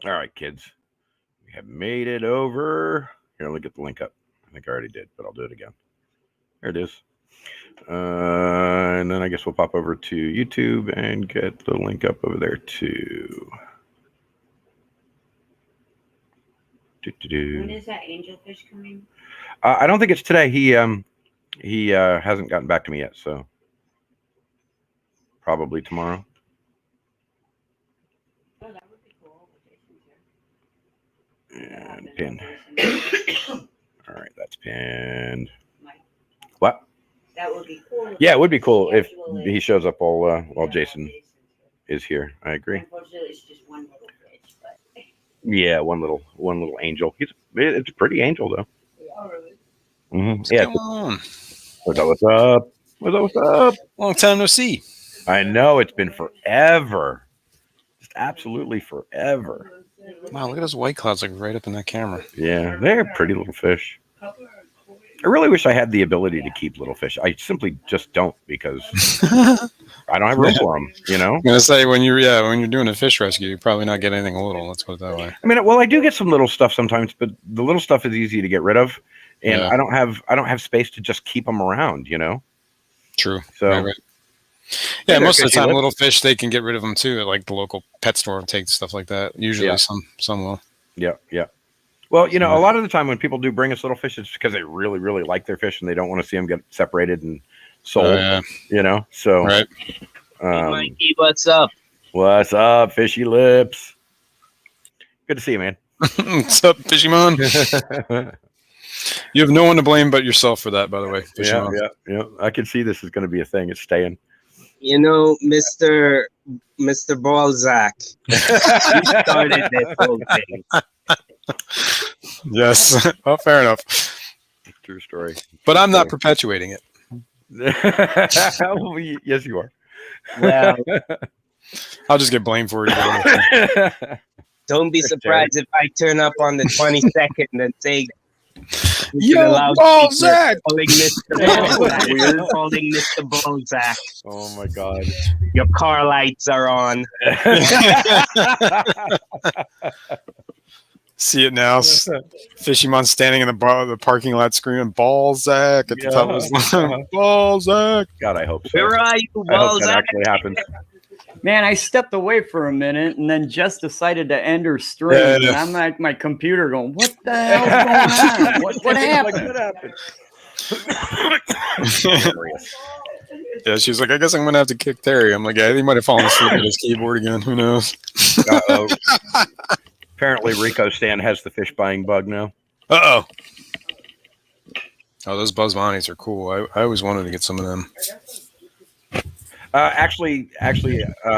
All right, kids. We have made it over. Here, let me get the link up. I think I already did, but I'll do it again. There it is. And then I guess we'll pop over to YouTube and get the link up over there too. When is that angelfish coming? I don't think it's today. He hasn't gotten back to me yet, so probably tomorrow. Oh, that would be cool. And pinned. All right, that's pinned. What? That would be cool. Yeah, it would be cool if he shows up while Jason is here. I agree. Unfortunately, it's just one little fish, but Yeah, one little angel. It's a pretty angel though. oh, really? Mm-hmm. Yeah. Come on. What's up? What's up? Long time no see. I know it's been forever. Just absolutely forever. Wow, look at those white clouds like right up in that camera. Yeah, they're pretty little fish. I really wish I had the ability to keep little fish. I simply just don't because I don't have room for them. You know. I'm gonna say when you're doing a fish rescue, you probably not get anything little. Let's put it that way. I mean, well, I do get some little stuff sometimes, but the little stuff is easy to get rid of, and Yeah. I don't have space to just keep them around. You know. True. So. Right. Yeah, Hey, most of the fishy time, lips. little fish they can get rid of them too. At like the local pet store and take stuff like that. Usually, Yeah. some will. Yeah. Well, you know, a lot of the time when people do bring us little fish, it's because they really, really like their fish and they don't want to see them get separated and sold. Yeah. You know, so Right. Mikey, what's up? What's up, fishy lips? Good to see you, man. What's up, Fishymon? You have no one to blame but yourself for that, by the way. Fishymon. Yeah. I can see this is going to be a thing. It's staying. You know, Mr. Balzac, you started this whole thing. Yes. Well, fair enough. True story. But I'm not perpetuating it. Yes, you are. Well, I'll just get blamed for it. don't be surprised if I turn up on the 22nd and say, Yo, Balzac! calling Mr. Balzac. We're calling Mr. Balzac. Oh my God. Your car lights are on. See it now. Fishymon standing in the parking lot screaming Balzac at the top of his line. Balzac. God, I hope so. Where are you, I hope that Balzac? actually happens. Man, I stepped away for a minute, and then Jess decided to end her stream. Yeah. And I'm at my computer going, "What the hell's going on? What happened?" Yeah, she was like, I guess I'm going to have to kick Terry. I'm like, yeah, he might have fallen asleep at his keyboard again. Who knows? Uh-oh. Apparently, Rico Stan has the fish buying bug now. Uh-oh. Oh, those Buzz Bonnies are cool. I always wanted to get some of them. Actually,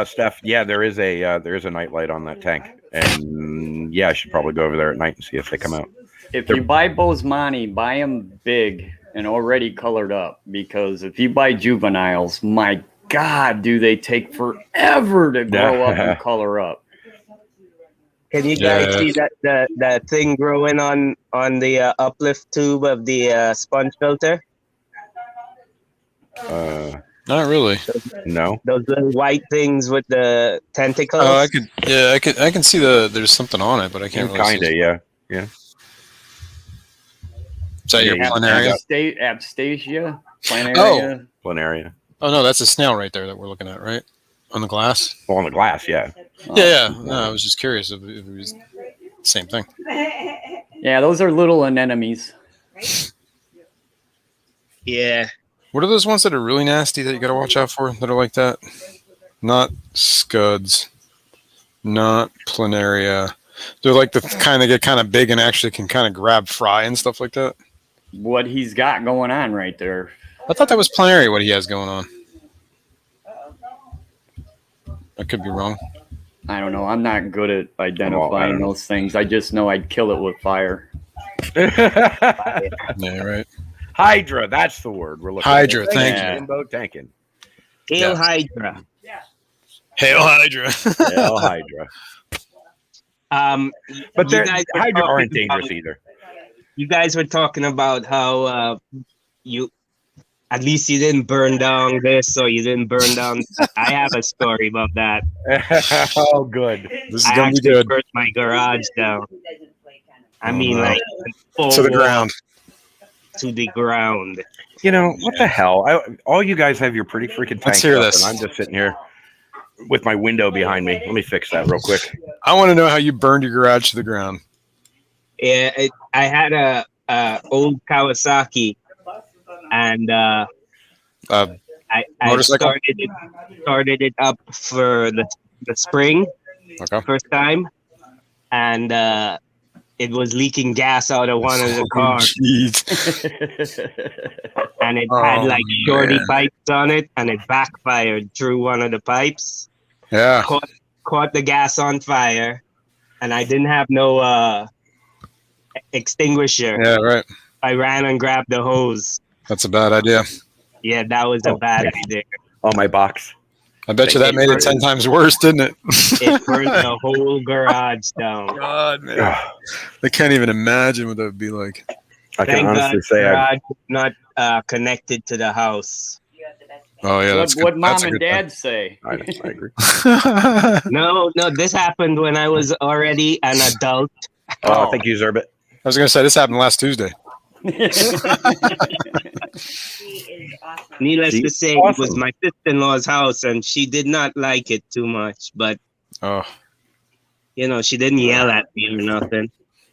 Steph, yeah, there is a nightlight on that tank, and yeah, I should probably go over there at night and see if they come out. If you buy Bosemani, buy them big and already colored up, because if you buy juveniles, my God, do they take forever to grow up and color up. Can you guys see that thing growing on the uplift tube of the sponge filter? Not really. No. Those little white things with the tentacles. Oh, I can see there's something on it, but I can't really Kinda, see. yeah. Is that your planaria? Abstasia, planaria. Planaria. Oh no, that's a snail right there that we're looking at, right? On the glass? Well, on the glass, yeah. Yeah. No, I was just curious if it was the same thing. Yeah, those are little anemones. Yeah. What are those ones that are really nasty that you got to watch out for that are like that? Not scuds, not planaria. They're like the kind that get kind of big and actually can kind of grab fry and stuff like that. What he's got going on right there. I thought that was planaria what he has going on. I could be wrong. I don't know. I'm not good at identifying those things. I just know I'd kill it with fire. Yeah, right. Hydra, that's the word we're looking Hydra, for. thank you. Rainbow tanking. Hail Hydra. Hail Hydra. Hail Hydra. But Hydra aren't dangerous either. You guys were talking about how At least you didn't burn down this, or you didn't burn down. I have a story about that. Oh, good. This is I gonna be actually good. burnt my garage down. I Oh, mean, no. like full To the wall ground. to the ground. You know what the hell? All you guys have your pretty freaking Let's tanks hear up, this. and I'm just sitting here with my window behind me. Let me fix that real quick. I want to know how you burned your garage to the ground. Yeah, I had a old Kawasaki, and Uh, I Motorcycle? started it up for the spring Okay. first time, and it was leaking gas out of one of the cars, Jeez. and it Oh, had like shorty man. pipes on it, and it backfired through one of the pipes, Yeah. caught the gas on fire, and I didn't have no extinguisher. Yeah. Right. I ran and grabbed the hose. That's a bad idea. Yeah, that was a Oh, bad thanks. idea. On my box. I bet you that made it 10 times worse, didn't it? It burned the whole garage down. God, man. Ugh. I can't even imagine what that would be like. I can Thank honestly God say the I've garage was not connected to the house. Oh, yeah. That's what good. mom That's a and good dad say? I agree. thing. No, this happened when I was already an adult. Oh, thank you, Zerbit. I was going to say, this happened last Tuesday. Needless She's to say, awesome. it was my sister-in-law's house, and she did not like it too much. But Oh. she didn't yell at me or nothing.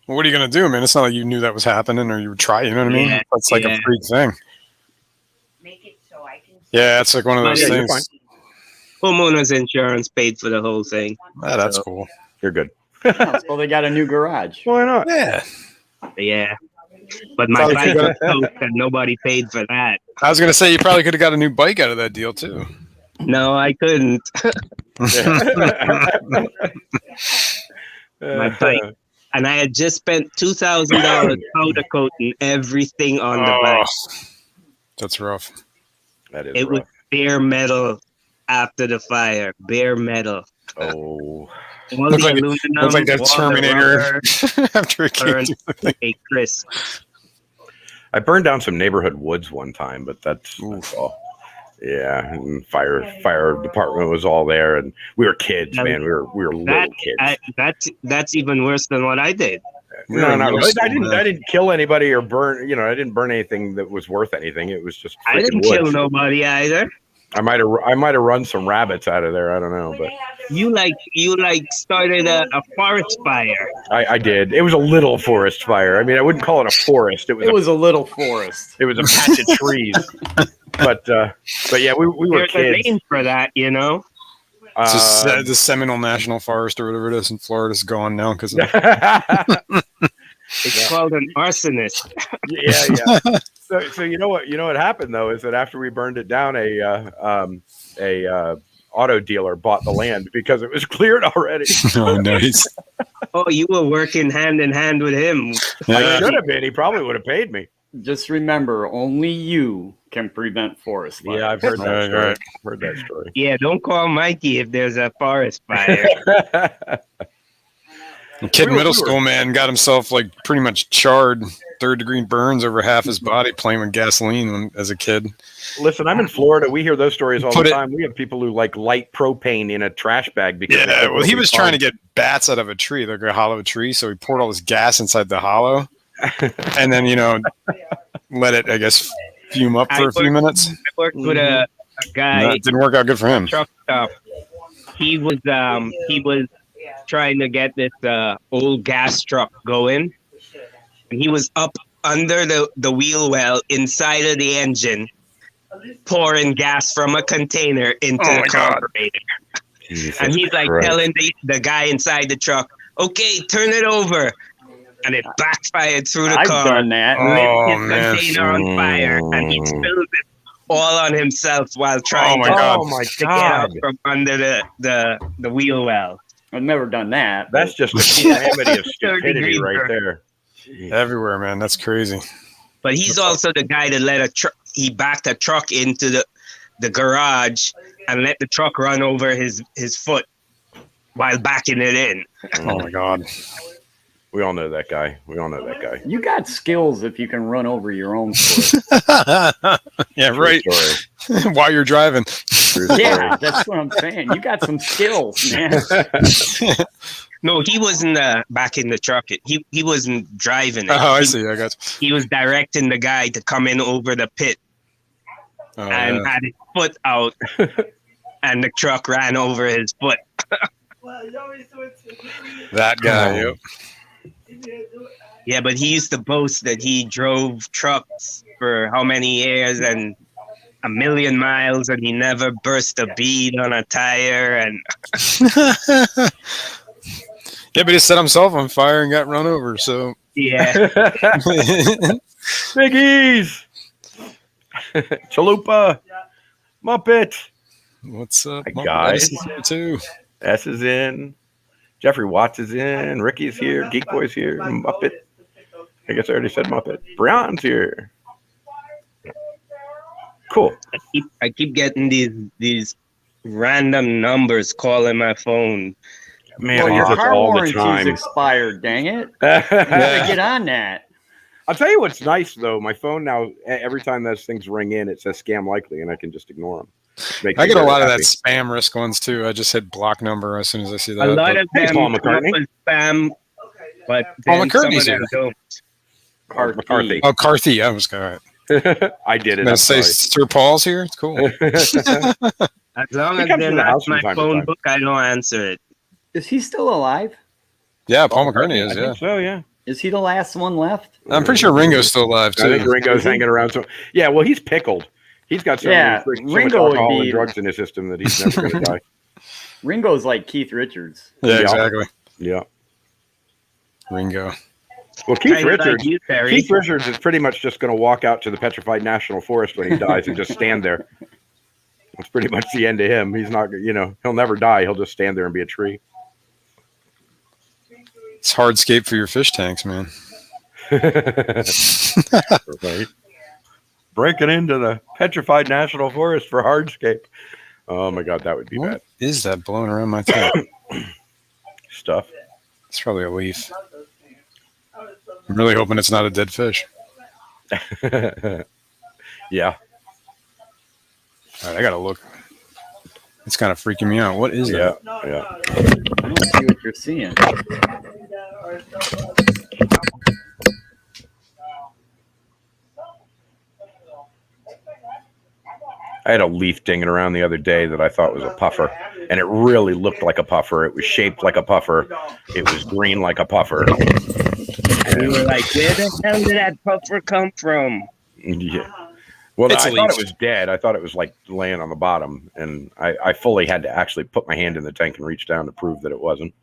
Well, what are you going to do, man? It's not like you knew that was happening or you would try. You know what I mean? Yeah, That's like yeah. a freak thing. Make it so I can. Yeah, it's like one of those Yeah, you're things. Homeowners insurance paid for the whole thing. Ah, that's So, cool. You're good. So they got a new garage. Why not? Yeah. Yeah. But my Probably bike could've was toast, and nobody paid for that. I was going to say, you probably could have got a new bike out of that deal, too. No, I couldn't. My bike. And I had just spent $2,000 powder coating everything on the bike. That's rough. That is It was rough. bare metal after the fire. Bare metal. Oh, All Looks the like- aluminum, Looks like that all the Terminator rubber after it came turned through the thing. a crisp. I burned down some neighborhood woods one time, but that's all. Yeah, and fire department was all there, and we were kids, man. We were little kids. That's even worse than what I did. No, not really. Still, I didn't kill anybody or burn. I didn't burn anything that was worth anything. It was just I didn't freaking kill woods. nobody either. I might have run some rabbits out of there. I don't know, but You started a forest fire. I did. It was a little forest fire. I mean, I wouldn't call it a forest. It was a little forest. a patch of trees. But yeah, we were There's a kids. name for that, It's just, the Seminole National Forest or whatever it is in Florida is gone now because It's called an arsonist. yeah. So you know what happened though is that after we burned it down, a auto dealer bought the land because it was cleared already. oh, nice. Oh, you were working hand in hand with him. I Yeah. should have been. He probably would have paid me. Just remember, only you can prevent forest fires. Yeah, I've heard that Right, story. right. Heard that story. Yeah, don't call Mikey if there's a forest fire. A kid in We were- middle we were- school, man, got himself like pretty much charred, third-degree burns over half his body playing with gasoline as a kid. Listen, I'm in Florida. We hear those stories all Put the it- time. We have people who like light propane in a trash bag because Yeah, well, he was trying to get bats out of a tree, like a hollow tree, so he poured all this gas inside the hollow, and then let it, I guess, fume up for a few minutes. I worked with a guy. No, it didn't work out good for him. Truck stop. He was trying to get this old gas truck going, and he was up under the wheel well inside of the engine, pouring gas from a container into Oh the my God. carburetor. Jesus And he's like Christ. telling the guy inside the truck, "Okay, turn it over," and it backfired through the I've car. done that. Oh, Lit his man. container on fire, and he spilled it all on himself while trying my to, God. Oh my to get out God. from under the wheel well. I've never done that. That's just a calamity of 30 stupidity degrees, right sir. there. Everywhere, man. That's crazy. But he's also the guy that let he backed a truck into the garage and let the truck run over his foot while backing it in. Oh my God. We all know that guy. We all know that guy. You got skills if you can run over your own foot. Yeah, True right. story. While you're driving. True story. Yeah, that's what I'm saying. You got some skills, man. No, he wasn't back in the truck. He wasn't driving it. Oh, I He- see. I got you. He was directing the guy to come in over the pit Oh, and yeah. had his foot out, and the truck ran over his foot. That guy. Yep. Yeah, but he used to boast that he drove trucks for how many years and 1,000,000 miles, and he never burst a bead on a tire. And Yeah, but he set himself on fire and got run over. So yeah, Biggies. Chalupa. Muppet. what's up, Hi, Mom? guys. Dennis is here too. S is in. Jeffrey Watts is in. Ricky's here. Geek Boy's here. Muppet. I guess I already said Muppet. Brian's here. Cool. I keep getting these random numbers calling my phone. Man, Well, I your get this car all the warranty's time. expired, dang it. You gotta get on that. I'll tell you what's nice though. My phone now, every time those things ring in, it says scam likely, and I can just ignore them. I get a lot of that spam risk ones too. I just hit block number as soon as I see that. A lot but- of Hey, them Paul come up McCartney. with spam, but Paul then some of McCartney's them here. don't. McCarthy. Oh, Carthy. I was going I did it. to I'm say sorry. Sir Paul's here. It's cool. As long He as comes they're to the not house from my time to phone time. book, I don't answer it. Is he still alive? Yeah, Paul McCartney I is. think Yeah, so, yeah. Is he the last one left? I'm pretty sure Ringo's still alive I think too. Ringo's hanging around. So yeah, well, he's pickled. He's got so, Yeah, many, so much Ringo would alcohol be- and drugs in his system that he's never going to die. Ringo's like Keith Richards. Yeah, Yeah. exactly. Yeah. Ringo. Well, Keith Kinda like Richards. you, Terry. Keith Richards is pretty much just going to walk out to the petrified national forest when he dies and just stand there. That's pretty much the end of him. He's not, he'll never die. He'll just stand there and be a tree. It's hardscape for your fish tanks, man. Right. Breaking into the petrified national forest for hardscape. Oh my God, that would be What is that blowing around my tank? bad stuff. It's probably a leaf. I'm really hoping it's not a dead fish. Yeah. All right, I gotta look. It's kind of freaking me out. What is Yeah. that? Yeah. I don't see what you're seeing. I had a leaf dinging around the other day that I thought was a puffer, and it really looked like a puffer. It was shaped like a puffer. It was green like a puffer. We were like, where the hell did that puffer come from? Yeah. Well, It's I a thought it leaf. was dead. I thought it was like laying on the bottom, and I fully had to actually put my hand in the tank and reach down to prove that it wasn't.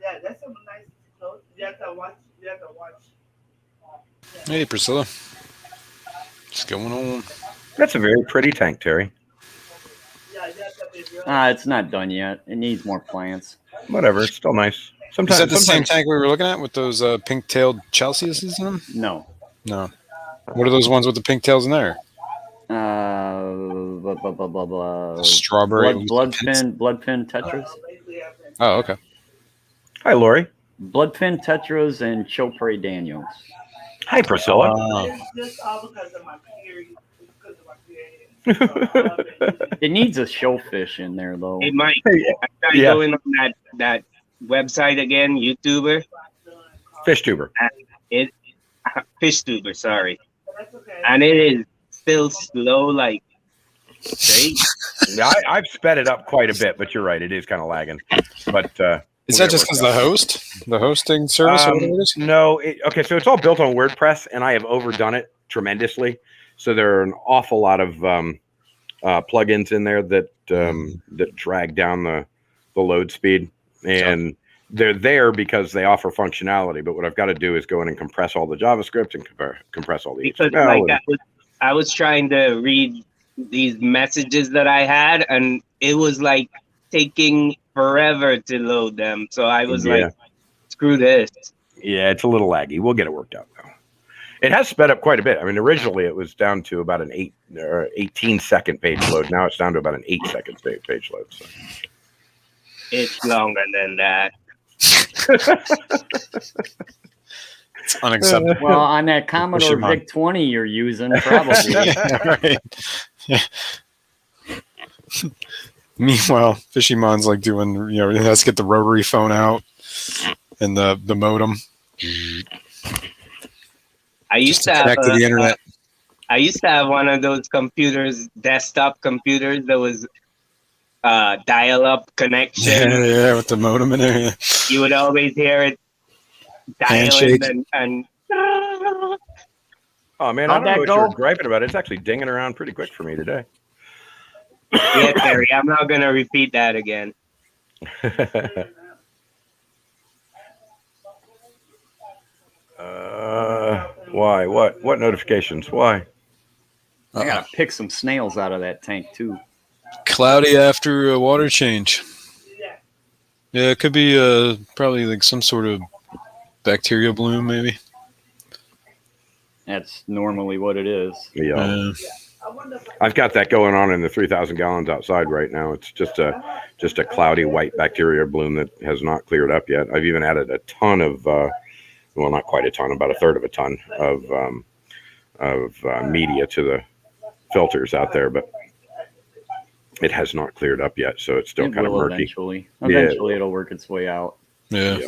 Yeah, that's some nice clothes. You have to watch. You have to watch. Hey, Priscilla. What's going on? That's a very pretty tank, Terry. Yeah, you have to be real. It's not done yet. It needs more plants. Whatever, it's still nice. Is Sometimes, that the same sometimes tank we were looking at with those pink-tailed Chelseas in them? No. No. What are those ones with the pink tails in there? Blah, blah, blah, blah, blah. Strawberry. Bloodfin tetras. Basically, have to- Oh, okay. Hi, Lori. Bloodfin tetras and Chopre Daniels. Hi, Priscilla. It's just all because of my period. It's because of my period. It needs a shellfish in there, though. Hey, Mike, Hey, I tried yeah. going on that website again, YouTuber, Fish tuber. Fish Tuber, sorry. That's okay. And it is still slow, like, straight. Yeah, I've sped it up quite a bit, but you're right. It is kind of lagging. But Is we'll that get just it because worked the hosting service? or whatever it is? No. Okay, so it's all built on WordPress, and I have overdone it tremendously. So there are an awful lot of plugins in there that drag down the load speed, and they're there because they offer functionality. But what I've got to do is go in and compress all the JavaScript and compress all the Because HTML. like I was trying to read these messages that I had, and it was like taking forever to load them. So I was Yeah. like, screw this. Yeah, it's a little laggy. We'll get it worked out though. It has sped up quite a bit. I mean, originally it was down to about an 18-second page load. Now it's down to about an 8-second page load. So. It's longer than that. It's unacceptable. Well, on that Commodore Fisherman. VIC 20 you're using, probably. Right. Yeah. Meanwhile, Fishymon's like doing, he has to get the rotary phone out and the modem. I used Just to to have connect to the internet. I used to have one of those computers, desktop computers that was dial-up connection. Yeah, with the modem in there. Yeah. You would always hear it Handshake. dialing and Oh man, How'd I don't know that what go? you're griping about. It's actually dinging around pretty quick for me today. yeah, Terry, I'm not gonna repeat that again. Why? What notifications? Why? I gotta pick some snails out of that tank too. Cloudy after a water change. Yeah, it could be probably like some sort of bacteria bloom, maybe. That's normally what it is. Yeah. I've got that going on in the 3,000 gallons outside right now. It's just a cloudy white bacteria bloom that has not cleared up yet. I've even added a ton of, well, not quite a ton, about a third of a ton of media to the filters out there, but it has not cleared up yet, so it's still It kind of will murky. eventually. Yeah. Eventually, it'll work its way out. Yeah.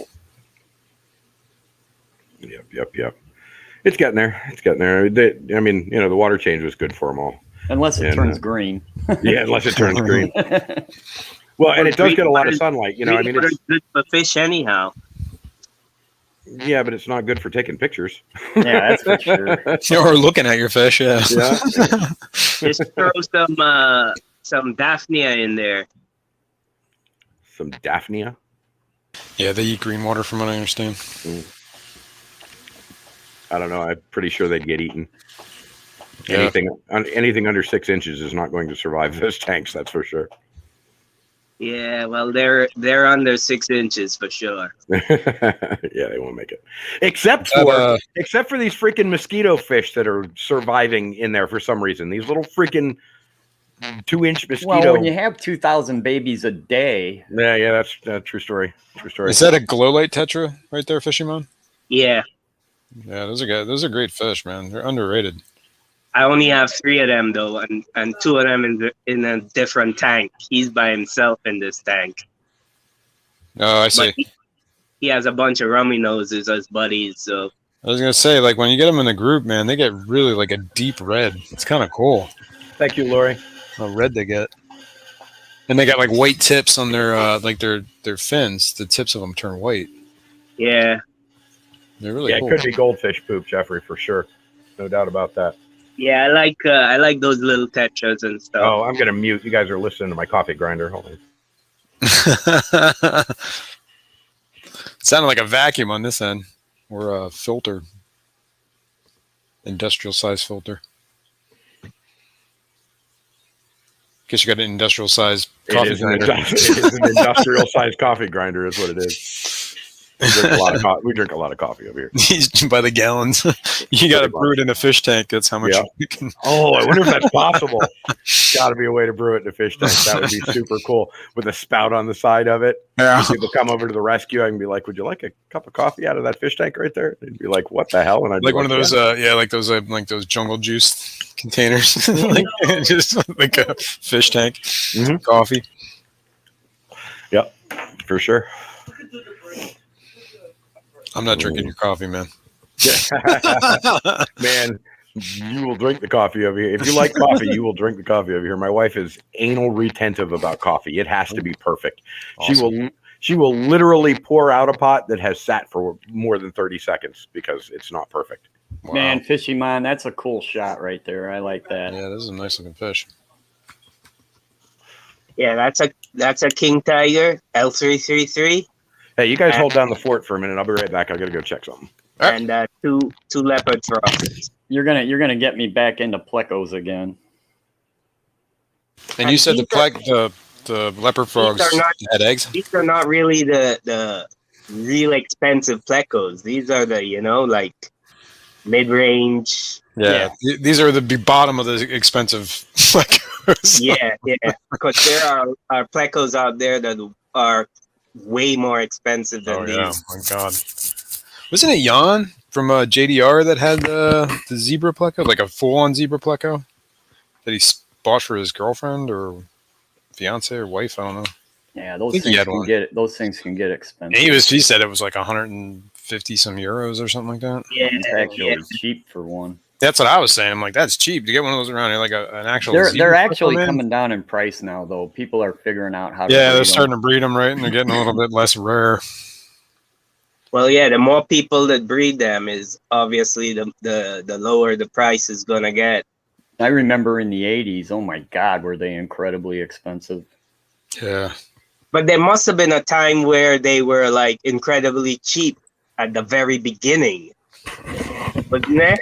Yep. It's getting there. It's getting there. I mean, the water change was good for them all. Unless it And, turns green. Yeah, unless it turns green. Well, and it does get a lot of sunlight. I mean, Green it's water's good for fish anyhow. yeah, but it's not good for taking pictures. Yeah, that's for sure. Or looking at your fish, yeah. Yeah. Just throw some Daphnia in there. Some Daphnia. Yeah, they eat green water from what I understand. I don't know. I'm pretty sure they'd get eaten. Yeah. Anything under 6 inches is not going to survive those tanks. That's for sure. Yeah, well, they're under 6 inches for sure. Yeah, they won't make it. Except for these freaking mosquito fish that are surviving in there for some reason. These little freaking 2-inch mosquito. Well, when you have 2,000 babies a day, Yeah, that's a true story. True story. Is that a glow light tetra right there, Fishymon? Yeah, Yeah, those are good. Those are great fish, man. They're underrated. I only have 3 of them though, and 2 of them in a different tank. He's by himself in this tank. Oh, I see. But he has a bunch of rummy noses as buddies. So I was gonna say, like when you get them in a group, man, they get really like a deep red. It's kind of cool Thank you, Lori. how red they get. And they got like white tips on their like their fins. The tips of them turn white. yeah, They're really Yeah, cool. it could be goldfish poop, Jeffrey, for sure. No doubt about that. yeah. I like those little tetras and stuff. Oh, I'm gonna mute. You guys are listening to my coffee grinder. Hold on. Sounded like a vacuum on this end, or a filter, industrial size filter. Guess you got an industrial size coffee It is grinder. it is an industrial sized coffee grinder, is what it is. We drink a lot of coffee over here. By the gallons. You got to Pretty brew it in a fish tank. That's how much Yeah. you can. Oh, I wonder if that's possible. Got to be a way to brew it in a fish tank. That would be super cool with a spout on the side of it. Yeah. People come over to the rescue. I can be like, "Would you like a cup of coffee out of that fish tank right there?" They'd be like, "What the hell?" And I'd be Like one of those, "Yeah." like those jungle juice containers, like just like a fish tank, Mhm. coffee. For sure. I'm not drinking your coffee, man. Man, you will drink the coffee over here. If you like coffee, you will drink the coffee over here. My wife is anal retentive about coffee. It has to be perfect. Awesome. She will literally pour out a pot that has sat for more than 30 seconds because it's not perfect. Wow. man, Fishymon, that's a cool shot right there. I like that. Yeah, this is a nice looking fish. Yeah, that's a king tiger L333 Hey, you guys hold down the fort for a minute. I'll be right back. I gotta go check something. and two leopard frogs. You're gonna get me back into plecos again. And you said the leopard frogs are not- had eggs. These are not really the real expensive plecos. These are the like mid-range. Yeah, these are the bottom of the expensive flecos. Yeah, because there are plecos out there that are way more expensive than Oh these. yeah, my God. Wasn't it Jan from JDR that had the zebra pleco, like a full-on zebra pleco that he bought for his girlfriend or fiance or wife? I don't know. Yeah, I those think he things had can one. those things can get And expensive. he said it was like 150 some euros or something like that. Yeah, It's actually cheap for one. That's what I was saying. I'm like, that's cheap to get one of those around here, like an actual. They're zebra pleco, actually man. coming down in price now, though. People are figuring out how to. Yeah, breed they're 'em. starting to breed them, right? And they're getting a little bit less rare. Well, yeah, the more people that breed them is obviously the lower the price is gonna get. I remember in the 80s, oh my God, were they incredibly expensive. Yeah. But there must have been a time where they were like incredibly cheap at the very beginning, wasn't there?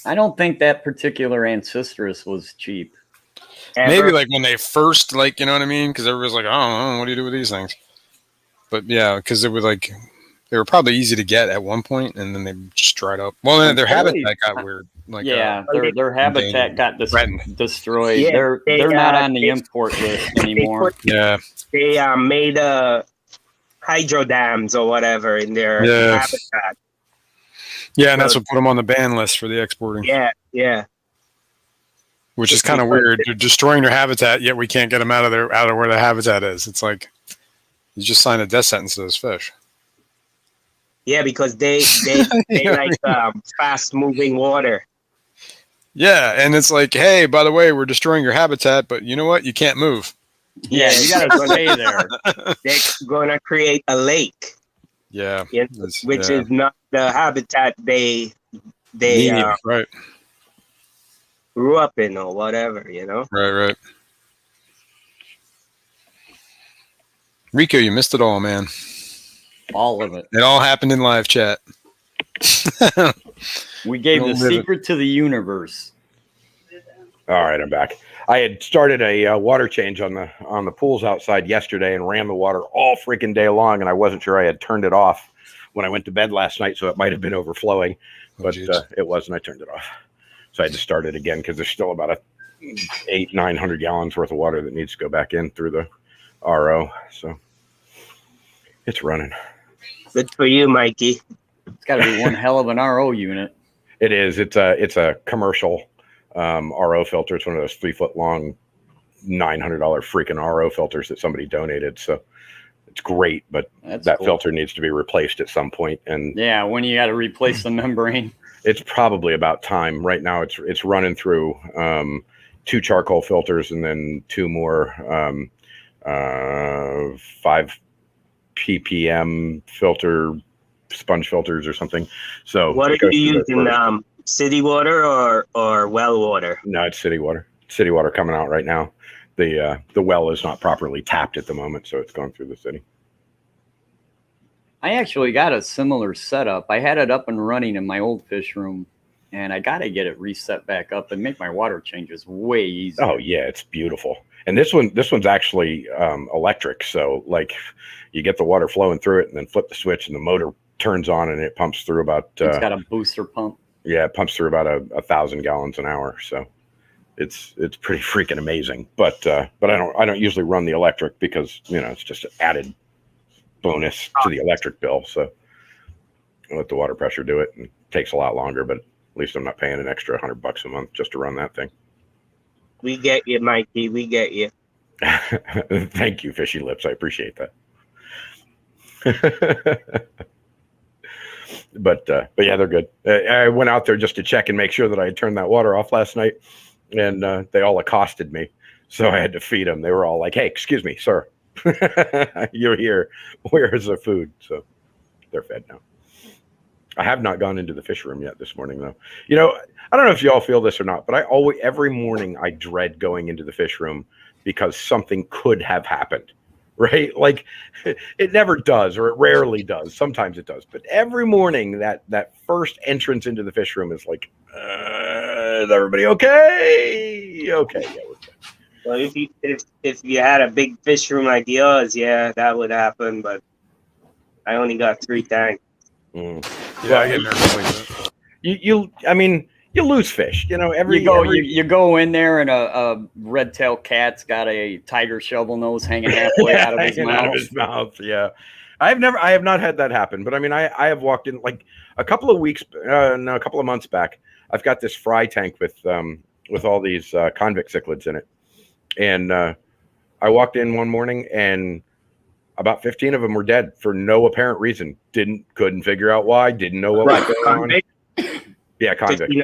I don't think that particular Ancestris was cheap. Maybe Ever? like when they first, like, you know what I mean? Because everybody's like, I don't know, what do you do with these things? But yeah, because they were probably easy to get at one point, and then they just dried up. Well, then their habitat got weird. Like, yeah, their habitat got destroyed. Yeah, they're not on the import list anymore. They made hydro dams or whatever in their habitat. Yeah, and that's what put them on the ban list for the exporting. Yeah. Which is kind of weird. They're destroying their habitat, yet we can't get them out of where their habitat is. It's like you just signed a death sentence to those fish. Yeah, because they like fast moving water. Yeah, and it's like, hey, by the way, we're destroying your habitat, but you know what? You can't move. Yeah, you gotta stay there. They're gonna create a lake. Yeah, which is not the habitat they right. grew up in or whatever, you know. Right. Rico, you missed it all, man. All of it. It all happened in live chat. We gave the secret to the universe. All right, I'm back. I had started a water change on the pools outside yesterday and ran the water all freaking day long, and I wasn't sure I had turned it off when I went to bed last night, so it might have been overflowing, but it wasn't. I turned it off, so I had to start it again because there's still about 800-900 gallons worth of water that needs to go back in through the RO. So it's running. Good for you, Mikey. It's got to be one hell of an RO unit. It is. It's a commercial RO filter. It's one of those 3-foot long, $900 freaking RO filters that somebody donated. So it's great, but that filter needs to be replaced at some point. And yeah, when you got to replace the membrane, it's probably about time. Right now, it's running through 2 charcoal filters and then 2 more 5 ppm sponge filters or something. So what are you using? City water or well water? No, it's city water. City water coming out right now. The well is not properly tapped at the moment, so it's going through the city. I actually got a similar setup. I had it up and running in my old fish room, and I got to get it reset back up and make my water changes way easier. Oh yeah, it's beautiful. And this one's actually electric. So like you get the water flowing through it and then flip the switch and the motor turns on and it pumps through about. It's got a booster pump. Yeah, it pumps through about 1,000 gallons an hour. So it's pretty freaking amazing. But I don't usually run the electric because it's just an added bonus to the electric bill. So I let the water pressure do it, and it takes a lot longer, but at least I'm not paying an extra $100 a month just to run that thing. We get you, Mikey. We get you. Thank you, Fishy Lips. I appreciate that. But yeah, they're good. I went out there just to check and make sure that I had turned that water off last night, and they all accosted me. So I had to feed them. They were all like, "Hey, excuse me, sir. You're here. Where's the food?" So they're fed now. I have not gone into the fish room yet this morning, though. I don't know if y'all feel this or not, but every morning I dread going into the fish room because something could have happened, right? Like it never does, or it rarely does. Sometimes it does, but every morning that first entrance into the fish room is like, is everybody okay? Okay, yeah, we're good. Well, if you had a big fish room like yours, yeah, that would happen. But I only got 3 tanks. Mm. Yeah, I get nervous like that. you lose fish. You know, You go in there and a red-tailed cat's got a tiger shovel nose hanging halfway out of his hanging mouth. out of his mouth. Yeah, I have not had that happen. But I mean, I have walked in like a couple of weeks, no, a couple of months back. I've got this fry tank with all these convict cichlids in it, and I walked in one morning and about 15 of them were dead for no apparent reason. Couldn't figure out why. Didn't know what was going on. Yeah, convict. Yeah.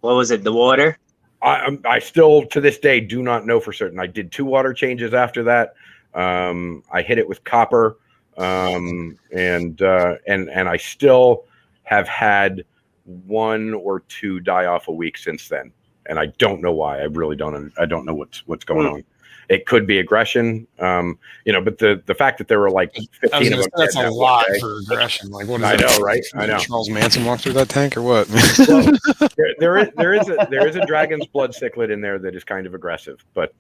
What was it? The water? I still to this day do not know for certain. I did 2 water changes after that. I hit it with copper, and I still have had 1 or 2 die off a week since then, and I don't know why. I really don't. I don't know what's going on. It could be aggression, but the fact that there were like 15 of them. That's a lot for aggression. Like, what is I that? know, right? I know. Charles Manson walked through that tank, or what? Well, there is a dragon's blood cichlid in there that is kind of aggressive, but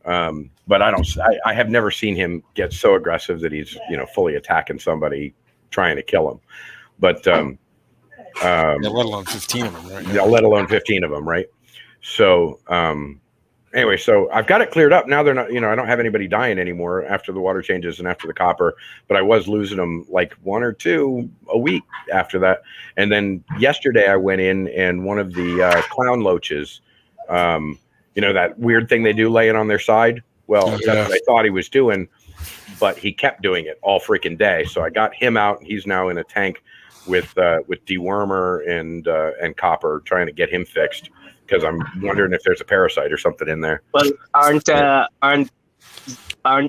I have never seen him get so aggressive that he's fully attacking somebody trying to kill him. But yeah, let alone 15 of them, right? Yeah, let alone 15 of them, right? So anyway, so I've got it cleared up now. They're not, I don't have anybody dying anymore after the water changes and after the copper, but I was losing them like 1 or 2 a week after that. And then yesterday I went in and one of the clown loaches, that weird thing they do laying on their side. Well, that's what I thought he was doing, but he kept doing it all freaking day. So I got him out and he's now in a tank with dewormer and copper, trying to get him fixed. Because I'm wondering if there's a parasite or something in there. Well, aren't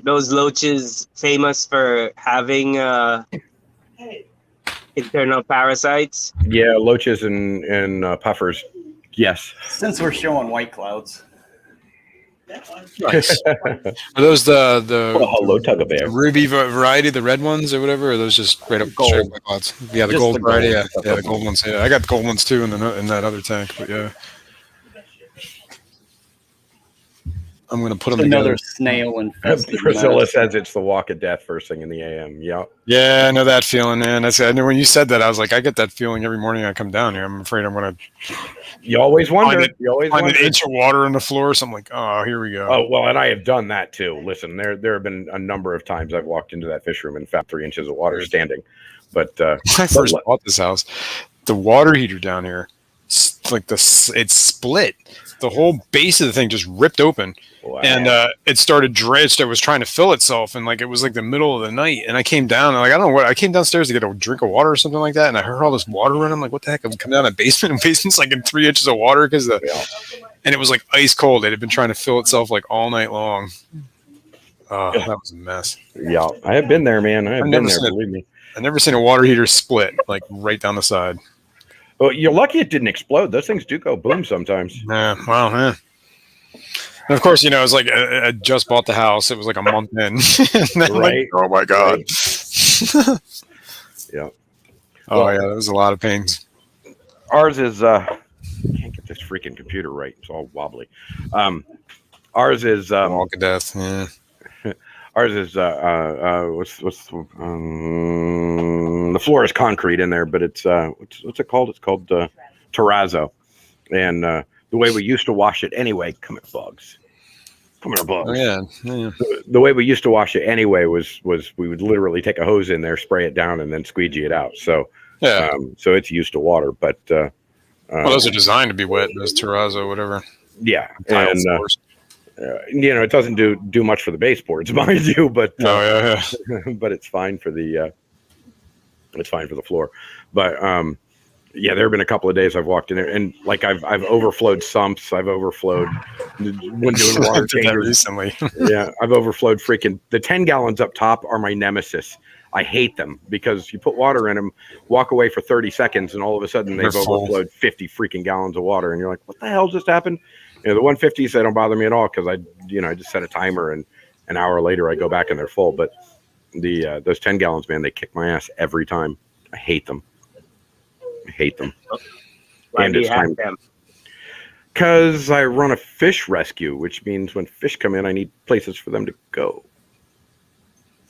those loaches famous for having internal parasites? Yeah, loaches and puffers. Yes. Since we're showing white clouds. Nice. Are those the hello, Tug-a-Bear. ruby variety, the red ones or whatever? Or are those just straight up white clouds? Yeah, the Just gold the variety. gold. Yeah, the gold ones. Yeah, I got the gold ones too in that other tank. But yeah. I'm gonna put them Another together. snail infested. Priscilla says it's the walk of death first thing in the AM. Yeah. Yeah, I know that feeling, man. I knew when you said that, I was like, I get that feeling every morning I come down here. I'm afraid I'm gonna You always wonder. find an inch of water on the floor. So I'm like, oh, here we go. Oh well, and I have done that too. Listen, there have been a number of times I've walked into that fish room and found 3 inches of water standing. But When I first bought this house, the water heater down here, it split. The whole base of the thing just ripped open, and it started It was trying to fill itself, and like it was like the middle of the night. And I came down, and like I don't know what. I came downstairs to get a drink of water or something like that, and I heard all this water running. I'm like, what the heck? I'm coming down a basement, and basement's like in 3 inches of water and it was like ice cold. It had been trying to fill itself like all night long. Oh, that was a mess. Yeah, I have been there, man. I have been there. Believe me. I've never seen a water heater split like right down the side. Well, you're lucky it didn't explode. Those things do go boom sometimes. Yeah, wow, man. And of course, it was like I just bought the house. It was like a month in. Right. Oh my god. Yeah. Oh yeah, that was a lot of pains. Ours is can't get this freaking computer right. It's all wobbly. Ours is Walk of death. Yeah. ours is the floor is concrete in there, but it's what's it called? It's called terrazzo, and the way we used to wash it anyway. Come here, bugs. Come here, bugs. Oh yeah. Yeah. The way we used to wash it anyway was we would literally take a hose in there, spray it down, and then squeegee it out. So Yeah. so it's used to water, but Well, those are designed to be wet. Those terrazzo, whatever. yeah, Tile and floors. it doesn't do much for the baseboards, mind you, but Oh yeah. but it's fine for the floor. But yeah, there have been a couple of days I've walked in there and like I've overflowed sumps. I've overflowed when doing water I did that changes. recently. Yeah, I've overflowed freaking the 10 gallons up top are my nemesis. I hate them because you put water in them, walk away for 30 seconds, and all of a sudden they've They're full. overflowed 50 freaking gallons of water, and you're like, "What the hell just happened?" The 150s they don't bother me at all because I just set a timer, and an hour later I go back and they're full. But the those 10 gallons, man, they kick my ass every time. I hate them. I hate them. Why And do you it's have time- them? Because I run a fish rescue, which means when fish come in, I need places for them to go.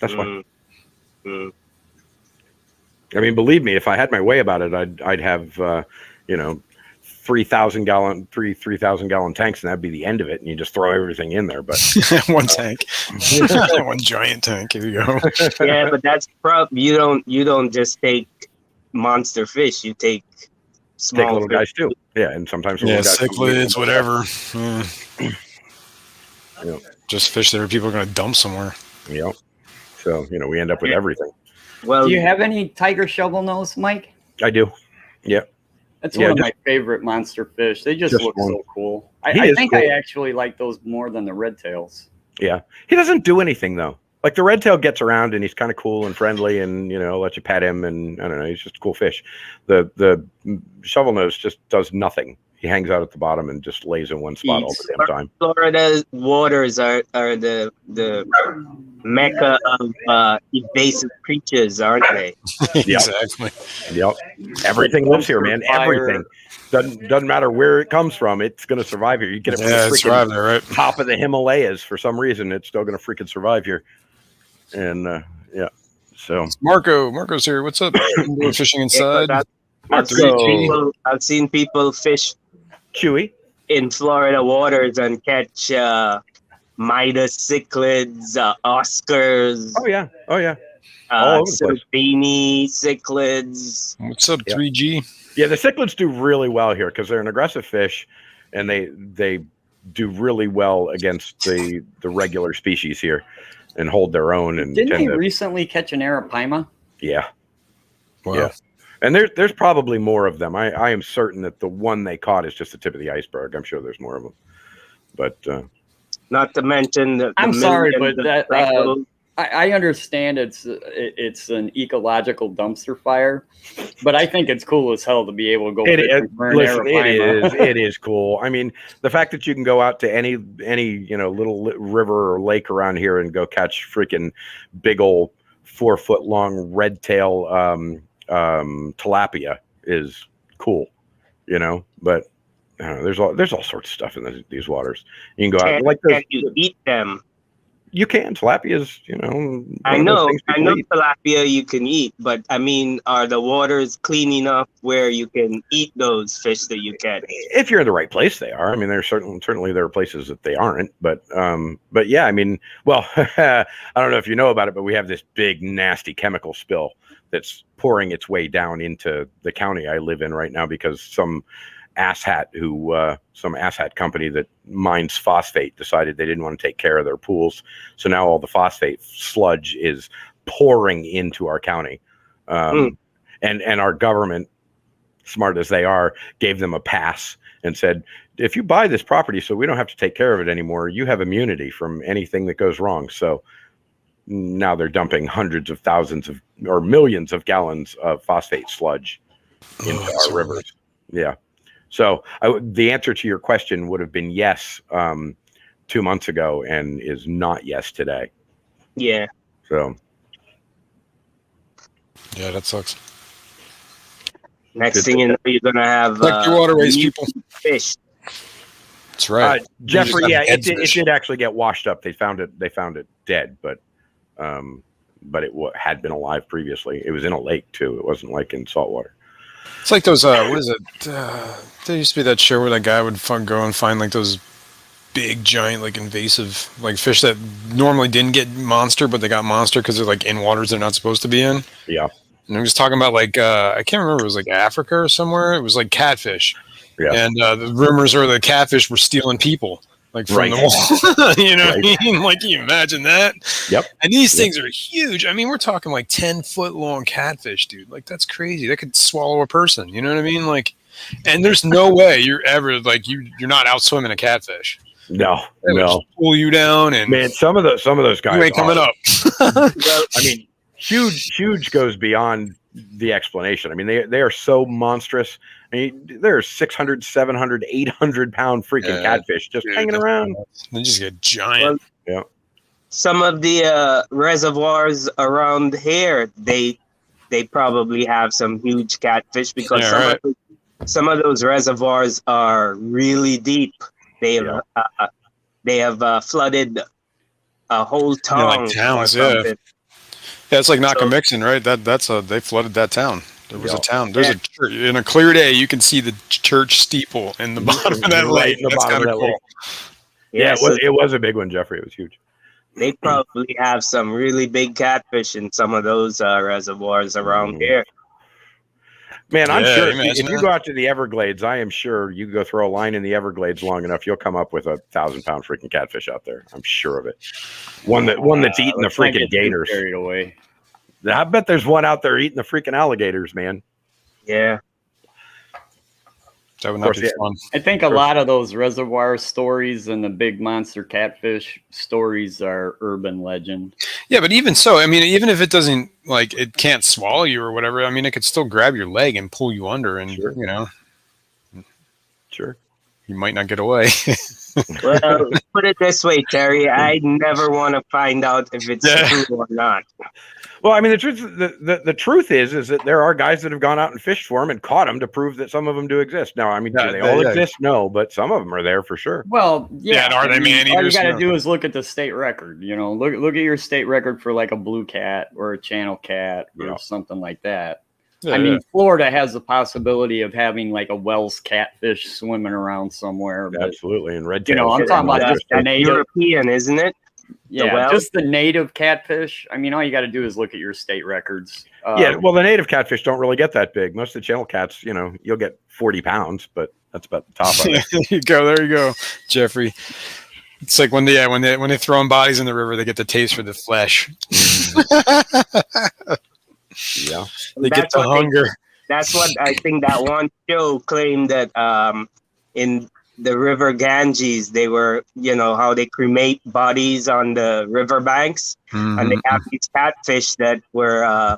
That's why. Mm. I mean, believe me, if I had my way about it, I'd have 3,000 gallon tanks, and that'd be the end of it. And you just throw everything in there. But one tank, one giant tank. Here you go. Yeah, but that's you don't just take monster fish. You take small take little fish. guys too. Yeah, and sometimes Yeah, little guys cichlids, whatever. Yeah. Yeah. Just fish that people are going to dump somewhere. Yep. So we end up with everything. Well, Do you have any tiger shovel nose, Mike? I do. Yeah. That's Yeah, one of my favorite monster fish. They just look one. so cool. He I is think cool. I actually like those more than the red tails. Yeah. He doesn't do anything though. Like the red tail gets around and he's kind of cool and friendly and let you pet him and I don't know, he's just a cool fish. The shovel nose just does nothing. He hangs out at the bottom and just lays in one spot all the damn time. Florida waters are the mecca of invasive creatures, aren't they? Exactly. Yep. Everything lives here, man. Everything. Doesn't matter where it comes from. It's going to survive here. You get it from the survive there, right? top of the Himalayas. For some reason, it's still going to freaking survive here. And so Marco's here. What's up? We're fishing inside. Yeah, I've seen people fish chewy in Florida waters and catch Midas cichlids, Oscars. Oh yeah. All over the place. Serpini cichlids. What's up, 3G? Yeah, the cichlids do really well here because they're an aggressive fish, and they do really well against the regular species here, and hold their own. And didn't they recently catch an arapaima? Yeah. Wow. Yeah. And there's probably more of them. I am certain that the one they caught is just the tip of the iceberg. I'm sure there's more of them. But not to mention the I'm sorry, but that I understand it's an ecological dumpster fire, but I think it's cool as hell to be able to go. It is cool. I mean, the fact that you can go out to any little river or lake around here and go catch freaking big old 4-foot long red tail tilapia is cool, But there's all sorts of stuff in these waters. You can go out like can you eat them? You can. Tilapia's, I know tilapia you can eat, but I mean, are the waters clean enough where you can eat those fish that you catch? If you're in the right place, they are. I mean, there's certainly there are places that they aren't, but yeah, I mean, well, I don't know if you know about it, but we have this big nasty chemical spill that's pouring its way down into the county I live in right now because some asshat company that mines phosphate decided they didn't want to take care of their pools. So now all the phosphate sludge is pouring into our county. And our government, smart as they are, gave them a pass and said, if you buy this property so we don't have to take care of it anymore, you have immunity from anything that goes wrong. So now they're dumping hundreds of thousands of or millions of gallons of phosphate sludge into our rivers. Yeah. So the answer to your question would have been yes 2 months ago and is not yes today. Yeah. So. Yeah, that sucks. Next thing you know, you're going to have your waterways, people. Fish. That's right. Jeffrey, yeah, it did actually get washed up. They found it dead, but it had been alive previously. It was in a lake too. It wasn't like in salt water. It's like those, what is it? There used to be that show where that guy would go and find like those big, giant, like invasive, like fish that normally didn't get monster, but they got monster because they're like in waters they're not supposed to be in. Yeah. And he was talking about like, I can't remember, it was like Africa or somewhere. It was like catfish. Yeah. And the rumors are the catfish were stealing people. Like from Right. the wall, you know what I mean? Like, can you imagine that? Yep. And these things are huge. I mean, we're talking like 10-foot long catfish, dude. Like, that's crazy. That could swallow a person. You know what I mean? Like, and there's no way you're ever like you're not out swimming a catfish. No, They would just pull you down, and man, some of those guys you ain't coming up. Well, I mean, huge goes beyond the explanation. I mean, they are so monstrous. I mean, there's 600, 700, 800 pound freaking catfish just hanging around. They just get giant. Yeah. Some of the reservoirs around here, they probably have some huge catfish because some of those reservoirs are really deep. They have flooded a whole town. Like towns, or something. Yeah, it's like So- Nakamixon, right? They flooded that town. There was Yeah. a town. There's a church. In a clear day, you can see the church steeple in the bottom of that Right lake. in the That's bottom kind of of that cool. lake. Yeah, so it was a big one, Jeffrey. It was huge. they probably have some really big catfish in some of those reservoirs around Mhm. here. Man, I'm Yeah, sure imagine if you that. go out to the Everglades, I am sure you go throw a line in the Everglades long enough, you'll come up with 1,000-pound freaking catfish out there. I'm sure of it. One that's eating the Let's not freaking get too gators. carried away. I bet there's one out there eating the freaking alligators, man. Yeah. That would Of not course, be yeah. fun. I think a lot of those reservoir stories and the big monster catfish stories are urban legend. Yeah, but even so, I mean, even if it doesn't, like, it can't swallow you or whatever, I mean, it could still grab your leg and pull you under, and, Sure. you know, Sure. you might not get away. Well, put it this way, Terry. I never want to find out if it's Yeah. true or not. Well, I mean, the truth is that there are guys that have gone out and fished for them and caught them to prove that some of them do exist. Now, I mean, Yeah, do they all yeah. exist? No, but some of them are there for sure. Well, yeah. and are they I mean, all you man-eaters? got to No. do is look at the state record. You know, look at your state record for like a blue cat or a channel cat or Yeah. something like that. Yeah, I mean, yeah. Florida has the possibility of having like a Wells catfish swimming around somewhere. But, Absolutely. And red you know, I'm tails. talking about That's just the native. European, isn't it? Yeah, Wells? just the native catfish. I mean, all you got to do is look at your state records. Yeah, well, the native catfish don't really get that big. Most of the channel cats, you know, you'll get 40 pounds, but that's about the top of it. There you go, Jeffrey. It's like when they throw in bodies in the river, they get the taste for the flesh. Yeah. They get That's the what hunger. That's what I think that one show claimed that in the river Ganges, they were, you know, how they cremate bodies on the river banks, and they have these catfish that were,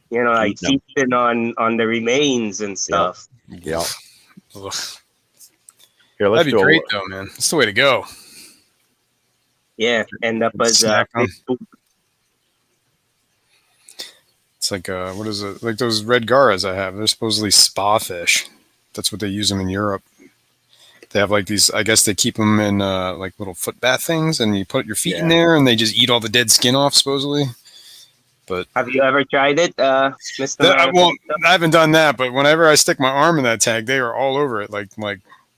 you know, like Eating feasting on the remains and stuff. Yeah. Ugh. Here, let's That'd be do great, though, man. That's the way to go. Yeah, end up as Snack on. fish food. It's like what is it? Like those red garas I have. They're supposedly spa fish. That's what they use them in Europe. They have like these. I guess they keep them in like little foot bath things, and you put your feet in there, and they just eat all the dead skin off, supposedly. But Have you ever tried it, Mr. I haven't done that. But whenever I stick my arm in that tag, they are all over it, like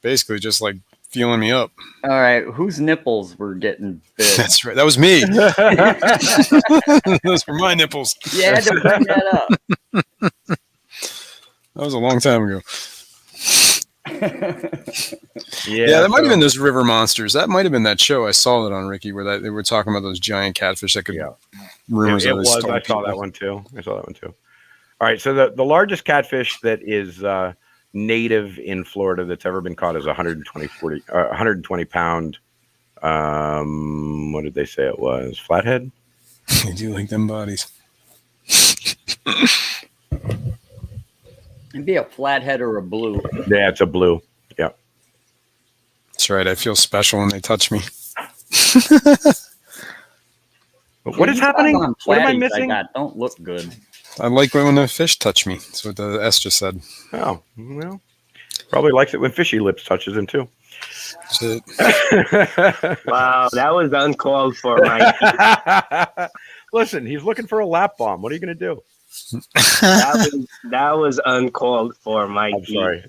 basically just like feeling me up. All right, whose nipples were getting big? That's right. That was me. Those were my nipples. You had to bring that up. That was a long time ago. Yeah, Yeah, that might have been those river monsters. That might have been that show. I saw it on Ricky where they were talking about those giant catfish that could. Yeah. Rumors It of was. stole I saw people. that one too. All right. So the largest catfish that is native in Florida that's ever been caught is 120 pound. What did they say it was? Flathead? I do like them bodies. It'd be a flathead or a blue. Yeah, it's a blue. Yeah. That's right. I feel special when they touch me. But what is These happening? doggone What am I platies missing? got don't look good. I like when the fish touch me. That's what the S just said. Oh, well, probably likes it when fishy lips touches him too. That's it. Wow, that was uncalled for, Mike. Listen, he's looking for a lap bomb. What are you going to do? That was uncalled for, Mike.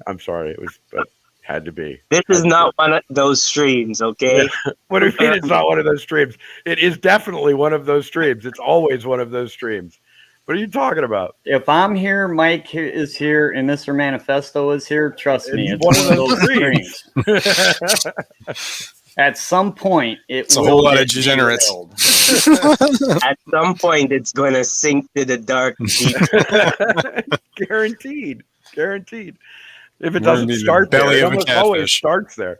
I'm sorry. It was, but had to be. This is not one of those streams, okay? What do you mean it's not one of those streams? It is definitely one of those streams. It's always one of those streams. What are you talking about? If I'm here, Mike is here, and Mr. Manifesto is here, trust me, It's it's one of those streams. At some point, It's a will whole lot of get degenerates. derailed. At some point, it's going to sink to the dark deep. Guaranteed. If it We're doesn't in the start there, belly it of a almost always catfish. starts there.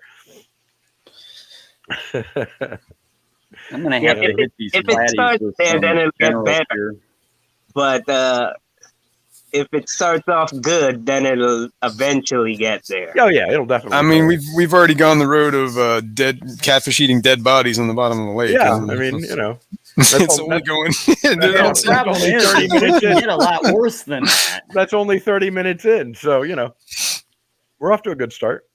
I'm gonna have to hit these if it laddies starts with there, some then it'll get general better. here. But if it starts off good, then it'll eventually get there. Oh yeah, it'll definitely. I mean, we've already gone the road of dead catfish eating dead bodies on the bottom of the lake. Yeah, And I mean, you know, it's only going. that's Problem only is, 30 it minutes can in. get a lot worse than that. That's only 30 minutes in, so you know, we're off to a good start.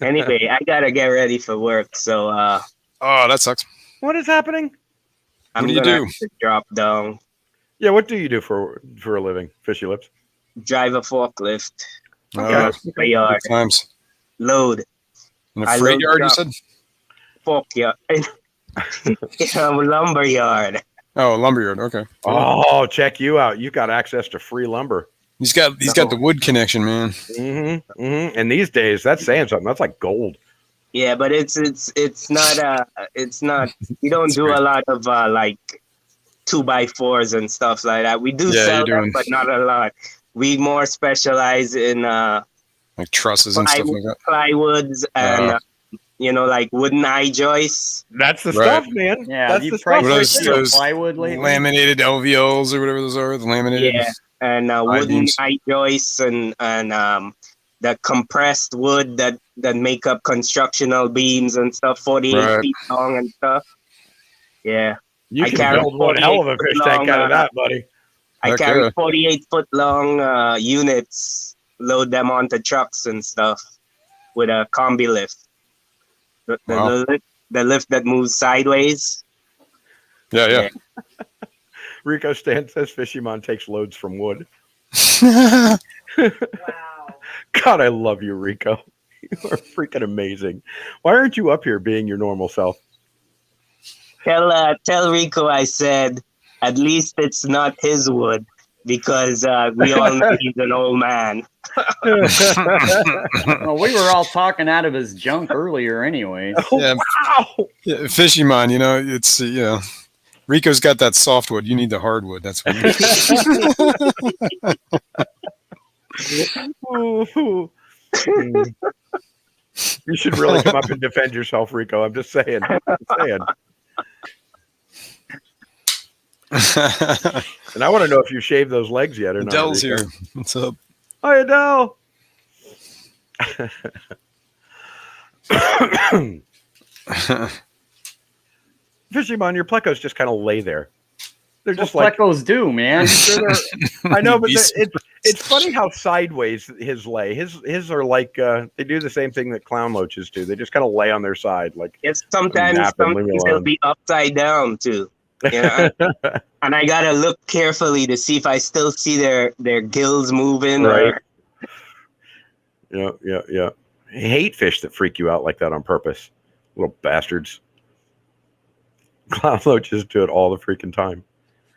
Anyway, I gotta get ready for work, so Oh, that sucks. What is happening? I'm do you gonna do? have to drop down, Yeah, what do you do for a living, Fishy Lips? drive a forklift, Uh, a yard, good times. load. In a I freight load yard, you truck. said? Fork yard. Lumber yard. Oh, a lumber yard. Okay. Oh, check you out. You got access to free lumber. He's got the wood connection, man. And these days, that's saying something. That's like gold. Yeah, but it's not. We don't do a lot of like 2x4s and stuff like that. We do Yeah, sell you're them, doing- but not a lot. We more specialize in Like trusses and stuff like that. plywoods and like wooden eye joists. That's the Right. stuff, man. Yeah, That's you the priced stuff. What is your those plywood lately? Laminated LVLs or whatever those are. The laminated. Yeah, and wooden I-beams. eye joists and the compressed wood that make up constructional beams and stuff, 48 Right. feet long and stuff. Yeah, You I can carry build one hell of a 48 fish tank long, out of that, buddy. I Heck carry yeah. 48-foot long units, load them onto trucks and stuff with a combi lift. Wow. The lift that moves sideways. Yeah. Rico Stan says Fishymon takes loads from wood. Wow. God, I love you, Rico. You are freaking amazing. Why aren't you up here being your normal self? Tell Rico I said at least it's not his wood because we all know he's an old man. Well, we were all talking out of his junk earlier, anyway. Yeah. Wow. Yeah, Fishymon, it's Rico's got that softwood. You need the hardwood. That's what you need. You should really come up and defend yourself, Rico. I'm just saying. And I want to know if you shaved those legs yet or not. Adele's Rico. here. What's up? Hi, Adele. Fishymon, your plecos just kind of lay there. They're just What like plecos do, man. I know, but Beast. it's funny how sideways his lay. His are like they do the same thing that clown loaches do. They just kind of lay on their side, like It's sometimes Nap and leave me they'll alone. be upside down too. Yeah, and I gotta look carefully to see if I still see their gills moving. Right. Or, yeah. I hate fish that freak you out like that on purpose, little bastards. Clown loaches do it all the freaking time.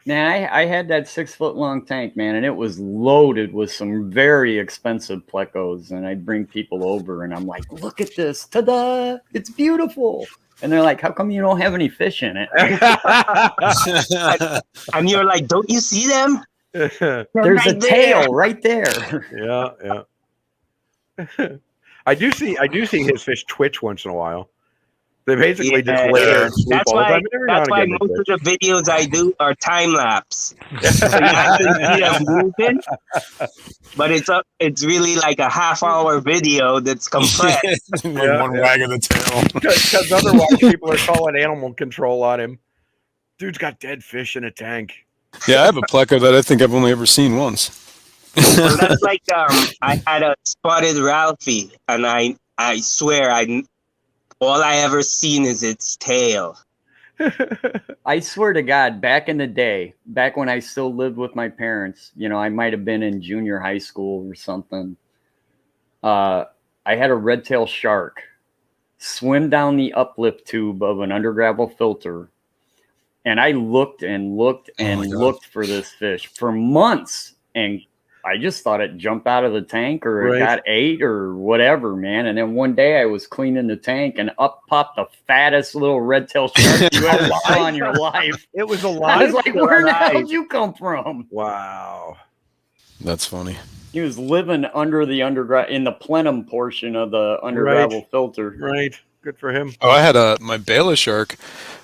Man, I had that 6-foot long tank, man, and it was loaded with some very expensive plecos. And I'd bring people over, and I'm like, "Look at this! Ta-da! It's beautiful!" And they're like, "How come you don't have any fish in it?" and you're like, "Don't you see them? They're There's right a there." tail right there. Yeah. I do see his fish twitch once in a while. They basically just lay there and sleep That's all the why. time. Every now That's and why again they most of twitch. the videos I do are time lapse. So you actually see them moving, but it's really like a half-hour video that's compressed. One wag of the tail. Because otherwise people are calling animal control on him. Dude's got dead fish in a tank. Yeah, I have a pleco that I think I've only ever seen once. Well, that's like I had a spotted Ralphie, and I swear all I ever seen is its tail. I swear to God, back in the day, back when I still lived with my parents, I might have been in junior high school or something. I had a red-tailed shark swim down the uplift tube of an undergravel filter, and I looked and looked and looked for this fish for months, and I just thought it jumped out of the tank or it Right. got ate or whatever, man. And then one day I was cleaning the tank and up popped the fattest little red-tailed shark you ever saw in your life. It was I alive. was like, where the hell did you come from? Wow. That's funny. He was living under the in the plenum portion of the undergravel filter. Right. Good for him. Oh, I had my Bela shark.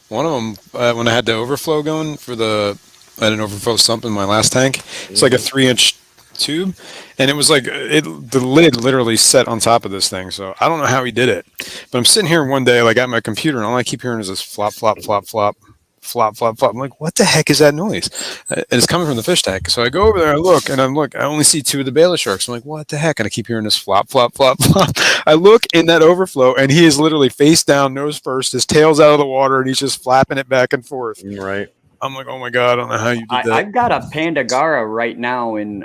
One of them, when I had the overflow going I had an overflow sump in my last tank. It's like a 3-inch tube, and it was like the lid literally set on top of this thing. So I don't know how he did it, but I'm sitting here one day, like at my computer, and all I keep hearing is this flop, flop, flop, flop, flop, flop, flop. I'm like, what the heck is that noise? And it's coming from the fish tank. So I go over there, I look, and I only see 2 of the Bela sharks. I'm like, what the heck? And I keep hearing this flop, flop, flop, flop. I look in that overflow, and he is literally face down, nose first. His tail's out of the water, and he's just flapping it back and forth. Right. I'm like, oh my god, I don't know how you did that. I've got a Pandagara right now in.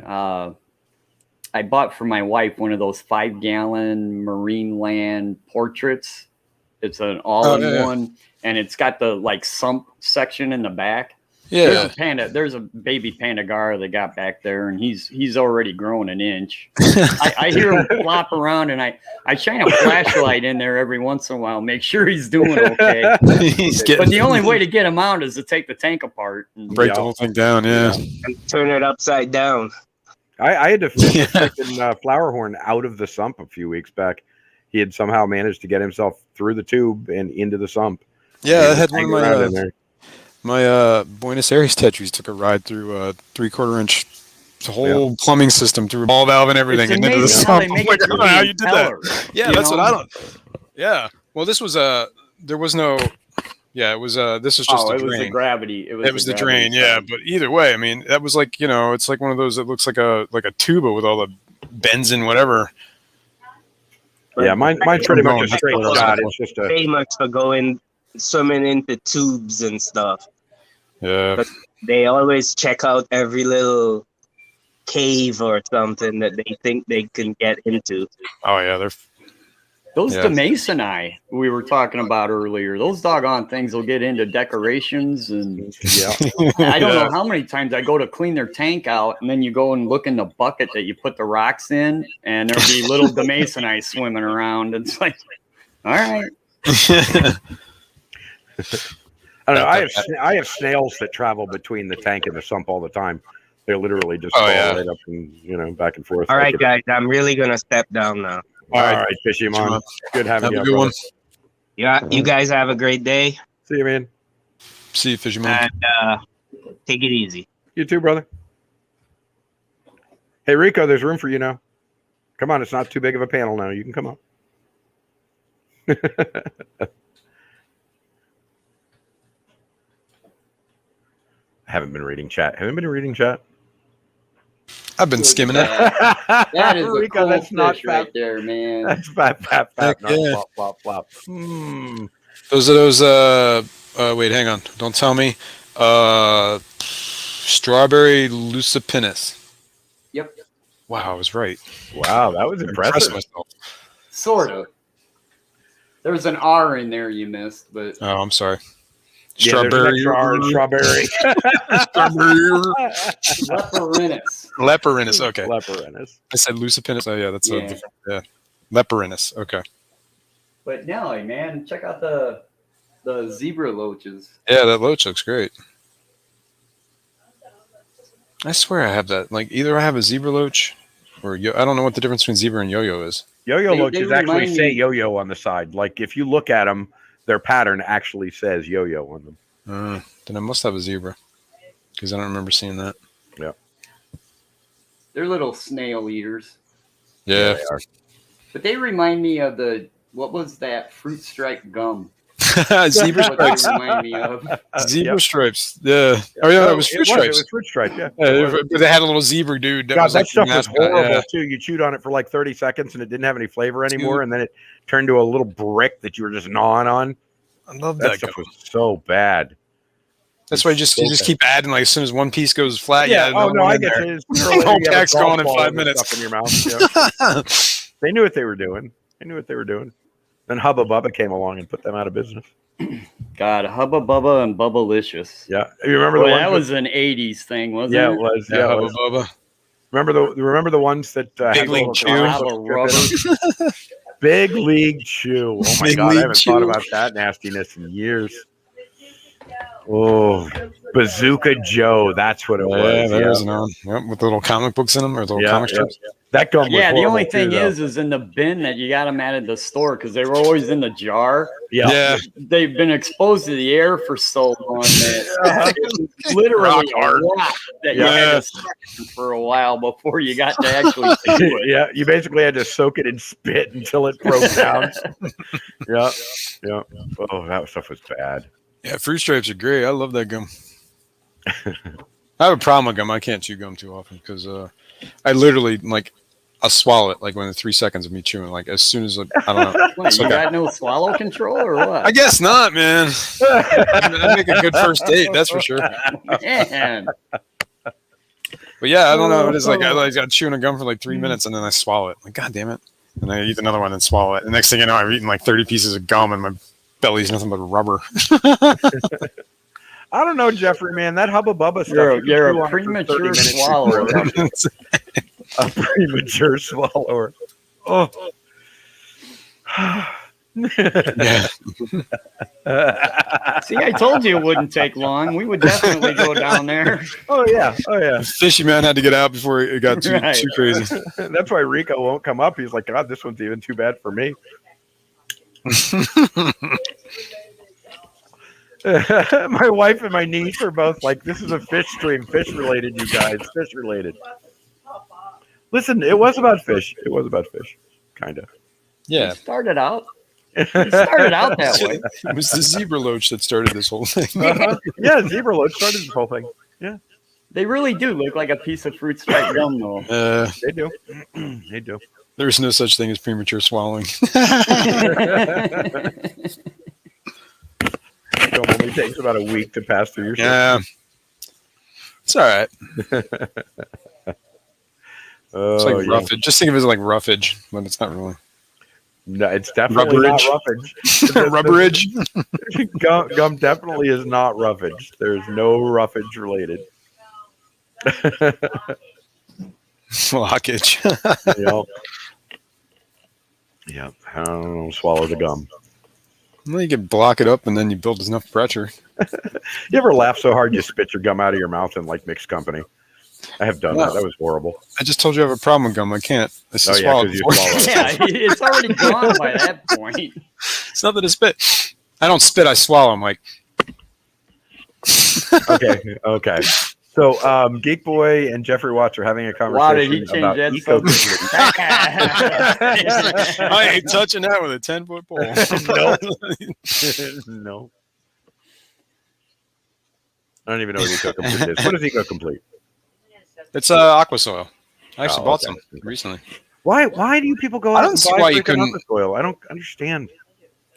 I bought for my wife one of those 5-gallon Marine Land portraits. It's an all-in-one, and it's got the like sump section in the back. Yeah, There's a baby Pandagara that got back there, and he's already grown an inch. I hear him flop around, and I shine a flashlight in there every once in a while, make sure he's doing okay. But the only way to get him out is to take the tank apart and break the whole thing down. Yeah, And turn it upside down. I had to fish a freaking flower horn out of the sump a few weeks back. He had somehow managed to get himself through the tube and into the sump. yeah. I had one Hanging of around in there. my Buenos Aires Tetris took a ride through 3/4 inch whole plumbing system through a ball valve and everything, It's and into the amazing sump. how they make I'm it like, I don't know how you did that. impeller, Yeah, you that's know? what I don't. Yeah. Well, this was there was no. Yeah, it was. This was just a it was the drain. gravity. It was the drain. Yeah, but either way, I mean, that was like it's like one of those that looks like a tuba with all the benzene, whatever. Yeah, mine's pretty much a That's straight what I was shot. looking It's just a Famous for going swimming into tubes and stuff. Yeah. But they always check out every little cave or something that they think they can get into. Oh yeah, they're. Those Yeah. Demasoni we were talking about earlier, those doggone things will get into decorations. And I don't know how many times I go to clean their tank out, and then you go and look in the bucket that you put the rocks in, and there'll be little Demasoni swimming around. It's like, all right. I don't know. I have snails that travel between the tank and the sump all the time. They literally just fall right up and back and forth. All right, guys, I'm really gonna step down now. All right, Fishy Man. Good having Have you. a good one. Yeah, you guys have a great day. See you, man. See you, fisherman. And take it easy. You too, brother. Hey, Rico, there's room for you now. Come on, it's not too big of a panel now. You can come up. I haven't been reading chat. Haven't been reading chat. I've been skimming it. That is a Rico, cool that's not fish right there, man. That's fat, Heck not yeah. flop, flop, flop. Hmm. Those are those. Wait, hang on. Don't tell me. Strawberry lucipinus. Yep. Wow, I was right. Wow, that was I'm impressed impressive. myself. Sort of. There's an R in there you missed, but Oh, I'm sorry. Yeah, there's an extra R in strawberry. Leperinus. Leperinus. Okay. Leperinus. I said lucipinus. Oh, yeah, that's Yeah. a different. Yeah. Leperinus. Okay. But Nelly, man, check out the zebra loaches. Yeah, that loach looks great. I swear I have that. Like, either I have a zebra loach or I don't know what the difference between zebra and yo-yo is. Yo-yo They loaches actually remind say me- yo-yo on the side. Like if you look at them, their pattern actually says yo-yo on them. Then I must have a zebra because I don't remember seeing that. They're little snail eaters. Yeah. They are. But they remind me of what was that fruit stripe gum? Zebra What they stripes. remind me of. Zebra Yep. stripes. Yeah. Oh, yeah, it was fruit It stripes. was fruit stripes, yeah. But they had a little zebra dude. God, was that like stuff was mascot, horrible yeah. too. You chewed on it for like 30 seconds and it didn't have any flavor anymore, and then it turned to a little brick that you were just gnawing on. I love That that stuff gum. was so bad. That's why you just keep adding. Like as soon as one piece goes flat, Yeah. add Oh another no, one I in get there. you. Literally, Whole you have a pack's golf gone in ball 5 and minutes. stuff in your mouth. Yeah. They knew what they were doing. Then Hubba Bubba came along and put them out of business. God, Hubba Bubba and Bubbalicious. Yeah, you remember Boy, the that ones? was an '80s thing, wasn't Yeah, it? it was. Yeah, Yeah, it Hubba was. Bubba. Remember the ones that Big had League little Chew. comic Lava book strip in rubber. them? Big League Chew. Oh my Big God, League I haven't Chew. thought about that nastiness in years. Oh, Bazooka Joe. That's what it Yeah, was. there's an on. Yep, with the little comic books in them or the little comic strips. That gum was Yeah, the only horrible, thing too, though. is in the bin that you got them at the store because they were always in the jar. Yeah. They've been exposed to the air for so long that it's literally Rock a hard. rock that you had to sit for a while before you got to actually do it. Yeah, you basically had to soak it in spit until it broke down. Yeah. Oh, that stuff was bad. Yeah, fruit stripes are great. I love that gum. I have a problem with gum. I can't chew gum too often because I literally I'll swallow it like within 3 seconds of me chewing. Like as soon as I don't know. What, you Okay. got no swallow control or what? I guess not, man. That'd make a good first date, that's for sure. Man. But yeah, I don't know. It is like I got chewing a gum for like 3 minutes and then I swallow it. Like, God damn it. And I eat another one and swallow it. The next thing you know, I've eaten like 30 pieces of gum and my belly's nothing but rubber. I don't know, Jeffrey, man. That Hubba Bubba stuff. you can You're chew a on it for 30 premature minutes swallower. before- A premature swallower. Oh. Yeah. See, I told you it wouldn't take long. We would definitely go down there. Oh yeah. Oh yeah. Fishy man had to get out before it got too Right. crazy. That's why Rico won't come up. He's like, God, this one's even too bad for me. My wife and my niece are both like, this is a fish stream, fish related, you guys, fish related. Listen, it was about fish. It was about fish, kind of. Yeah. It started out that way. It was the zebra loach that started this whole thing. Yeah, zebra loach started this whole thing. They really do look like a piece of fruit stripe gum, though. They do. They do. There's no such thing as premature swallowing. It only takes about a week to pass through your Yeah. It's all right. It's like roughage. Just think of it as like roughage, but it's not really. No, it's definitely not roughage. Rubberage. Gum definitely is not roughage. There's no roughage related. Blockage. Yep. Yep. I don't know, swallow the gum. Well, you can block it up and then you build enough pressure. You ever laugh so hard you spit your gum out of your mouth in like mixed company? I have done that. That was horrible. I just told you I have a problem with gum. I can't. It's Oh, just yeah, swallowed 'cause you before. swallow it. Yeah, it's already gone by that point. It's nothing to spit. I don't spit. I swallow. I'm like, Okay. Okay. So, Geek Boy and Jeffrey Watts are having a Wow, did conversation he about change eco. that? I ain't touching that with a 10-foot pole. No. I don't even know what Eco Complete is. What is Eco Complete? It's aqua soil. I actually Oh, bought okay. some recently. Why do you people go I out don't and see buy why you freaking couldn't- aqua soil? I don't understand.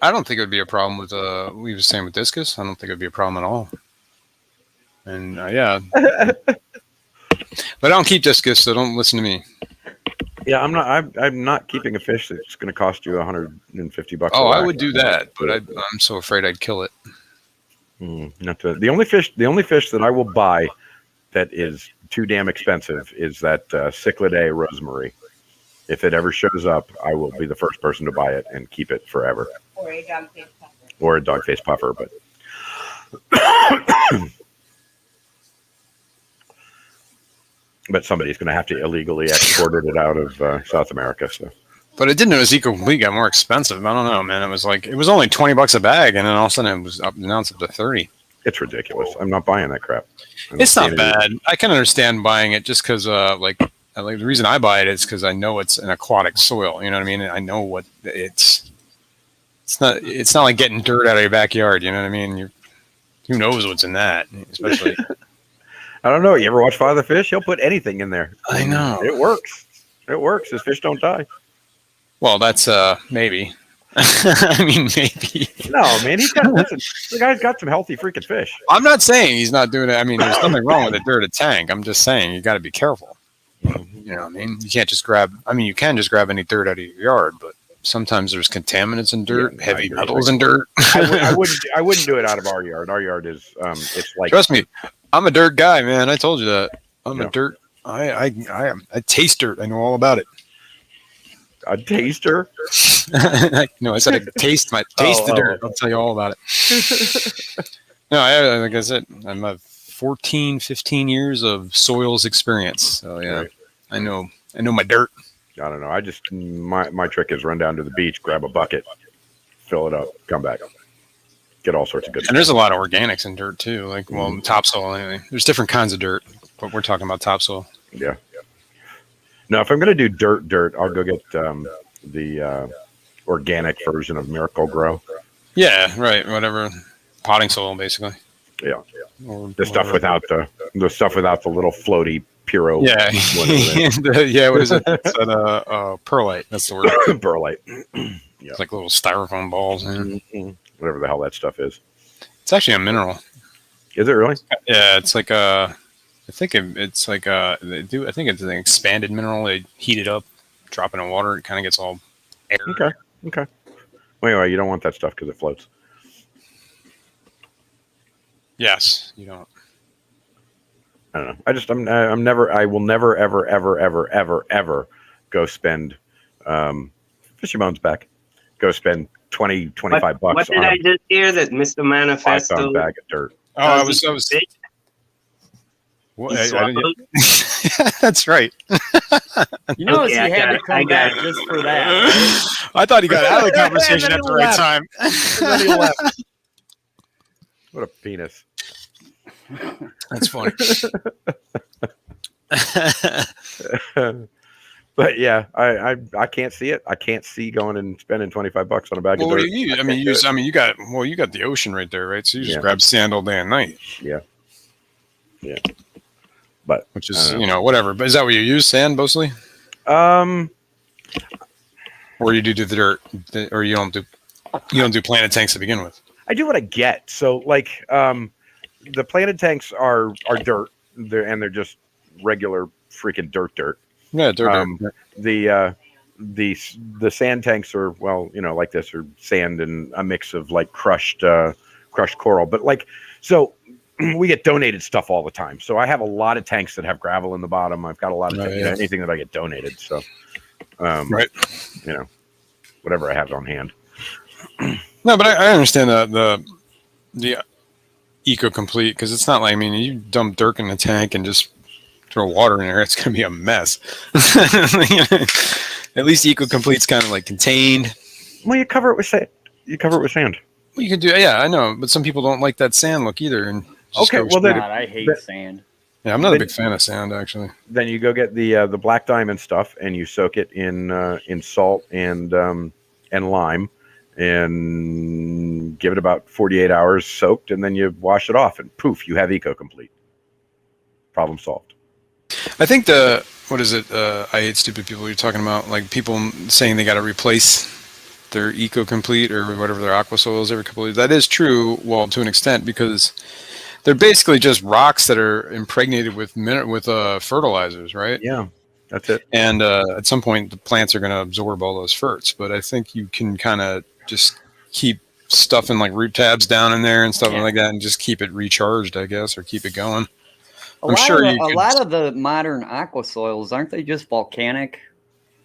I don't think it would be a problem with we were saying with discus. I don't think it would be a problem at all. And yeah, but I don't keep discus, so don't listen to me. Yeah, I'm not keeping a fish that's going to cost you $150. Oh, a I whack. would do that, but I'm so afraid I'd kill it. Not to, the only fish that I will buy that is too damn expensive is that Cichlidae rosemary. If it ever shows up, I will be the first person to buy it and keep it forever. Or a dog face puffer. Or a dog face puffer, but but somebody's going to have to illegally export it out of South America. So But I did notice Eco Complete got more expensive. I don't know, man. It was only $20 a bag, and then all of a sudden it was up. Now it's up to 30. it's ridiculous. I'm not buying that crap. It's not bad. I can understand buying it just because, like the reason I buy it is because I know it's an aquatic soil. You know what I mean? I know what it's. It's not like getting dirt out of your backyard. You know what I mean? Who knows what's in that? Especially. I don't know. You ever watch Father Fish? He'll put anything in there. I know. It works. It works. His fish don't die. Well, that's maybe. I mean, maybe. No, man. Listen, the guy's got some healthy freaking fish. I'm not saying he's not doing it. I mean, there's nothing wrong with a dirty tank. I'm just saying you got to be careful. You know what I mean? You can't just grab. I mean, you can just grab any dirt out of your yard, but sometimes there's contaminants in dirt, Yeah, heavy I agree. metals in dirt. I wouldn't do it out of our yard. Our yard is it's like Trust me, I'm a dirt guy, man. I told you that. I'm Yeah. a dirt. I am. I taste dirt. I know all about it. a taster. No, I said I taste the dirt. I'll tell you all about it. No, like I said, I'm a 14, 15 years of soils experience. So yeah, Right. I know my dirt. I don't know. I just my trick is run down to the beach, grab a bucket, fill it up, come back, get all sorts of good And stuff. there's a lot of organics in dirt too. Like, well, topsoil anyway. There's different kinds of dirt, but we're talking about topsoil. Yeah. No, if I'm gonna do dirt, I'll go get the organic version of Miracle Grow. Yeah, right. Whatever, potting soil basically. Yeah. Or The stuff whatever. without the little floaty Puro. Yeah, yeah. What is it? It's perlite. That's the word. Perlite. It's like little styrofoam balls. Man. Whatever the hell that stuff is. It's actually a mineral. Is it really? Yeah, it's like I think it's like they do. I think it's an expanded mineral. They heat it up, drop it in water. It kind of gets all air. Okay. Well, anyway, you don't want that stuff because it floats. Yes, you don't. I don't know. I will never, ever, ever, ever, ever, ever go spend, fish your bones back. Go spend 20, 25 bucks. What did I just hear that Mr. 5 Manifesto? pound bag of dirt. Oh, I was. What, I didn't, that's right. You notice Okay, he had to come back just for that. I thought he got out of the conversation at the right time. And then he left. What a penis. That's funny. But yeah, I can't see it. I can't see going and spending 25 bucks on a bag of Well, dirt. you got the ocean right there, right? So you just Yeah. grab sand all day and night. Yeah. But Which is whatever. But is that what you use, sand mostly, um or you do the dirt, or you don't do planted tanks to begin with? I do what I get. So like the planted tanks are dirt. They're just regular freaking dirt. Yeah, dirt. The sand tanks are like this, are sand and a mix of like crushed coral. But like, so we get donated stuff all the time. So I have a lot of tanks that have gravel in the bottom. I've got a lot of anything that I get donated. So Right. Whatever I have on hand. No, but I understand the eco-complete, because it's not like, I mean, you dump dirt in a tank and just throw water in there, it's going to be a mess. At least eco-complete's kind of like contained. Well, you cover it with sand. Well, you can do, yeah, I know, but some people don't like that sand look either. And Okay, well God, I hate sand. yeah, I'm not a big fan of sand, actually. Then you go get the black diamond stuff and you soak it in salt and lime and give it about 48 hours soaked, and then you wash it off and poof, you have eco-complete. Problem solved. I think what is it? I hate stupid people. You're talking about like people saying they got to replace their eco-complete or whatever their aqua soils every couple of years. That is true, well, to an extent, because they're basically just rocks that are impregnated with fertilizers, right? Yeah, that's it. And at some point, the plants are going to absorb all those ferts. But I think you can kind of just keep stuffing like root tabs down in there and stuff like that, and just keep it recharged, I guess, or keep it going. A lot of the modern aqua soils, aren't they just volcanic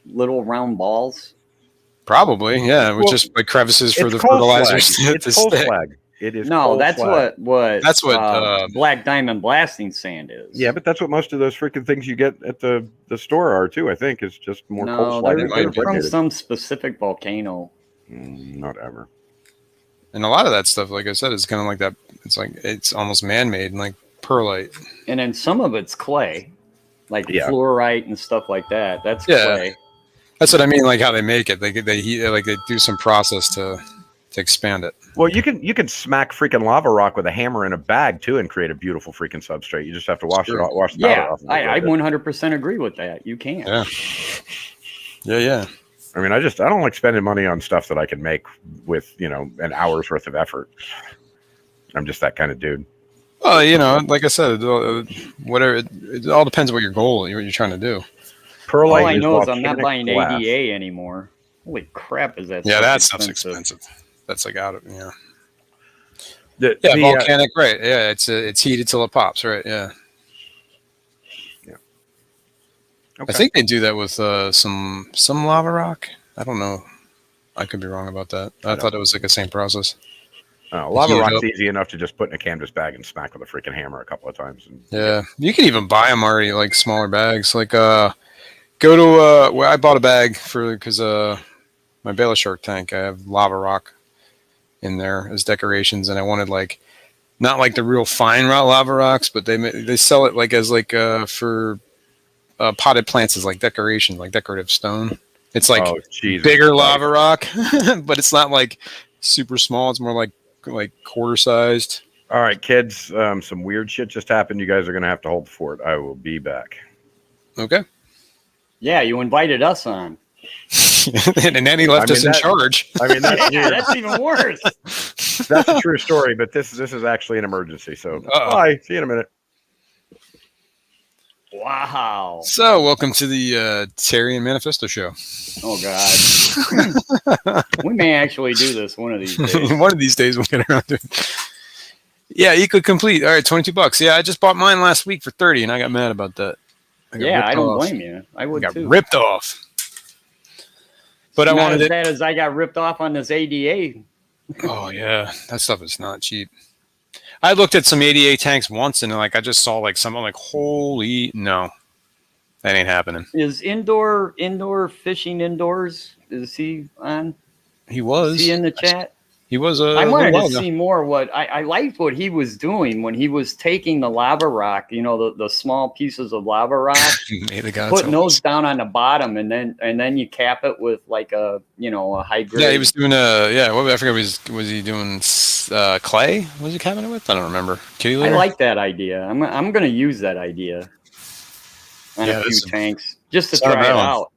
little round balls? Probably, yeah, with just like crevices for the fertilizers to stick. Slag. It is No, that's slag. what black diamond blasting sand is. Yeah, but that's what most of those freaking things you get at the store are too. I think it's just more coal slag. They're from some specific volcano. Not ever. And a lot of that stuff, like I said, is kind of like that. It's almost man-made, like perlite. And then some of it's clay, like fluorite and stuff like that. That's clay. That's what I mean, like how they make it. They do some process to expand it. Well, you can smack freaking lava rock with a hammer in a bag too, and create a beautiful freaking substrate. You just have to wash the powder off. I 100% agree with that. You can. Yeah. I mean, I don't like spending money on stuff that I can make with an hour's worth of effort. I'm just that kind of dude. Well, like I said, whatever. It all depends what your goal, what you're trying to do. Perlite. All I know is I'm not volcanic buying glass. ADA anymore. Holy crap, is that? Yeah, that stuff's expensive. That's like out of The volcanic, right? Yeah, it's heated till it pops, right? Yeah. Okay. I think they do that with some lava rock. I don't know. I could be wrong about that. I thought it was like the same process. Lava rock's easy enough to just put in a canvas bag and smack with a freaking hammer a couple of times. Yeah, you can even buy them already, like smaller bags. Like go to where I bought a bag because my Baylor Shark tank, I have lava rock in there as decorations, and I wanted like not like the real fine lava rocks, but they sell it like as like for potted plants as like decoration, like decorative stone. It's like bigger lava rock, but it's not like super small. It's more like quarter sized. All right, kids. Some weird shit just happened. You guys are gonna have to hold the fort. I will be back. Okay. Yeah, you invited us on. And then he left us in charge. I mean, that's Yeah, that's even worse. that's a true story, but this is actually an emergency. So, Uh-oh. bye. See you in a minute. Wow. So, welcome to the Terry and Manifesto show. Oh God. We may actually do this one of these days. One of these days we'll get around to it. Yeah, Eco Complete. All right, $22. Yeah, I just bought mine last week for $30, and I got mad about that. Yeah, I don't blame you. I would got too. ripped off. But I wanted as it. bad as I got ripped off on this ADA. Oh yeah, that stuff is not cheap. I looked at some ADA tanks once, and like I just saw like some. I'm like, holy no, that ain't happening. Is indoor fishing indoors? Is he on? He was. Is he in the chat? He was. I wanted to see more. What I liked what he was doing when he was taking the lava rock. You know, the small pieces of lava rock, putting those down on the bottom, and then you cap it with like a a high grade. Yeah, he was doing I forget was he doing clay? Was he capping it with? I don't remember. Kitty litter? I like that idea. I'm gonna use that idea on a few tanks just to try it out.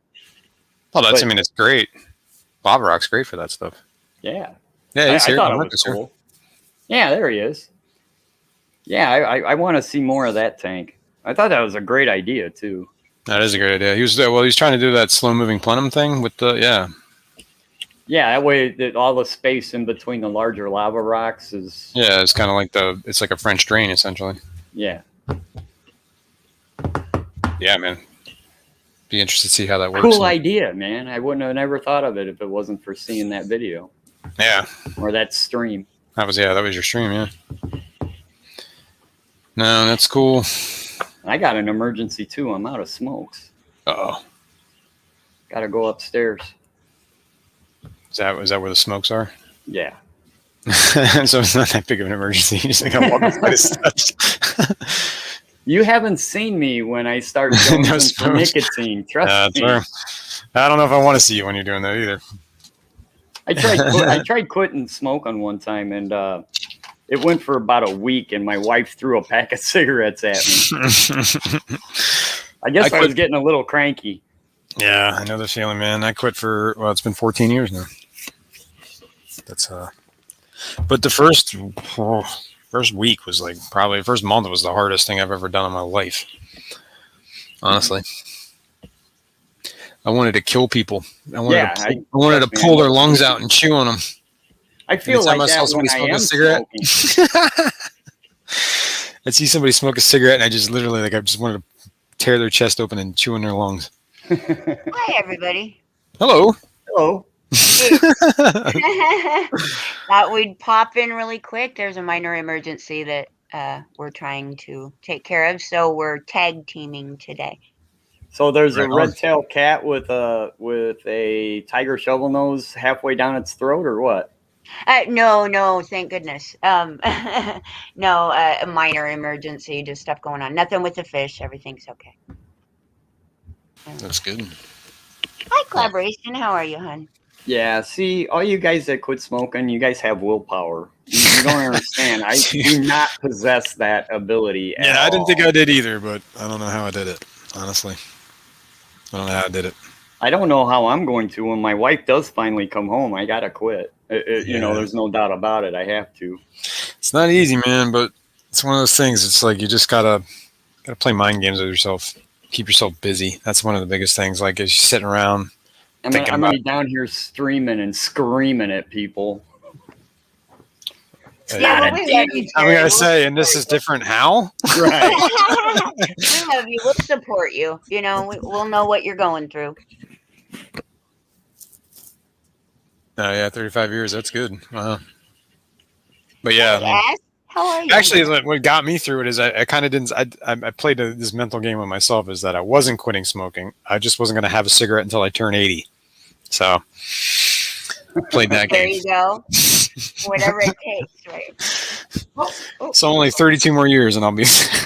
Oh, I mean, it's great. Lava rock's great for that stuff. Yeah. Yeah, I thought it was cool. Yeah, there he is. Yeah, I want to see more of that tank. I thought that was a great idea too. That is a great idea. He was trying to do that slow moving plenum thing with the Yeah, that way that all the space in between the larger lava rocks is. Yeah, it's kind of like it's like a French drain essentially. Yeah. Yeah, man. Be interested to see how that works. Cool idea, man. I wouldn't have never thought of it if it wasn't for seeing that video. Yeah. Or that stream. That was your stream, yeah. No, that's cool. I got an emergency too. I'm out of smokes. Uh-oh. Gotta go upstairs. Is that where the smokes are? Yeah. So it's not that big of an emergency. You just gotta walk up the steps. You haven't seen me when I start going some nicotine. Trust me. Fair. I don't know if I want to see you when you're doing that either. I tried quitting smoking one time, and it went for about a week, and my wife threw a pack of cigarettes at me. I guess I was getting a little cranky. Yeah, I know the feeling, man. I quit it's been 14 years now. That's but the first week was like probably the first month was the hardest thing I've ever done in my life. Honestly. I wanted to kill people. I wanted to pull their lungs out and chew on them. I feel like that when I am smoking. I'd see somebody smoke a cigarette, and I just literally I just wanted to tear their chest open and chew on their lungs. Hi, everybody. Hello. Hello. Thought we'd pop in really quick. There's a minor emergency that we're trying to take care of, so we're tag teaming today. So there's a red-tailed cat with a tiger shovel nose halfway down its throat, or what? No, thank goodness. No, a minor emergency, just stuff going on. Nothing with the fish. Everything's okay. That's good. Hi, Collaboration. How are you, hon? Yeah, see, all you guys that quit smoking, you guys have willpower. You don't understand. I do not possess that ability at all. I didn't think I did either, but I don't know how I did it, honestly. I don't know how I did it. I don't know how I'm going to. When my wife does finally come home, I got to quit. You know, there's no doubt about it. I have to. It's not easy, man, but it's one of those things. It's like you just gotta play mind games with yourself. Keep yourself busy. That's one of the biggest things. Like, as you're sitting around, I'm gonna be down here streaming and screaming at people. Yeah, but we love you. I'm gonna say, and this is different. How? Right. We love you. We'll support you. You know, we'll know what you're going through. Oh yeah, 35 years. That's good. Wow. But yeah. Yes. How are you? Actually, what got me through it is I kind of didn't. I played this mental game with myself. Is that I wasn't quitting smoking. I just wasn't going to have a cigarette until I turn 80. So I played that game. There you go. Whatever it takes, right? So only 32 more years, and I'll be just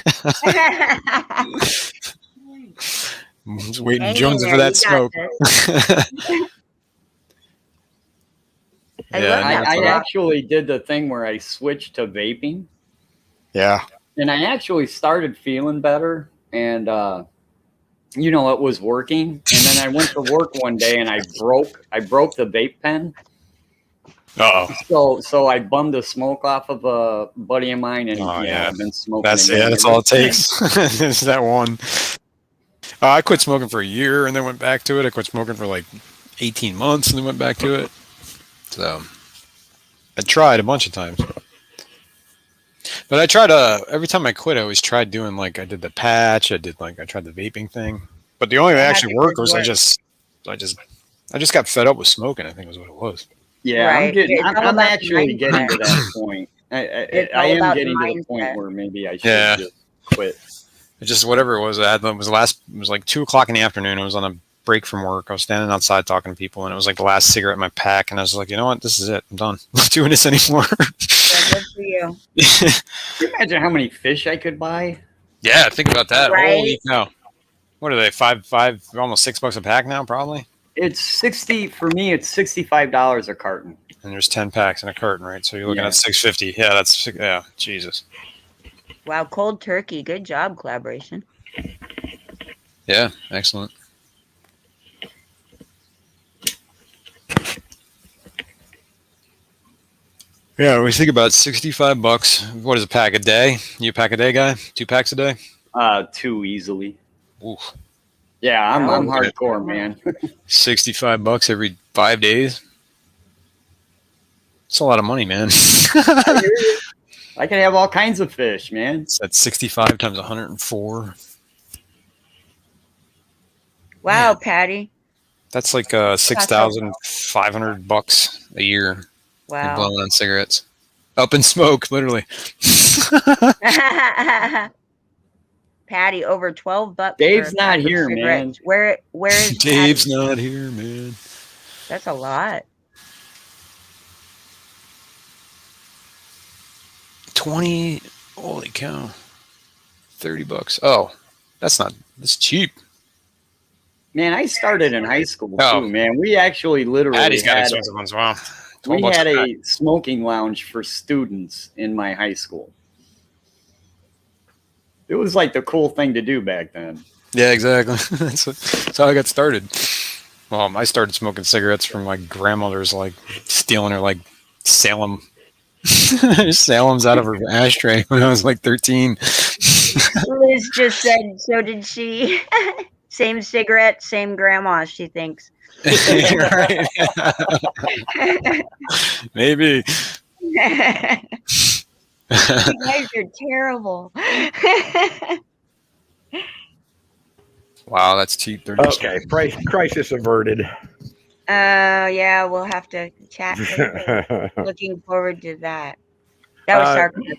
waiting, jonesing for that smoke. I actually did the thing where I switched to vaping. Yeah. And I actually started feeling better. And it was working. And then I went to work one day and I broke the vape pen. So I bummed the smoke off of a buddy of mine, and I've been smoking. That's all it takes. Is that one. I quit smoking for a year and then went back to it. I quit smoking for like 18 months and then went back to it. So I tried a bunch of times. But I tried every time I quit, I always tried doing like I did the patch, I tried the vaping thing. But the only way that actually worked was I just got fed up with smoking, I think was what it was. Yeah, Right. I'm actually getting to that point. I am getting to the point where maybe I should just quit. It just whatever it was. It was like 2:00 in the afternoon. I was on a break from work. I was standing outside talking to people, and it was like the last cigarette in my pack. And I was like, you know what? This is it. I'm done. I'm not doing this anymore. Yeah, good for you. Can you imagine how many fish I could buy? Yeah, think about that. Right? Holy cow! What are they? Five, almost $6 a pack now, probably. It's $65 a carton. And there's 10 packs in a carton, right? So you're looking at $6.50. Yeah, Jesus. Wow, cold turkey. Good job, collaboration. Yeah, excellent. Yeah, we think about $65. What is a pack a day? You a pack a day guy? 2 packs a day? 2 easily. Oof. Yeah, I'm hardcore, man. $65 every 5 days. It's a lot of money, man. I could have all kinds of fish, man. That's 65 times 104. Wow, Man. Patty. That's like $6,500 a year. Wow. Blowing on cigarettes. Up in smoke, literally. Patty, over $12. Dave's for a not pack of here, cigarettes. man. Where is Dave's Patty? not here, man. That's a lot. 20. Holy cow. $30. Oh, that's cheap. Man, I started in high school Oh. too, man. We actually literally Patty's got had, expensive ones. Wow. we $12 had a pack. a smoking lounge for students in my high school. It was like the cool thing to do back then. Yeah, exactly. That's how I got started. Well, I started smoking cigarettes from my grandmother's, like stealing her like Salem's out of her ashtray when I was like 13. Liz just said, so did she. Same cigarette, same grandma, she thinks. Right. Maybe. You guys are terrible. Wow, that's cheap. Okay, crisis averted. Yeah, we'll have to chat later. Looking forward to that. That was sarcasm.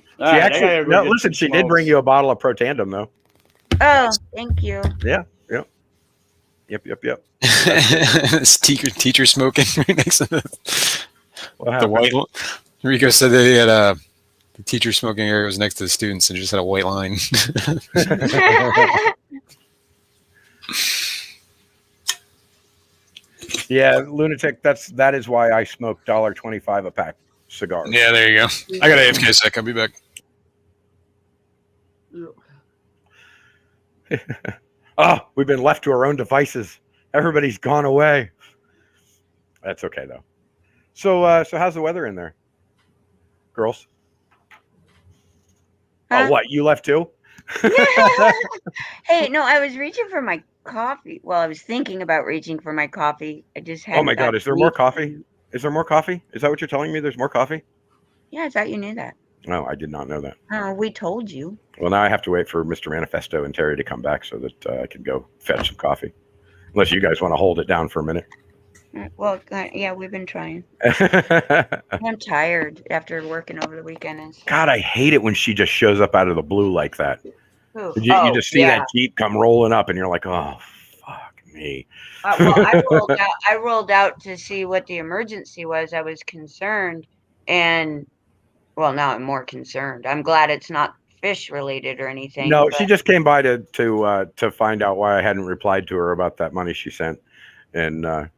Listen, she did bring you a bottle of Protandem, though. Oh, thank you. Yeah. Yep. teacher smoking right next to the What white. Rico said that he had the teacher smoking area was next to the students and just had a white line. Yeah, lunatic. That is why I smoke $1.25 a pack cigars. Yeah, there you go. I got AFK sec. I'll be back. Oh, we've been left to our own devices. Everybody's gone away. That's okay though. So how's the weather in there, girls? Huh? Oh, what? You left too? Hey, no, I was reaching for my coffee. Well, I was thinking about reaching for my coffee. I just had. Oh my God! Is there more coffee? Is there more coffee? Is that what you're telling me? There's more coffee? Yeah, I thought you knew that. No, I did not know that. We told you. Well, now I have to wait for Mr. Manifesto and Terry to come back so that I can go fetch some coffee. Unless you guys want to hold it down for a minute. Well, yeah, we've been trying. I'm tired after working over the weekend. And stuff. God, I hate it when she just shows up out of the blue like that. Who? You just see that Jeep come rolling up, and you're like, "Oh, fuck me." Well, I rolled out to see what the emergency was. I was concerned, and well, now I'm more concerned. I'm glad it's not fish related or anything. No, she just came by to find out why I hadn't replied to her about that money she sent, and I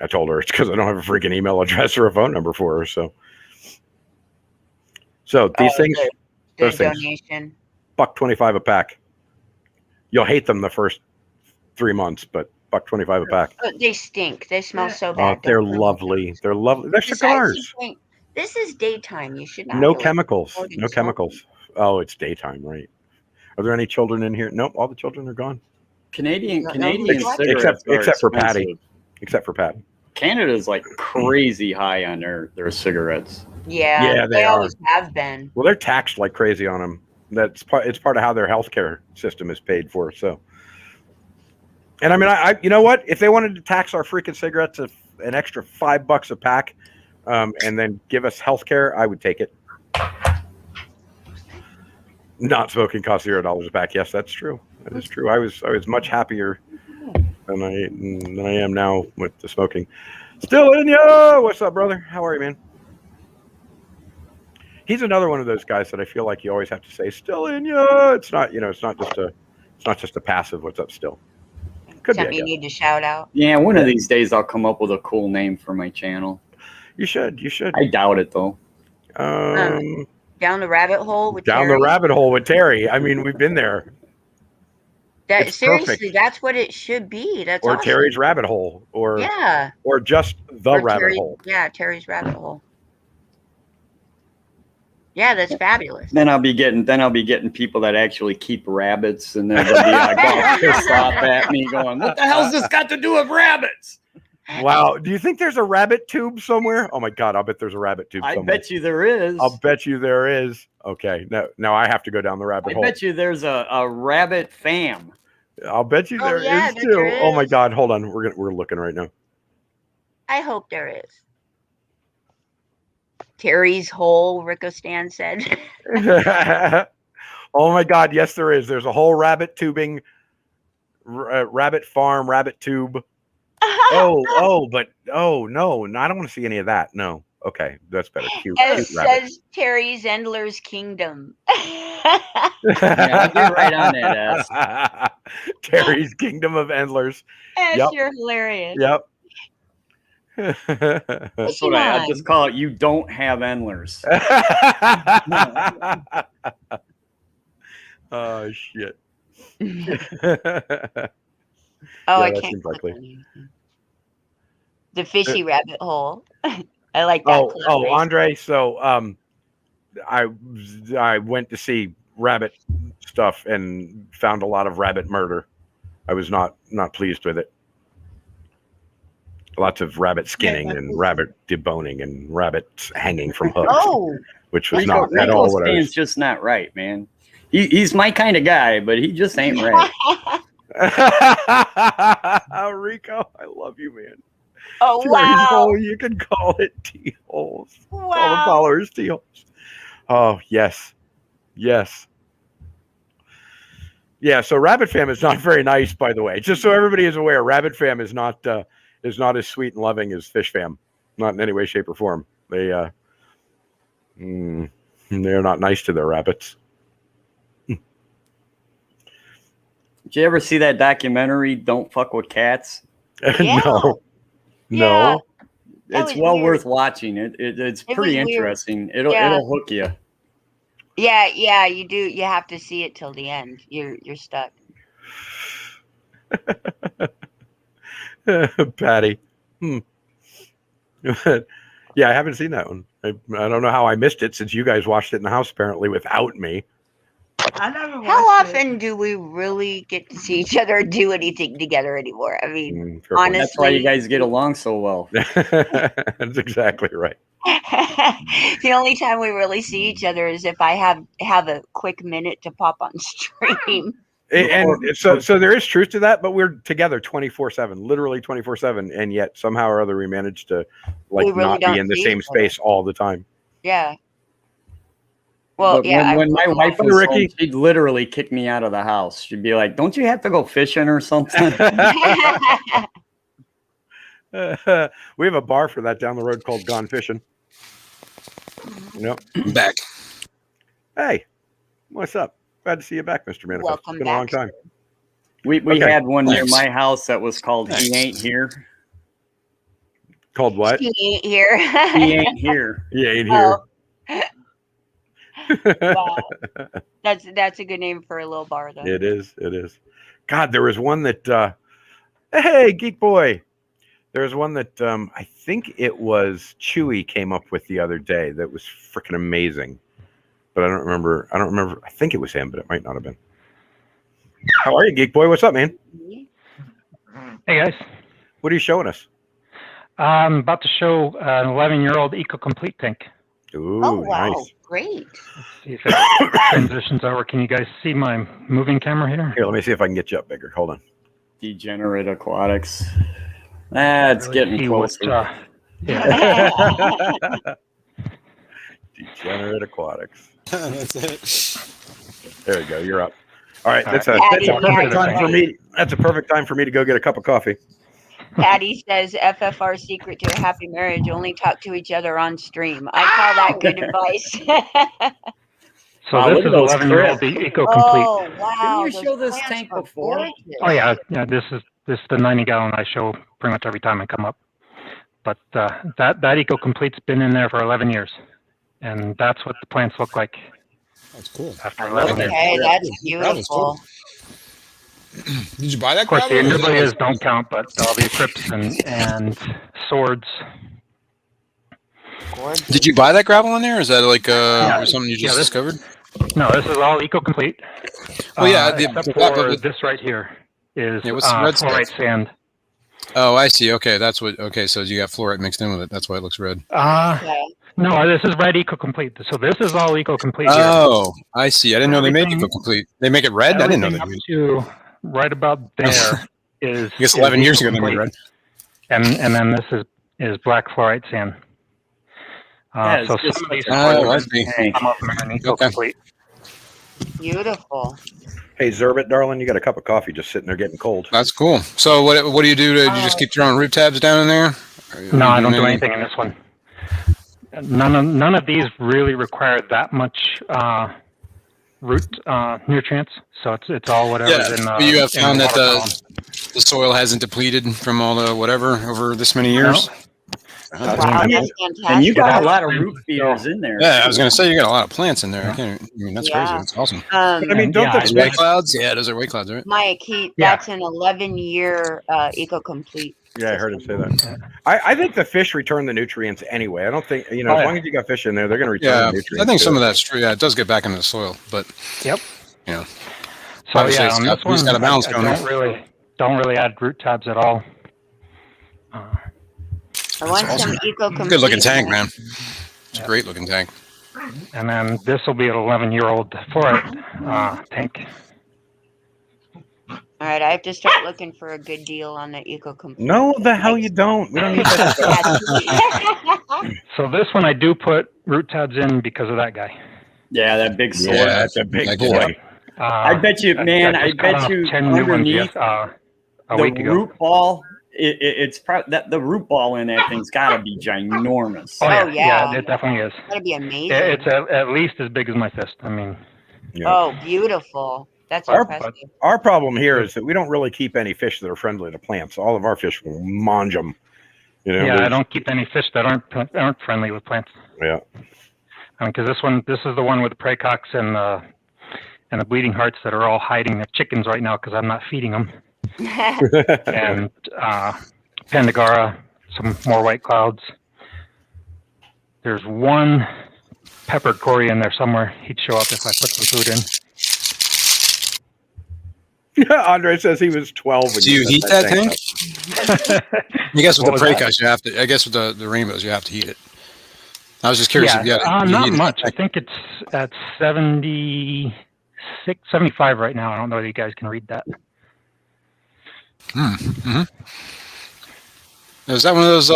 told her it's because I don't have a freaking email address or a phone number for her. So these things, the those things, donation. $1.25 a pack. You'll hate them the first 3 months, but $1.25 a pack. Oh, they stink. They smell so Oh, bad. they're Don't bring them. lovely. They're lovely. They're Besides the cigars. point, this is daytime. You should not. No really chemicals. promoting No smoking. chemicals. Oh, it's daytime, right? Are there any children in here? Nope. All the children are gone. Canadian Don't know who's what. cigarettes are Except for Patty. expensive. Except for Pat. Canada's like crazy high on their cigarettes. Yeah, Yeah, they they are. always have been. Well, they're taxed like crazy on them. It's part of how their healthcare system is paid for. So, and I mean, I you know what? If they wanted to tax our freaking cigarettes an extra $5 a pack, and then give us healthcare, I would take it. Not smoking costs $0 a pack. Yes, that's true. That is true. I was much happier than I am now with the smoking. Still in ya. What's up, brother? How are you, man? He's another one of those guys that I feel like you always have to say "still in ya." It's not, it's not just a passive. What's up, still? Could Something be. you need to shout out. Yeah, one of these days I'll come up with a cool name for my channel. You should. I doubt it though. Down the rabbit hole with Down Terry. the rabbit hole with Terry. I mean, we've been there. That It's seriously, perfect. that's what it should be. That's Or awesome. Terry's rabbit hole, or Yeah. or just the Or rabbit Terry- hole. Yeah, Terry's rabbit hole. Yeah, that's fabulous. Then I'll be getting people that actually keep rabbits, and then they'll be like all pissed off at me, going, "What the hell's this got to do with rabbits?" Wow. Do you think there's a rabbit tube somewhere? Oh my God, I'll bet there's a rabbit tube I somewhere. bet you there is. I'll bet you there is. Okay. Now I have to go down the rabbit I hole. bet you there's a rabbit fam. I'll bet you Oh, there is yeah, I bet too. there Oh my is. God. Hold on. We're looking right now. I hope there is. Terry's hole, Rico Stan said. Oh my God. Yes, there is. There's a whole rabbit tubing, rabbit farm, rabbit tube. No, I don't want to see any of that. No. Okay. That's better. Cute It rabbit. says Terry's Endler's Kingdom. Yeah, I'll get right on that ass. Terry's Kingdom of Endlers. That's you're hilarious. Yep. That's what I just call it. You don't have endlers. Oh shit. Oh, I that can't seems click likely. on anything. The fishy rabbit hole. I like that. Oh, collaboration. Andre. So, I went to see rabbit stuff and found a lot of rabbit murder. I was not pleased with it. Lots of rabbit skinning and rabbit deboning and rabbits hanging from hooks, Oh, which was not at all what I Stan's was. just not right, man. He's my kind of guy, but he just ain't right. Rico, I love you, man. oh Terry's wow. hole, you can call it T-holes. All the Wow. followers T-holes. Oh, yes. Yes. Yeah, so Rabbit Fam is not very nice, by the way. Just so everybody is aware, Rabbit Fam is not as sweet and loving as Fish Fam. Not in any way, shape, or form. They're not nice to their rabbits. Did you ever see that documentary, Don't Fuck with Cats? Yeah. No. Yeah. That It's was well weird. worth watching. It's It pretty was weird. interesting. It'll hook you. Yeah, you do. You have to see it till the end. You're stuck. Patty. Yeah, I haven't seen that one. I don't know how I missed it since you guys watched it in the house apparently without me. I never watched How it. often do we really get to see each other or do anything together anymore? I mean, Fair point. That's why you honestly, guys get along so well. That's exactly right. the only time we really see each other is if I have a quick minute to pop on stream. And so there is truth to that, but we're together 24/7, literally 24/7, and yet somehow or other we manage to We really not don't be in the see same each other. space all the time. Yeah. Well, But yeah. when my wife Hey, was Ricky. home, she'd literally kick me out of the house. She'd be like, "Don't you have to go fishing or something?" We have a bar for that down the road called Gone Fishing. Yep. I'm back. Hey, what's up? Glad to see you back, Mr. Manifest. Welcome It's been a long back, time. We Okay. had one near Thanks. my house that was called Thanks. "He Ain't Here." Called what? He ain't here. He ain't here. He ain't here. Wow. That's a good name for a little bar, though. It is. It is. God, there was one that. Hey, Geek Boy. There was one that I think it was Chewy came up with the other day that was freaking amazing, but I don't remember. I think it was him, but it might not have been. How are you, Geek Boy? What's up, man? Hey guys, What are you showing us? I'm about to show an 11-year-old Eco-Complete tank. Ooh, Oh, wow. nice. Great. See if it transitions over. Can you guys see my moving camera here? Here, let me see if I can get you up bigger. Hold on. Degenerate Aquatics. It's Really getting see what, closer. yeah. Degenerate Aquatics. That's it. There you go. You're up. All right, All that's right. a Patty, perfect Patty, time for me. That's a perfect time for me to go get a cup of coffee. Patty says FFR secret to a happy marriage: only talk to each other on stream. I call that good advice. So Wow, this look is at those 11-year-old crisp. Eco-Complete. Oh wow! Didn't you those show this plants tank are before? gorgeous. Oh yeah, this is the 90-gallon I show pretty much every time I come up. But that Eco-Complete's been in there for 11 years, and that's what the plants look like That's cool. after 11 years. Okay, that's Gravel's cool. beautiful. Did you buy that Of course, the gravel? or is Nucleus that- don't count, but all the Eclipse and Swords. Gorgeous. Did you buy that gravel in there? Or is that like Yeah. or something you Yeah, just this- discovered? No, this is all Eco-Complete. Oh, yeah, Except but for this right here is Yeah, what's the red stuff? fluorite sand. Oh, I see. Okay, that's what. Okay, so you got fluorite mixed in with it. That's why it looks red. Okay. No, this is red Eco-Complete. So this is all Eco-Complete here. Oh, I see. I didn't know they made Everything- Eco-Complete. They make it red. I didn't know Everything they up did. to right about there is. I guess is 11 years ago they made it Eco-Complete. red. And then this is black fluorite sand. Yeah, it's So just- some of these Oh, are I see. some of them are in Eco-Complete. Beautiful. Hey, Zerbit, darling, you got a cup of coffee just sitting there getting cold. That's cool. So what do you do? Do you just keep throwing root tabs down in there? Or you No, I don't do any- anything in this one. None of these really require that much root nutrients, so it's all whatever's in the. but you have in found that water column. the soil hasn't depleted from all the whatever over this many years. No. That's Wow, cool. that's fantastic. And you got a That's- lot of root feeders in there. Yeah, I was gonna say you got a lot of plants in there. I mean, that's crazy. Yeah. That's awesome. But I mean, don't Yeah, the White fish, clouds? Yeah, those are white clouds, right? Mike, Yeah. that's an 11-year Eco-Complete. yeah, I heard him say that. Yeah. I think the fish return the nutrients anyway. I don't think, Oh, as yeah. long as you got fish in there, they're going to return Yeah, the nutrients. I think to some it. of that's true. Yeah, it does get back into the soil, but Yep. you know, So Obviously, yeah, it's on got- this one, it's got a balance I going don't really add root tabs at all. I want awesome. some Eco-Complete. good looking tank, man. It's Yeah. a great looking tank. And then this will be an 11-year-old fluorite tank. All right, I have to start looking for a good deal on the Eco-Complete. No, the hell you don't. We don't need that. So this one I do put root tabs in because of that guy. Yeah, that big sword. Yeah, That's a big Like, boy. I bet you, man, I just cut bet off you 10 new ones underneath a the week ago. root ball, it's probably that the root ball in that thing's got to be ginormous. Oh yeah, Oh, yeah. it definitely is. That'd be amazing. It's at least as big as my fist. I mean, Yeah. Oh, beautiful. That's Our- impressive. Our problem here is that we don't really keep any fish that are friendly to plants. All of our fish will mange them. yeah, I there's- don't keep any fish that aren't friendly with plants. Yeah. I mean, because this is the one with the praycocks and the bleeding hearts that are all hiding their chickens right now because I'm not feeding them. And Pandagara, some more white clouds. There's one peppered Cory in there somewhere. He'd show up if I put some food in. Andre says he was 12. When Do you set heat that thing tank? up. I guess with What the was that? praycuts, you have to. I guess with the rainbows, you have to heat it. I was just curious if you had. if you not heated much. it. I think it's at 76, 75 right now. I don't know if you guys can read that. Is that one of those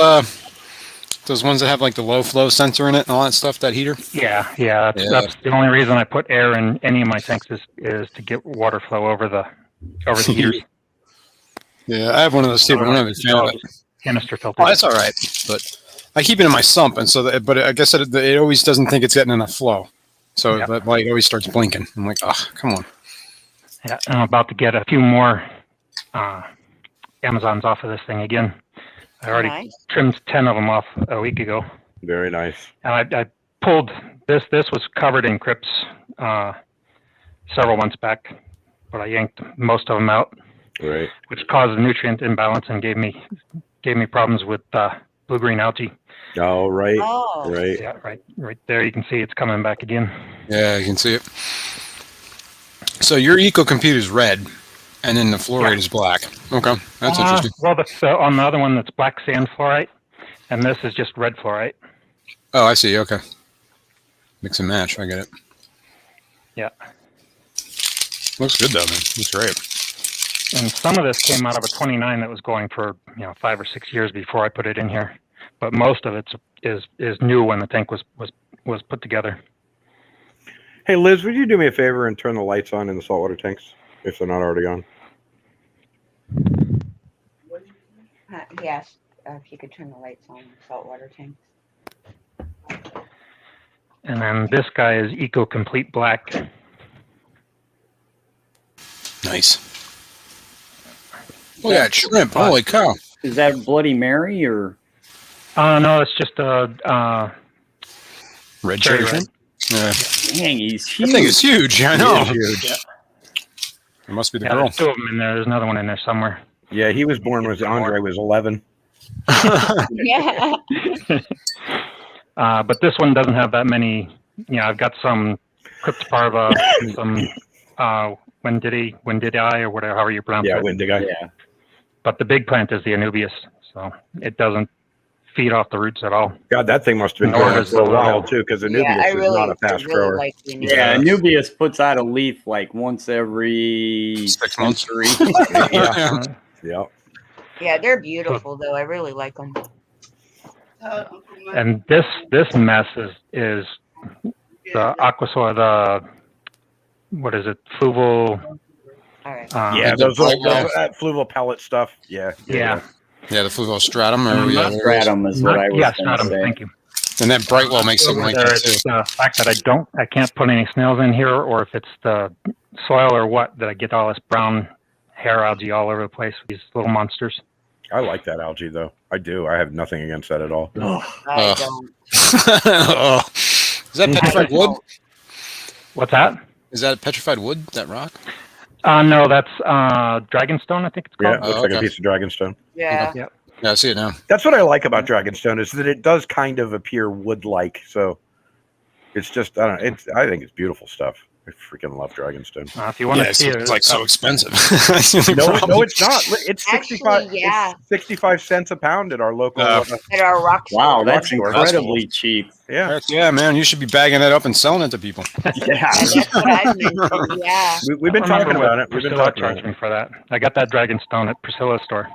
ones that have like the low flow sensor in it and all that stuff? That heater. Yeah. Yeah. That's the only reason I put air in any of my tanks is to get water flow over the heaters. Yeah, I have one of those too, but I'm not a fan of it. Canister filter. Oh, that's all right, but I keep it in my sump, and so but I guess it always doesn't think it's getting enough flow, so Yeah. that light always starts blinking. I'm like, oh, come on. Yeah, I'm about to get a few more Amazons off of this thing again. I already Nice. trimmed 10 of them off a week ago. Very nice. And I pulled this. This was covered in crypts several months back. but I yanked most of them out, Right. which caused a nutrient imbalance and gave me problems with blue-green algae. Oh, right. Oh. Right. Yeah, right there. You can see it's coming back again. Yeah, you can see it. So your eco-compete is red, and then the fluoride is black. Okay, that's interesting. Well, on the other one, that's black sand fluorite, and this is just red fluorite. Oh, I see. Okay. Mix and match. I get it. Yeah. Looks good, though, man. Looks great. And some of this came out of a 29 that was going for 5 or 6 years before I put it in here, but most of it is new when the tank was put together. Hey, Liz, would you do me a favor and turn the lights on in the saltwater tanks if they're not already on? He asked if you could turn the lights on in the saltwater tanks. And then this guy is Eco Complete Black. Nice. Look at that shrimp. Holy cow. Is that Bloody Mary or? No, it's just a Red cherry cherry red. shrimp? Yeah. Dang, he's That huge. thing is huge. I know. He is huge. It must be the Yeah, girl. there's 2 of them in there. There's another one in there somewhere. Yeah, he was born when Andre was 11. Yeah. But this one doesn't have that many. I've got some cryptoparva, some Wendidii or whatever, however you pronounce Yeah, it. Wendigo. Yeah. But the big plant is the Anubias, so it doesn't feed off the roots at all. God, that thing must have been Nor growing does for a the- while, too, because Anubius Yeah, I is really, not a fast grower. like the Yeah, Anubias. Anubius puts out a leaf like once every 6 months. century. Yeah. Yeah. Yeah, they're beautiful though. I really like them. And this mess is the aquasoil, what is it, fluval? All right. Yeah, those Like that fluval pellet stuff. Yeah. Yeah. Yeah, the fluval stratum. Or, yeah, Stratum is what I was Yeah, going to stratum. say. Thank you. and that Brightwell makes something like that, It's too. the fact that I can't put any snails in here, or if it's the soil or what, that I get all this brown hair algae all over the place with these little monsters. I like that algae, though. I do. I have nothing against that at all. I don't. Oh. Is that petrified wood? What's that? Is that petrified wood, that rock? No, that's Dragonstone, I think it's Yeah, called. looks like a okay. piece of dragonstone. Yeah. Yeah. Yeah, I see it now. That's what I like about dragonstone is that it does kind of appear wood-like. So it's just I don't know. I think it's beautiful stuff. I freaking love dragonstone. If you want Yeah, to it's, see it, it's like so expensive. That's the only No, problem. no, it's not. It's Actually, 65. yeah. It's 65 cents a pound at our local. At our rock Wow, store. that's Store. incredibly cheap. Yeah, Yeah, man, you should be bagging that up and selling it to people. yeah. And that's what I mentioned. Yeah. We've been talking about it. We've been Priscilla talking about charged it. me for that. I got that Dragonstone at Priscilla's store.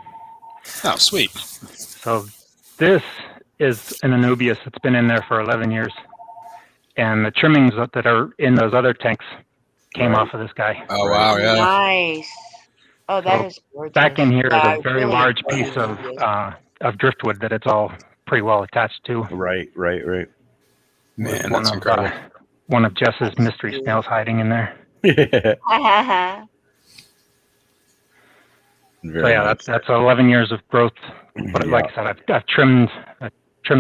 Oh, sweet. So this is an Anubias that's been in there for 11 years. And the trimmings that are in those other tanks came Right. off of this guy. Oh, wow, yeah. Nice. Oh, that So is gorgeous. Back in here is Yeah, a very really large enjoy piece the of Anubias. driftwood that it's all pretty well attached to. Right. Man, One that's of, incredible. one of Jess's mystery snails hiding in there. Yeah. So yeah, that's 11 years of growth. But like I said, I've trimmed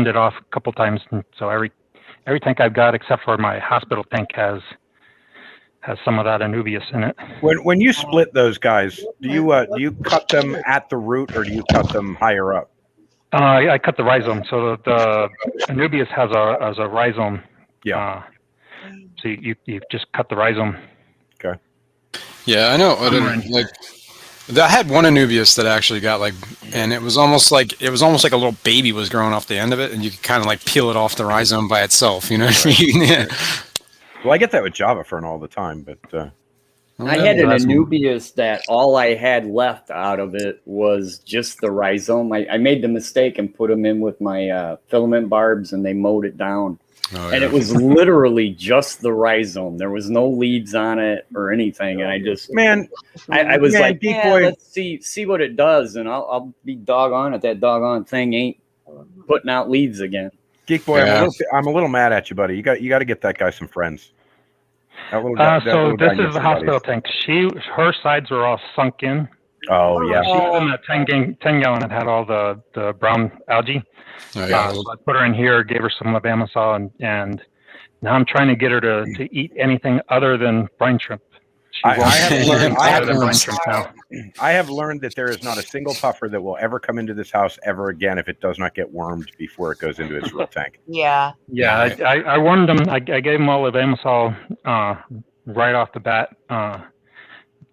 it off a couple times, and so every tank I've got except for my hospital tank has some of that Anubias in it. When you split those guys, do you cut them at the root or do you cut them higher up? I cut the rhizome, so the Anubias has a rhizome. Yeah. So you just cut the rhizome. Okay. Yeah, I know. Like, I had one Anubias that actually got and it was almost like a little baby was growing off the end of it, and you could kind of like peel it off the rhizome by itself. You know what I mean? Yeah. Well, I get that with Java Fern all the time, but I had an Anubias that all I had left out of it was just the rhizome. I made the mistake and put them in with my filament barbs, and they mowed it down. Oh, And yeah. it was literally just the rhizome. There was no leaves on it or anything. And I just, man, I was man, like, Geek yeah, Boy- let's see what it does. And I'll be doggone it. That doggone thing ain't putting out leaves again. Geek Boy, Yeah. I'm a little mad at you, buddy. You got to get that guy some friends. That little guy, that So little guy this needs is the some hospital buddies. tank. Her sides are all sunk in. Oh yeah. She was in that 10 gallon that had all the brown algae. Oh, yeah. So I put her in here, gave her some labamisol, and now I'm trying to get her to eat anything other than brine shrimp. She won't have learned. better than brine shrimp now. I have learned that there is not a single puffer that will ever come into this house ever again if it does not get wormed before it goes into its real tank. Yeah. Yeah, I warned them. I gave them all of Amosol right off the bat.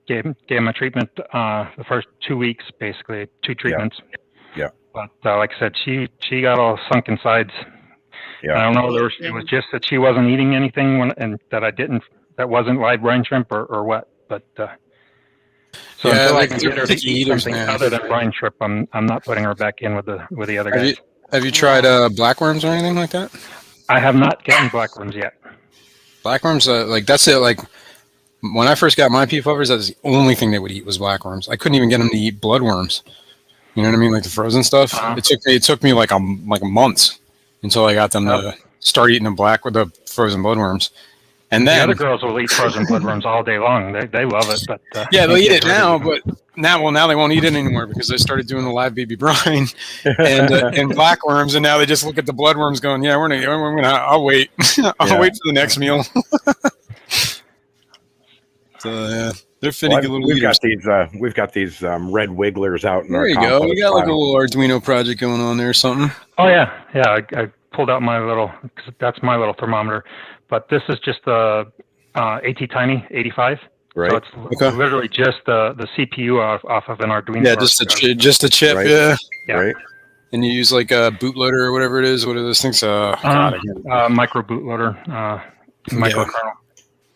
Gave them a treatment the first 2 weeks, basically 2 treatments. Yeah. But like I said, she got all sunk insides. Yeah. I don't know. It was just that she wasn't eating anything and that wasn't live brine shrimp or what. But so Yeah, until I like can they're get her to picky eat eaters, something man. other than brine shrimp, I'm not putting her back in with the other guys. Have you tried blackworms or anything like that? I have not gotten blackworms yet. Blackworms, like that's it. Like when I first got my pea puffers, that's the only thing they would eat was blackworms. I couldn't even get them to eat bloodworms. You know what I mean, like the frozen stuff. Uh-huh. It took me like a month until I got them to start eating the frozen bloodworms. And then The other girls will eat frozen bloodworms all day long. They love it, but yeah, they'll eat it now. But now they won't eat it anymore because they started doing the live baby brine and blackworms, and now they just look at the bloodworms, going, "Yeah, I'll wait. I'll wait for the next meal." So yeah, they're finicky little eaters. We've got these red wigglers out in There our you go. We compost got like a pile. little Arduino project going on there or something. oh yeah. I pulled out my little. That's my little thermometer, but this is just the AT Tiny 85. Right. So it's literally just the CPU off of an Arduino. Yeah, just a chip. Right. Yeah. Yeah. Right. And you use like a bootloader or whatever it is. What are those things? Micro bootloader, microkernel.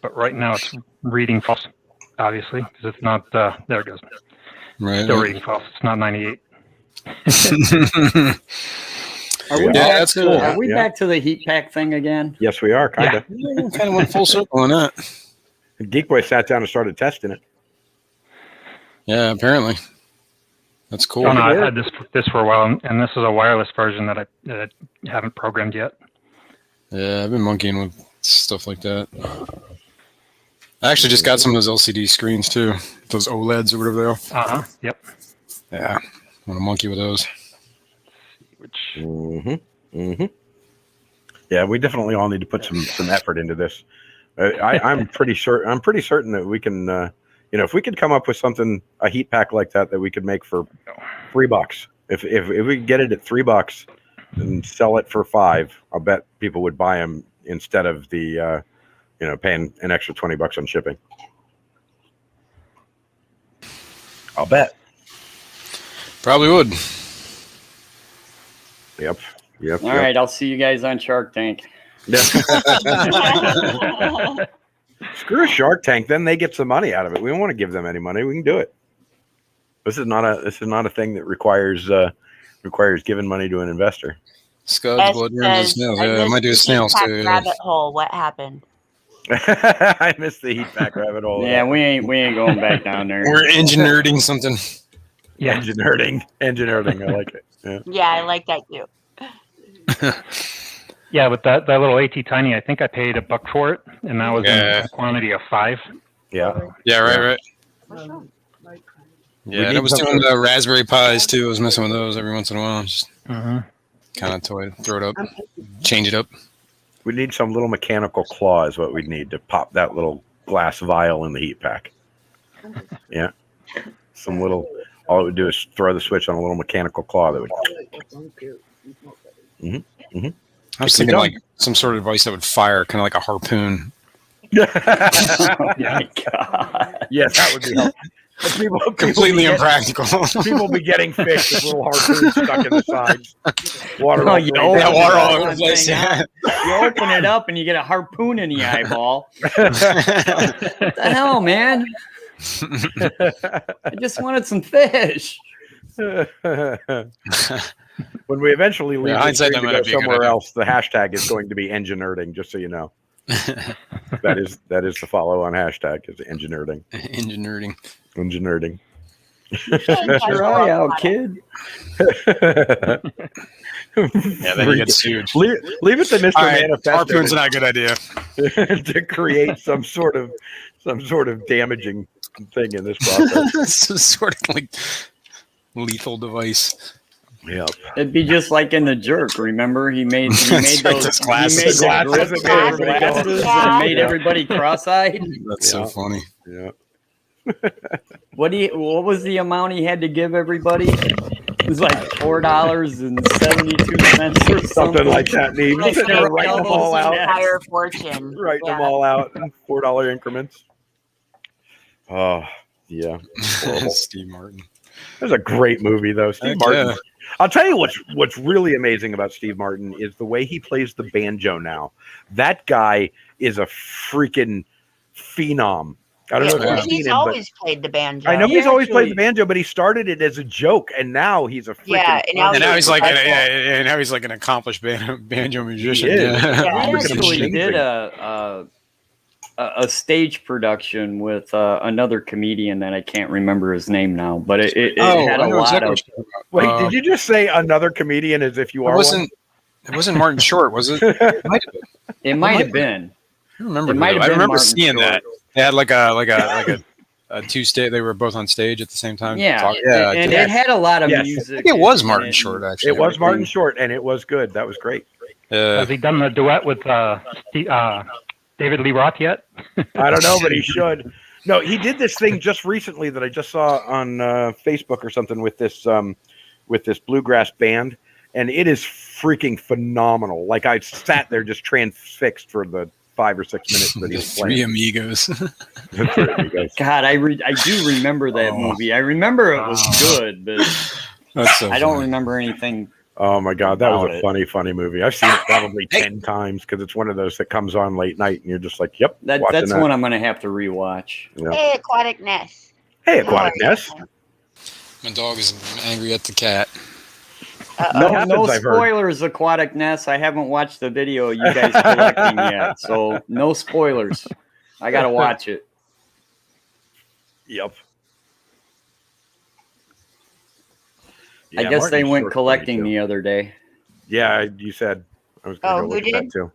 But right now it's reading false, obviously, because it's not. There it goes. Right. Still reading false. It's not 98. Are we back to the heat pack thing again? Yes, we are kind of. Yeah, we kind of went full circle on that. Geek Boy sat down and started testing it. Yeah, apparently. That's cool. Oh, no, I've had this for a while, and this is a wireless version that I haven't programmed yet. Yeah, I've been monkeying with stuff like that. I actually just got some of those LCD screens too, those OLEDs or whatever they are. Yep. Yeah, I want to monkey with those. Yeah, we definitely all need to put some effort into this. I'm pretty certain that we can. If we could come up with a heat pack like that we could make for $3, if we could get it at $3 and sell it for $5, I'll bet people would buy them instead of the paying an extra $20 on shipping. I'll bet. Probably would. Yep. All right, I'll see you guys on Shark Tank. Screw Shark Tank, then they get some money out of it. We don't want to give them any money. We can do it. This is not a thing that requires giving money to an investor. Scuds, bloodworms, and snails. Yeah, I might do snails too. Rabbit hole. What happened? I missed the heat pack rabbit hole. Yeah, we ain't going back down there. We're engineering something. Yeah. Engineering. I like it. Yeah, I like that too. Yeah, but that little AT Tiny, I think I paid $1 for it, and that was in a quantity of 5. Yeah. Yeah, right. Yeah, and I was doing the Raspberry Pis too. I was messing with those every once in a while. Just kind of throw it up, change it up. We need some little mechanical claw is what we need to pop that little glass vial in the heat pack. Yeah. Some little, all it would do is throw the switch on a little mechanical claw that would. I was thinking like some sort of device that would fire, kind of like a harpoon. Oh my God. Yes, that would be helpful. Completely impractical. People be getting fish with little harpoons stuck in the sides. Water all over the place. Yeah. You open it up and you get a harpoon in the eyeball. What the hell, man? I just wanted some fish. When we eventually leave the stream to go somewhere idea. else, the hashtag is going to be engineerding, just so you know. that is the follow on hashtag is engineerding. Engineerding. Keep your eye out, kid. Yeah, then you get sued. Leave it to Mr. Manifesto. Harpoon's not a good idea. To create some sort of damaging thing in this process. Some sort of like lethal device. Yep. It'd be just like in The Jerk. Remember, he made those glasses. and made everybody cross-eyed. That's so funny. Yeah. What was the amount he had to give everybody? It was like $4.72 or Something like that. And he was Like, sitting there yeah, writing them all doubles out. and entire fortune. Writing them Yeah. all out in $4 increments. Oh, yeah. Horrible. Steve Martin. That's a great movie, though. Steve Heck Martin. yeah. I'll tell you what's really amazing about Steve Martin is the way he plays the banjo now. That guy is a freaking phenom. I don't know if well, you've seen he's him, but always played the banjo. I know He he's always played the actually- banjo, but he started it as a joke, and now he's a freaking. Yeah, and now And now he's like, professional. and now he's like an accomplished banjo musician. is. Yeah. He Freaking actually amazing. did a stage production with another comedian that I can't remember his name now, but it had I a know lot exactly of. what you're talking about. Wait, did you just say another comedian as if you It are wasn't. It wasn't Martin Short, was it? It might have been. It might have been. I don't remember. It might have I been remember Martin seeing Short. that. They had like a two stage. They were both on stage at the same time. Yeah, Yeah. and yes. it had a lot of Yes. music. I think it was in Martin it. Short actually. It was Martin Short, and it was good. That was great. Has he done the duet with David Lee Roth yet? I don't know, but he should. No, he did this thing just recently that I just saw on Facebook or something with this bluegrass band, and it is freaking phenomenal. Like I sat there just transfixed for the 5 or 6 minutes that he The was Three playing. Amigos. The Three Amigos. God, I do remember that movie. I remember it was good, but That's so I don't funny. remember anything. Oh my God, that was About a it. funny movie. I've seen it probably 10 times because it's one of those that comes on late night and you're just like, "Yep, watching That's that." one I'm gonna have to rewatch. Yeah. Hey, Aquatic Ness. Hey, Aquatic Ness. My dog is angry at the cat. No, happens, no I've heard. spoilers, Aquatic Ness. I haven't watched the video you guys collecting yet, so no spoilers. I gotta watch it. Yep. I Yeah, guess Martin they went Short's collecting funny, too. the other day. Yeah, you said I was going to Oh, go who look at that did? too.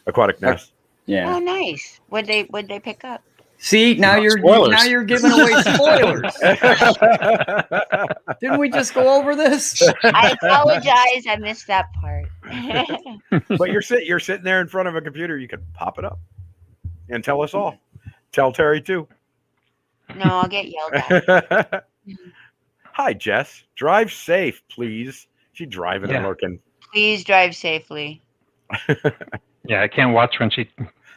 Aquatic Ness. Yeah. Oh, nice. What'd they pick up? See, now Spoilers. you're giving away spoilers. Didn't we just go over this? I apologize. I missed that part. But you're sitting there in front of a computer. You could pop it up and tell us all. Tell Terry too. No, I'll get yelled at. Hi, Jess. Drive safe, please. She driving and Yeah. looking. Please drive safely. Yeah, I can't watch when she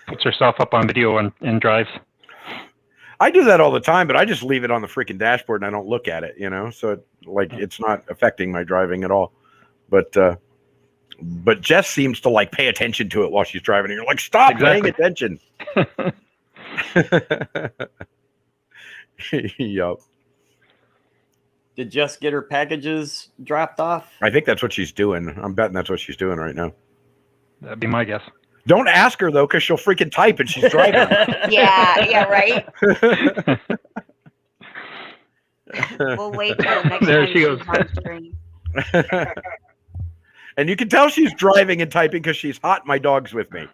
puts herself up on video and drives. I do that all the time, but I just leave it on the freaking dashboard and I don't look at it, so it's not affecting my driving at all. But Jess seems to like pay attention to it while she's driving. And you're like, stop Exactly. paying attention. Yup. Did Jess get her packages dropped off? I think that's what she's doing. I'm betting that's what she's doing right now. That'd be my guess. Don't ask her though, because she'll freaking type and she's driving. Yeah, right. We'll wait till the next There time she she's goes. on screen. And you can tell she's driving and typing because she's hot. My dog's with me.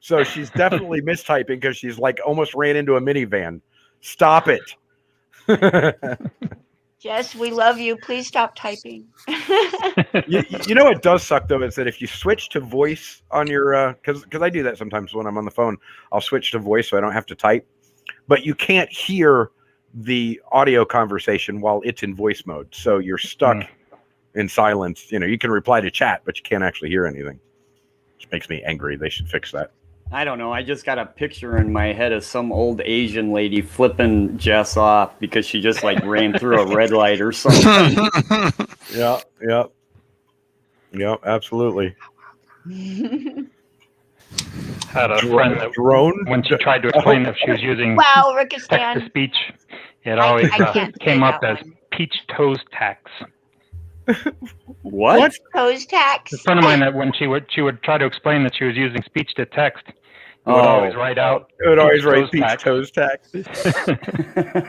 So she's definitely mistyping because she's like almost ran into a minivan. Stop it. Jess, we love you. Please stop typing. You know what does suck though is that if you switch to voice on your because I do that sometimes when I'm on the phone, I'll switch to voice so I don't have to type, but you can't hear the audio conversation while it's in voice mode, so you're stuck in silence. You can reply to chat, but you can't actually hear anything, which makes me angry. They should fix that. I don't know. I just got a picture in my head of some old Asian lady flipping Jess off because she just like ran through a red light or something. Yep, absolutely. Had a friend that Drone when she tried to explain if she was using Wow, text to Rickistan. speech, it always I can't say came up that as one. peach toes tax. What? Toes tax. A friend of mine that when she would try to explain that she was using speech to text, it would Oh. always write out. It would always Peach write toes peach tax. toes tax.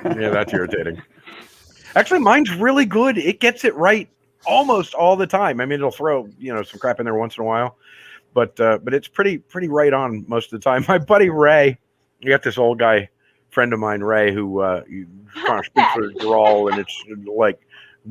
Yeah, that's irritating. Actually, mine's really good. It gets it right almost all the time. I mean, it'll throw some crap in there once in a while, but it's pretty right on most of the time. My buddy Ray, you got this old guy friend of mine, Ray, who kind of speaks with a drawl, and it's like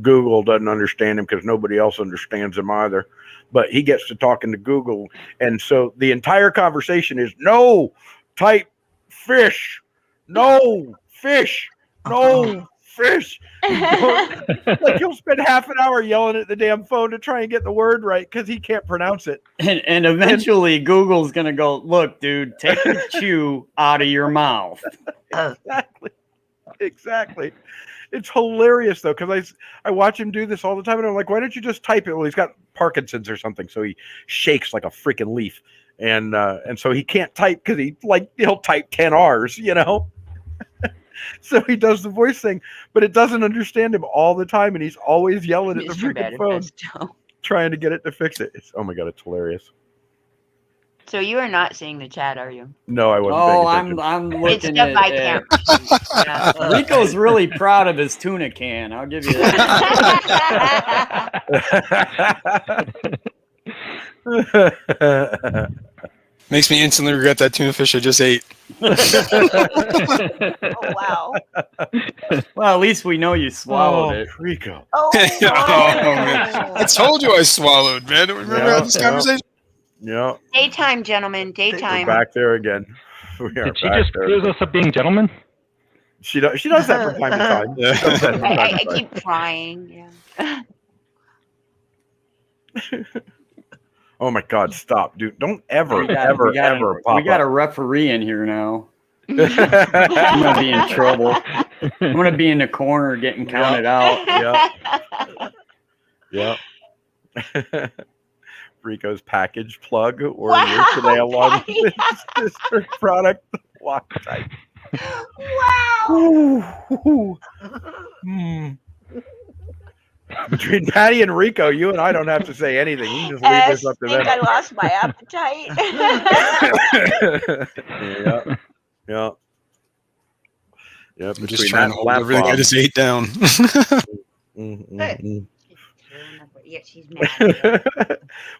Google doesn't understand him because nobody else understands him either. But he gets to talking to Google, and so the entire conversation is no type fish, no fish, no fish. Like he'll spend half an hour yelling at the damn phone to try and get the word right because he can't pronounce it. And eventually Google's gonna go, look, dude, take the chew out of your mouth. Exactly. It's hilarious though, because I watch him do this all the time, and I'm like, why don't you just type it? Well, he's got Parkinson's or something, so he shakes like a freaking leaf, and so he can't type because he'll type 10 R's, you know. So he does the voice thing, but it doesn't understand him all the time, and he's always yelling at the freaking phone, trying to get it to fix it. Oh my god, it's hilarious. So you are not seeing the chat, are you? No, I wasn't. Oh, paying I'm attention. It's looking stuff at I can't read. Yeah. Rico's really proud of his tuna can. I'll give you that. Makes me instantly regret that tuna fish I just ate. Oh, wow. Well, at least we know you swallowed it. Rico. Oh, Man. I told you I swallowed, man. Don't remember Yeah, this conversation? Yeah. Daytime, gentlemen. Daytime. We're back there again. We are Did she back just there. accuse us of being gentlemen? She does that from time to time. Yeah. She does that from time I to time. keep trying. Yeah. Oh my God! Stop, dude! Don't ever, We got ever pop we got a up. referee in here now. I'm gonna be in trouble. I'm gonna be in the corner getting counted out. Yeah. Rico's package plug or Wow, today along Patty. with this product Loctite. Wow. Between Patty and Rico, you and I don't have to say anything. You can just leave this up to I think them. I lost my appetite. Yeah. I'm just between trying that to and hold lap everything I balm. just ate down. Yeah, she's mad.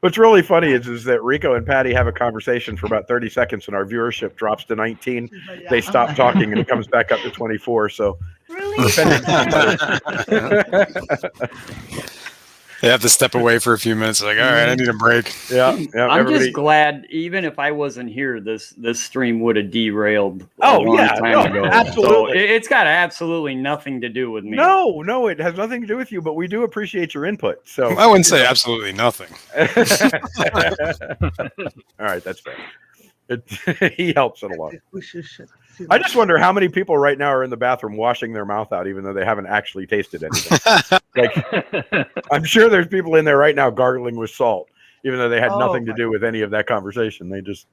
What's really funny is that Rico and Patty have a conversation for about 30 seconds and our viewership drops to 19. They stop talking and it comes back up to 24. So Really? They have to step away for a few minutes. Like, all right, I need a break. yeah. I'm Everybody, just glad, even if I wasn't here, this stream would have derailed a Oh, long yeah, time no, ago. absolutely. So it's got absolutely nothing to do with me. no, it has nothing to do with you, but we do appreciate your input. So I wouldn't say absolutely nothing. All right, that's fair. He helps it a lot. I just wonder how many people right now are in the bathroom washing their mouth out, even though they haven't actually tasted anything. Like, I'm sure there's people in there right now gargling with salt, even though they had nothing to do with any of that conversation. They just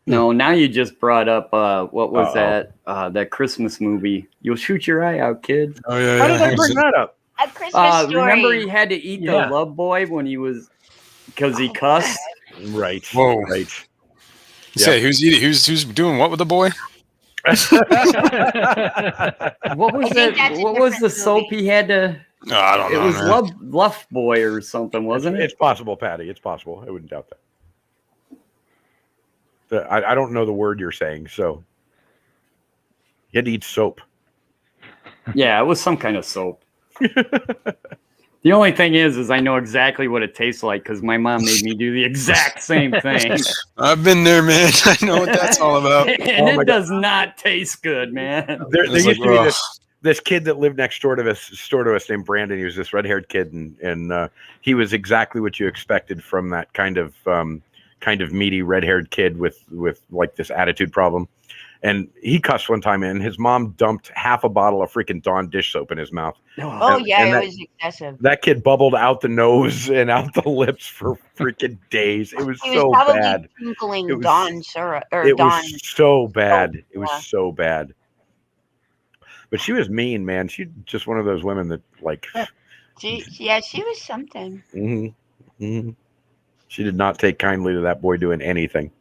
No, now you just brought up what was Uh-oh. that Christmas movie? You'll shoot your eye out, kid. Oh, yeah. how did I bring that up? A Christmas story. Remember he had to eat Yeah. the love boy when he was because he cussed. Right. Whoa. Right. Say, who's eating? Who's doing what with the boy? What was I think it? that's a What was the different soap movie. he had to? No, I don't It know. was man. Love Boy or something, wasn't it? It's possible, Patty. It's possible. I wouldn't doubt that. I don't know the word you're saying, so you had to eat soap. Yeah, it was some kind of soap. The only thing is I know exactly what it tastes like because my mom made me do the exact same thing, I've been there, man. I know what that's all about. and Oh my it does not taste good, man. There It's used like, to be ugh. this kid that lived next door to us named Brandon. He was this red-haired kid, and he was exactly what you expected from that kind of meaty red-haired kid with like this attitude problem. And he cussed one time, and his mom dumped half a bottle of freaking Dawn dish soap in his mouth. Oh, yeah, and it was excessive. That kid bubbled out the nose and out the lips for freaking days. It was He was so probably bad. tinkling It was- Dawn syrup or It Dawn. was so bad. It yeah. was so bad. But she was mean, man. She's just one of those women that like. She was something. She did not take kindly to that boy doing anything.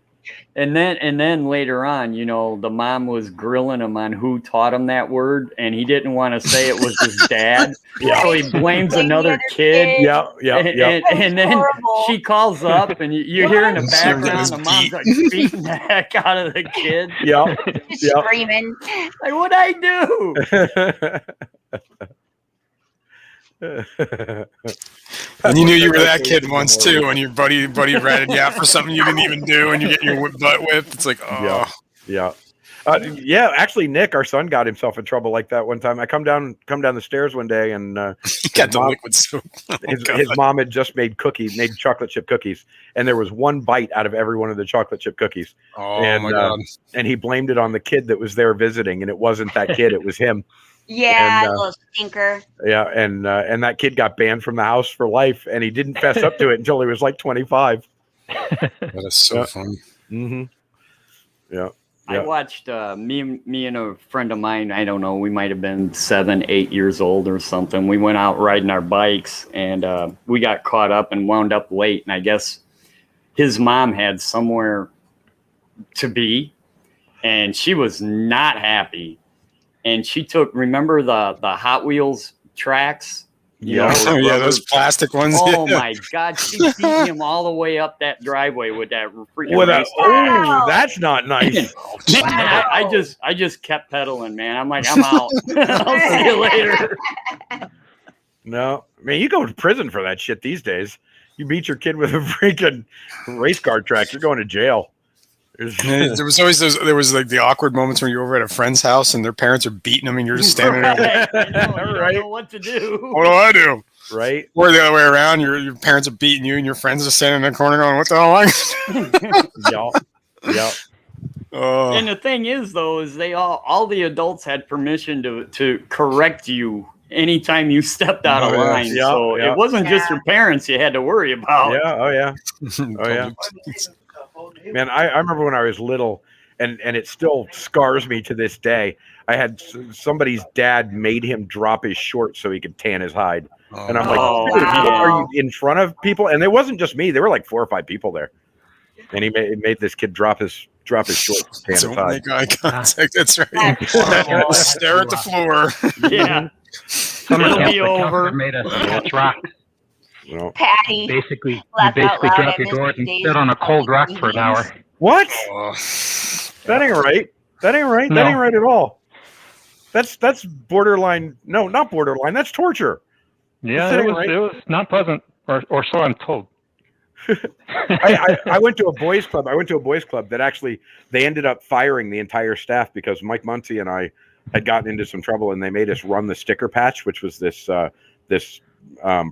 And then later on, the mom was grilling him on who taught him that word, and he didn't want to say it was his dad, so he blames Blame the another other kid. Yeah. And then horrible. she calls up, and you hear in the She was background the mom's like beating the heck out of the kid. Yeah. Just Yep. screaming. Like, what'd I do? And you knew you were that kid once too, when your buddy ratted you out for something you didn't even do, and you get your butt whipped. It's like, oh, Yeah. Yeah, actually, Nick, our son, got himself in trouble like that one time. I come down the stairs one day, and He got the liquid soap. Oh, his mom had just made chocolate chip cookies, and there was one bite out of every one of the chocolate chip cookies. Oh my God! And he blamed it on the kid that was there visiting, and it wasn't that kid; it was him. Yeah, And, little stinker. Yeah, and that kid got banned from the house for life, and he didn't fess up to it until he was like 25. That is so funny. Mm-hmm. Yeah. I watched me and a friend of mine. I don't know. We might have been 7, 8 years old or something. We went out riding our bikes, and we got caught up and wound up late. And I guess his mom had somewhere to be, and she was not happy. And she remember the Hot Wheels tracks? Yeah, those plastic ones. Oh my God, she beat him all the way up that driveway with that freaking. Oh, that's not nice. Wow. I just kept pedaling, man. I'm like, I'm out. I'll see you later. No, I mean, you go to prison for that shit these days. You beat your kid with a freaking race car track, you're going to jail. There was always like the awkward moments when you're over at a friend's house and their parents are beating them and you're just standing there. You don't know what to do. What do I do? Right? Or the other way around, your parents are beating you and your friends are standing in the corner going, what the hell am I? Yeah. And the thing is, though, is they all the adults had permission to correct you anytime you stepped out of line. Yeah, so it wasn't just your parents you had to worry about. Yeah. Oh yeah. Oh yeah. Man, I remember when I was little, and it still scars me to this day. I had somebody's dad made him drop his shorts so he could tan his hide. And I'm like, are you in front of people? And it wasn't just me. There were like 4 or 5 people there. And he made this kid drop his shorts to tan his hide. Make eye contact. That's right. Stare at the floor. Yeah. It'll be over. Made us touch rock. Patty. Basically, you drop your doors and sit on a cold rock for an hour. What? That ain't right. That ain't right. No. That ain't right at all. That's borderline. No, not borderline. That's torture. Yeah, it was not pleasant, or so I'm told. I went to a boys club. That actually they ended up firing the entire staff because Mike Muncie and I had gotten into some trouble, and they made us run the sticker patch, which was this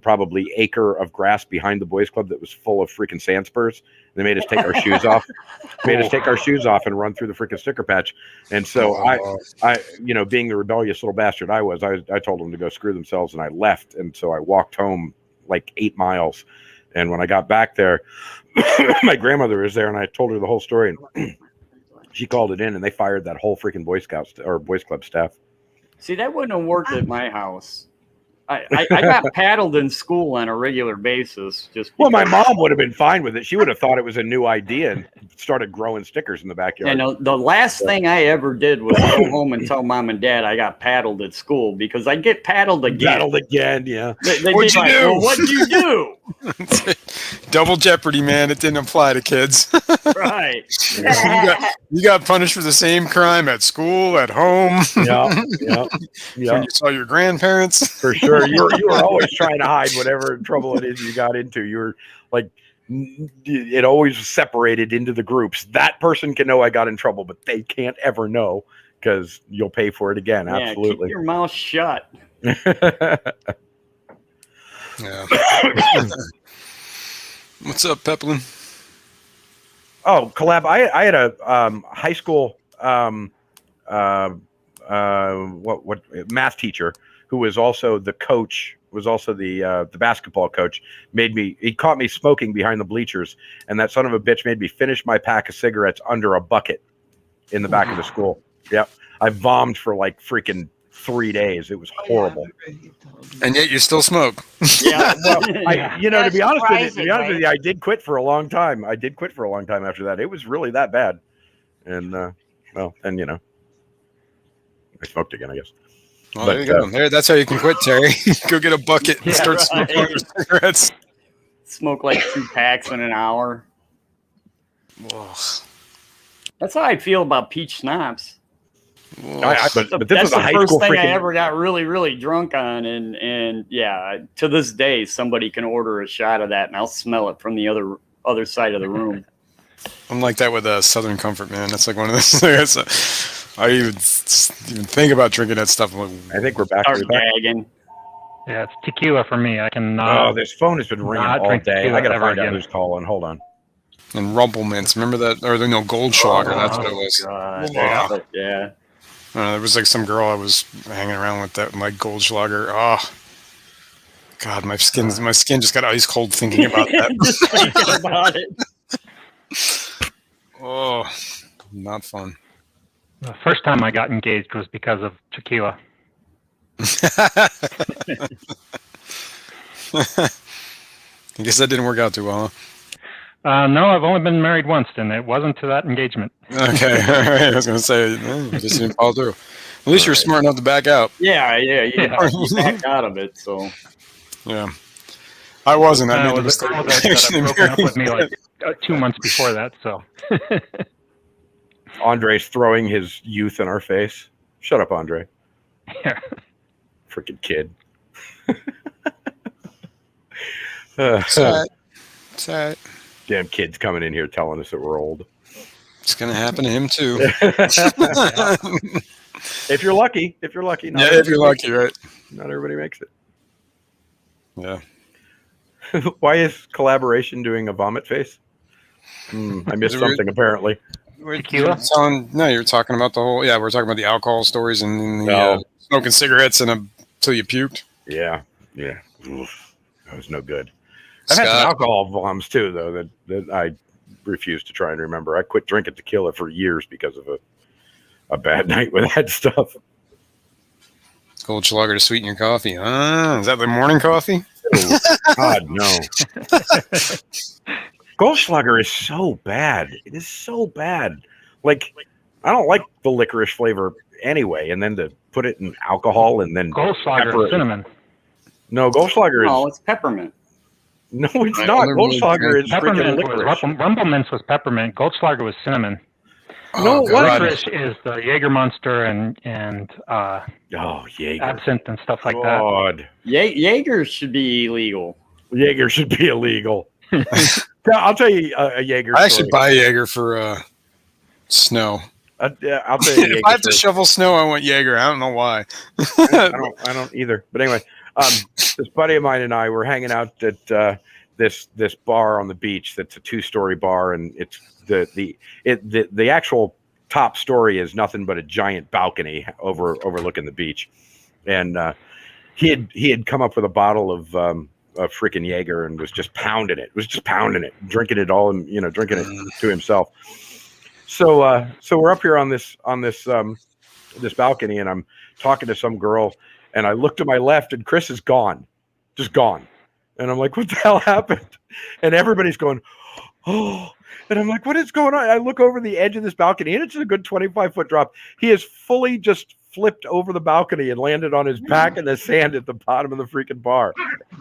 probably acre of grass behind the boys club that was full of freaking sand spurs. They made us take our shoes off. And run through the freaking sticker patch. And so I being the rebellious little bastard I was, I told them to go screw themselves, and I left. And so I walked home like 8 miles. And when I got back there, my grandmother was there, and I told her the whole story, and she called it in, and they fired that whole freaking Boy Scouts or Boys Club staff. See, that wouldn't have worked at my house. I got paddled in school on a regular basis. Well, my mom would have been fine with it. She would have thought it was a new idea and started growing stickers in the backyard. The last thing I ever did was go home and tell mom and dad I got paddled at school because I'd get paddled again. Yeah. What'd you do? Well, what'd you do? Double jeopardy, man. It didn't apply to kids. Right. You got punished for the same crime at school, at home. Yeah. When you saw your grandparents. For sure. You were always trying to hide whatever trouble it is you got into. You were like, it always separated into the groups. That person can know I got in trouble, but they can't ever know because you'll pay for it again. Yeah, absolutely. Keep your mouth shut. Yeah. What's up, Peplin? Oh, collab. I had a high school math teacher who was also the coach, was also the basketball coach. He caught me smoking behind the bleachers, and that son of a bitch made me finish my pack of cigarettes under a bucket in the back of the school. Yep. I vomed for like freaking 3 days. It was horrible. And yet you still smoke. Yeah. Well, to be honest with you, I did quit for a long time. After that. It was really that bad. And I smoked again, I guess. Well, there you go. That's how you can quit, Terry. Go get a bucket and start smoking your cigarettes. Smoke like 2 packs in an hour. Whoa. That's how I feel about peach schnapps. But this was the high first school thing freaking... I ever got really, really drunk on, and yeah, to this day, somebody can order a shot of that, and I'll smell it from the other side of the room. I'm like that with Southern Comfort, man. That's like one of those. I even think about drinking that stuff. I'm like, I think we're back. Start We're back. gagging. Yeah, it's tequila for me. I cannot. Oh, this phone has been ringing not all drink day. tequila I gotta ever find out again. who's calling. Hold on. and Rumpelmints. Remember that? Or no, Goldschlager. That's what it was. God. Wow. Yeah. There was like some girl I was hanging around with that like Goldschlager. Oh, God, my skin just got ice cold thinking about that. Just thinking about it. Oh, not fun. The first time I got engaged was because of tequila. I guess that didn't work out too well, No, I've only been married once, and it wasn't to that engagement. huh? Okay, all right. I was going to say, just didn't follow through. At least you're smart enough to back out. Yeah. You back out of it. So. Yeah. I wasn't. I It made the was a mistake. girl that had broken up with me like 2 months before that. So. Andre's throwing his youth in our face. Shut up, Andre. Yeah. Freaking kid. Sad. Damn kids coming in here telling us that we're old. It's going to happen to him too. If you're lucky. Yeah, if you're lucky, right? Not everybody makes it. Yeah. Why is collaboration doing a vomit face? I missed something apparently. Tequila? You're talking about the whole. Yeah, we're talking about the alcohol stories and the smoking cigarettes until you puked. Yeah. Oof, that was no good. I've had some alcohol bombs too, though, that I refuse to try and remember. I quit drinking tequila for years because of a bad night with that stuff. Goldschlager to sweeten your coffee. Is that the morning coffee? Oh, God, no. Goldschlager is so bad. It is so bad. Like, I don't like the licorice flavor anyway, and then to put it in alcohol and then Goldschlager is cinnamon. No, Goldschlager is. No, it's peppermint. No, it's not. Goldschlager is freaking Peppermint licorice. was Rumpelmints was peppermint. Goldschlager was cinnamon. No, what? Licorice is the Jägermonster and Jaeger. absinthe and stuff like that. God. Jaeger should be illegal. Jaeger should be illegal. I'll tell you a Jaeger I story. actually buy Jaeger for snow. I'll tell you a Jaeger If I have to story. shovel snow, I want Jaeger. I don't know why. I don't either. But anyway, this buddy of mine and I were hanging out at this bar on the beach. That's a 2-story bar, and it's the actual top story is nothing but a giant balcony overlooking the beach. And he had come up with a bottle of freaking Jaeger and was just pounding it. Drinking it all, and drinking it to himself. So we're up here on this balcony, and I'm talking to some girl, and I look to my left, and Chris is gone, just gone, and I'm like, what the hell happened? And everybody's going, oh, and I'm like, what is going on? I look over the edge of this balcony, and it's a good 25-foot drop. He is fully just flipped over the balcony and landed on his back in the sand at the bottom of the freaking bar.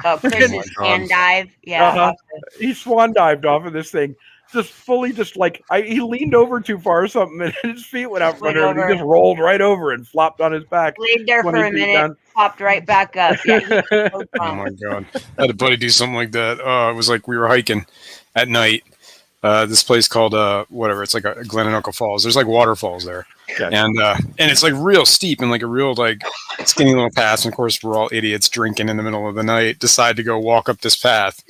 Oh, Chris's swan dive. Yeah. He swan dived off of this thing. Just fully, he leaned over too far or something, and his feet went out from under him. And he just rolled right over and flopped on his back. Laid there for a minute, down. popped right back up. Yeah, he was so Oh drunk. my God. I had a buddy do something like that. It was like we were hiking at night. This place called whatever. It's like a Glenanoka Falls. There's like waterfalls there. Okay. And it's like real steep and like a real like skinny little path. And of course we're all idiots drinking in the middle of the night, decide to go walk up this path.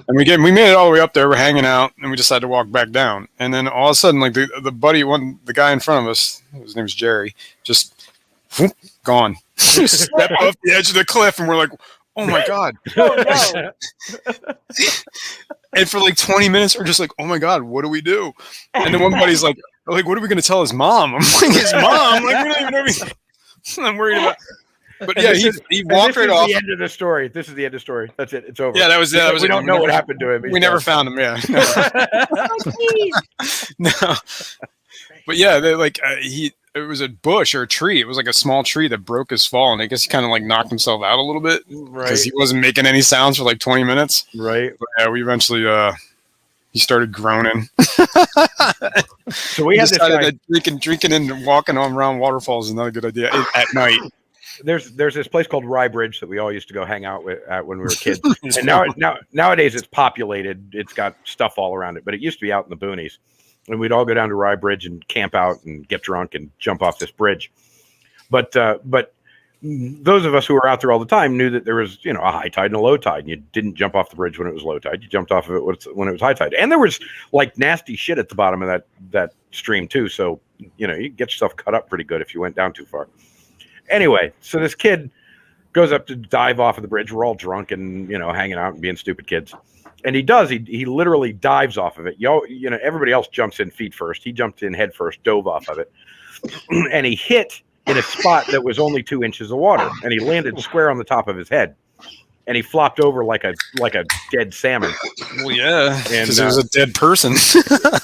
And we made it all the way up there, we're hanging out, and we decided to walk back down. And then all of a sudden, like the guy in front of us, his name was Jerry, just whoop, gone. Stepped off the edge of the cliff, and we're like, oh my God. Oh, no. And for like 20 minutes, we're just like, oh my God, what do we do? And then one buddy's like, what are we going to tell his mom? I'm like, his mom? Like, we don't even know anything. I'm worried about. But yeah, he walked right off. This is the end of the story. This is the end of the story. That's it. It's over. Yeah, that was it. We don't know what happened to him. We never found him. Yeah. Oh, geez. No. But yeah, it was a bush or a tree. It was like a small tree that broke his fall, and I guess he kind of like knocked himself out a little bit because he wasn't making any sounds for like 20 minutes. Right. But yeah, we eventually he started groaning. So we had this guy, that drinking and walking around waterfalls is not a good idea at night. There's this place called Rye Bridge that we all used to go hang out at when we were kids. And nowadays it's populated. It's got stuff all around it, but it used to be out in the boonies. and we'd all go down to Rye Bridge and camp out and get drunk and jump off this bridge. But those of us who were out there all the time knew that there was, a high tide and a low tide. And you didn't jump off the bridge when it was low tide. You jumped off of it when it was high tide. And there was like nasty shit at the bottom of that stream too. So, you get yourself cut up pretty good if you went down too far. Anyway, so this kid goes up to dive off of the bridge. We're all drunk and, hanging out and being stupid kids. And he does. He literally dives off of it. Everybody else jumps in feet first. He jumped in head first, dove off of it. And he hit in a spot that was only 2 inches of water, and he landed square on the top of his head, and he flopped over like a dead salmon. Well, yeah, because he was a dead person.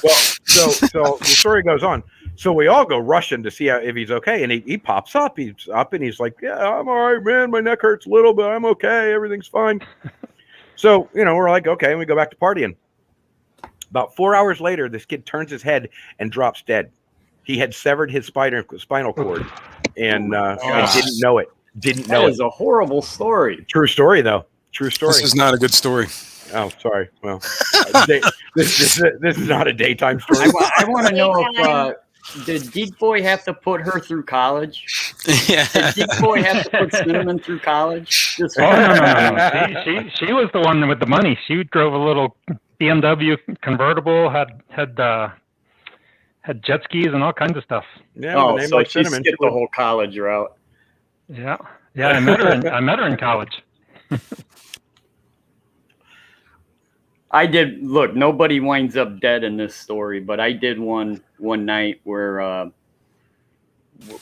Well, so the story goes on. So we all go rushing to see if he's okay, and he pops up. He's up, and he's like, "Yeah, I'm all right, man. My neck hurts a little, but I'm okay. Everything's fine." So we're like, okay, and we go back to partying. About 4 hours later, this kid turns his head and drops dead. He had severed his spinal cord, and he didn't know it. Didn't know That it. is a horrible story. True story, though. True story. This is not a good story. Oh, sorry. Well, this is not a daytime story. I want to know if did Geek Boy have to put her through college? Yeah. Did Geek Boy have to put Cinnamon through college? Oh, no. She was the one with the money. She drove a little BMW convertible, had jet skis and all kinds of stuff. Yeah, Oh, name so like she Cinnamon. skipped the whole college route. Yeah. I met her in college. I did. Look, nobody winds up dead in this story, but I did one night where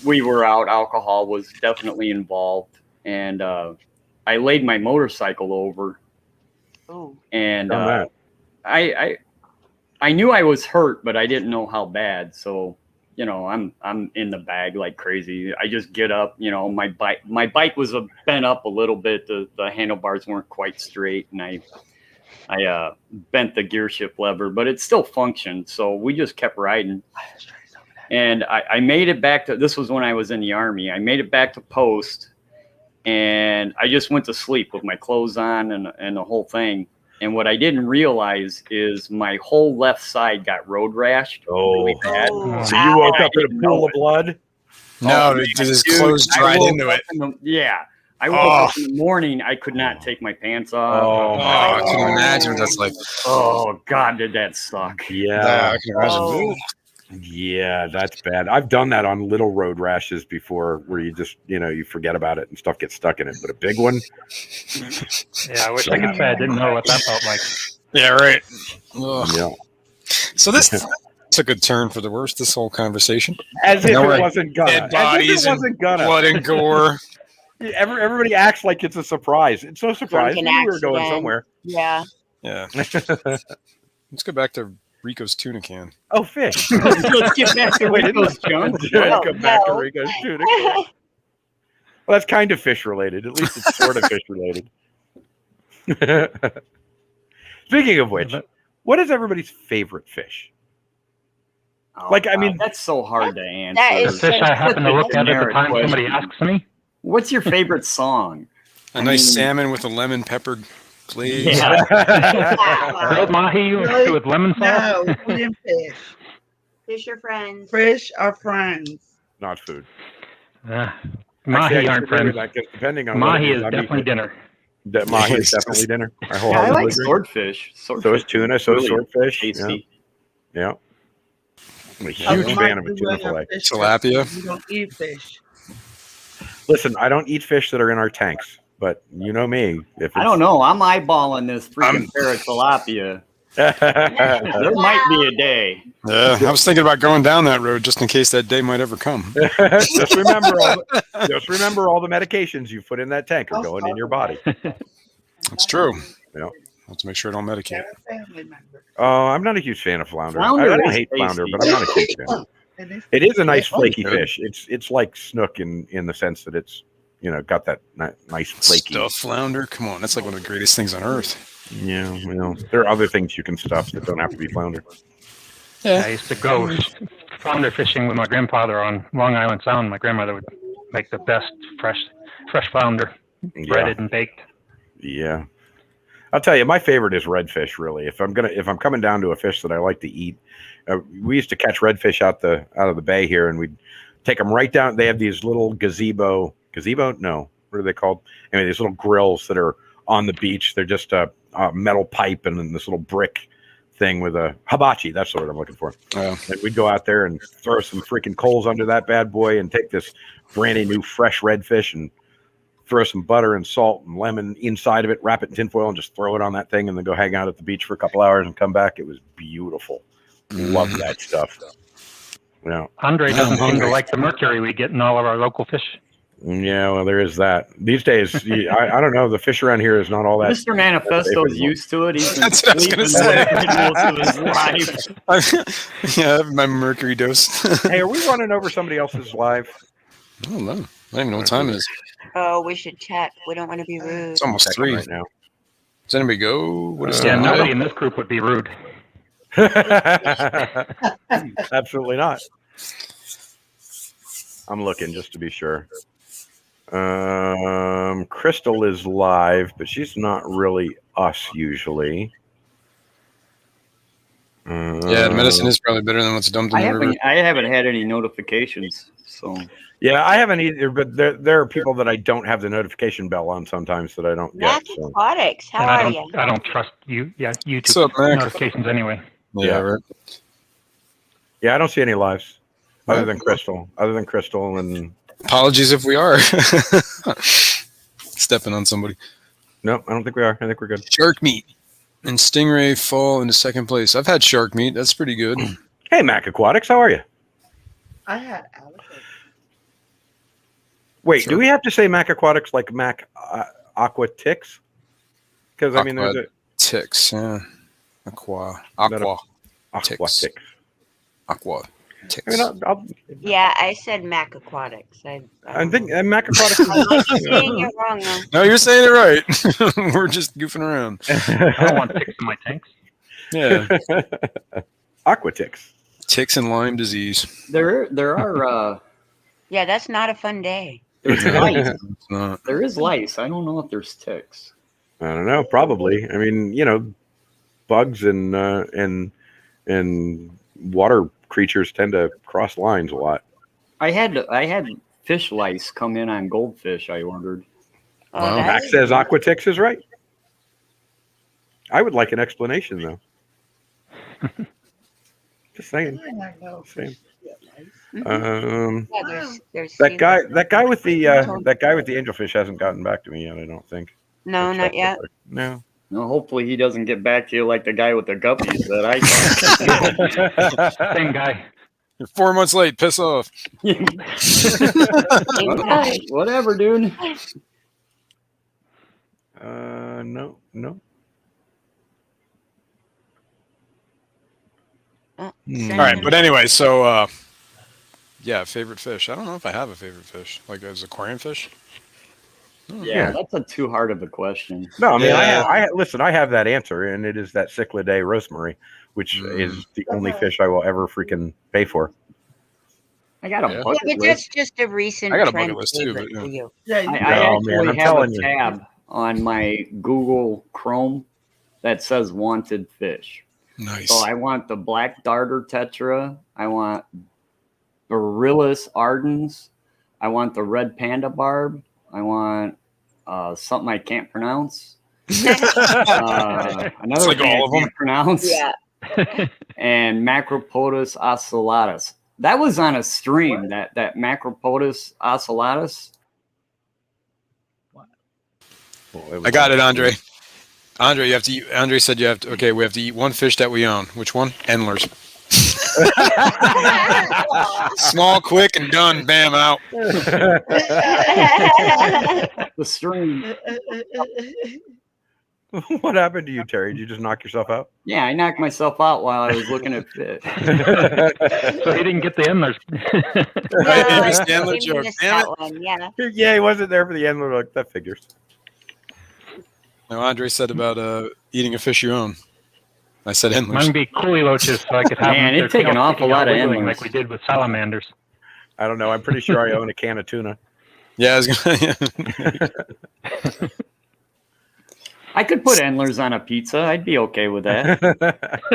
we were out. Alcohol was definitely involved, and I laid my motorcycle over. Oh. And I knew I was hurt, but I didn't know how bad. So, I'm in the bag like crazy. I just get up, my bike was bent up a little bit. The handlebars weren't quite straight, and I bent the gear shift lever, but it still functioned. So we just kept riding. And I made it back to, this was when I was in the Army. I made it back to post, and I just went to sleep with my clothes on and the whole thing. And what I didn't realize is my whole left side got road rashed really bad. So you woke up in a pool of blood? No, his clothes dried into it. I woke up in the morning. I could not take my pants off. I can imagine what that's like. Oh, God, did that suck. Yeah. I can imagine. Yeah, that's bad. I've done that on little road rashes before where you just, you forget about it and stuff gets stuck in it. But a big one? Yeah, I wish I could say I didn't know what that felt like. Yeah, right. Yeah. So this took a turn for the worse, this whole conversation. As if it wasn't gonna. Dead bodies and blood and gore. Everybody acts like it's a surprise. It's no surprise. Drunken We were going accident. somewhere. Yeah. Yeah. Let's go back to Rico's tuna can. Oh, fish. Let's get back to Rico's junk. Let's go back to Rico's tuna can. Well, that's kind of fish related. At least it's sort of fish related. Speaking of which, what is everybody's favorite fish? Oh, Like, I mean, that's so hard to answer. That The is fish I happen to look at the generic time question. somebody asks me. What's your favorite song? A nice salmon with a lemon peppered glaze. Yeah. Grilled mahi with lemon sauce. No, we didn't fish. Fish are friends. Fish are friends. not food. Mahi Actually, I aren't disagree with friends. that, 'cause depending on what Mahi it is I mean, definitely dinner. Mahi is definitely dinner. I I wholeheartedly like agree. swordfish. So is tuna. So is really swordfish. tasty. Yeah. I'm a I huge was fan of a like, tuna we fillet. fish Tilapia. We don't eat fish. Listen, I don't eat fish that are in our tanks, but you know me. If I don't know. I'm eyeballing this freaking pair of tilapia. There might be a day. Yeah, I was thinking about going down that road just in case that day might ever come. just remember all the medications you put in that tank are going in your body. That's true. Yeah. Let's make sure I don't medicate. They're a family member. I'm not a huge fan of flounder. Flounder I don't is hate flounder, tasty. but I'm not a huge fan. It is a nice flaky fish. It's like snook in the sense that it's got that nice flaky Stuffed flounder? Come on, that's like one of the greatest things on earth. Yeah, there are other things you can stuff that don't have to be flounder. I used to go flounder fishing with my grandfather on Long Island Sound. My grandmother would make the best fresh flounder, breaded and baked. Yeah. I'll tell you, my favorite is redfish. Really, if I'm coming down to a fish that I like to eat, we used to catch redfish out of the bay here, and we'd take them right down. They have these little gazebo. No, what are they called? Anyway, these little grills that are on the beach. They're just a metal pipe and then this little brick thing with a hibachi. That's the word I'm looking for. And we'd go out there and throw some freaking coals under that bad boy and take this brandy new fresh redfish and throw some butter and salt and lemon inside of it, wrap it in tinfoil and just throw it on that thing and then go hang out at the beach for a couple hours and come back. It was beautiful. Love that stuff. Yeah. Andre doesn't seem to like the mercury we get in all of our local fish. Yeah, well, there is that. These days, I don't know. The fish around here is not all that. Mr. Manifesto's used to it. He's been That's what I was gonna say. most of his life. Yeah, I have my mercury dose. Hey, are we running over somebody else's live? I don't know. I don't even know what time it is. Oh, we should check. We don't want to be rude. It's almost Checking 3 right now. Does anybody go? What is Yeah, that? nobody in this group would be rude. Absolutely not. I'm looking just to be sure. Crystal is live, but she's not really us usually. Yeah, the medicine is probably better than what's dumped in the river. I haven't had any notifications, so Yeah, I haven't either, but there are people that I don't have the notification bell on sometimes that I don't get. Mac So. Aquatics, how And are you? I don't trust you. Yeah, YouTube What's up, Mac? notifications anyway. Yeah, right. Yeah, I don't see any lives other than Crystal. And Apologies if we are stepping on somebody. no, I don't think we are. I think we're good. Shark meat and stingray fall into second place. I've had shark meat. That's pretty good. Hey, Mac Aquatics, how are you? I had alligator. Wait, Sure. do we have to say Mac Aquatics like Mac Aquatics? Because I mean, there's a Ticks. Yeah. Aqua. Ticks. Aquatics. Aqua. I Ticks. mean, I'll Yeah, I said Mac Aquatics. I think Mac Aquatics. I might be saying it wrong though. No, you're saying it right. We're just goofing around. I don't want ticks in my tanks. Yeah. Aquatics. Ticks and Lyme disease. there are Yeah, that's not a fun day. there's lice. It's not. There is lice. I don't know if there's ticks. I don't know. Probably. I mean, bugs and water creatures tend to cross lines a lot. I had fish lice come in on goldfish I ordered. Oh, Wow. that Mac is- says Aquatix is right. I would like an explanation, though. Just saying. I know. Saying. Yeah, nice. Mhm. Um, Yeah, there's that guy with the angelfish hasn't gotten back to me yet. I don't think. No, not yet. No. No, hopefully he doesn't get back to you like the guy with the guppies that I got. Same guy. You're 4 months late. Piss off. Whatever, dude. No. Oh, All right, but anyway, so yeah, favorite fish. I don't know if I have a favorite fish, like as aquarium fish. Yeah, that's a too hard of a question. No, I mean, Yeah. listen. I have that answer, and it is that Cyclidae rosemary, which is the only fish I will ever freaking pay for. I got a Yeah. Yeah, bucket but list. that's just a recent I got a trend bucket list too, favorite but, for you. Yeah, you I No, man, actually I'm have telling a you. tab on my Google Chrome that says wanted fish. Nice. So I want the black darter tetra. I want Beryllus ardens. I want the red panda barb. I want something I can't pronounce. Another like thing all I of them. can't pronounce. Yeah. And Macropodus ocellatus. That was on a stream. That Macropodus ocellatus. I got it, Andre. Andre, you have to eat. Andre said you have to. Okay, we have to eat one fish that we own. Which one? Endlers. Small, quick, and done. Bam, out. The stream. What happened to you, Terry? Did you just knock yourself out? Yeah, I knocked myself out while I was looking at fish. So he didn't get the endlers. Right, No, missed I the Endler think we joke. missed Damn that one. Yeah. Yeah, he wasn't there for the end. We're like, that figures. No, Andre said about eating a fish you own. I said endlers. Mine would be coolie loaches, so I could have Man, them, it'd their take an tails awful sticking lot out of wiggling endlers. like we did with salamanders. I don't know. I'm pretty sure I own a can of tuna. Yeah, I was gonna. I could put endlers on a pizza. I'd be okay with that.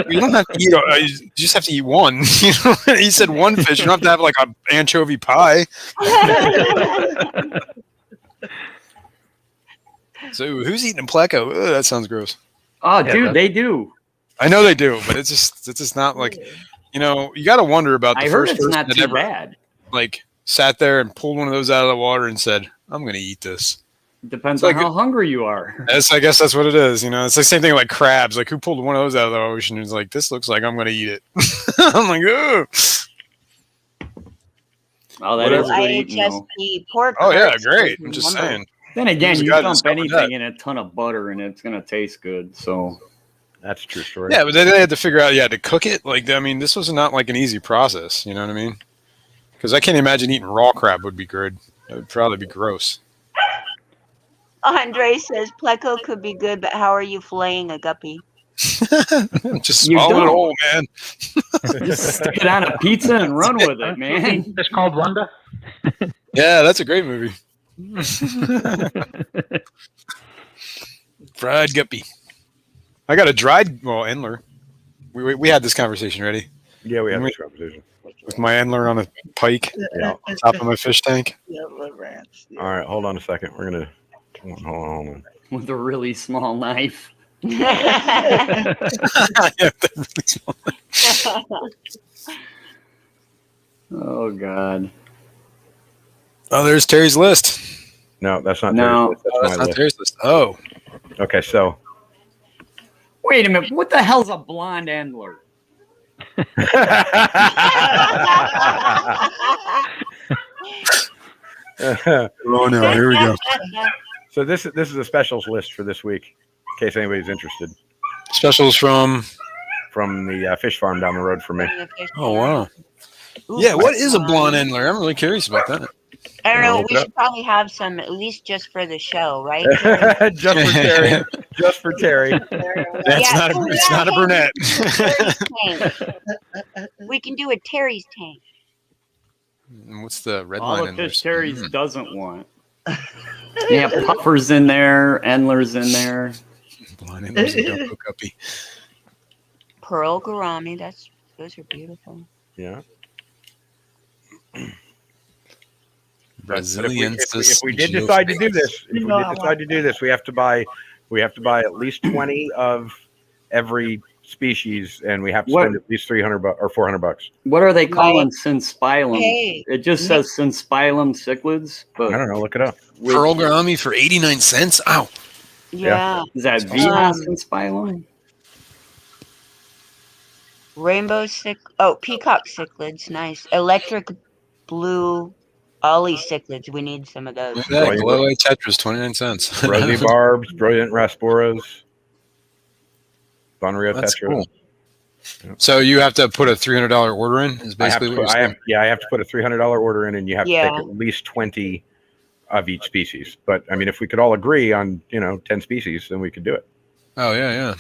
You don't have to eat. You just have to eat one. You know, he said one fish. You don't have to have like an anchovy pie. So who's eating a pleco? Ugh, that sounds gross. Oh, dude, they do. I know they do, but it's just not like, you know, you got to wonder about the I heard first it's person not that too ever bad. like sat there and pulled one of those out of the water and said, "I'm going to eat this." Depends It's on like- how hungry you are. I guess that's what it is. You know, it's the same thing like crabs. Like who pulled one of those out of the ocean and was like, "This looks like I'm going to eat it." I'm like, "Oh, Oh, that is good eating, though. IHSP pork. oh yeah, hearts great." is I'm just number- saying. Then again, There's a you guy that dump discovered anything that. in a ton of butter and it's gonna taste good. So That's a true story. Yeah, but they had to figure out, to cook it. Like, I mean, this was not like an easy process. You know what I mean? Because I can't imagine eating raw crab would be good. It would probably be gross. Andre says pleco could be good, but how are you filleting a guppy? Just You swallow it don't. whole, man. just stick it on a pizza and run with it, man. It's called Wanda. Yeah, that's a great movie. Fried guppy. I got a dried, Endler. We had this conversation already Yeah, we had this conversation. with my Endler on a pike, Yeah. top of my fish tank. Yeah, liver ranch. Yeah. All right, hold on a second. We're gonna hold on. With a really small knife. Yeah, they're really small. Oh God. Oh, there's Terry's list. No, that's not. No. Terry's list. Oh, That's that's my not Terry's list. Oh, list. Okay, so Wait a minute. What the hell's a blonde endler? oh no, here we go. so this is a specials list for this week, in case anybody's interested. Specials from. From the fish farm down the road from me. Oh wow. Ooh, Yeah, what is a blonde Endler? I'm really curious about that. I don't know. Look it We up. should probably have some at least just for the show, right? Just for Terry. Just for Terry. That's Yeah, not a. oh, It's yeah, not a hey, brunette. Terry's tank. We can do a Terry's tank. And what's the red All line the fish Endlers? Terry's doesn't want. Yeah, puffers in there, endlers in there. Blonde Endlers and Dumbo Guppy. Pearl gourami. Those are beautiful. Yeah. Brazilian. If we did decide to do this, we have to buy at least 20 of every species, and we have to spend at least $300 or $400. What are they calling synspilum? Hey, It just says synspilum cichlids, but I don't know. Look it up. Pearl gourami for 89 cents. Ow. yeah. is that Vina synspilum? Peacock cichlids, nice. Electric blue ollie cichlids. We need some of those. Look at that. Glow Tetras, 29 cents. Rosy barbs, brilliant rasporas, Bonria That's tetra. cool. So you have to put a $300 order in. Is I have, basically to what put, you're I, saying. have, yeah, I have to put a $300 order in, and you have to Yeah. take at least 20 of each species. But I mean, if we could all agree on 10 species, then we could do it. Oh yeah.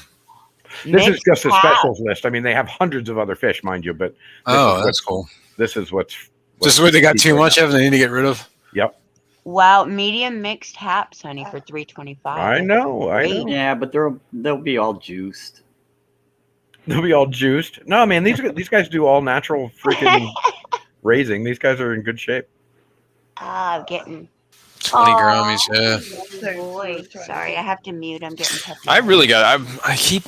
This is Mixed just a pot. specials list. I mean, they have hundreds of other fish, mind you, but Oh, that's cool. this is what's Just where they got too right much now. of, they need to get rid of. Yep, Wow, medium mixed haps, honey, for $325. I know. Yeah, but they'll be all juiced. They'll be all juiced. No, man, these guys do all natural freaking raising. These guys are in good shape. I'm getting. 20 Aw. grammies, yeah. Boy, sorry, I have to mute. I'm getting peppy. I really got. I keep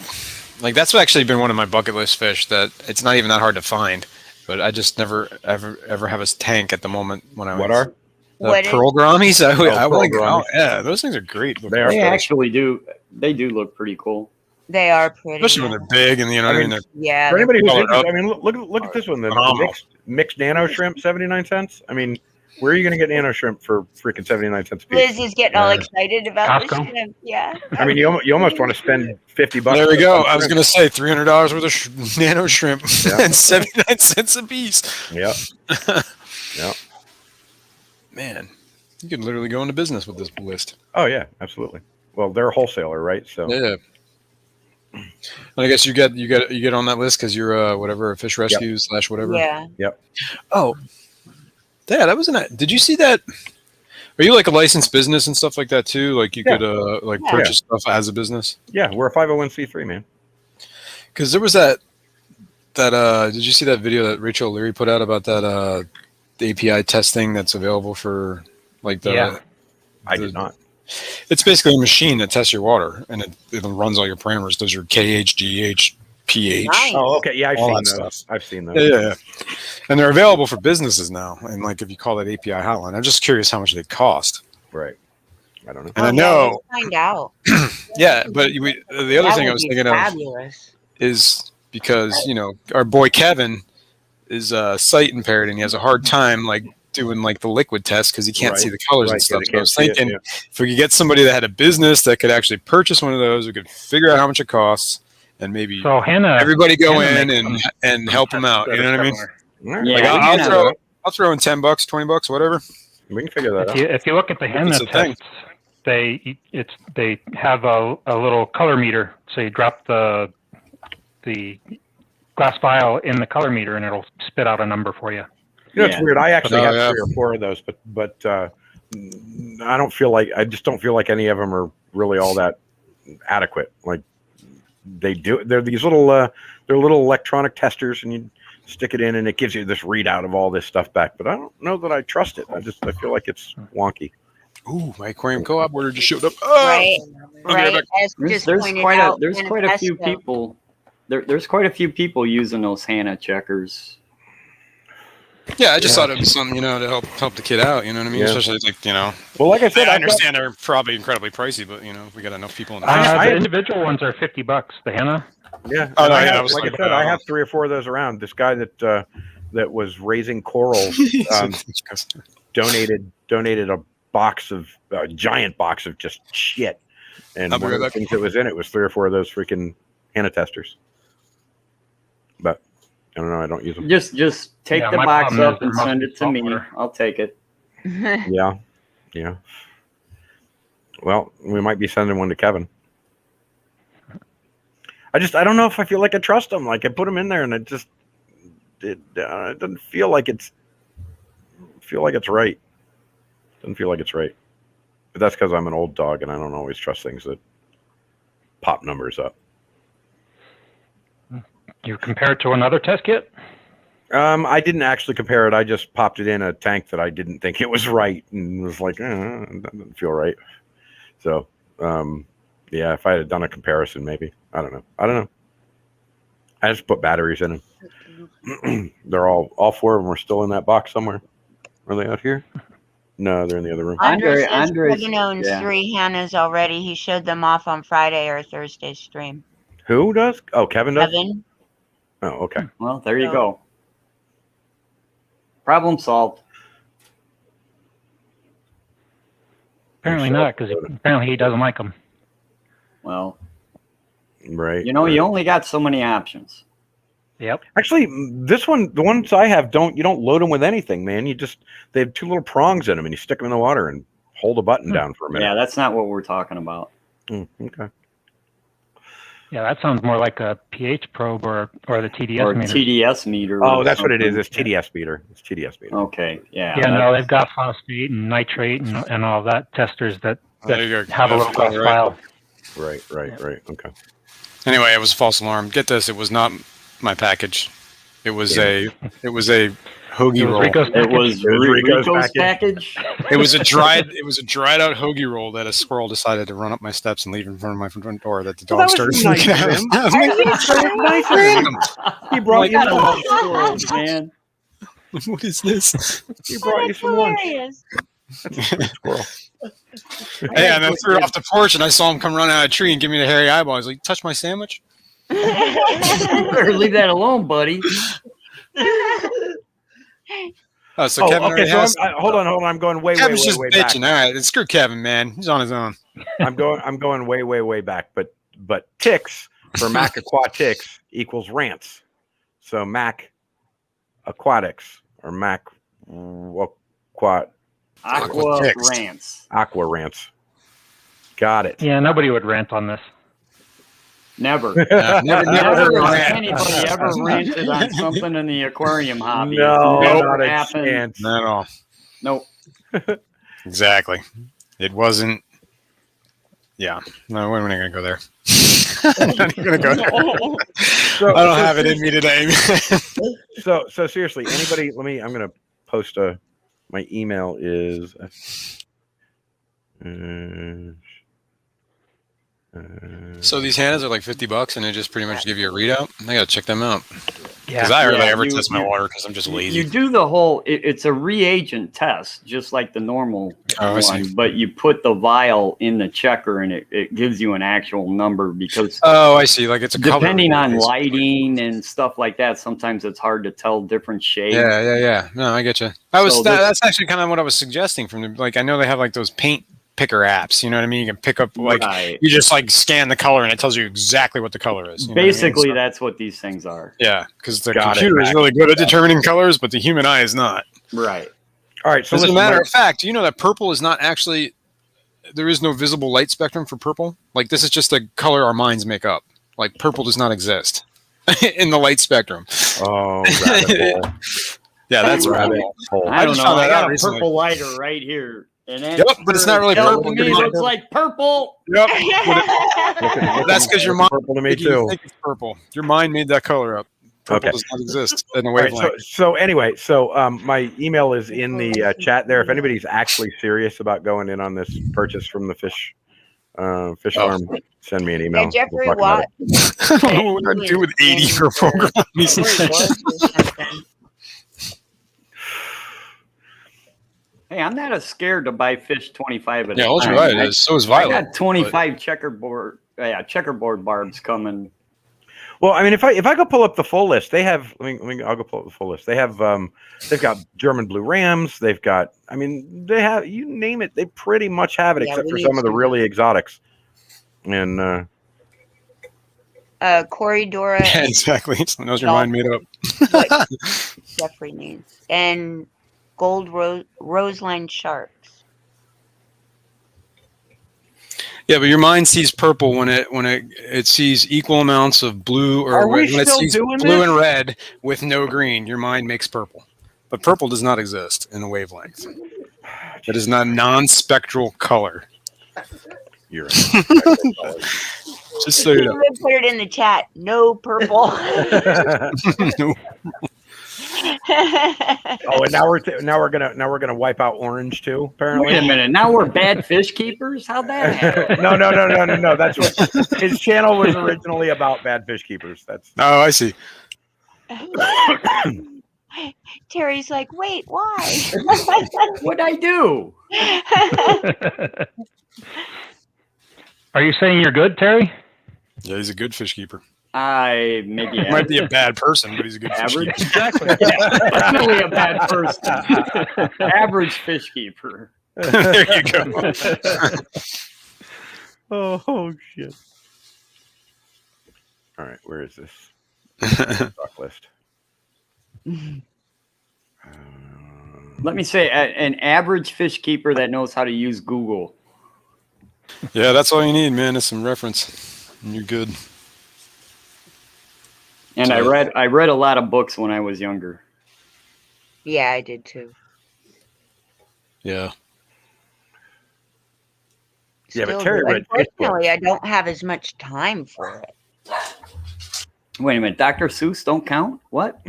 like that's actually been one of my bucket list fish that it's not even that hard to find, but I just never ever have a tank at the moment when I What are? What is- pearl gouramis? I pearl like. gouramis. Oh, yeah, those things are great. They are. They actually do. They do look pretty cool. They are pretty. especially when they're big and you know what I mean. They're Yeah. For anybody who's Colored interested, up. I mean, look at this one. The Phenomenal. mixed nano shrimp, 79 cents. I mean, where are you going to get nano shrimp for freaking 79 cents a piece? Liz is getting all excited about this. Costco? shrimp. Yeah. I mean, you almost want to spend $50. there we for go. some I was shrimp. gonna say $300 worth of nano shrimp Yeah. and 79 cents a piece. Yep. Yep. Man, you could literally go into business with this list. Oh yeah, absolutely. Well, they're a wholesaler, right? So Yeah. And I guess you get on that list because you're a fish rescue / whatever. Yeah. Oh, yeah, that wasn't. Did you see that? Are you like a licensed business and stuff like that too? Like you Yeah. could purchase stuff as a business? Yeah, we're a 501c3, man. Because there was that did you see that video that Rachel O'Leary put out about that the API testing that's available for like the Yeah. I did not. It's basically a machine that tests your water and it runs all your parameters, does your KH, GH, pH. Nice. Oh, okay. Yeah, I've All seen that those. stuff. I've seen those. Yeah. And they're available for businesses now. And like if you call that API hotline, I'm just curious how much they cost. Right. I don't know. And I Yeah, know, let's find out. yeah, but the other That thing I would was be thinking of fabulous. is because, our boy Kevin is sight impaired and he has a hard time like doing like the liquid test because he can't see the colors and stuff. So I was thinking if we could get somebody that had a business that could actually purchase one of those, we could figure out how much it costs and maybe So Hannah, everybody go Hannah in makes and help him out. You know what I mean? Yeah, Like, Hannah- I'll throw in $10, $20, whatever. We can figure that out. if you look at the Hannah It's a thing. tests, they have a little color meter. So you drop the glass vial in the color meter and it'll spit out a number for you. It's Yeah. weird. I actually have yeah. 3 or 4 of those, but I just don't feel like any of them are really all that adequate. Like they're these little they're little electronic testers, and you stick it in, and it gives you this readout of all this stuff back. But I don't know that I trust it. I feel like it's wonky. Ooh, my aquarium co-op order just showed up. Right. I'll get it Right. back. As just There's pointed quite out, a few manifesto. people. There's quite a few people using those Hannah checkers. Yeah, I just thought it'd be something, to help the kid out. You know what I mean? Yeah. Especially like, Well, like I said, I I've got- understand they're probably incredibly pricey, but if we got enough people in the The individual ones are $50. The Hannah. Yeah. Oh, And no, I yeah, I have, was like I thinking said, about- I have 3 or 4 of those around. This guy that was raising corals donated a giant box of just shit, and I'll be one of right the back. things that was in it was 3 or 4 of those freaking Hannah testers. But I don't know. I don't use them. Just take Yeah, the my box problem up is and there send must it be to me. saltwater. I'll take it. Yeah. Well, we might be sending one to Kevin. I don't know if I feel like I trust him. Like I put him in there, and it doesn't feel like it's right. Doesn't feel like it's right. But that's because I'm an old dog, and I don't always trust things that pop numbers up. You compare it to another test kit? I didn't actually compare it. I just popped it in a tank that I didn't think it was right, and was like, it doesn't feel right. So, yeah, if I had done a comparison, maybe. I don't know. I just put batteries in them. They're all 4 of them are still in that box somewhere. Are they out here? No, they're in the other room. Andres says Andres- Kevin owns yeah. 3 Hannahs already. He showed them off on Friday or Thursday's stream. Who does? Oh, Kevin does? Kevin. Oh, okay. Well, there you go. Problem solved. Apparently not, because apparently he doesn't like them. Well, Right. you only got so many options. Yep. Actually, the ones I have you don't load them with anything, man. They have 2 little prongs in them, and you stick them in the water and hold a button down for a minute. Yeah, that's not what we're talking about. Okay. Yeah, that sounds more like a pH probe or the TDS Or meter. TDS meter. Oh, or that's what it is. something. It's TDS meter. It's TDS meter. Okay, yeah. Yeah, no, they've got phosphate and nitrate and all that testers that There you go. have a little glass Right. vial. Right. Okay. Anyway, it was a false alarm. Get this, it was not my package. It was a hoagie It was roll. Rico's It package. was Rico's Rico's package. It was a dried out hoagie roll that a squirrel decided to run up my steps and leave in front of my front door that the dog Well, that started was nice looking of at. him. I was like, Random. He brought you Gotta love some. squirrels, man. what is this? He brought you some lunch. Hilarious. Squirrel. Hey, and then threw it off the porch and I saw him come running out of a tree and give me the hairy eyeball. I was like, touch my sandwich? Better leave that alone, buddy. Oh, so Kevin okay. already has. Hold on. I'm going way Kevin's just back. bitching. All right, then screw Kevin, man. He's on his own. I'm going way back. But ticks for Mac Aquatics equals rants. So Mac Aquatics or Mac Aqua Aqua rants. Aqua rants. Got it. Yeah, nobody would rant on this. Never. Yeah, never heard of Never rant. anybody ever ranted on something in the aquarium hobby. No, It's never not a happened. chance. Not at all. Nope. Exactly. It wasn't. Yeah. No, we're not going to go there. I'm not even going to go there. I don't have it in me today. So seriously, anybody? I'm going to post my email is. So these handles are like $50, and they just pretty much give you a readout. I got to check them out. Yeah. Because I hardly Yeah, ever you- test my you- water because I'm just lazy. You do the whole. It's a reagent test, just like the normal Oh, I see. one, but you put the vial in the checker, and it gives you an actual number because Oh, I see. Like it's a color depending reader, on basically. lighting and stuff like that, sometimes it's hard to tell different shades. Yeah. No, I get you. That's actually kind of what I was suggesting from the, like, I know they have like those paint picker apps, you know what I mean? You can pick up, like, Right. you just like scan the color and it tells you exactly what the color is. You know what I mean? Basically, So- that's what these things are. yeah, because the Got it, computer is Mac. really good at determining colors, but the human eye is not. Right. All right. So As a listen, matter my- of fact, you know that purple is not actually, there is no visible light spectrum for purple. Like, this is just a color our minds make up. Like, purple does not exist in the light spectrum. oh, rabbit hole. Yeah, that's Rabbit right. hole. I don't just know. found I that out got a recently. purple lighter right here. And that Yep, but it's not really tells purple. me it looks like purple. Yep. Looking That's because your mind purple to me you too. think it's purple. Your mind made that color up. Purple Okay. does not exist in the All right, wavelength. so anyway, my email is in the chat there. If anybody's actually serious about going in on this purchase from the fish farm, send me an email. Yeah, Jeffrey We'll talk about Watt. it. I don't know what I'd do with 80 for a program. Hey, I'm not as scared to buy fish 25 at Yeah, a ultra time. violet is. So is I violet. got 25 checkerboard barbs coming. Well, I mean, if I go pull up the full list, they have. I'll go pull up the full list. They have. They've got German blue rams. They've got. I mean, they have. You name it, they pretty much have it, Yeah, except we for need some of the some. really exotics. And Corey Dora Yeah, exactly. So knows your mind made up. what Jeffrey needs. And gold roseline sharks. Yeah, but your mind sees purple when it sees equal amounts of blue, or Are we when it still sees doing blue this? and red with no green. Your mind makes purple, but purple does not exist in the wavelength. It is not a non-spectral color. you're. Just so you know. Someone put it in the chat. No purple. No. Oh, and now we're gonna wipe out orange too. Apparently. Wait a minute. Now we're bad fish keepers? How'd that happen? No. That's what his channel was originally about. Bad fish keepers. That's. Oh, I see. Terry's like, wait, why? What'd I do? Are you saying you're good, Terry? Yeah, he's a good fish keeper. I maybe He might be a bad person, but he's a good fish average. keeper. Exactly. Yeah, definitely a bad person. Average fish keeper. There you go. Oh shit! All right, where is this stock list? Let me say, an average fish keeper that knows how to use Google. Yeah, that's all you need, man. Is some reference, and you're good. And So- I read a lot of books when I was younger. Yeah, I did too. Yeah. Yeah, but Still Terry do. read fish Unfortunately, I don't have as much time for it. Wait a minute, Dr. Seuss don't count? What?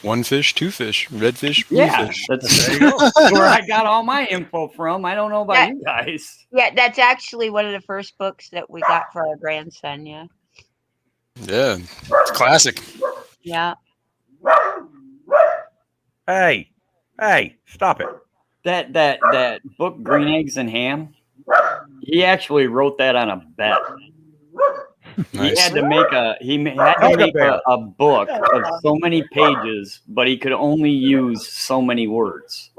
One fish, two fish, red fish, blue Yeah, fish. that's where I got all my info from. I don't know about Yeah. you guys. Yeah, that's actually one of the first books that we got for our grandson. Yeah. Yeah, it's classic. Yeah. Hey, stop it! That book, Green Eggs and Ham, he actually wrote that on a bet. Nice. He had to make a book of so many pages, but he could only use so many words.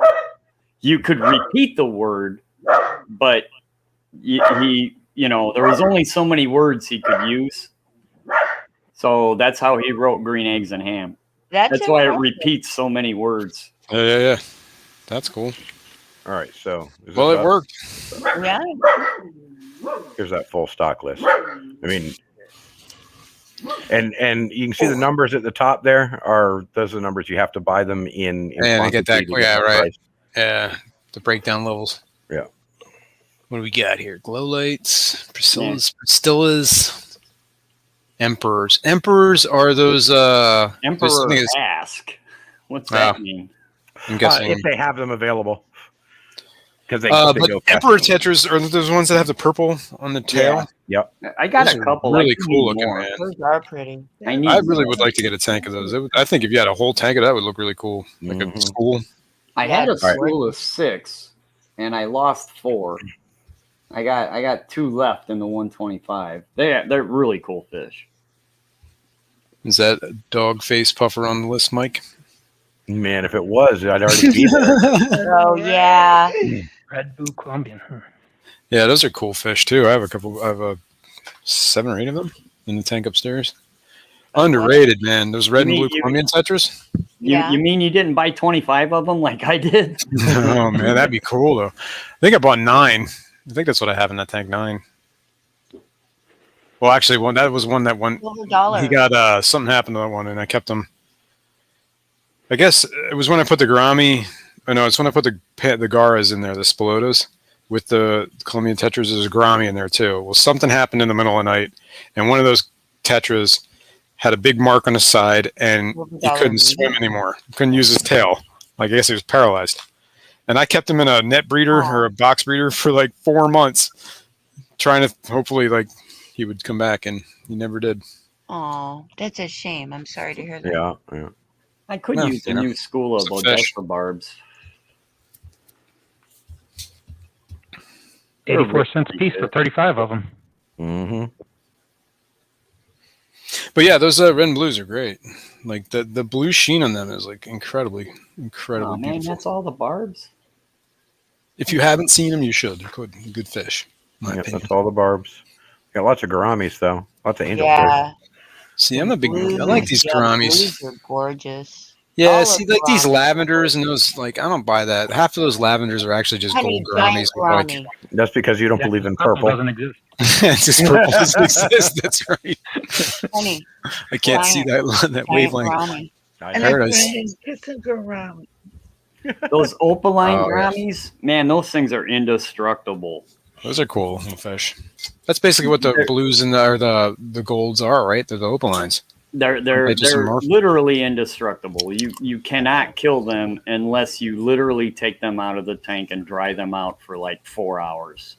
You could repeat the word, but he there was only so many words he could use. So that's how he wrote Green Eggs and Ham. That's why it impressive. repeats so many words. Yeah. That's cool. All right, so is Well, this it up? worked. Yeah. Here's that full stock list. I mean, And you can see the numbers at the top there are those are the numbers you have to buy them in And to get that, quantity to yeah, that right. price. Yeah, the breakdown levels. Yeah. What do we got here? Glow lights, Pristillas, Emperors. Emperors are those Emperor thing is- Ask. What's that Wow. mean? I'm guessing. If they have them available. Because they but go fast. Emperor Tetras are those ones that have the purple on the tail. Yep. I got Those a are couple. really I cool need looking, more. man. Those are pretty. I need I really more. would like to get a tank of those. I think if you had a whole tank of that, would look really cool. Like a Mhm. school. I had a Yeah, school of 6, and I lost 4. I got 2 left in the 125. They're really cool fish. Is that a dog face puffer on the list, Mike? Man, if it was, I'd already be there. Oh yeah. Red Blue Colombian. Yeah, those are cool fish too. I have a couple. I have 7 or 8 of them in the tank upstairs. Underrated, man. Those red and blue Colombian Tetras. You mean you didn't buy 25 of them like I did? Oh man, that'd be cool though. I think I bought 9. I think that's what I have in that tank. 9. Well, actually, that was one that went. $1. He got something happened to that one, and I kept them. I guess it was when I put the gourami. Oh no, it's when I put the garas in there, the spilotas with the Colombian tetras. There's a gourami in there too. Well, something happened in the middle of the night, and one of those tetras had a big mark on the side, and he couldn't swim anymore. Couldn't use his tail. Like I guess he was paralyzed. And I kept him in a net breeder or a box breeder for like 4 months, trying to hopefully like he would come back, and he never did. Oh, that's a shame. I'm sorry to hear that. Yeah. I could No, use a new school of it's a fish. Odessa barbs. 84 cents a piece for 35 of them. Mm-hmm. But yeah, those red and blues are great. Like the blue sheen on them is like incredibly Oh man, beautiful. that's all the barbs. If you haven't seen them, you should. They're good fish, in my Yeah, opinion. that's all the barbs. Got lots of gouramis though. Lots of angel fish. Yeah. See, I'm a big. I like these gouramis. Blues are gorgeous. Yeah, All see, of like these gouramis. lavenders and those. Like, I don't buy that. Half of those lavenders are actually just Honey, gold giant gouramis. gourami. That's because you don't Yeah, believe in purple purple. doesn't exist. It's just purple doesn't exist. That's right. Honey, I can't see that giant wavelength. gourami. And Paradise. it's a gourami. Those opaline Oh, yeah. gouramis, man, those things are indestructible. Those are cool little fish. That's basically what the blues and the golds are, right? They're the opalines. They're They just morph. literally indestructible. You cannot kill them unless you literally take them out of the tank and dry them out for like 4 hours.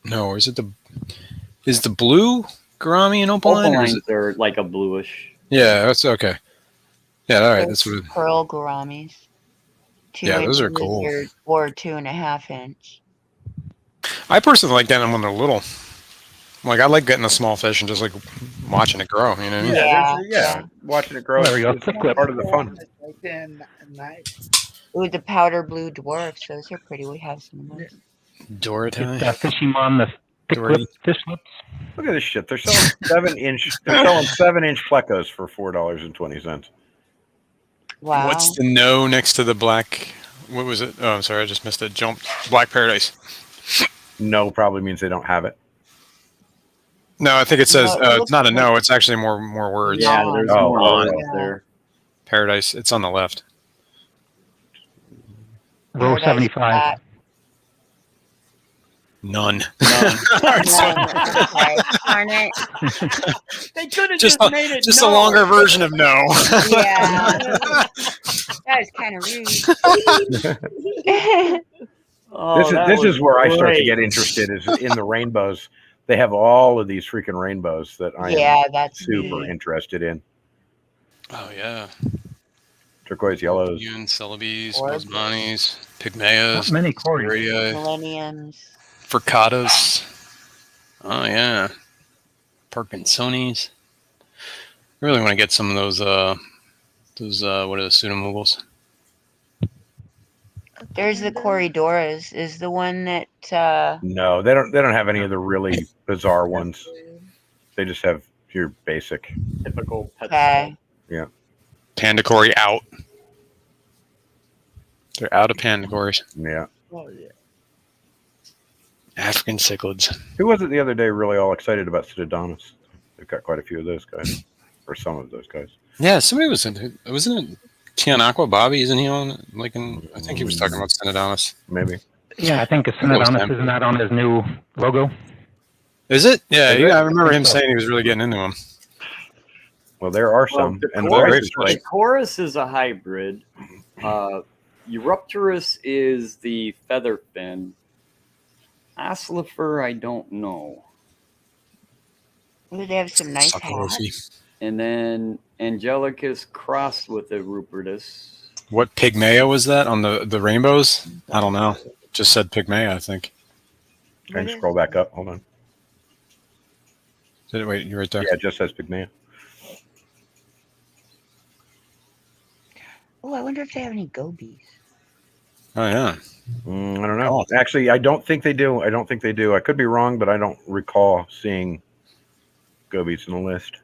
No, is the blue gourami and opaline? Or is Opalines it, are like a bluish. yeah, that's okay. Yeah, all right. That's what. Those pearl gouramis. Yeah, those are 2 cool. inches Or 2.5 inch. I personally like getting them when they're little. Like I like getting a small fish and just like watching it grow. You know what I mean? Yeah. Watching it grow. There we go. is Flip clip. part of the fun. Right then, nice. Ooh, the powder blue dwarfs. Those are pretty. We have some of those. Dorothy. It's Fishimon, the thick lip Dory. fish lips. Look at this shit. They're selling 7-inch. They're selling 7-inch plecos for $4.20. Wow. What's the no next to the black? What was it? Oh, I'm sorry, I just missed it. Jumped. Black Paradise. No probably means they don't have it. No, I think it says No, it it's not a no. It's actually more words. Yeah, there's Oh, more on. out there. Paradise. It's on the left. Row Paradise 75. Flat. None. Okay, darn it. They could have Just made it. Just a longer version of no. Yeah. That was kind of rude. Oh, This is where I start to get interested is in the rainbows. They have all of these freaking rainbows that I Yeah, am that's super neat. interested in. Oh yeah. Turquoise yellows. Yun, Celebes, Gorgeous. Bosmanis, Not Pygmaeas, many Corys. Radii, Millenniums. Furcados. Oh yeah. Parkinsonis. I really want to get some of those what are the pseudomugals? There's the Corridoras. Is the one that No, they don't have any of the really bizarre ones. They just have your basic. typical pet. okay. Pandacory out. They're out of pandacories. Yeah. Oh, yeah. African cichlids. Who was it the other day really all excited about Pseudodonis? They've got quite a few of those guys, or some of those guys. Yeah, somebody was in it. Wasn't it Tianaqua Bobby? Isn't he on? Like, I think he was talking about Senadonis. Maybe. Yeah, I think Senadonis isn't that on his new logo. Is it? Yeah, Is it? I remember him so. saying he was really getting into him. Well, there are Well, some, the and the chorus, price is the right. chorus is a hybrid. Eurypterus is the featherfin. Ossifer, I don't know. Ooh, they have some nice hats. Soccerosi. And then Angelicus crossed with the Rupertus. What Pygmea was that on the rainbows? I don't know. Just said Pygmea, I think. Can you scroll back up? Hold on. Did it? Wait, you're right there. Yeah, it just says Pygmea. Oh, I wonder if they have any gobies. Oh yeah. I don't know. Actually, I don't think they do. I could be wrong, but I don't recall seeing gobies in the list.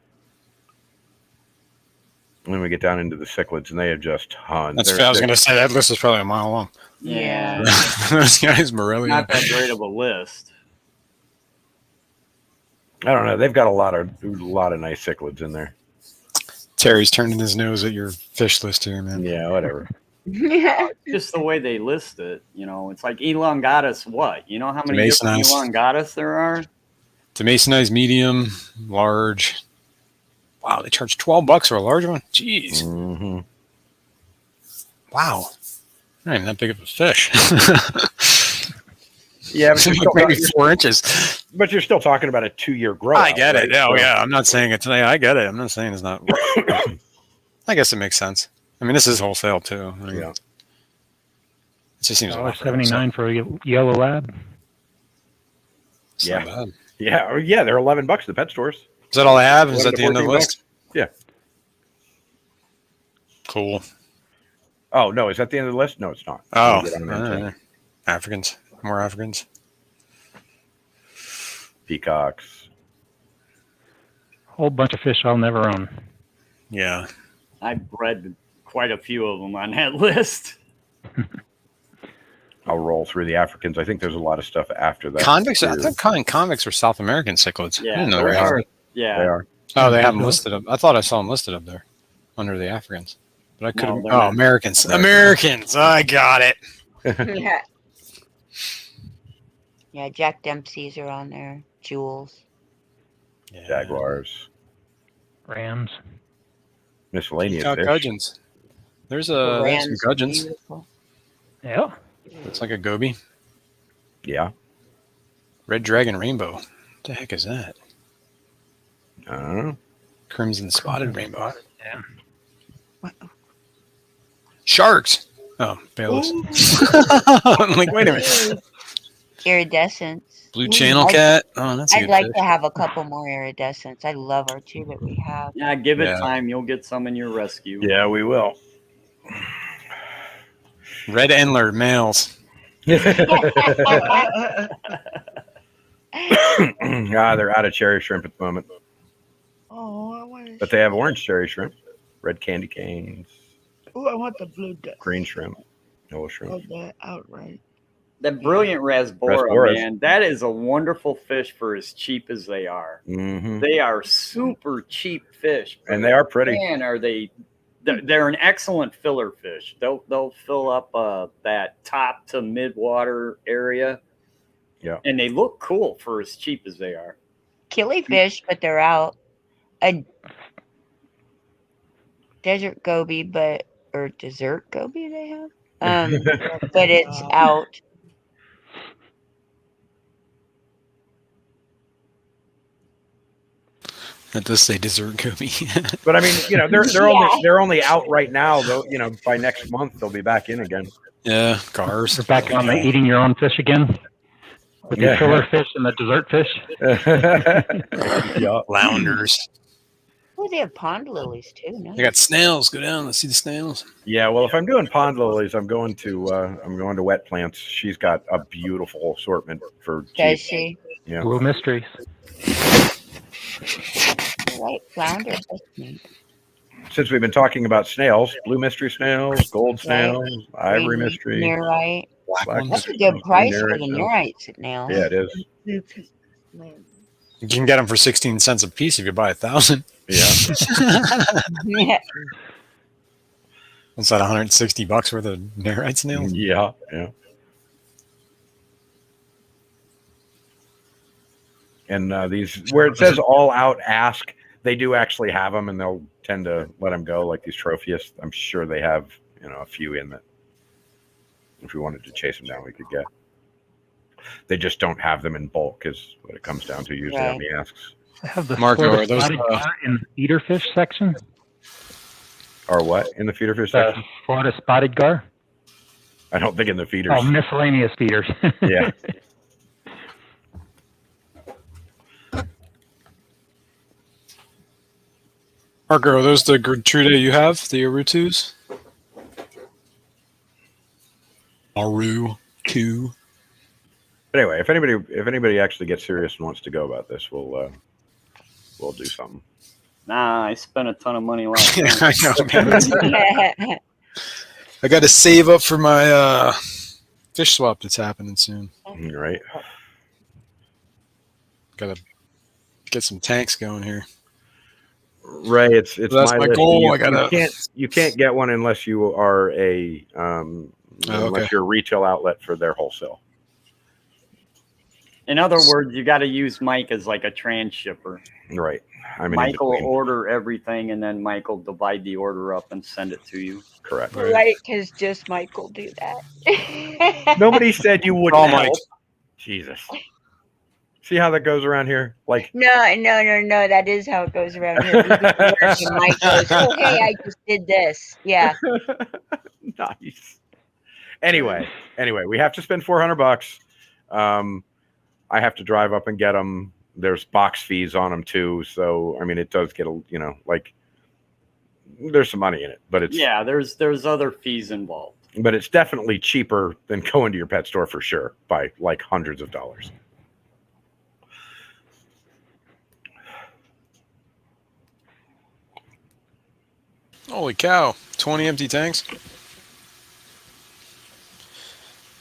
And then we get down into the cichlids, and they have just tons. That's I was going to say that list is probably a mile long. Yeah. This guy's Morelia. Not that great of a list. I don't know. They've got a lot of nice cichlids in there. Terry's turning his nose at your fish list here, man. Yeah, whatever. Yeah. Just the way they list it, it's like elongatus. What? You know how many different Demasonized. elongatus there are? Demasonized medium, large. Wow, they charge $12 for a large one. Jeez. Mm-hmm. Wow. Not even that big of a fish. Yeah, but you're, still maybe talking, 4 inches. but you're still talking about a 2-year growth. I get it. Oh, yeah. I'm not saying it today. I get it. I'm not saying it's not. I guess it makes sense. I mean, this is wholesale too. I mean, Yeah. It just seems $1.79 for a yellow lab. It's Yeah. not bad. Yeah, they're $11 at the pet stores. Is that all I have? Is 11 that to the end of the 14 list? Yeah. Cool. Oh no, is that the end of the list? No, it's not. Oh, Let me get on there, too. Africans. More Africans. Peacocks. Whole bunch of fish I'll never own. Yeah. I've bred quite a few of them on that list. I'll roll through the Africans. I think there's a lot of stuff after that. Convicts. I too. thought convicts were South American cichlids. I Yeah, didn't know they they are. were. Yeah. They are. Oh, they have them listed up. I thought I saw them listed up there under the Africans. But I could have. No, they're not. Americans. Americans. I got it. Yeah. Yeah, Jack Dempsey's are on there. Jewels. Yeah. Jaguars. Rams. Miscellaneous Peacock fish. gudgeons. There's some Rams, gudgeons. beautiful. Yeah. It's like a goby. Yeah. Red dragon rainbow. What the heck is that? I don't know. Crimson spotted rainbow. Yeah. Sharks. Oh, Bayless. I'm like, wait a minute. Iridescence. Blue channel cat. Oh, that's a I'd good like fish. to have a couple more iridescence. I love our two that we have. Yeah, give it Yeah. time. You'll get some in your rescue. Yeah, we will. Red Endler males. They're out of cherry shrimp at the moment, Oh, I want. but they have orange cherry shrimp, red candy canes, Oh, I want the blue dust. green shrimp, yellow shrimp. Oh, that outright. That brilliant Rasbora, Rasboras. man, that is a wonderful fish for as cheap as they are. Mm-hmm. They are super cheap fish. And they are pretty. Man, are they? They're an excellent filler fish. They'll fill up that top to mid water area. Yeah. And they look cool for as cheap as they are. Killifish, but they're out. A desert goby, or dessert goby they have. But it's out. That does say dessert goby. But I mean, they're Yeah. they're only out right now. Though, by next month they'll be back in again. Yeah, cars. We're back on the eating your own fish again. With Yeah. the filler fish and the dessert fish. Yeah. Flounders. Oh, they have pond lilies too. No? They got snails. Go down. Let's see the snails. Yeah. Well, if I'm doing pond lilies, I'm going to Wet Plants. She's got a beautiful assortment for Does cheap. she? Yeah. Blue mysteries. Right, flounder. That's neat. Since we've been talking about snails, blue mystery snails, gold Right. snails, ivory Green mystery. Black Black ones. That's a good price for Nearite the snails. nearite snails. Yeah, it is. You can get them for 16 cents a piece if you buy 1,000. Yeah. Yeah. What's that, $160 worth of Nerite snails? Yeah. Yeah. And these, where it says all out ask, they do actually have them, and they'll tend to let them go. Like these trophyists, I'm sure they have, a few in that. If we wanted to chase them down, we could get. They just don't have them in bulk, is what it comes down to usually on the asks. I have the Marco, Florida are those, spotted gar in the feeder fish section. Or what in the feeder fish The section? Florida spotted gar. I don't think in the feeders. Oh, miscellaneous feeders. Yeah. Marco, are those the Gertrude you have, the Arutus? Aru 2. But anyway, if anybody actually gets serious and wants to go about this, we'll do something. Nah, I spent a ton of money last time. I know, man. I got to save up for my fish swap that's happening soon. Right. Got to get some tanks going here. Right. It's That's my list. goal. You can't get one unless you are unless you're a retail outlet for their wholesale. In other words, you got to use Mike as like a trans-shipper. Right. Mike will order everything, and then Mike will divide the order up and send it to you. Correct. Right, because just Mike will do that. Nobody said you wouldn't Oh, help. Mike. Jesus. See how that goes around here? Like No. That is how it goes around here. We get to work and Mike goes, "Oh, hey, I just did this." Yeah. Nice. Anyway, we have to spend $400. I have to drive up and get them. There's box fees on them too, so it does get there's some money in it, but there's other fees involved. But it's definitely cheaper than going to your pet store for sure by like hundreds of dollars. Holy cow. 20 empty tanks.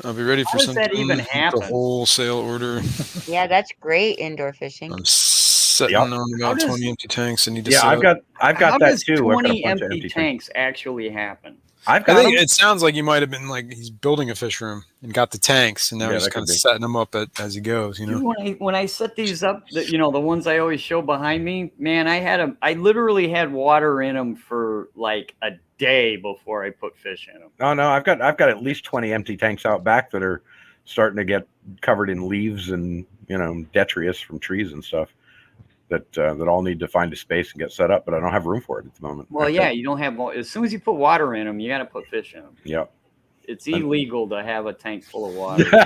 I'll be ready for How does something. that even happen? The wholesale order. Yeah, that's great indoor fishing. I'm sitting on about 20 empty tanks. I need to Yeah, set I've got How that does too. I've got a 20 bunch of empty tanks actually happen? I've I got think them. it sounds like you might have been like he's building a fish room and got the tanks, and now Yeah, he's that kind could of be. setting them up as he goes. Dude, when I set these up, the ones I always show behind me, man, I literally had water in them for like a day before I put fish in them. Oh no, I've got at least 20 empty tanks out back that are starting to get covered in leaves and detritus from trees and stuff that all need to find a space and get set up, but I don't have room for it at the moment. Well, you don't have. As soon as you put water in them, you got to put fish in them. Yep. It's illegal to have a tank full of water. Right.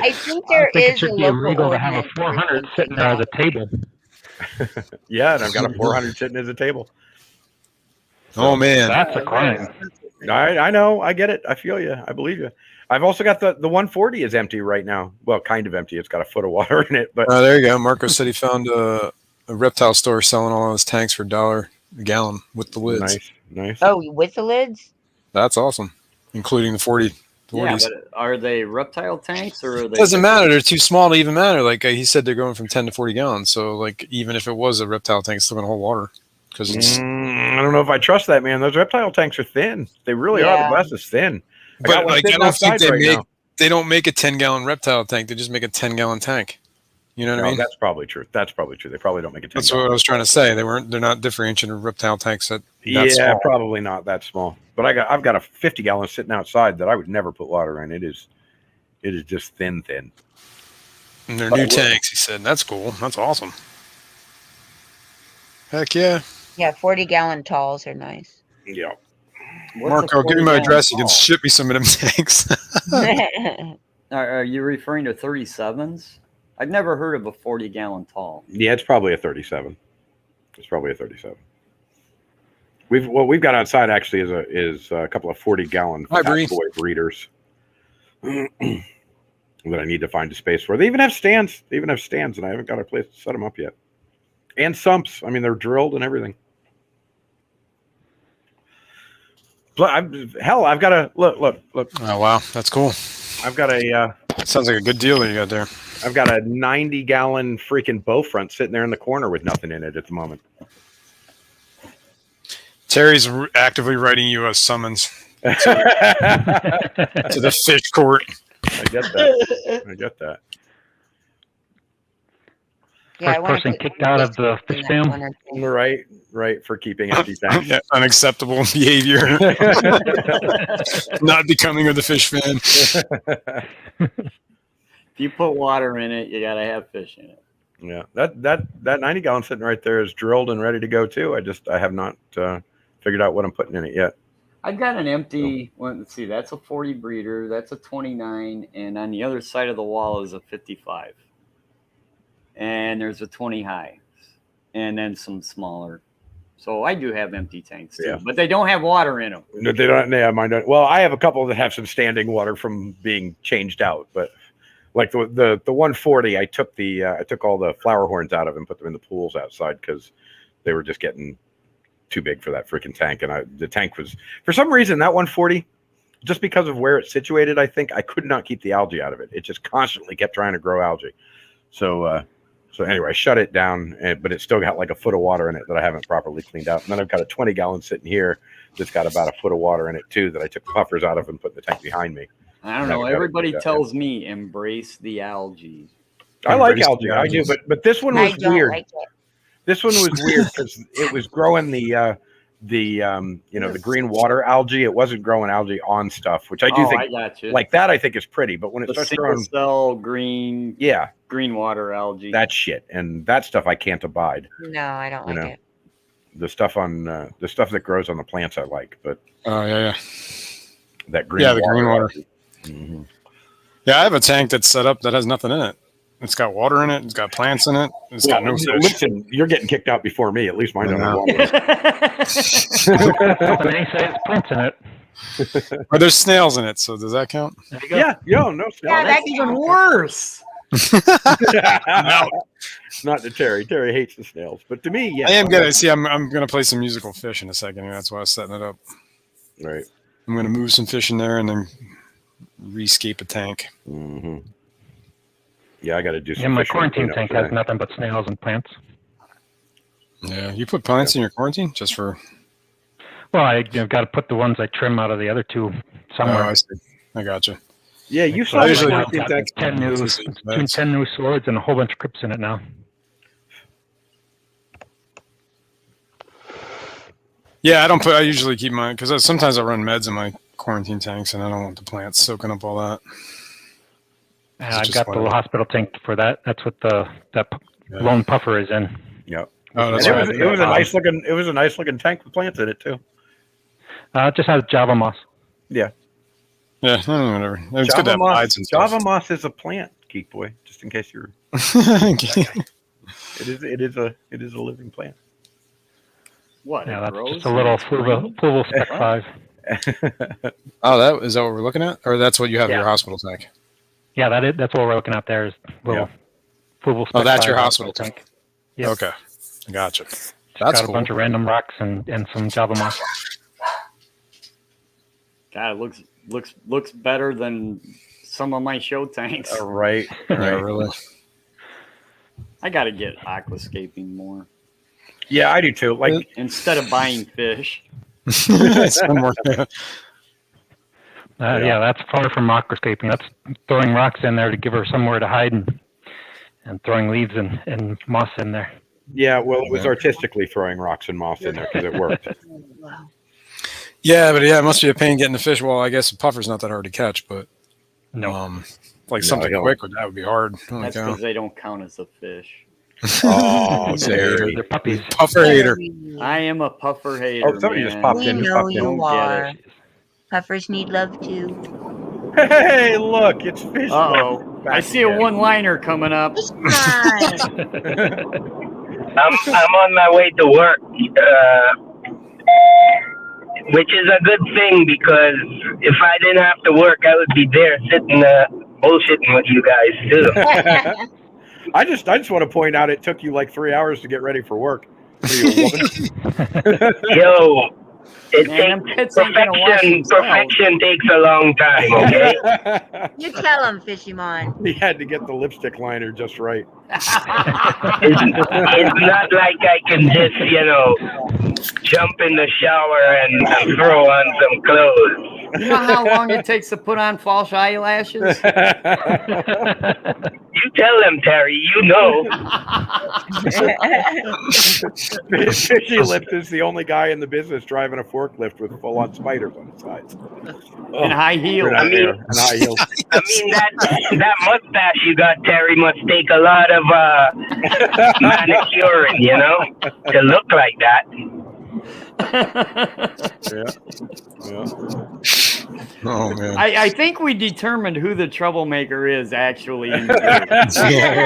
I think there I think it is should a be local illegal to have a ordinance where 400 they sitting do there as that. a table. Yeah, and I've got a 400 sitting as a table. Oh man. That's a crime. I know. I get it. I feel you. I believe you. I've also got the 140 is empty right now. Well, kind of empty. It's got a foot of water in it, but Oh, there you go. Marco said he found a reptile store selling all those tanks for $1 a gallon with the lids. nice. Oh, with the lids? That's awesome, including the 40. Yeah, 40s. but are they reptile tanks or are they? Doesn't matter. They're too small to even matter. Like he said, they're going from 10 to 40 gallons. So like even if it was a reptile tank, it's still going to hold water because it's. I don't know if I trust that, man. Those reptile tanks are thin. They really are. The glass is thin. But like I don't think now. they don't make a 10-gallon reptile tank. They just make a 10-gallon tank. You know what I mean? That's probably true. They probably don't make a 10. That's what I was trying to say. They're not differentiating reptile tanks that small. Probably not that small. But I've got a 50-gallon sitting outside that I would never put water in. It is just thin. And they're new tanks, he said. That's cool. That's awesome. Heck yeah. Yeah, 40-gallon talls are nice. Yeah. Marco, give me my address. You can ship me some of them tanks. Are you referring to 37s? I've never heard of a 40-gallon tall. Yeah, it's probably a 37. We've got outside actually is a couple of 40-gallon boy breeders that I need to find a space for. They even have stands. And I haven't got a place to set them up yet. And sumps. I mean, they're drilled and everything. I've got a look. Oh wow, that's cool. I've got a. Sounds like a good deal that you got there. I've got a 90-gallon freaking bow front sitting there in the corner with nothing in it at the moment. Terry's actively writing you a summons to the fish court. I get that. Yeah, I First wanna person put kicked out of the in fish that fam. corner thing. Right, for keeping empty tanks. Yeah, unacceptable behavior. Not becoming of the fish fan. If you put water in it, you gotta have fish in it. Yeah, that 90-gallon sitting right there is drilled and ready to go too. I have not figured out what I'm putting in it yet. I've got an empty. Well, let's see. That's a 40 breeder. That's a 29, and on the other side of the wall is a 55. And there's a 20 high, and then some smaller. So I do have empty tanks too, Yeah. but they don't have water in them. No, they don't. Yeah, mine don't. Well, I have a couple that have some standing water from being changed out, but like the 140, I took all the flower horns out of and put them in the pools outside because they were just getting too big for that freaking tank. And the tank was, for some reason, that 140, just because of where it's situated, I think I could not keep the algae out of it. It just constantly kept trying to grow algae. So anyway, I shut it down, but it's still got like a foot of water in it that I haven't properly cleaned out. And then I've got a 20-gallon sitting here that's got about a foot of water in it too that I took the puffers out of and put in the tank behind me. I don't know. Everybody tells me embrace the algae. I like algae. I do, but this one was weird. Like it. This one was weird because it was growing the green water algae. It wasn't growing algae on stuff, which I do think I got you. like that. I think is pretty, but when it the starts single growing, cell green, yeah, green water algae. that shit and that stuff I can't abide. No, I don't like it. The stuff that grows on the plants I like, but Yeah. that green Yeah, the green water. Mm-hmm. Yeah, I have a tank that's set up that has nothing in it. It's got water in it. It's got plants in it. It's got no fish. Listen, you're getting kicked out before me. At least mine don't have water. Many size plants in it. Or there's snails in it, so does that count? There you go. Yeah, no snails. Yeah, That's even worse. No, not to Terry. Terry hates the snails, but to me, yeah. I am gonna see. I'm gonna play some musical fish in a second. That's why I was setting it up. Right. I'm gonna move some fish in there and then rescape a tank. Mm-hmm. Yeah, I got to do some. Yeah, my fishing quarantine cleanup tank today. has nothing but snails and plants. Yeah, you put plants in your quarantine just for. Well, I've got to put the ones I trim out of the other two somewhere. Oh, I see. I gotcha. Yeah, you I saw usually my have quarantine tank. 10 new swords and a whole bunch of crypts in it now. Yeah, I usually keep mine because sometimes I run meds in my quarantine tanks, and I don't want the plants soaking up all that. And I've got the little hospital tank for that. That's what that lone puffer is in. Yep. Oh, that's And right. it was a nice looking. It was a nice looking tank with plants in it too. It just has Java moss. Yeah. Yeah, whatever. It's good to have hides and Java stuff. moss is a plant, Geek Boy. Just in case you're. It is a living plant. What? Yeah, it that's grows just a little and it's green? Fluval Spec 5. Oh, is that what we're looking at, or that's what you have in your hospital tank? Yeah, that's what we're looking at there is little Fluval Spec 5. Oh, that's your hospital tank. Yep. Okay, gotcha. It's That's got cool. a bunch of random rocks and some Java moss. God, it looks better than some of my show tanks. Right. Yeah, really. I got to get aquascaping more Yeah, I do too. Like instead of buying fish. Spend more. Yeah, that's far from aquascaping. That's throwing rocks in there to give her somewhere to hide and throwing leaves and moss in there. yeah, well, it was artistically throwing rocks and moss in there because it worked. Yeah, but it must be a pain getting the fish. Well, I guess a puffer's not that hard to catch, but something quick that would be hard. That's because they don't count as a fish. Oh, Terry. They're puppies. Puffer hater. I am a puffer hater. Oh, somebody just man. popped We in. know Popped in. you Don't are. get it. Puffers need love too. Hey, look, it's fish. Uh-oh. Back I see a again. one-liner coming up. It's fine. I'm on my way to work, which is a good thing because if I didn't have to work, I would be there sitting bullshitting with you guys too. I just want to point out it took you like 3 hours to get ready for work. For you, woman. Yo, Man, them pits ain't gonna wash themselves. Perfection takes a long time, okay? You tell him, Fishymon. He had to get the lipstick liner just right. It's not like I can just, jump in the shower and throw on some clothes. You know how long it takes to put on false eyelashes? You tell them, Terry, you know. Fishy Lips is the only guy in the business driving a forklift with full-on spiders on his sides. And high heels. And high heels. I mean, that mustache you got, Terry, must take a lot of manicuring, to look like that. Yeah. Oh man. I think we determined who the troublemaker is actually. In the Yeah,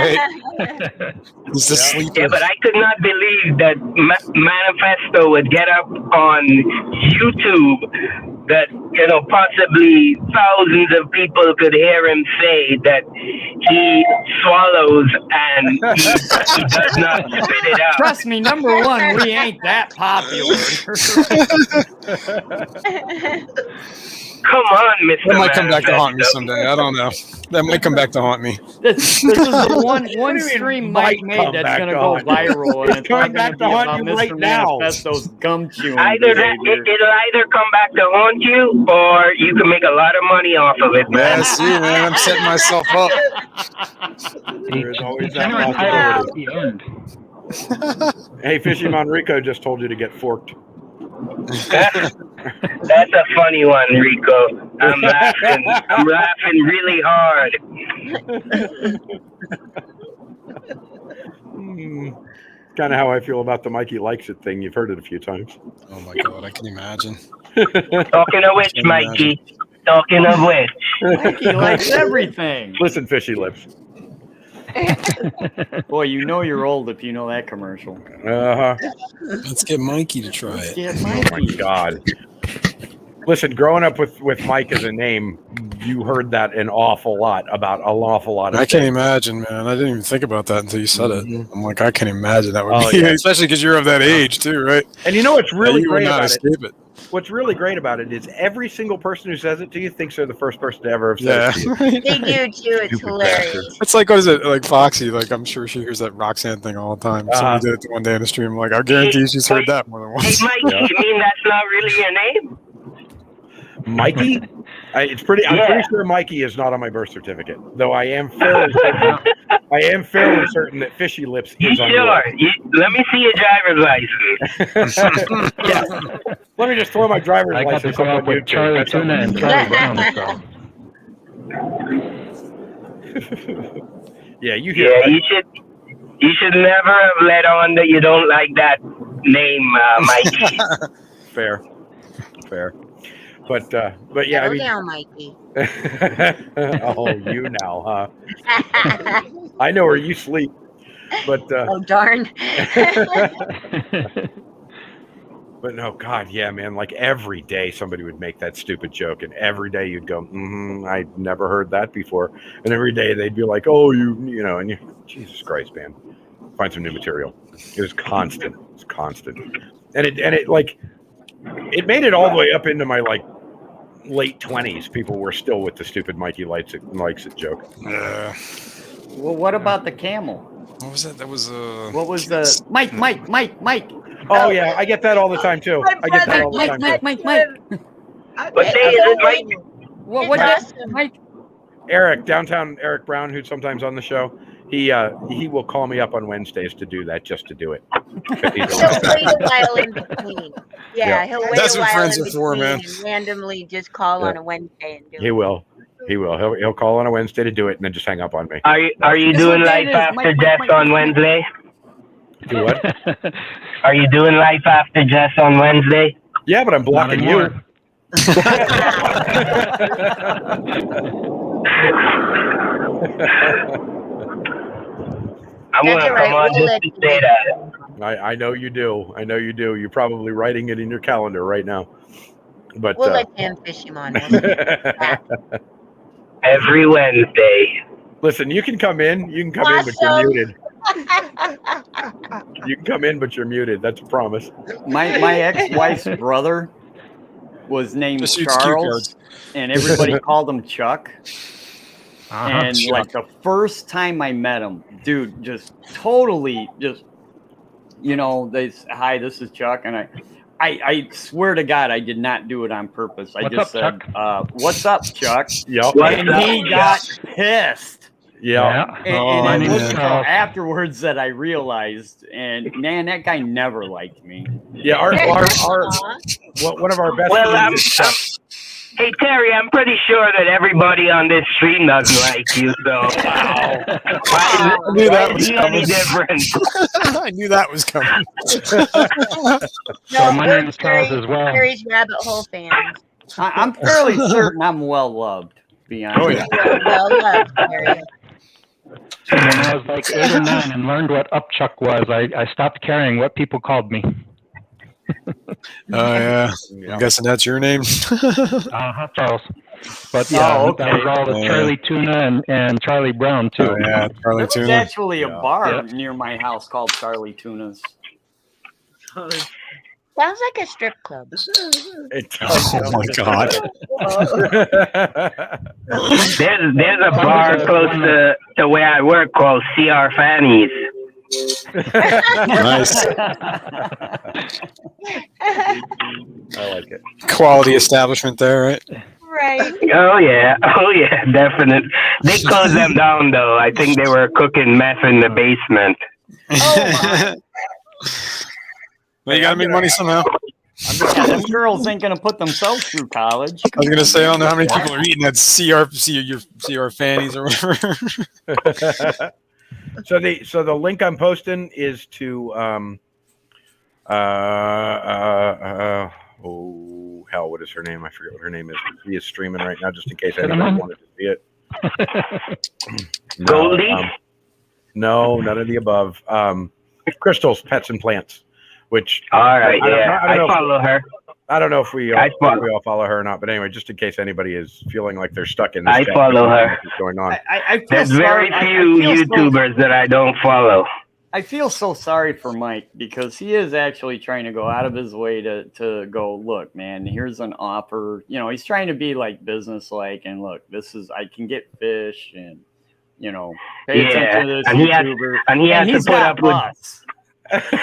right. He's the sleeper. Yeah, but I could not believe that Manifesto would get up on YouTube that, possibly thousands of people could hear him say that he swallows and he does not spit it out. Trust me, number one, we ain't that popular. Come on, Mr. That might come back to Manifesto. haunt me someday. I don't know. That might come back to haunt me. This is the one do you mean stream might Mike made come that's back going to to go haunt you? viral, and it's coming not going back to be to haunt about you Mr. right now. Manifesto's gum chewing Either that, behavior. it'll either come back to haunt you, or you can make a lot of money off of it, Yeah, man. see, man, I'm setting myself up. There's always that Degenerate possibility. title at the end. Hey, Fishy Monrico just told you to get forked. That's a funny one, Rico. I'm laughing really hard. Kind of how I feel about the Mikey Likes It thing. You've heard it a few times. Oh my god, I can imagine. Talking of which, Mikey. Talking of which. Mikey likes everything. Listen, Fishy Lips. Boy, you know you're old if you know that commercial. Uh-huh. Let's get Mikey to try it. Yeah, Oh my Mikey. God. Listen, growing up with Mike as a name, you heard that an awful lot about an awful lot of I can't things. imagine, man. I didn't even think about that until you said it. Mhm. I'm like, I can't imagine that would Oh, be, yeah. especially because you're of that age too, right? And you know what's really you would great not about it? escape it. What's really great about it is every single person who says it to you thinks they're the first person to ever have said Yeah. it to you. They do too. It's Stupid hilarious. bastards. It's like, what is it? Like Foxy, like I'm sure she hears that Roxanne thing all the time. Somebody did it one day in the stream. Like, I guarantee she's heard that more than Hey, once. Mikey, Yeah. you mean that's not really your name? Mikey? I'm Yeah. pretty sure Mikey is not on my birth certificate, though I am fairly certain that Fishy Lips You is on sure? yours. Let me see your driver's license. Yeah. Let me just throw my driver's I got to license go up up on with YouTube. Charlie That's all. Tuna and Charlie Brown. So. Yeah, you hear Yeah, that. you should never have let on that you don't like that name, Mikey. Fair. But yeah, I Settle mean, down, Mikey. oh, you now, huh? I know where you sleep, but Oh, darn. but no, God, yeah, man. Like every day, somebody would make that stupid joke, and every day you'd go, "I'd never heard that before," and every day they'd be like, "Oh, you know," and you, Jesus Christ, man, find some new material. It was constant. It's constant, and it like it made it all the way up into my like late 20s. People were still with the stupid Mikey likes it joke. Yeah. Well, what about the camel? What was that? That was What was the Mike? Oh yeah, I get that all the time too. I get that all the time too. Mike. What day is it, Mike? What It's did Mike? Eric, downtown Eric Brown, who's sometimes on the show, he will call me up on Wednesdays to do that, just to do it. He'll wait a while in between. Yeah, he'll wait That's a what while friends in are for, between man. and randomly just call on a Wednesday and do He it. will. He'll call on a Wednesday to do it, and then just hang up on me. Are you This doing one life is after Mike, Jess Mike. on Wednesday? Do what? Are you doing life after Jess on Wednesday? Yeah, but I'm blocking you. anymore. I'm That's gonna all right, come on we'll just let to you say know. that. I know you do. You're probably writing it in your calendar right now. But We'll let Dan fish him on. Every Wednesday. listen, you can come in. You can come in, but you're Awesome. muted. You can come in, but you're muted. That's a promise. My ex-wife's brother was named Just shoots cue Charles, and everybody called him Chuck. And Chuck. like the first time I met him, dude, just totally just, they hi, this is Chuck, and I swear to God, I did not do it on purpose. I What's just up, said, "What's up, Chuck?" Yep. And he got pissed. Yeah. And my it name wasn't is until Charles. afterwards that I realized, and man, that guy never liked me. Yeah. Our one of our best Well, friends is Chuck. Hey Terry, I'm pretty sure that everybody on this stream doesn't like you, so I knew that was any coming. difference? I knew that was coming. So my we're name is Charles as well. Terry's rabbit hole fans. I'm fairly certain I'm well loved. To be honest. Oh yeah. Well loved, Terry. When I was like 8 or 9 and learned what upchuck was, I stopped caring what people called me. Oh yeah. I'm guessing that's your name. Charles. But yeah, Oh, okay. that was all the Yeah. Charlie Tuna and Charlie Brown too. Oh yeah, Charlie There's Tuna. actually a bar Yeah. near my house called Charlie Tuna's. Sounds like a strip club. Oh my God. There's a bar close to where I work called CR Fanny's. Nice. I like it. Quality establishment there, right? Right. Oh yeah, definite. They closed them down though. I think they were cooking meth in the basement. Oh, Well, you gotta make money somehow. Yeah, them girls ain't gonna put themselves through college. I was gonna say, I don't know how many people are eating that CR fannies or whatever. So the link I'm posting is to oh hell, what is her name? I forget what her name is. She is streaming right now, just in case anyone wanted to see it. Goldie? No, none of the above. Crystal's Pets and Plants, which All right, yeah, I don't know follow her. I don't know if we all, I follow- all follow her or not, but anyway, just in case anybody is feeling like they're stuck in this I chat, follow her. what's going on. I feel There's sorry. very few I feel so- YouTubers that I don't follow. I feel so sorry for Mike because he is actually trying to go out of his way to go, look, man, here's an offer. He's trying to be like business-like, and look, this is, I can get fish and, pay attention to this and he has- YouTuber. And he has he's to put got up with, butts.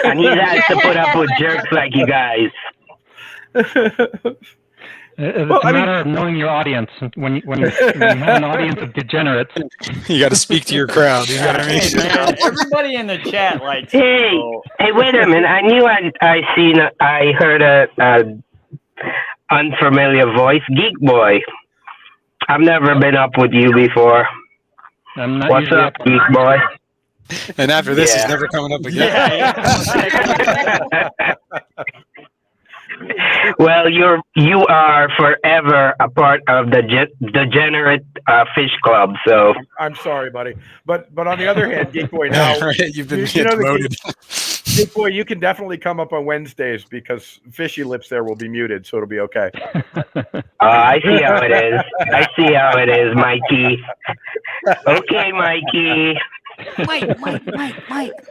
and he has to put up with jerks like you guys. It's Well, a I mean- matter of knowing your audience. When you have an audience of degenerates, You got to speak to your crowd. You know what I mean? Hey, man, everybody in the chat likes Hey, so- hey, wait a minute. I knew I heard a unfamiliar voice. Geek Boy. I've never been up with you before. I'm not What's usually up, Geek Boy? And after this, Yeah. he's never coming up again. Yeah, Well, you are forever a part of the degenerate fish club. So I'm sorry, buddy, but on the other hand, Geek Boy, now Right, you've been you know the promoted. Geek Boy, you can definitely come up on Wednesdays because Fishy Lips there will be muted, so it'll be okay. I see how it is. I see how it is, Mikey. Okay, Mikey.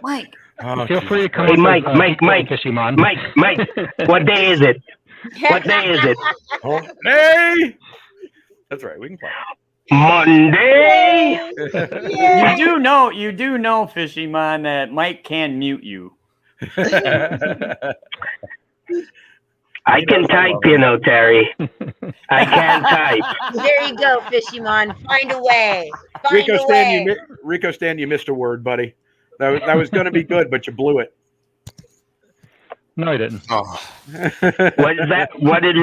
Mike. Oh, feel free to come Hey, up Mike, with, Mike, Mike, Fishymon. Mike. What day is it? What day is it? Hey, that's right. We can play. Monday. You do know, Fishy Man, that Mike can mute you. I can type, Terry. I can type. there you go, Fishymon. Find a way. Find Rico a Stan, way. Rico Stan, you missed a word, buddy. That was going to be good, but you blew it. No, I didn't. Oh, What is that? What did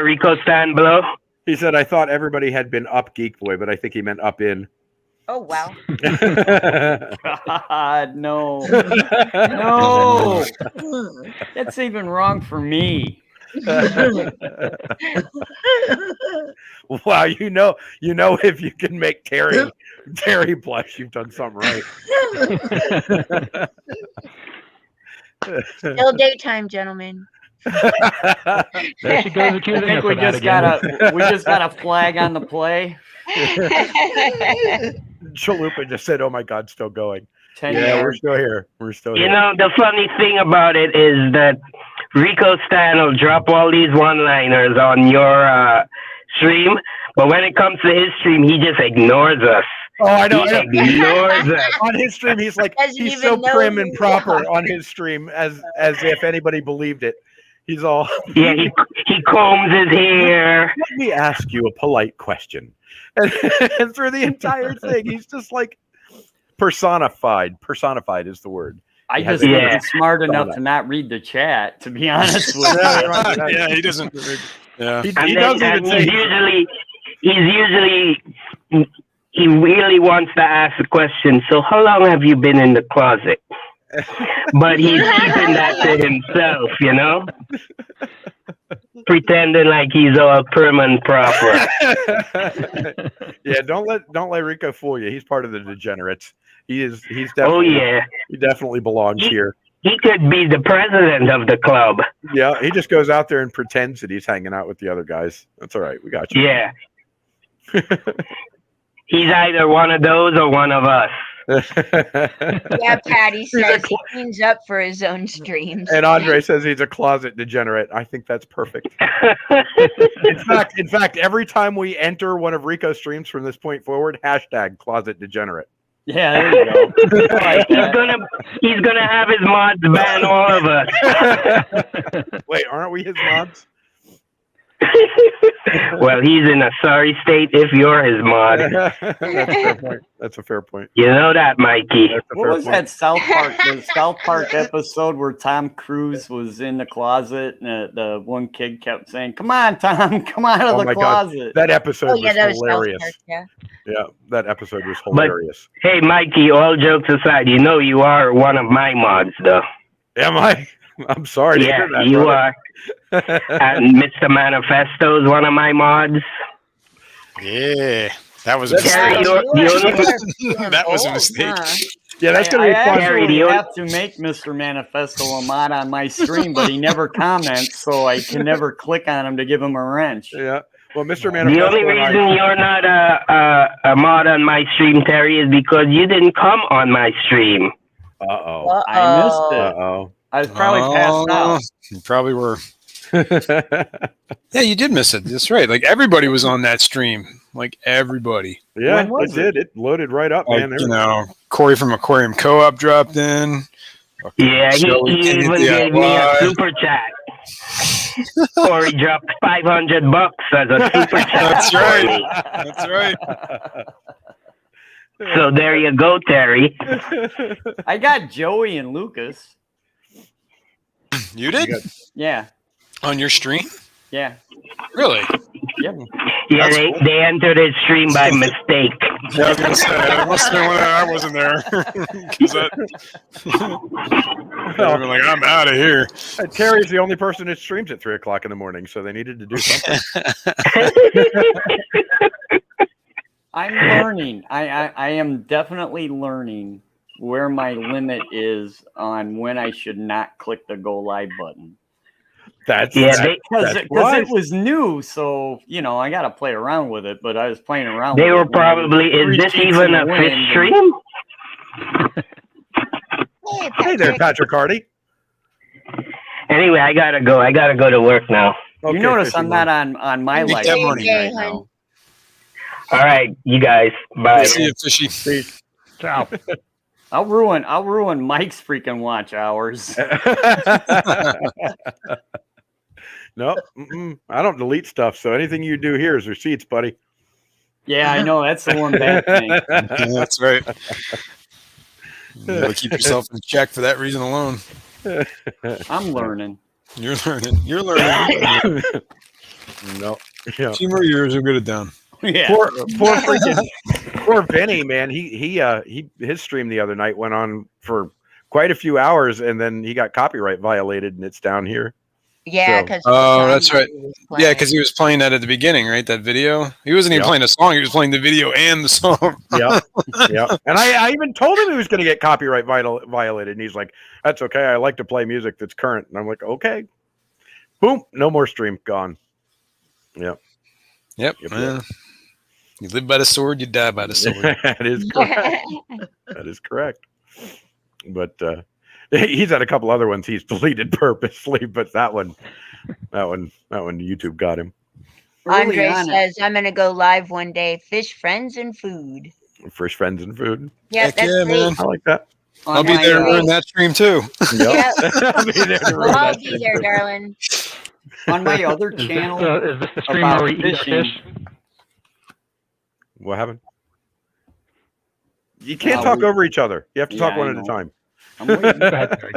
Rico Stan blow? He said, "I thought everybody had been up, Geek Boy, but I think he meant up in." Oh, wow. God, no. No. That's even wrong for me. Wow, you know, if you can make Terry blush, you've done something right. Still daytime, gentlemen. There she goes I accusing think us we of that just again. got a flag on the play. Chalupa just said, "Oh my God, still going." 10 Yeah, we're yards. still here. We're still here. You know, the funny thing about it is that Rico Stan will drop all these one-liners on your stream, but when it comes to his stream, he just ignores us. Oh, I know. He ignores us. On his stream, he's like, Doesn't he's even so know prim who and we proper are. on his stream, as if anybody believed it. He's all, Yeah, he combs his hair. let me ask you a polite question. And through the entire thing, he's just like personified. Personified is the word. I He has just a- wasn't Yeah. smart enough Donut. to not read the chat, to be honest with you. Yeah, he doesn't. Yeah. He And doesn't then even say. he really wants to ask the question, so how long have you been in the closet? But he's keeping that to himself, you know? Pretending like he's all prim and proper. Yeah, don't let Rico fool you. He's part of the degenerates. He's Oh definitely yeah. he definitely belongs here. He could be the president of the club. Yeah, he just goes out there and pretends that he's hanging out with the other guys. That's all right. We got you. Yeah. He's either one of those or one of us. Yeah, Patty a says he cleans up for his own streams. And Andre says he's a closet degenerate. I think that's perfect. In fact, every time we enter one of Rico's streams from this point forward, hashtag closet degenerate. Yeah, there you go. I like that. He's gonna have his mods ban all of us. Wait, aren't we his mods? Well, he's in a sorry state if you're his mod. That's a fair point. You know that, Mikey. That's a What fair was point. that South Park? The South Park episode where Tom Cruise was in the closet and the one kid kept saying, "Come on, Tom, come out of Oh the my God. closet." That episode Oh, yeah, that was was South hilarious. Park, yeah. Yeah, that episode was hilarious. Hey, Mikey, all jokes aside, you know you are one of my mods, though. Am I? I'm sorry to Yeah, hear that. you brother. are. And Mr. Manifesto is one of my mods. Yeah. That was a Terry, mistake. That was a mistake. Yeah, that's going to be I fun. Gary, actually the only- have to make Mr. Manifesto a mod on my stream, but he never comments, so I can never click on him to give him a wrench. Yeah. Well, Mr. The Manifesto only and reason I, you're not a mod on my stream, Terry, is because you didn't come on my stream. Uh-oh. I missed it. Uh-oh. I was probably passed out. You probably were. Yeah, you did miss it. That's right. Like everybody was on that stream. Like everybody. Yeah, When was it did. It loaded right up, Like, man. There you was- know, Corey from Aquarium Co-op dropped in. Yeah, he Joey even did gave me a DIY. super chat. Or he dropped $500 as a super chat. That's for right. me. That's right. So there you go, Terry. I got Joey and Lucas. You did? Yeah, On your stream? yeah, Really? yep. Yeah, That's they, cool. they entered his stream by mistake. Yeah, I was gonna say, it must have been when I wasn't there. 'Cause that, I've been like, I'm out of here. Terry's the only person that streams at 3 o'clock in the morning, so they needed to do something. I'm learning. I am definitely learning where my limit is on when I should not click the go live button. That's Yeah, that- they- Because that's it wise. was new, so I got to play around with it. But I was playing around. They with were it when I was probably, is 3 this sheets even in a the fish wind. stream? Hey there, Patrick Hardy. Anyway, I gotta go. I gotta go to work now. You notice I'm not on my Make live that stream money. right now. All right, you guys. Bye. See you, fishy. Ciao. I'll ruin Mike's freaking watch hours. No, I don't delete stuff. So anything you do here is receipts, buddy. Yeah, I know that's the one bad thing. Yeah, that's right. You gotta keep yourself in check for that reason alone. I'm learning. You're learning. You're learning. No, yeah. A few more years, we'll get it done. Yeah. Poor Vinny, man. His stream the other night went on for quite a few hours, and then he got copyright violated, and it's down here. Yeah, So- because Oh, that's right. Yeah, because he was playing that at the beginning, right? That video. He wasn't even Yeah. playing a song. He was playing the video and the song. Yeah, yeah. And I even told him he was going to get copyright violated, and he's like, "That's okay. I like to play music that's current." And I'm like, "Okay." Boom. No more stream. Gone. Yep. Yep. You live by the sword, you die by the sword. That is correct. That is correct. But He's had a couple other ones he's deleted purposely, but that one, YouTube got him. Andre says, I'm going to go live one day. Fish, friends, and food. Fish, friends, and food. Yeah, Heck that's yeah, great. man. I like that. I'll be there during that stream too. Yep. I'll be there to ruin We'll all that be shit. there, darling. On my other channel, Is this the stream about where we eat our fishing. fish? What happened? You can't talk over each other. You have to talk Yeah, one I at a know. time. I'm waiting. Go ahead, Terry.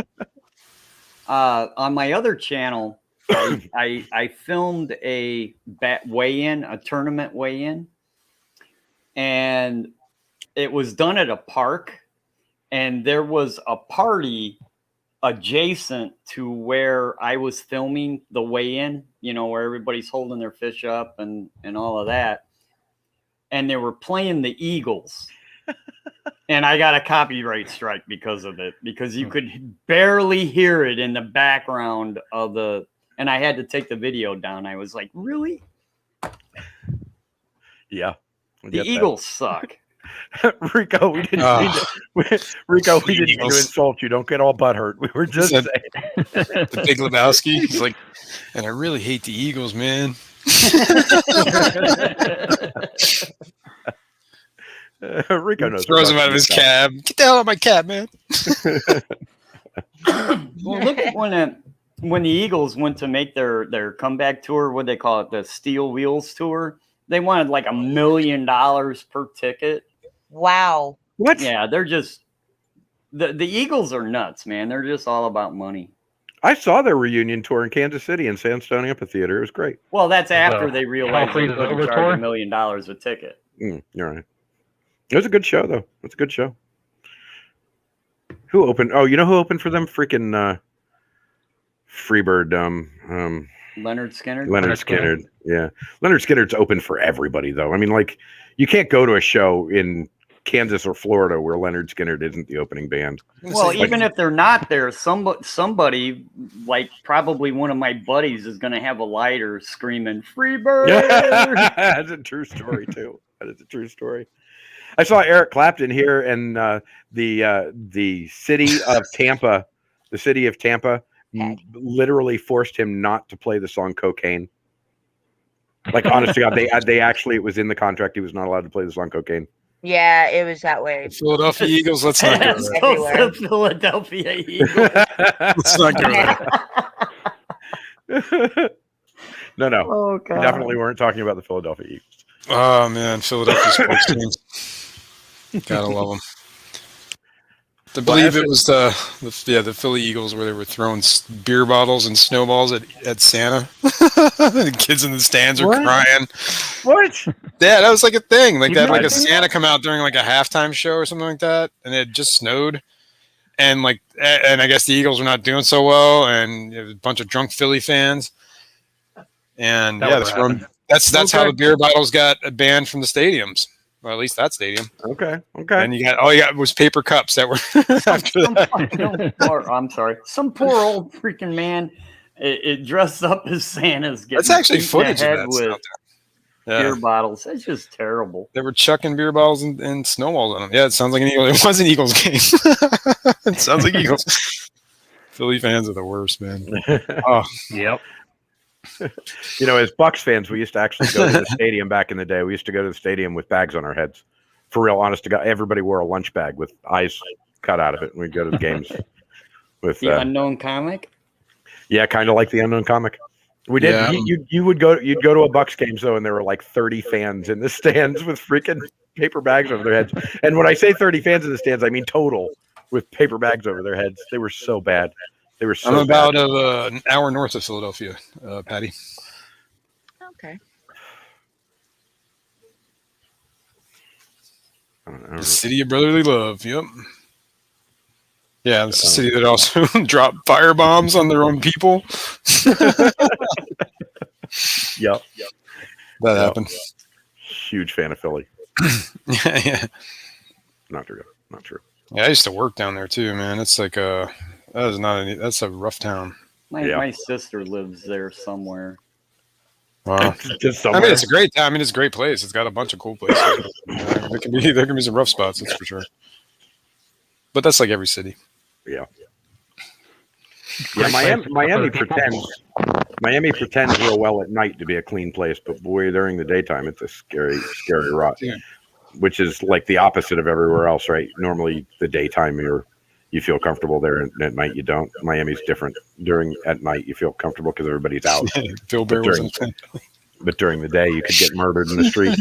On my other channel, I filmed a weigh-in, a tournament weigh-in, and it was done at a park, and there was a party adjacent to where I was filming the weigh-in, you know, where everybody's holding their fish up and all of that. And they were playing the Eagles. And I got a copyright strike because of it, because you could barely hear it in the background of the, and I had to take the video down. I was like, really? Yeah. The Eagles suck. Rico, we didn't mean to insult you. Don't get all butthurt. We were just saying. The Big Lebowski. He's like, and I really hate the Eagles, man. Rico knows. Throws him out of his cab. Get the hell out of my cab, man. Well, look at when the Eagles went to make their comeback tour, what they call it, the Steel Wheels tour. They wanted like $1 million per ticket. Wow. What? Yeah, they're just the Eagles are nuts, man. They're just all about money. I saw their reunion tour in Kansas City in Sandstone Amphitheater. It was great. Well, that's after they realized they Hell Freezes couldn't Over charge tour? $1 million a ticket. You're right. It was a good show, though. It's a good show. Who opened? Oh, you know who opened for them? Freaking Freebird. Leonard Skinner. Leonard Skinner. Yeah, Leonard Skinner's open for everybody, though. I mean, like, you can't go to a show in Kansas or Florida where Leonard Skinner isn't the opening band. Well, even if they're not there, somebody, like probably one of my buddies, is going to have a lighter screaming "Freebird." That's a true story too. That is a true story. I saw Eric Clapton here, and the city of Tampa, literally forced him not to play the song "Cocaine." Like, honest to God, they actually, it was in the contract, he was not allowed to play the song "Cocaine." Yeah, it was that way. Philadelphia Eagles, let's not go there. Everywhere. Philadelphia Eagles. Let's not go there. No. Oh, We definitely weren't talking about the Philadelphia Eagles. Oh, man. Philadelphia sports teams. Gotta love them. I believe it was the Philly Eagles where they were throwing beer bottles and snowballs at Santa. The kids in the stands are crying. What? Yeah, that was like a thing. Like, they had like a didn't know Santa come out during like a halftime show or something like that, and it had just snowed. And I guess the Eagles were not doing so well, and there was a bunch of drunk Philly fans. And that's how the beer bottles got banned from the stadiums. Well, at least that stadium. Okay. And you got was paper cups that were after that. I'm sorry. Some poor old freaking man it dressed up as Santa's. That's actually beaten in the footage of head that. with beer bottles. It's just terrible. They were chucking beer bottles and snowballs on them. Yeah, it sounds like an Eagle. It was an Eagles game. It sounds like Eagles. Philly fans are the worst, man. Oh, Yep. You know, as Bucks fans, we used to actually go to the stadium back in the day. We used to go to the stadium with bags on our heads. For real, honest to God, everybody wore a lunch bag with eyes cut out of it, and we'd go to the games with The unknown comic. Yeah, kind of like the unknown comic. We did. Yeah. You'd go to a Bucks game, though, and there were like 30 fans in the stands with freaking paper bags over their heads. And when I say 30 fans in the stands, I mean total with paper bags over their heads. They were so bad. They were so I'm about bad. an hour north of Philadelphia, Patty. Okay. I don't know. The city of brotherly love. Yep. Yeah, it's a city that also dropped firebombs on their own people. Yep. That happened. Huge fan of Philly. Yeah. Not true. Not true. Yeah, I used to work down there too, man. It's like that's a rough town. My sister lives there somewhere. Wow. Just I mean, it's a great town. I mean, it's a great place. It's got a bunch of cool places. There can be some rough spots, that's for sure. But that's like every city. Yeah. Yeah, Great place Miami for people. pretends real well at night to be a clean place, but boy, during the daytime, it's a scary, scary rot. Yeah. Which is like the opposite of everywhere else, right? Normally, the daytime you feel comfortable there, and at night you don't. Miami's different. At night you feel comfortable because everybody's out. Phil Bear during- wasn't. But during the day, you could get murdered in the street.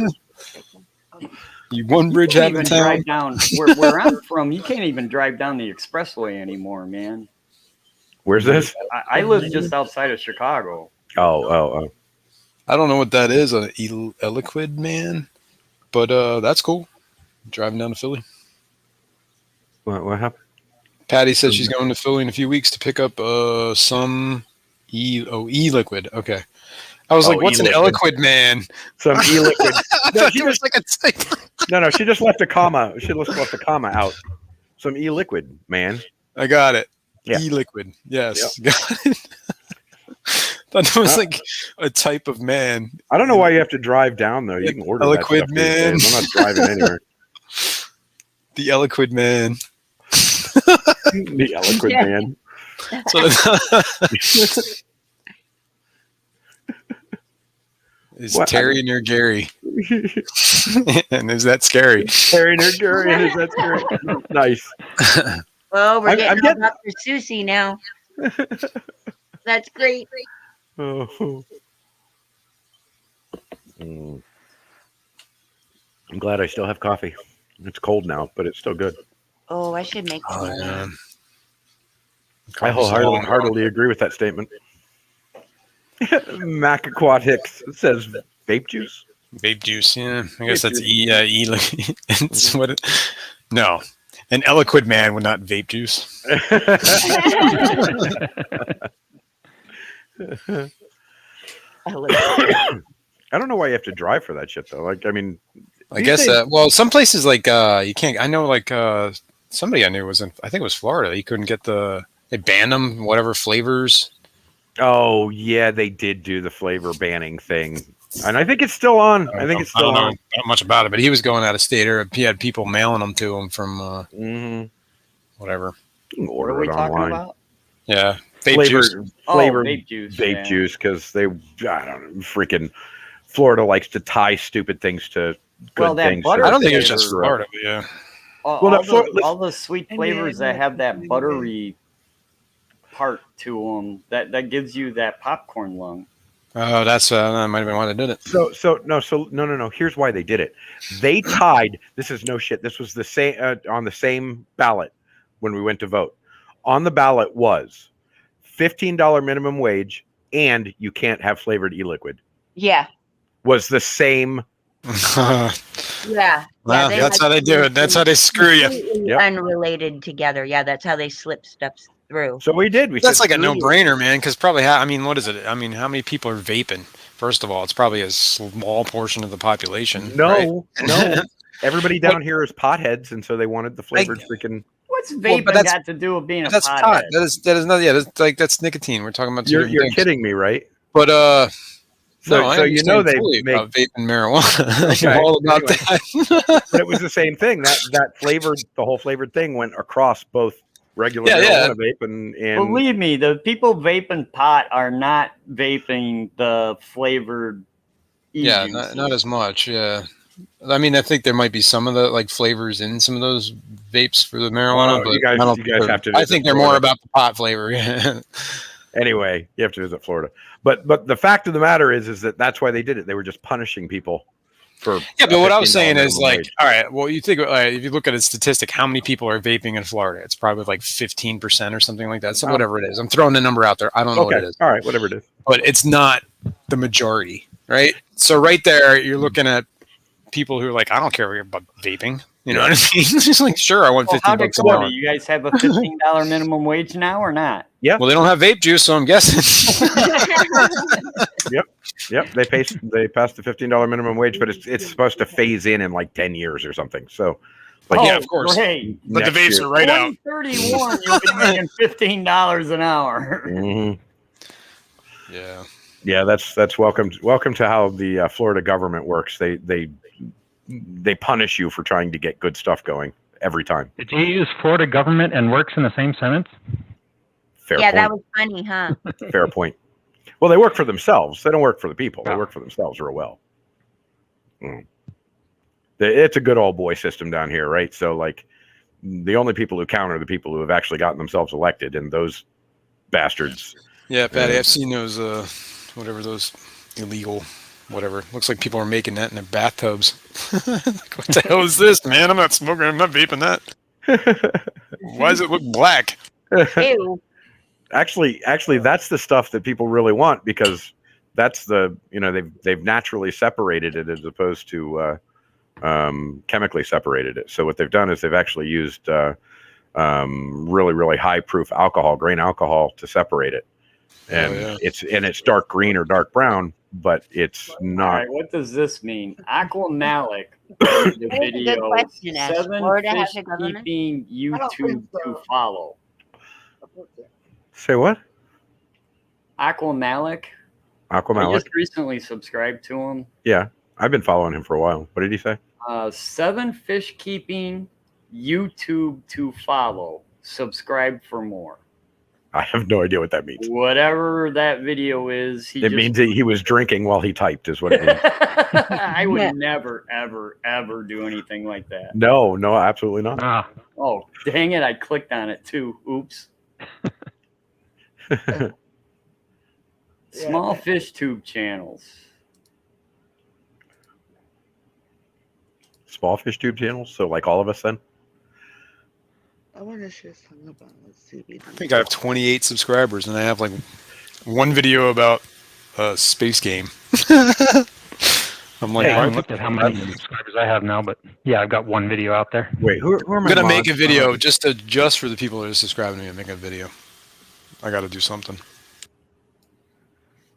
You one bridge You out can't of even town. drive down where I'm from. You can't even drive down the expressway anymore, man. Where's this? I live just outside of Chicago. Oh. I don't know what that is, a Eliquid man, but that's cool. Driving down to Philly. What happened? Patty said she's going to Philly in a few weeks to pick up some e-liquid. Okay. I was like, what's an e-liquid. Eliquid man? Some e-liquid. I thought it was like a type. No, she just left a comma. She just left a comma out. Some e-liquid, man. I got it. Yeah. E-liquid. Yes. Got it. Thought it was like a type of man. I don't know why you have to drive down though. You can order Eliquid that stuff man. these days. I'm not driving anywhere. The Eliquid man. The Eliquid man. So is What? Terry near Gary? And is that scary? Terry near Gary. Is that scary? Nice. Well, we're I'm getting getting- all Dr. Susie now. That's great. Oh. I'm glad I still have coffee. It's cold now, but it's still good. Oh, I should make some. Oh, yeah. I wholeheartedly agree with that statement. Macaquat Hicks says vape juice. Vape juice, yeah. I guess Vape that's it's what no. An Eliquid man would not vape juice. I don't know why you have to drive for that shit though. Like, I mean, I guess well, some places like you can't. I know like somebody I knew was in. I think it was Florida. You couldn't get they banned them whatever flavors. oh yeah, they did do the flavor banning thing, and I think it's still on. I think it's I still don't know on. that much about it, but he was going out of state, or he had people mailing them to him from Mm-hmm. whatever. You can What are order we it talking online. about? Yeah, vape Flavored, juice. flavored vape juice. vape yeah. juice because I don't know, freaking Florida likes to tie stupid things to good Well, that things. butter I don't think it's flavor- just Florida, but yeah. All, Well, all, no, Flor- the, all the sweet flavors that have that buttery part to them, that gives you that popcorn lung. Oh, that's that might have been why they did it. No. Here's why they did it. They tied. This is no shit. This was the same on the same ballot when we went to vote. On the ballot was $15 minimum wage, and you can't have flavored e-liquid. Yeah. Was the same. Yeah. Wow, they that's like how they to do be it. That's how they screw you. completely Yep. Unrelated together. Yeah, that's how they slip stuff through. So we did. We That's said, like a screw you. no-brainer, man. Because probably, I mean, what is it? I mean, how many people are vaping? First of all, it's probably a small portion of the population. right? No. Everybody down here is potheads, and so they wanted the flavored freaking. What's Well, vaping but that's- got to do with being a That's pothead? pot. That is not. Yeah, that's nicotine. We're talking about two You're different things. kidding me, right? But So no, I so you know understand they fully make. about vaping marijuana. Okay, I know all about anyway. that. But it was the same thing. That flavored, the whole flavored thing went across both regular Yeah, yeah. marijuana vape and Believe me, the people vaping pot are not vaping the flavored. Yeah, e-juices. not as much. Yeah, I mean, I think there might be some of the like flavors in some of those vapes for the marijuana, Well, but you guys- I don't you think guys they're- have to I visit think they're more Florida. about the pot flavor. Yeah. anyway, you have to visit Florida. But the fact of the matter is that that's why they did it. They were just punishing people for. Yeah, but what I was $15 saying is minimum like, wage. all right, well, you think if you look at a statistic, how many people are vaping in Florida? It's probably like 15% or something like that. So Oh. whatever it is, I'm throwing a number out there. I don't know what Okay, it is, all right, whatever it is. but it's not the majority, right? So right there, you're looking at people who are like, I don't care about vaping. You know what I mean? It's just like, sure, I want Well, 15 how'd it bucks an go? hour. Do you guys have a $15 minimum wage now or not? Well, they don't have vape juice, so I'm guessing. Yep, they passed the $15 minimum wage, but it's supposed to phase in like 10 years or something. So, like, yeah, of course. Great. But the next vapes year. are right out. 2031, you'll be making $15 an hour. Mhm. Yeah. Yeah, that's welcome to how the Florida government works. They punish you for trying to get good stuff going every time. Did you use Florida government and works in the same sentence? Fair Yeah, point. that was funny, huh? Fair point. Well, they work for themselves. They don't work for the people. They work for themselves real well. It's a good old boy system down here, right? So, like, the only people who count are the people who have actually gotten themselves elected, and those bastards. Yeah, Patty, I've seen those, whatever those illegal, whatever. Looks like people are making that in their bathtubs. Like, what the hell is this, man? I'm not smoking. I'm not vaping that. Why does it look black? Ew. Actually, that's the stuff that people really want, because that's the, they've naturally separated it as opposed to chemically separated it. So what they've done is they've actually used really, really high proof alcohol, grain alcohol, to separate it. And it's dark green or dark brown, but it's not. All right, what does this mean? Aqua Malik, the video, question, Ash. 7 Florida has fish a government? keeping YouTube to follow. Say what? Aqua Malik. Aqua I Malik? just recently subscribed to him. Yeah, I've been following him for a while. What did he say? 7 fish keeping YouTube to follow. Subscribe for more. I have no idea what that means. Whatever that video is, It means that he was drinking while he typed, is what it means. I would never, ever, ever do anything like that. No, absolutely not. Ah, Oh, dang it. I clicked on it too. Oops. Small fish tube channels. Small fish tube channels? So like all of us then? I wonder if she's hung up on. Let's see. I think I have 28 subscribers, and I have like one video about a space game. I'm like, I why haven't looked at how many subscribers I have now, but yeah, I've got one video out there. Wait, who am I'm I gonna make a mod- video just for the people that are subscribing to me. I'm making a video. I got to do something.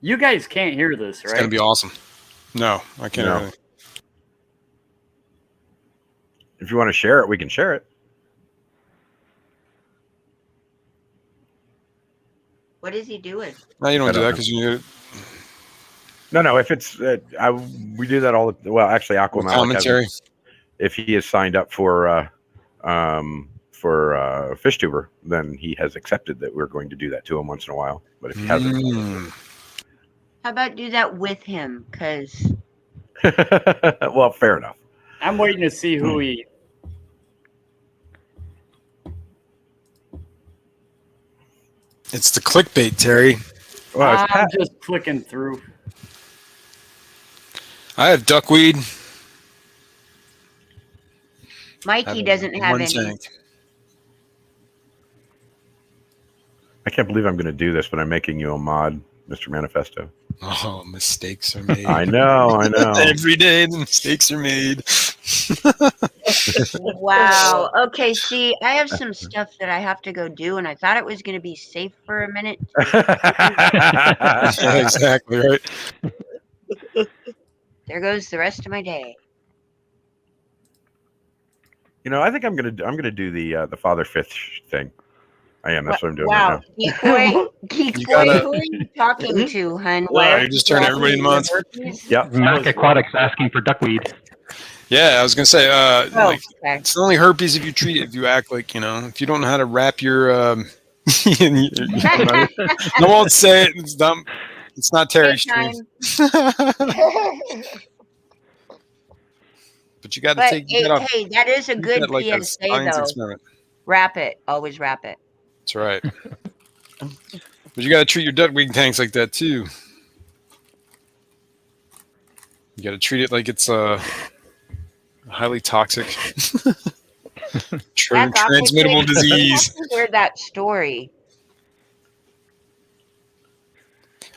You guys can't hear this, It's right? gonna be awesome. No, I can't. No. Really. If you want to share it, we can share it. What is he doing? No, you don't I do don't that know. because you No. If it's, we do that all. Well, actually, Aqua Malik commentary. if he is signed up for FishTuber, then he has accepted that we're going to do that to him once in a while. But if he hasn't, How about do that with him? Because well, fair enough. I'm waiting to see who he. It's the clickbait, Terry. Well, it's I'm Pat. just clicking through. I have duckweed. Mikey doesn't have one any. tank. I can't believe I'm going to do this, but I'm making you a mod, Mr. Manifesto. Oh, mistakes are made. I know. Every day the mistakes are made. Wow. Okay, see, I have some stuff that I have to go do, and I thought it was going to be safe for a minute. Yeah, exactly right. There goes the rest of my day. I think I'm gonna do the father fish thing. I am. That's what I'm doing Wow. right Geek boy, Geek You boy, gotta- who are you talking to, hun? Wow, you just turned everybody into mods. now. Yep. Mac Aquatics asking for duckweed. Yeah, I was gonna say, Oh, like, okay. it's only herpes if you treat it. If you act like, if you don't know how to wrap your, no, I won't say it. It's dumb. It's not Terry Time. Stream. But you got to But take you gotta hey, that is a treat good that like a PSA science though. experiment. Wrap it. Always wrap it. That's right. But you got to treat your duckweed tanks like that too. You got to treat it like it's highly toxic, That's transmittable opposite. disease. I have to hear that story.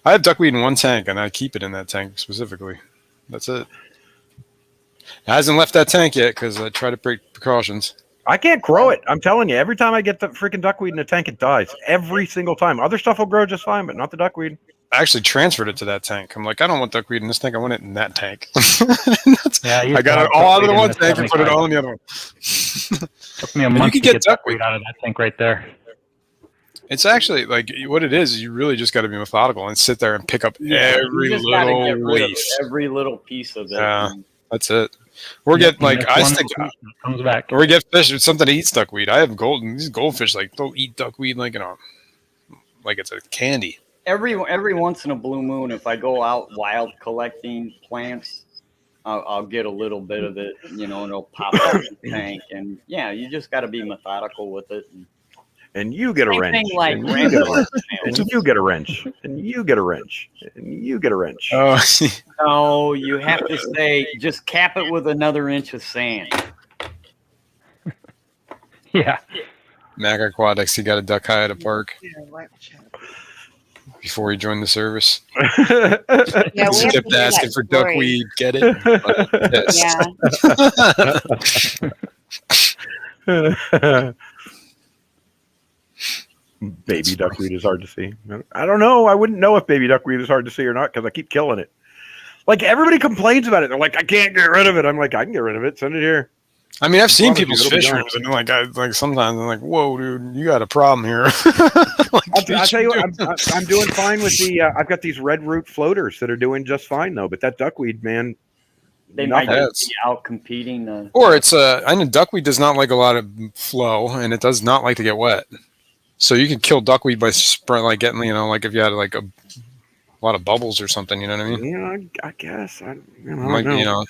I have duckweed in one tank, and I keep it in that tank specifically. That's it. It hasn't left that tank yet because I try to take precautions. I can't grow it. I'm telling you. Every time I get the freaking duckweed in a tank, it dies. Every single time. Other stuff will grow just fine, but not the duckweed. I actually transferred it to that tank. I'm like, I don't want duckweed in this tank. I want it in that tank. Yeah, I got it all out of the one tank and put it all in the other one. Took me a But month you to can get get duckweed out of that tank right there. It's actually like what it is you really just got to be methodical and sit there and pick up every You just gotta little get rid of leaf. every little piece of it. Yeah. That's it. Or get like I One stick, comes back. or we get fish with something that eats duckweed. I have these goldfish like they'll eat duckweed like like it's a candy. Every once in a blue moon, if I go out wild collecting plants, I'll get a little bit of it, and it'll pop up in the tank. And yeah, you just got to be methodical with it. And you get a Same wrench. thing like And you get a wrench. rainbow And you get a wrench. And you get a wrench. And you get a wrench. Oh, No, you have to say just cap it with another inch of sand. Yeah. Mac Aquatics, he got a duck high at a park Yeah, right. before he joined the service. Yeah, we have He to kept hear asking that for story. duckweed. Get it? Yeah. Baby duckweed is hard to see. I don't know. I wouldn't know if baby duckweed is hard to see or not because I keep killing it. Like everybody complains about it. They're like, I can't get rid of it. I'm like, I can get rid of it. Send it here. I mean, I've seen Promise you, people's it'll be fish gone. rooms, and like sometimes I'm like, "Whoa, dude, you got a problem here." I'll tell you what, I'm doing fine with the. I've got these red root floaters that are doing just fine though. But that duckweed, man, They nothing. might Yes. be out competing. Or it's I know duckweed does not like a lot of flow, and it does not like to get wet. So you can kill duckweed by like getting, like if you had like a lot of bubbles or something. You know what I mean? Yeah, I guess. I don't Like, know.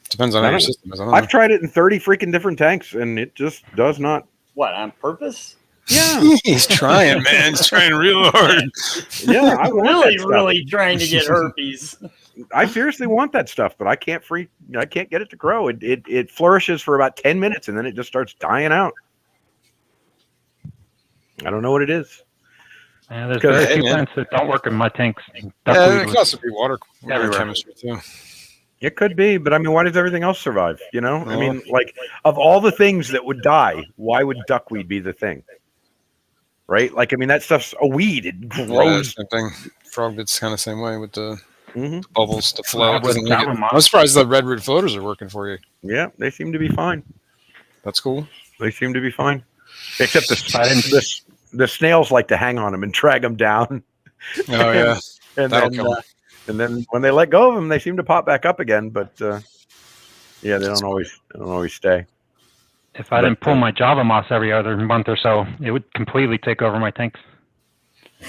depends on I how your don't- system is. I don't I've know. tried it in 30 freaking different tanks, and it just does not. What, on purpose? Yeah, He's trying, man. He's trying real hard. yeah. I want that stuff. really trying to get herpes. I seriously want that stuff, but I can't get it to grow. It flourishes for about 10 minutes and then it just starts dying out. I don't know what it is. Yeah, there's Because- very Hey, few man. plants that don't work in my tanks. Yeah, Duckweed it was- could also be water everywhere. chemistry too. It could be, but I mean, why does everything else survive? I Well- mean, like of all the things that would die, why would duckweed be the thing? Right? Like, I mean, that stuff's a weed. It Yeah, grows. same thing. Frog bits kind of same way with the Mhm. bubbles, the flow. With doesn't like it. Java moss. I'm surprised the red root floaters are working for you. Yeah, they seem to be fine. That's cool. They seem to be fine. Except I didn't- the snails like to hang on them and drag them down. Oh yeah. And That'll then, kill 'em. and then when they let go of them, they seem to pop back up again. But yeah, they don't always stay. If I didn't pull my Java moss every other month or so, it would completely take over my tanks. Yeah,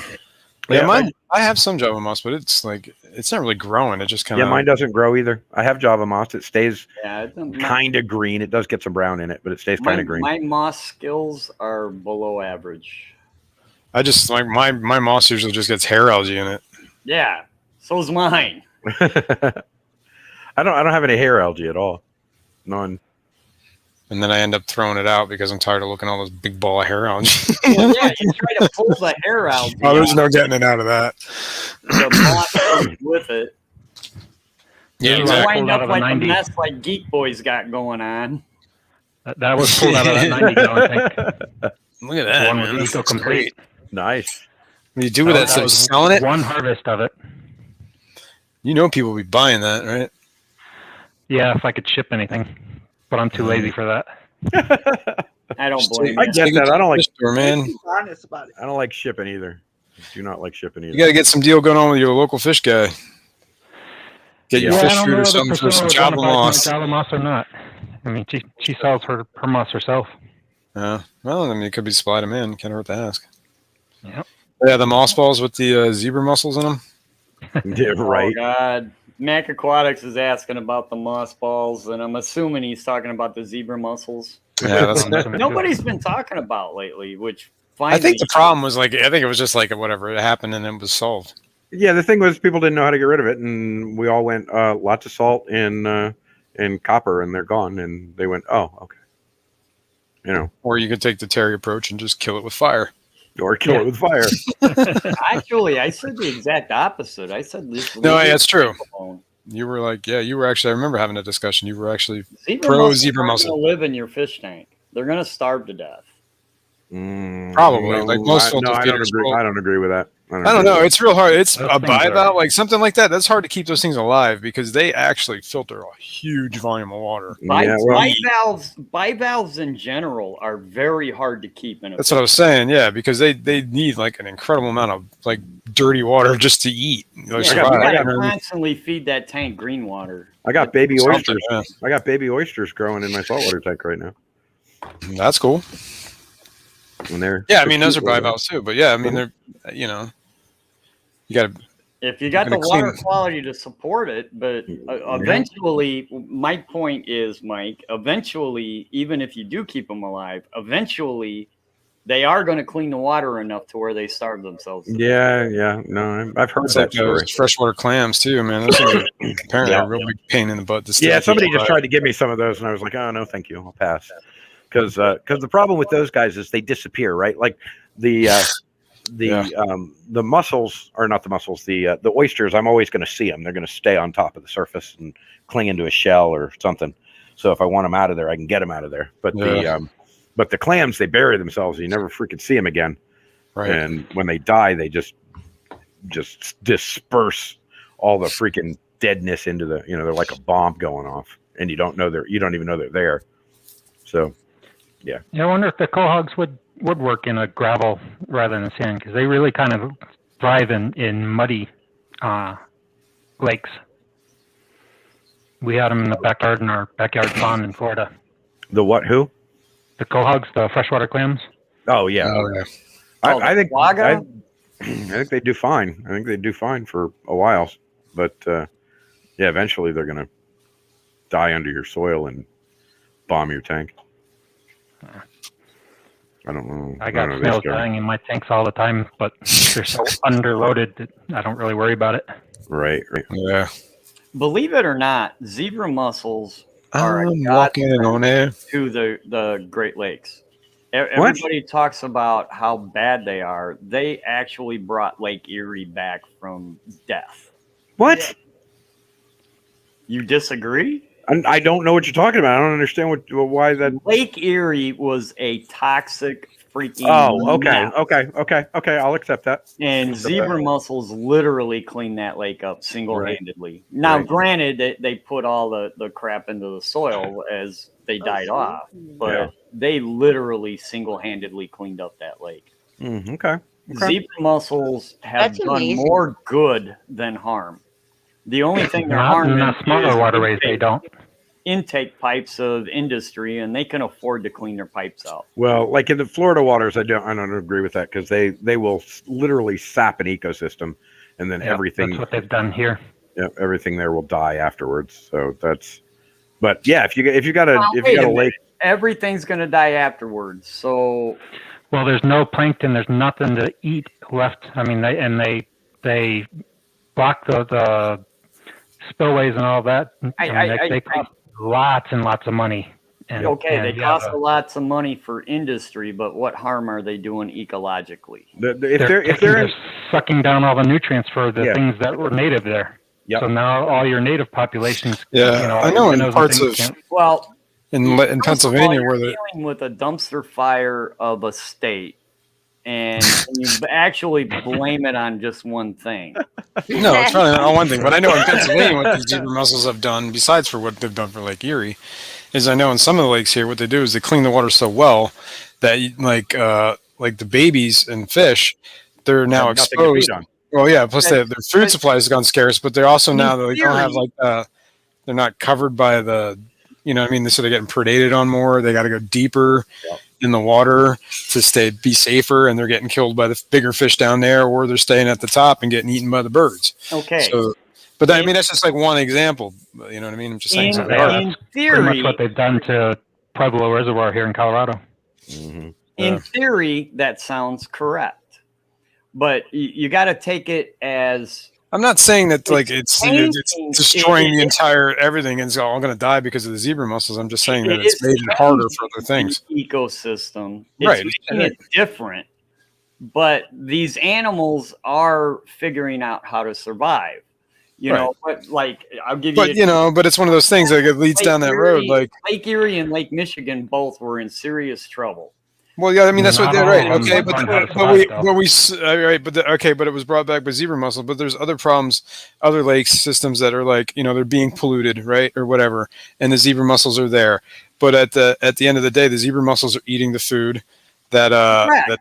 Yeah, mine. I have some Java moss, but it's like it's not really growing. It just kind Yeah, of. mine doesn't grow either. I have Java moss. It stays Yeah, kind of green. It does get some brown in it, but it stays kind of green. My moss skills are below average. I just like my moss usually just gets hair algae in it. Yeah, so's mine. I don't have any hair algae at all. None. And then I end up throwing it out because I'm tired of looking at all this big ball of hair algae. Well, yeah, you try to pull the hair out. Oh, there's no getting it out of that. The moss comes with it. Yeah, Yeah, You exactly. wind Pulled out up of a like a 90. mess like Geek Boy's got going on. That was pulled out of that 90-gallon tank. Look at that, One man. with This Eco looks Complete. great. Nice. What do you do with that stuff? was Selling it? one harvest of it. You know people will be buying that, right? Yeah, if I could ship anything, but I'm too lazy for that. I don't Just blame I you. get that. I don't like. Fish store, man. Be honest about it. I don't like shipping either. Do not like shipping either. You got to get some deal going on with your local fish guy. Get your Yeah, fish I don't food know or whether something for Priscilla some would Java wanna buy my moss. Java moss or not. I mean, she sells her moss herself. Well, I mean, it could be supply demand. Can't hurt to ask. Yep. Yeah, the moss balls with the zebra mussels in them. Yeah, right. Oh, God. Mac Aquatics is asking about the moss balls, and I'm assuming he's talking about the zebra mussels. Yeah, that's. Nobody's been talking about lately, which I finally. think the problem was like I think it was just like whatever it happened and it was solved. Yeah, the thing was people didn't know how to get rid of it, and we all went lots of salt and copper, and they're gone. And they went, oh, okay. You know, Or you could take the Terry approach and just kill it with fire. or kill it with fire. Actually, I said the exact opposite. I said this. No, yeah, it's true. alone. You were like, yeah, you were actually. I remember having a discussion. You were actually Zebra Pro mussels zebra aren't mussel. gonna live in your fish tank. They're gonna starve to death. Probably, like most no, filter I don't feeders agree. will. I don't agree with that. I don't know. It's real hard. It's Those a things are- bivalve, like something like that. That's hard to keep those things alive because they actually filter a huge volume of water. Yeah, well, Bivalves in general are very hard to keep in a That's what I was saying. Yeah, because they need like an incredible amount of like dirty water just to eat. Like, Yeah, you survive. I gotta got- constantly feed that tank green water. I got baby Something, oysters. yeah. I got baby oysters growing in my saltwater tank right now. That's cool. when they're Yeah, I mean those are cute little- bivalves too, but yeah, I mean they're you got to. If you got the water quality to support it, but eventually, my point is, Mike, eventually, even if you do keep them alive, eventually they are going to clean the water enough to where they starve themselves. Yeah. No, I've heard It's that like story. those freshwater clams too, man. Those things are apparently Yeah. a real big pain in the butt. Yeah, somebody just tried to give me some of those, and I was like, oh no, thank you, I'll pass. Because the problem with those guys is they disappear, right? Like the mussels, or not the mussels, the oysters. I'm always going to see them. They're going to stay on top of the surface and cling into a shell or something. So if I want them out of there, I can get them out of there. But the clams, they bury themselves. You never freaking see them again. Right. And when they die, they just disperse all the freaking deadness into the. They're like a bomb going off, and you don't even know they're there. So, yeah. I wonder if the quahogs would work in a gravel rather than sand, because they really kind of thrive in muddy lakes. We had them in the backyard in our backyard pond in Florida. The what? Who? The quahogs, the freshwater clams. Oh yeah. I think they do fine. I think they do fine for a while, but eventually they're gonna die under your soil and bomb your tank. I don't know. I got snails dying in my tanks all the time, but they're so underloaded that I don't really worry about it. Right. Yeah. Believe it or not, zebra mussels are I'm walking on air to the Great Lakes. Everybody talks about how bad they are. They actually brought Lake Erie back from death. What? You disagree? I don't know what you're talking about. I don't understand why that. Lake Erie was a toxic freaking. Oh, okay, mess. okay. I'll accept that. And zebra mussels literally cleaned that lake up single-handedly. Right. Now, granted, they put all the crap into the soil as they died off, but they literally single-handedly cleaned up that lake. Okay. Zebra mussels have done more good than harm. The only thing they're harming in the smaller waterways, they don't. Intake pipes of industry, and they can afford to clean their pipes out. Well, like in the Florida waters, I don't agree with that, because they will literally sap an ecosystem, and then everything. That's what they've done here. Yeah, everything there will die afterwards. So that's. But yeah, if you got a lake, everything's going to die afterwards. So. Well, there's no plankton. There's nothing to eat left. I mean, they block the spillways and all that. They cost lots and lots of money. They cost lots of money for industry, but what harm are they doing ecologically? If they're sucking down all the nutrients for the things that were native there. Yep. So now all your native populations. I know in parts of in Pennsylvania where they're dealing with a dumpster fire of a state. And you actually blame it on just one thing. No, it's probably not on one thing. But I know in Pennsylvania what these zebra mussels have done, besides for what they've done for Lake Erie, is I know in some of the lakes here, what they do is they clean the water so well that like the babies and fish, they're now exposed. Well, yeah. Plus, their food supply has gone scarce, but they're also now they don't have they're not covered by the, so they're getting predated on more. They got to go deeper in the water to be safer, and they're getting killed by the bigger fish down there, or they're staying at the top and getting eaten by the birds. Okay. So, but that's just like one example. You know what I mean? I'm just saying. In theory, pretty much what they've done to Pueblo Reservoir here in Colorado. Mm-hmm. In theory, that sounds correct, but you got to take it as. I'm not saying that it's destroying the entire everything and it's all going to die because of the zebra mussels. I'm just saying that it's made it harder for other things. Ecosystem, right? It's different, but these animals are figuring out how to survive. You know, but I'll give you. But it's one of those things that leads down that road. Like Lake Erie and Lake Michigan both were in serious trouble. Well, yeah, I mean that's what they're right. Okay, but it was brought back by zebra mussel. But there's other problems, other lake systems that are they're being polluted, right, or whatever, and the zebra mussels are there. But at the end of the day, the zebra mussels are eating the food that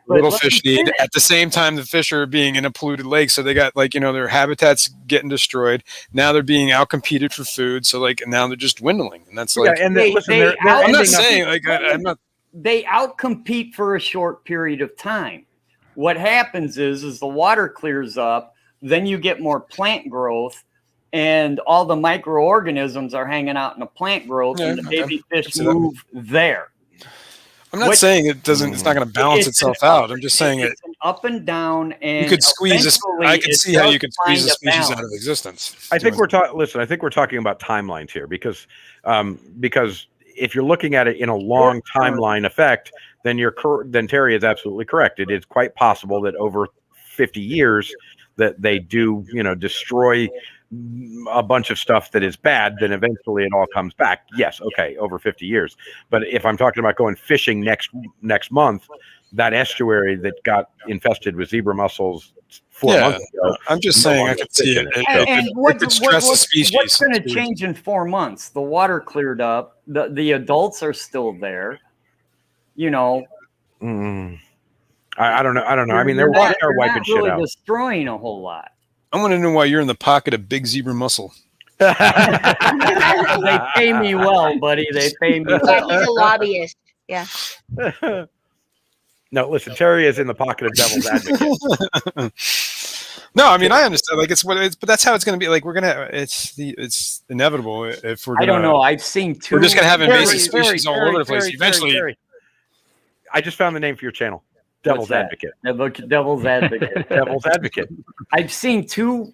little fish need. At the same time, the fish are being in a polluted lake, so they got their habitats getting destroyed. Now they're being outcompeted for food, so and now they're just dwindling, and that's I'm not saying I'm not. they outcompete for a short period of time. What happens is the water clears up, then you get more plant growth, and all the microorganisms are hanging out in the plant growth, and the baby fish move there. I'm not saying it doesn't. It's not going to balance itself out. I'm just saying it's an up and down, and you could squeeze. I can see how you could squeeze a species out of existence. I think we're talking. Listen, I think we're talking about timelines here because if you're looking at it in a long timeline effect, then then Terry is absolutely correct. It is quite possible that over 50 years that they do, destroy a bunch of stuff that is bad, then eventually it all comes back. Yes, okay, over 50 years. But if I'm talking about going fishing next month, that estuary that got infested with zebra mussels 4 months ago, I'm just saying I could see it. And what's going to change in 4 months? The water cleared up. The adults are still there. I don't know. I mean, they're wiping shit out. Destroying a whole lot. I want to know why you're in the pocket of big zebra mussel. They pay me well, buddy. They pay me well. Yeah, he's a lobbyist. Yeah. No, listen, Terry is in the pocket of devil's advocate. No, I mean I understand. Like but that's how it's going to be. Like it's inevitable if we're. I don't know. I've seen two. We're just going to have invasive species all over the place eventually. I just found the name for your channel. Devil's Advocate. Devil's Advocate. Devil's Advocate. I've seen two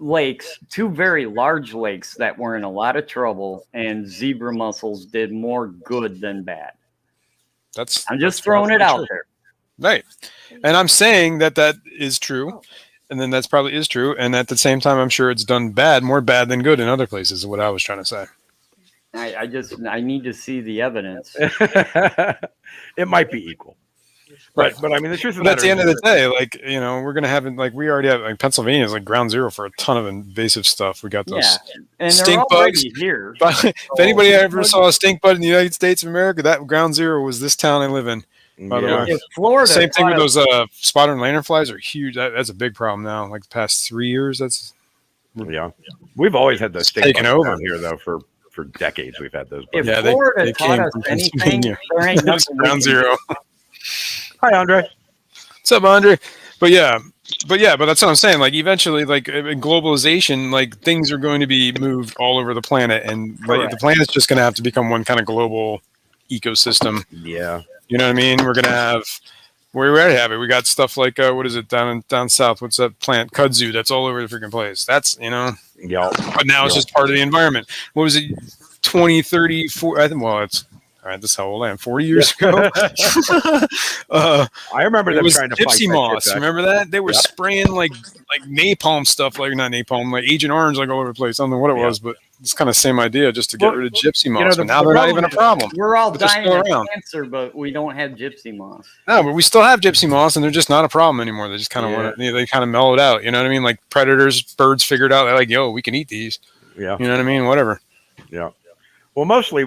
very large lakes that were in a lot of trouble, and zebra mussels did more good than bad. I'm just throwing it out there. Right. And I'm saying that is true. And then that's probably is true. And at the same time, I'm sure it's done more bad than good in other places is what I was trying to say. I need to see the evidence. It might be equal. Right. But I mean, the truth of the matter is, at the end of the day, we're going to have it, we already have, Pennsylvania is ground zero for a ton of invasive stuff. We got those and stink bugs here. If anybody ever saw a stink bug in the United States of America, that ground zero was this town I live in. By the way, Florida. Same thing with those spotted and lanternflies are huge. That's a big problem now. Like the past 3 years, we've always had those stink taken bugs over down here though for decades. We've had those bugs. If Florida taught us anything, there ain't nothing. Ground zero. Hi, Andre. What's up, Andre? But that's what I'm saying. Eventually, in globalization, things are going to be moved all over the planet, and the planet's just going to have to become one kind of global ecosystem. Yeah. You know what I mean? We're gonna have. We already have it. We got stuff like what is it down south? What's that plant? Kudzu. That's all over the freaking place. That's Yeah. But now it's just part of the environment. What was it? 20, 30, 40. I think. Well, it's. All right, this is how old I am. 40 years ago. I remember them trying to gypsy moss. Remember that? They were spraying like napalm stuff, not napalm, like Agent Orange, all over the place. I don't know what it was, but it's kind of the same idea, just to get rid of gypsy moss. But now they're not even a problem. We're all dying of cancer, but we don't have gypsy moss. No, but we still have gypsy moss, and they're just not a problem anymore. They just kind of want to. They kind of mellowed out. You know what I mean? Like predators, birds figured out. They're like, yo, we can eat these. Yeah. You know what I mean? Whatever. Yeah. Well, mostly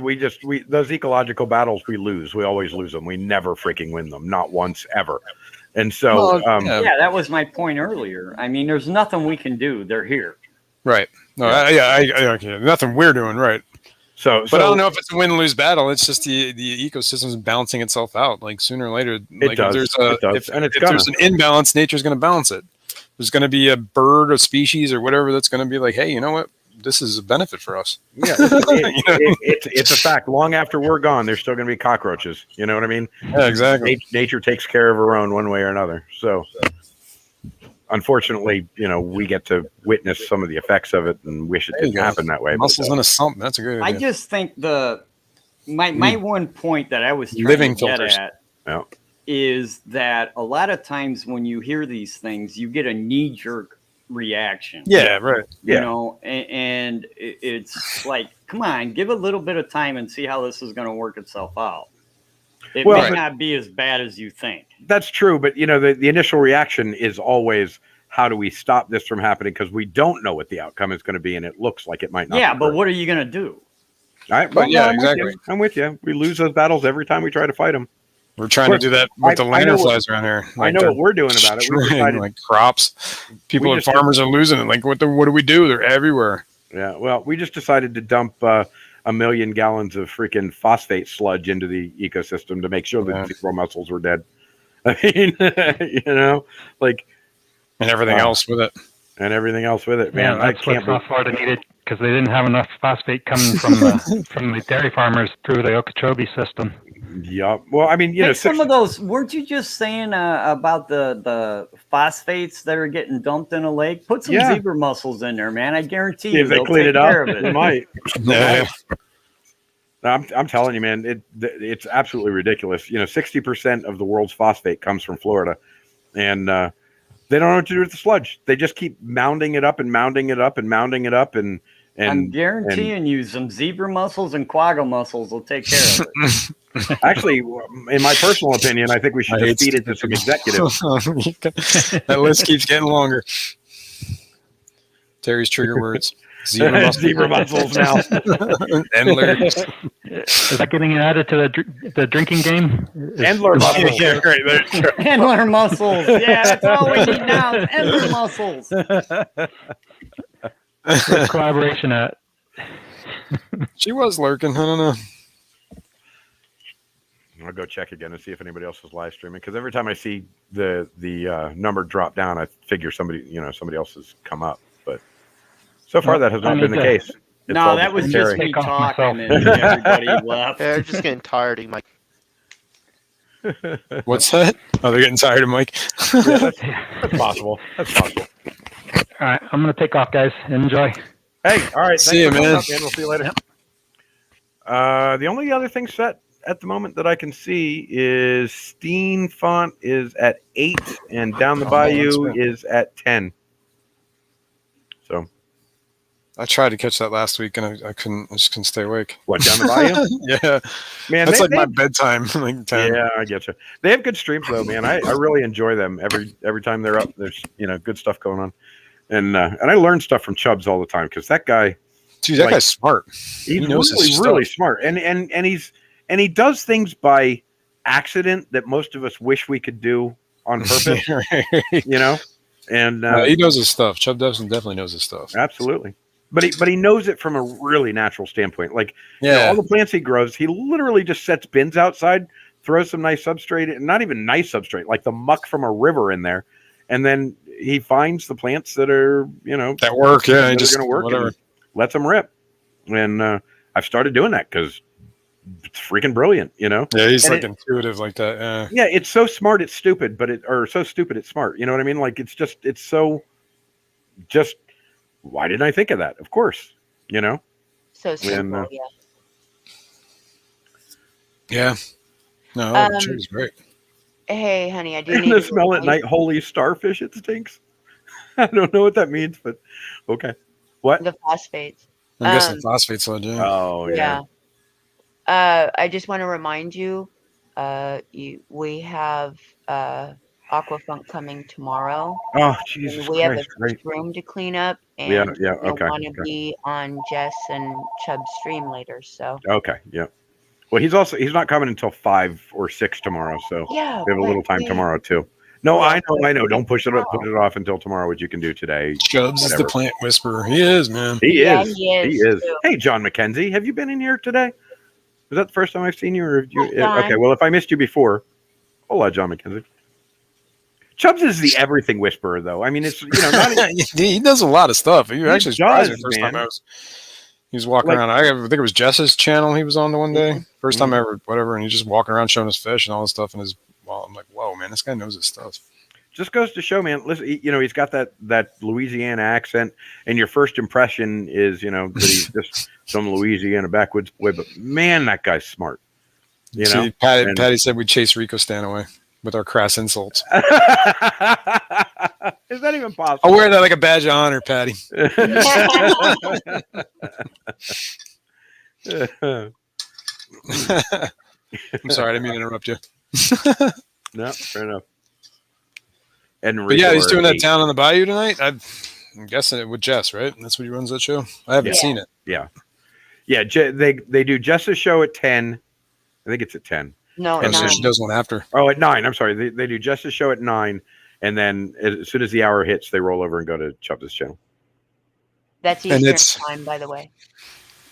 those ecological battles we lose. We always lose them. We never freaking win them, not once ever. And so, that was my point earlier. I mean, there's nothing we can do. They're here. Right. No. I nothing we're doing. Right. But I don't know if it's a win-lose battle. It's just the ecosystem's balancing itself out. Sooner or later, it does. If there's an imbalance, nature's going to balance it. There's going to be a bird, a species, or whatever that's going to be like, hey, you know what? This is a benefit for us. Yeah, it's a fact. Long after we're gone, there's still going to be cockroaches. You know what I mean? Yeah, exactly. Nature takes care of her own one way or another. So, unfortunately, we get to witness some of the effects of it and wish it didn't happen that way. Muscles in a sump. That's a good idea. I just think my one point that I was trying to get at is that a lot of times when you hear these things, you get a knee-jerk reaction. Yeah, right. And it's like, come on, give a little bit of time and see how this is going to work itself out. It may not be as bad as you think. That's true, but the initial reaction is always, how do we stop this from happening? Because we don't know what the outcome is going to be, and it looks like it might not. Yeah, but what are you going to do? All right, but exactly. I'm with you. We lose those battles every time we try to fight them. We're trying to do that with the lanternflies around here. I know what we're doing about it. We decided, crops. Farmers are losing it. What do we do? They're everywhere. Yeah. Well, we just decided to dump a 1 million gallons of freaking phosphate sludge into the ecosystem to make sure Yeah. that zebra mussels were dead. I mean, like, And everything else with it. and everything else with it, man. Yeah, I that's what can't South Florida needed because they didn't have enough phosphate coming from the dairy farmers through the Okeechobee system. Yeah. Well, I mean, Hey, some of those, weren't you just saying about the phosphates that are getting dumped in a lake? Put some Yeah. zebra mussels in there, man. I guarantee if you they they'll clean take it up, care of they it. might. Yeah. I'm telling you, man, it's absolutely ridiculous. 60% of the world's phosphate comes from Florida, and they don't know what to do with the sludge. They just keep mounding it up and mounding it up and mounding it up, and I'm guaranteeing you some zebra mussels and quagga mussels will take care of it. actually, in my personal opinion, I think we should I just hate feed it to some executives. That list keeps getting longer. Terry's trigger words. Zebra mussels. Zebra mussels now. Endlers. Is that getting added to the drinking game? Endler mussels. Yeah, right. There's Endler mussels. Yeah, that's all we need now is endler mussels. Where's collaboration at? She was lurking. I don't know. I'll go check again and see if anybody else is live streaming, because every time I see the number drop down, I figure somebody else has come up. But so far, that has not been the case. It's No, all that was been just Terry. me Take off talking myself. and everybody left. They're just getting tired of Mike. What's that? Oh, they're getting tired of Mike. Yeah, that's possible. That's possible. All right, I'm gonna take off, guys. Enjoy. Hey, all right. See thanks you, for coming man. up, We'll see you later. The only other thing set at the moment that I can see is Steen font is at 8, and Down the Oh, Bayou that's right. is at 10. So I tried to catch that last week and I couldn't. I just couldn't stay awake. what, Down the Bayou? Yeah, Man, that's they- like my they- bedtime. Like 10. Yeah, I get you. They have good streams though, man. I really enjoy them every time they're up. There's good stuff going on, and I learn stuff from Chubbs all the time, because that guy, Dude, that like, guy's smart. he's He knows his really stuff. really smart, and he does things by accident that most of us wish we could do on purpose. And He knows his stuff. Chubb definitely knows his stuff. absolutely. But he knows it from a really natural standpoint. Like, Yeah. all the plants he grows, he literally just sets bins outside, throws some nice substrate, and not even nice substrate, like the muck from a river in there, and then he finds the plants that are That work. Yeah, that he are just going to work, whatever. and lets them rip. And I've started doing that because it's freaking brilliant. Yeah, he's And like intuitive like that. Yeah. Yeah, it's so smart it's stupid, or so stupid it's smart. You know what I mean? Like, it's so just. Why didn't I think of that? Of course, So simple, And, yeah. Yeah. No, Um, Chubb's great. Hey, honey, I do And need the to smell at remind night, holy starfish, it stinks. I don't know what that means, but okay. What? the phosphates. I'm guessing um, phosphate sludge. Yeah. Oh yeah. Yeah. I just want to remind you, we have Aquafunk coming tomorrow. Oh And Jesus we have Christ! a Right. room to clean up, and Yeah. you'll Okay. want to be on Jess and Chubb's stream later. So Okay. Yeah. Well, he's not coming until 5 or 6 tomorrow, so yeah, we have a little time tomorrow too. No, I know. Don't push it up. Put it off until tomorrow, which you can do today. Chubbs is the Whatever. plant whisperer. He is, man. He Yeah, is. he is, He is. too. Hey, John McKenzie, have you been in here today? Was that the first time I've seen you, or have you? Hi, John. Okay. Well, if I missed you before, hola, John McKenzie. Chubbs is the everything whisperer, though. I mean, it's not. He does a lot of stuff. He actually surprised me does, the first time man. he was walking Like- around. I think it was Jess's channel he was on the one day. First Mm-hmm. time ever, whatever, and he's just walking around showing his fish and all this stuff. And I'm like, whoa, man, this guy knows his stuff. Just goes to show, man. Listen, he's got that Louisiana accent, and your first impression is, that he's just some Louisiana backwoods boy. But man, that guy's smart. See, Patty said we'd chase Rico Stan away with our crass insults. Is that even possible? I'll wear that like a badge of honor, Patty. I'm sorry, I didn't mean to interrupt you. No, fair enough. And But yeah, he's doing that down on the bayou tonight. I'm guessing it with Jess, right? That's what he runs that show. I haven't seen it. Yeah. They do Jess's show at 10. I think it's at 10. No, And so 9. she does one after. Oh, at 9. I'm sorry. They do Jess's show at 9, and then as soon as the hour hits, they roll over and go to Chubbs' channel. That's And Eastern it's- time, by the way.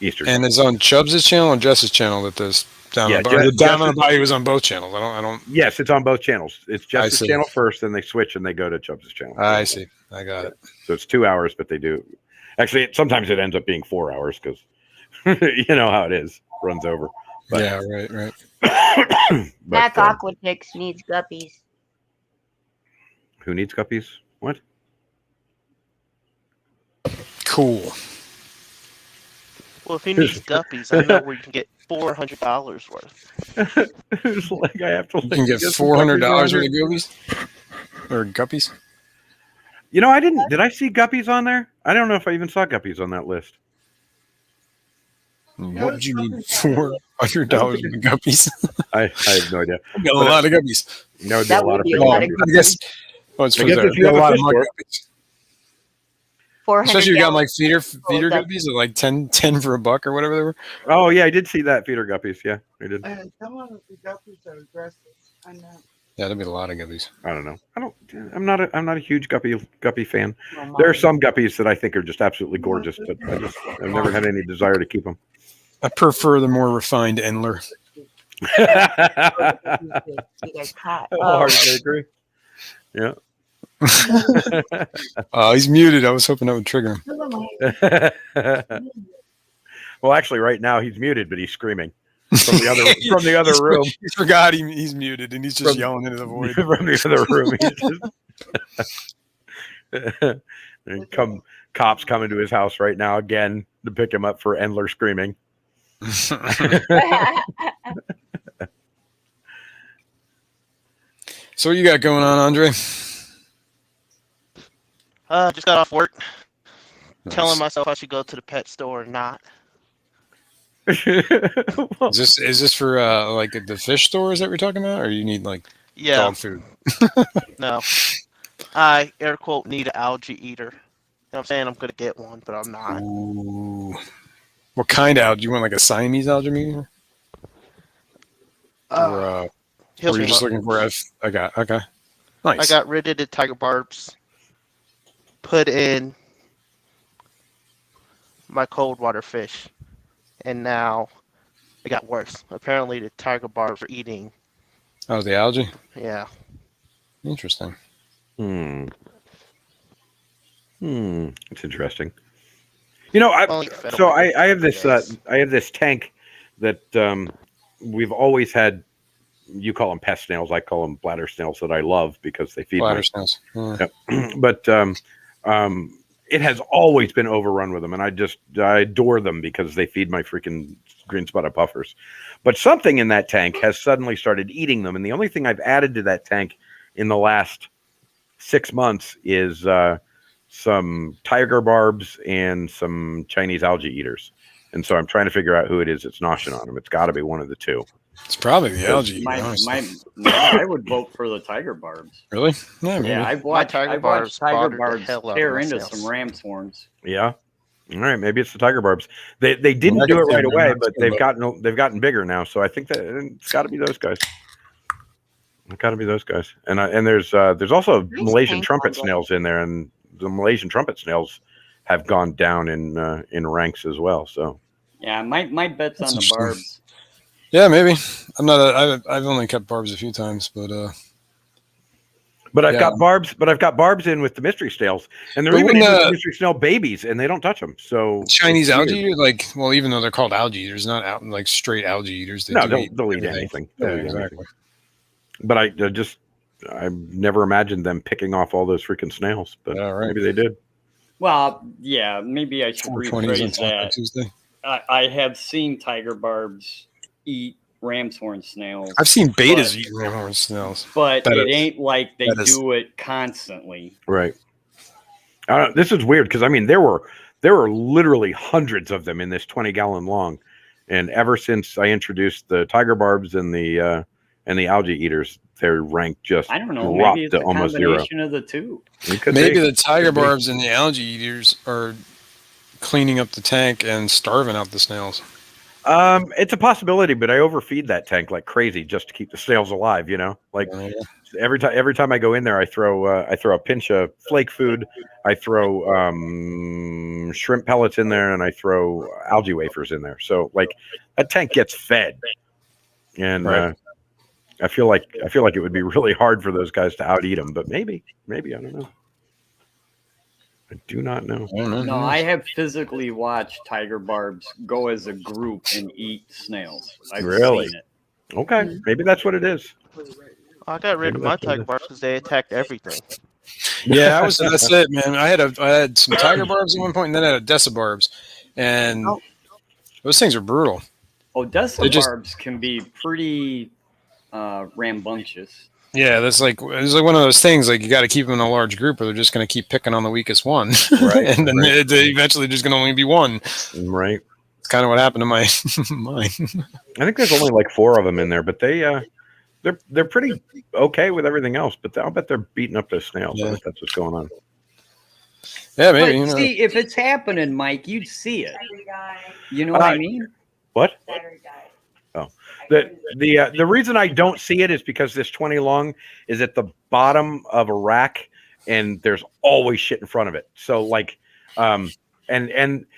Eastern. And it's on Chubbs' channel and Jess's channel that this down Yeah, on the down on Jess's- the body was on both channels. I don't. Yes, it's on both channels. It's Jess's see. channel first, then they switch and they go to Chubbs' channel. I see. I got it. So it's 2 hours, but they do. Actually, sometimes it ends up being 4 hours because you know how it is. Runs over. But, Yeah, right. Mac Aquatix needs guppies. Who needs guppies? What? Cool. Well, if he needs guppies, I know where you can get $400 worth. It's like I have to. You can get some $400 guppies on worth there. of guppies or guppies. You know, I didn't. Did I see guppies on there? I don't know if I even saw guppies on that list. What would you need $400 worth of guppies? I have no idea. I got a lot of guppies. No, That a lot would of be a fish lot of guppies. I guess. Well, it's I guess there. if you Got have a a lot of fish mud store- guppies. 400. Especially you got gallons. like feeder that- guppies at like 10 for a buck or whatever they were. Oh yeah, I did see that feeder guppies. Yeah, I did. Some of the guppies are aggressive. I know. Yeah, there'd be a lot of guppies. I don't know. I'm not a huge guppy fan. Well, There are mine- some guppies that I think are just absolutely gorgeous, but I've never had any desire to keep them. I prefer the more refined Endler. You guys caught. Hard to agree. Yeah. Oh, he's muted. I was hoping that would trigger him. Well, actually, right now he's muted, but he's screaming from the other room. He forgot he's muted and he's just From- yelling into the void. From the other room. And cops coming to his house right now again to pick him up for Endler screaming. So what you got going on, Andre? Just got off work, Nice. telling myself I should go to the pet store or not. Well, Is this for like the fish stores that we're talking about, or you need like Yeah, dog food? no. I air quote need an algae eater. You know what I'm saying? I'm gonna get one, but I'm not. Ooh. What kind of algae? You want like a Siamese algae meter? Or He'll you're come just up. looking for okay. Nice. I got rid of the tiger barbs, put in my cold water fish, and now it got worse. Apparently, the tiger barbs are eating. Oh, the algae. Yeah, Interesting. It's interesting. You know, only fed so them I have this days. I have this tank that we've always had. You call them pest snails. I call them bladder snails that I love because they feed Bladder me. snails. Yeah. But it has always been overrun with them, and I adore them because they feed my freaking green spotted puffers. But something in that tank has suddenly started eating them, and the only thing I've added to that tank in the last 6 months is some tiger barbs and some Chinese algae eaters. And so I'm trying to figure out who it is that's noshing on them. It's got to be one of the two. It's probably the algae. I would vote for the tiger barbs. Really? Yeah, maybe. Yeah, I've watched tiger tiger barbs bothered the barbs hell out of tear my into snails. some ram's horns. Yeah. All right, maybe it's the tiger barbs. They didn't do it right away, but they've gotten bigger now. So I think that it's got to be those guys. It's got to be those guys. And there's also Nice Malaysian tank trumpet bundle. snails in there, and the Malaysian trumpet snails have gone down in ranks as well. So Yeah, my bet's That's on the interesting. barbs. Yeah, maybe. I've only kept barbs a few times, but But I've Yeah. got barbs. But I've got barbs in with the mystery snails, and they're But even when, in with the mystery snail babies, and they don't touch them. So Chinese it's algae weird. eater, like, well, even though they're called algae eaters, not out like straight algae eaters. They No, do eat they'll eat everything. anything. Yeah, They'll eat anything. exactly. But I never imagined them picking off all those freaking snails. But Yeah, right. maybe they did. Well, yeah, maybe I should 420s on rephrase Taco that. Tuesday. I have seen tiger barbs eat ram's horn snails, I've seen betas eat ramhorn snails. but that it is- ain't like they that is- do it constantly. Right. This is weird because I mean there were literally hundreds of them in this 20-gallon long, and ever since I introduced the tiger barbs and the algae eaters, their rank just I don't know. dropped Maybe it's to a almost zero. combination of the two. It could Maybe be. the tiger Could be. barbs and the algae eaters are cleaning up the tank and starving out the snails. It's a possibility, but I overfeed that tank like crazy just to keep the snails alive. Like every time I go in there, I throw a pinch of flake food, I throw shrimp pellets in there, and I throw algae wafers in there. So like that tank gets fed, and Right. I feel like it would be really hard for those guys to out eat them, but maybe I don't know. I do not know. No, I have physically watched tiger barbs go as a group and eat snails. I've Really? seen it. Okay, maybe that's what it is. I got rid of my tiger barbs because they attacked everything. Yeah, that's it, man. I had some tiger barbs at one point, and then I had Odessa barbs, and those things are brutal. Odessa barbs can be pretty rambunctious. Yeah, it's like one of those things. Like you got to keep them in a large group, or they're just going to keep picking on the weakest one, Right? and then eventually there's going to only be one. Right. It's kind of what happened to my mine. I think there's only like 4 of them in there, but they're pretty okay with everything else. But I'll bet they're beating up those snails. Yeah. I bet that's what's going on. Yeah, maybe. But see, if it's happening, Mike, you'd see it. You know what I mean? What? Oh, the reason I don't see it is because this 20 long is at the bottom of a rack, and there's always shit in front of it. So like, and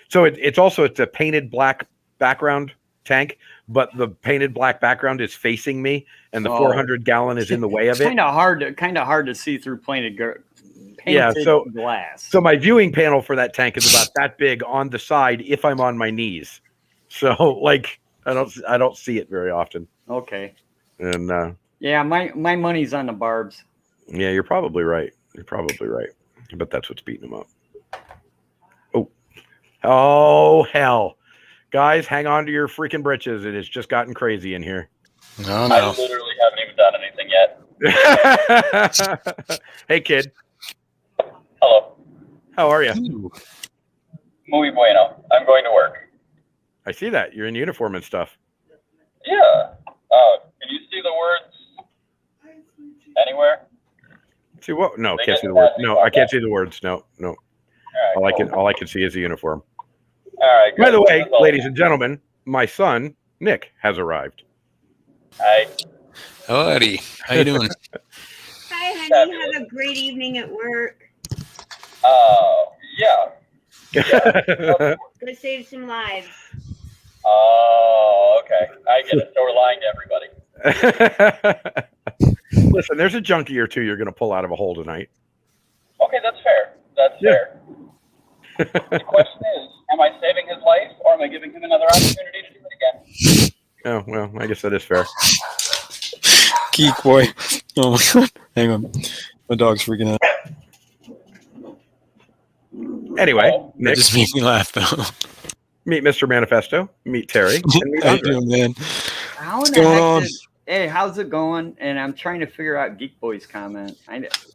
so it's a painted black background tank, but the painted black background is facing me, and the 400 gallon is in the way of it. Kind of hard to see through painted glass. So my viewing panel for that tank is about that big on the side if I'm on my knees. So like I don't see it very often. Okay. And yeah, my money's on the barbs. Yeah, you're probably right. But that's what's beating them up. Oh hell. Guys, hang on to your freaking britches. It has just gotten crazy in here. No. I literally haven't even done anything yet. Hey, kid. Hello. How are you? Muy bueno. I'm going to work. I see that. You're in uniform and stuff. Yeah. Can you see the words anywhere? See what? No, can't see the words. No, I can't see the words. No. All right, all I can see is the uniform. All right. By the way, ladies and gentlemen, my son Nick has arrived. Hi. Hello, Eddie. How you doing? Hi, honey. Have a great evening at work. Yeah. Go save some lives. Oh, okay. I get it. So we're lying to everybody. Listen, there's a junkie or two you're going to pull out of a hole tonight. Okay, that's fair. Fair. The question is, am I saving his life, or am I giving him another opportunity to do it again? Oh, well, I guess that is fair. Geek boy. Oh, my God. Hang on. My dog's freaking out. Anyway, Nick. That just made me laugh, though. Meet Mr. Manifesto. Meet Terry. And meet How you Andre. doing, man? What's going on? Hey, how's it going? And I'm trying to figure out Geek Boy's comment.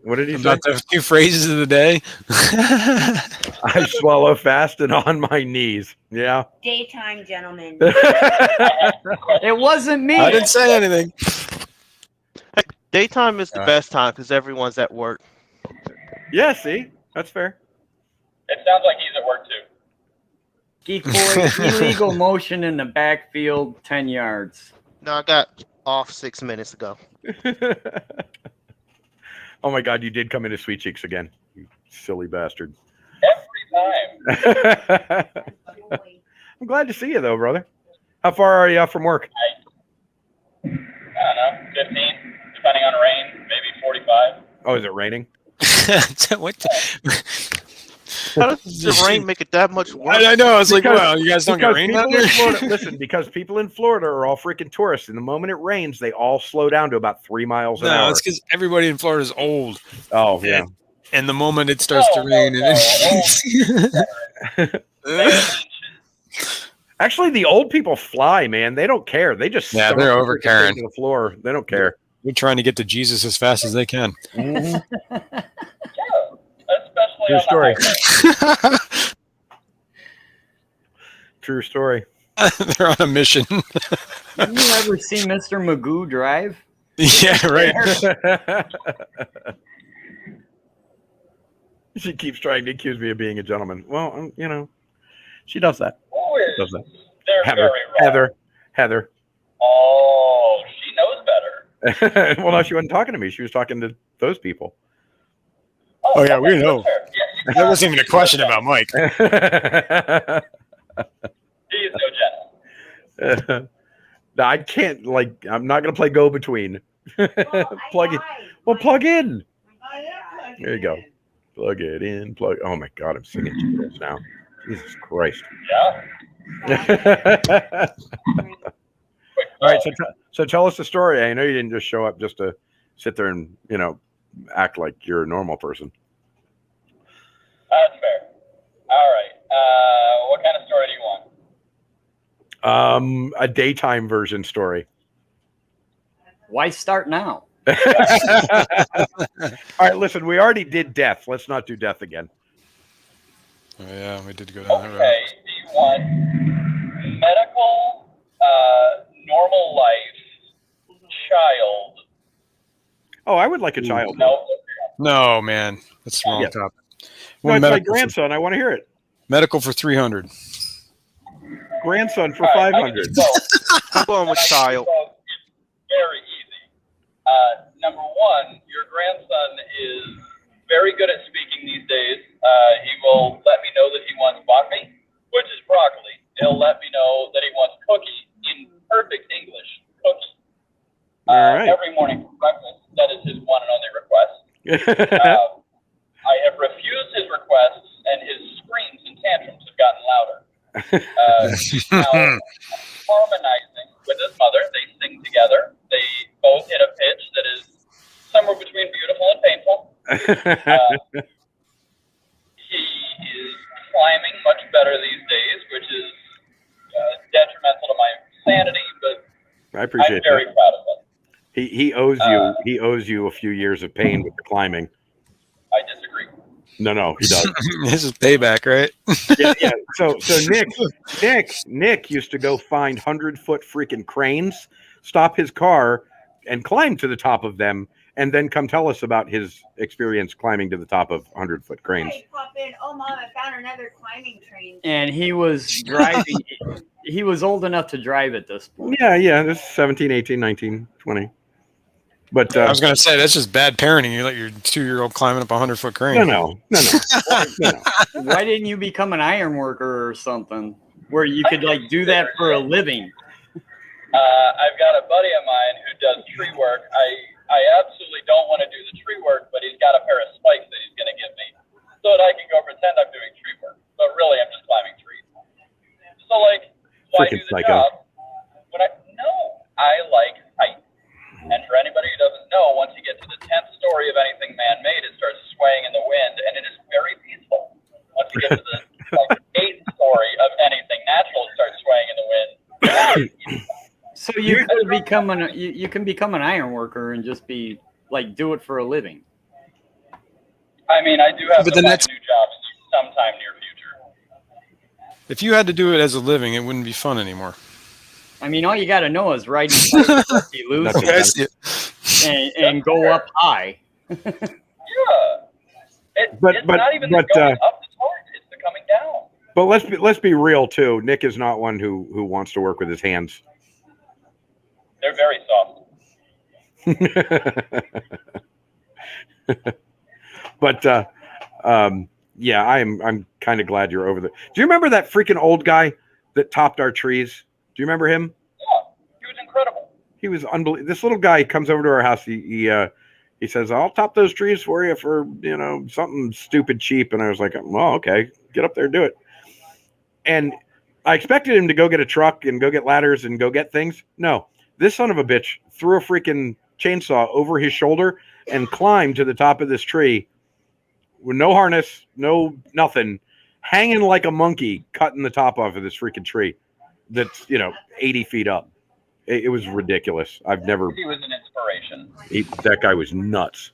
What did he say? About the 2 phrases of the day. I swallow fast and on my knees. Yeah. Daytime, gentlemen. It wasn't me. I didn't say anything. Daytime is the best time because everyone's at work. Yeah, see? That's fair. It sounds like he's at work too. Geek Boy, illegal motion in the backfield, 10 yards. No, I got off 6 minutes ago. Oh my God, you did come into Sweet Cheeks again, you silly bastard. Every time. I'm glad to see you though, brother. How far are you from work? I don't know, 15, depending on rain, maybe 45. Oh, is it raining? What the? How does the rain make it that much worse? I know. It's like, wow, you guys don't get rain down there? Listen, because people in Florida are all freaking tourists. And the moment it rains, they all slow down to about 3 miles an hour. No, it's because everybody in Florida is old. Oh, yeah. And the moment it starts to rain, Actually, the old people fly, man. They don't care. They just they're over caring to the floor. They don't care. They're trying to get to Jesus as fast as they can. Mm-hmm. Especially True on story. the highway. True story. They're on a mission. Have you ever seen Mr. Magoo drive? Yeah, right. She keeps trying to accuse me of being a gentleman. Well, you know, she does that. Who is? Does that. They're Heather. very wrong. Heather. Oh, she knows better. Well, no, she wasn't talking to me. She was talking to those people. Oh, yeah, we know. That's fair. Yeah, That wasn't even a question about Mike. he is no Jess. No, I can't. Like, I'm not gonna play go between. Plug in. Well, plug in. There you go. Plug it in. Plug. Oh my God, I'm singing jingles now. Jesus Christ. Yeah. All right, so tell us the story. I know you didn't just show up just to sit there and act like you're a normal person. That's fair. All right. What kind of story do you want? A daytime version story. Why start now? All right, listen, we already did death. Let's not do death again. Oh, yeah, we did go down that road. Okay. Do you want medical, normal life, child? Oh, I would like a child. No. No, man. That's the wrong Yeah. topic. No, Well, it's my medical, grandson. I want to hear it. medical for 300. Grandson for All right, 500. I'm going with child. It's very easy. Number one, your grandson is very good at speaking these days. He will let me know that he wants bakmi, which is broccoli. He'll let me know that he wants cookie in perfect English. Cookie. All right. Every morning for breakfast. That is his one and only request. I have refused his requests, and his screams and tantrums have gotten louder. Now, harmonizing with his mother, they sing together. They both hit a pitch that is somewhere between beautiful and painful. He is climbing much better these days, which is detrimental to my sanity, but I appreciate I'm very that. proud of it. He owes you. He owes you a few years of pain with the climbing. I disagree. No, he doesn't. This is payback, right? Yeah. So Nick used to go find 100-foot freaking cranes, stop his car, and climb to the top of them, and then come tell us about his experience climbing to the top of 100-foot cranes. Hey, pop in. Oh, Mom, I found another climbing train. And he was driving. He was old enough to drive at this point. Yeah. This is 17, 18, 19, 20. But I was going to say, that's just bad parenting. You let your 2-year-old climbing up a 100-foot crane. no. Why didn't you become an iron worker or something where you could like do that for a living? I've got a buddy of mine who does tree work. I absolutely don't want to do the tree work, but he's got a pair of spikes that he's going to give me so that I can go pretend I'm doing tree work. But really, I'm just climbing trees. So, like, why do Freaking the psycho. job? I like height. And for anybody who doesn't know, once you get to the 10th story of anything man-made, it starts swaying in the wind, and it is very peaceful. Once you get to the 8th story of anything natural, it starts swaying in the wind. So you could become you can become an iron worker and just be like do it for a living. I mean, I do have But to then find a new job sometime near future. If you had to do it as a living, it wouldn't be fun anymore. I mean, all you got to know is ride you lose That's Okay, I see it. and go up high. Yeah. It's But not even the going up that's hard, it's the coming down. But let's be real too. Nick is not one who wants to work with his hands. They're very soft. But yeah, I'm kind of glad you're over there. Do you remember that freaking old guy that topped our trees? Do you remember him? Yeah, he was incredible. He was unbelievable. This little guy comes over to our house. He says, "I'll top those trees for you for something stupid cheap." And I was like, "Well, okay, get up there, do it." And I expected him to go get a truck and go get ladders and go get things. No, this son of a bitch threw a freaking chainsaw over his shoulder and climbed to the top of this tree with no harness, no nothing, hanging like a monkey, cutting the top off of this freaking tree that's 80 feet up. It was ridiculous. I've never. He was an inspiration. That guy was nuts.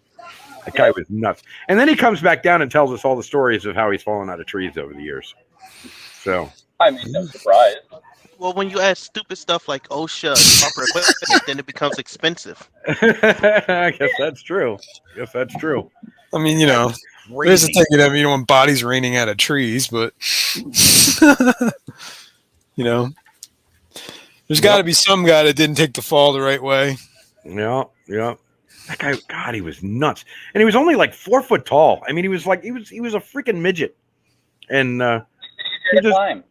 That guy was nuts. And then he comes back down and tells us all the stories of how he's fallen out of trees over the years. So. I mean, no surprise. Well, when you add stupid stuff like OSHA and proper equipment, then it becomes expensive. I guess that's true. I mean, there's a thing, you don't want bodies raining out of trees, but, There's got to be some guy that didn't take the fall the right way. Yeah. That guy, God, he was nuts, and he was only like 4 foot tall. I mean, he was a freaking midget, and Easier to climb.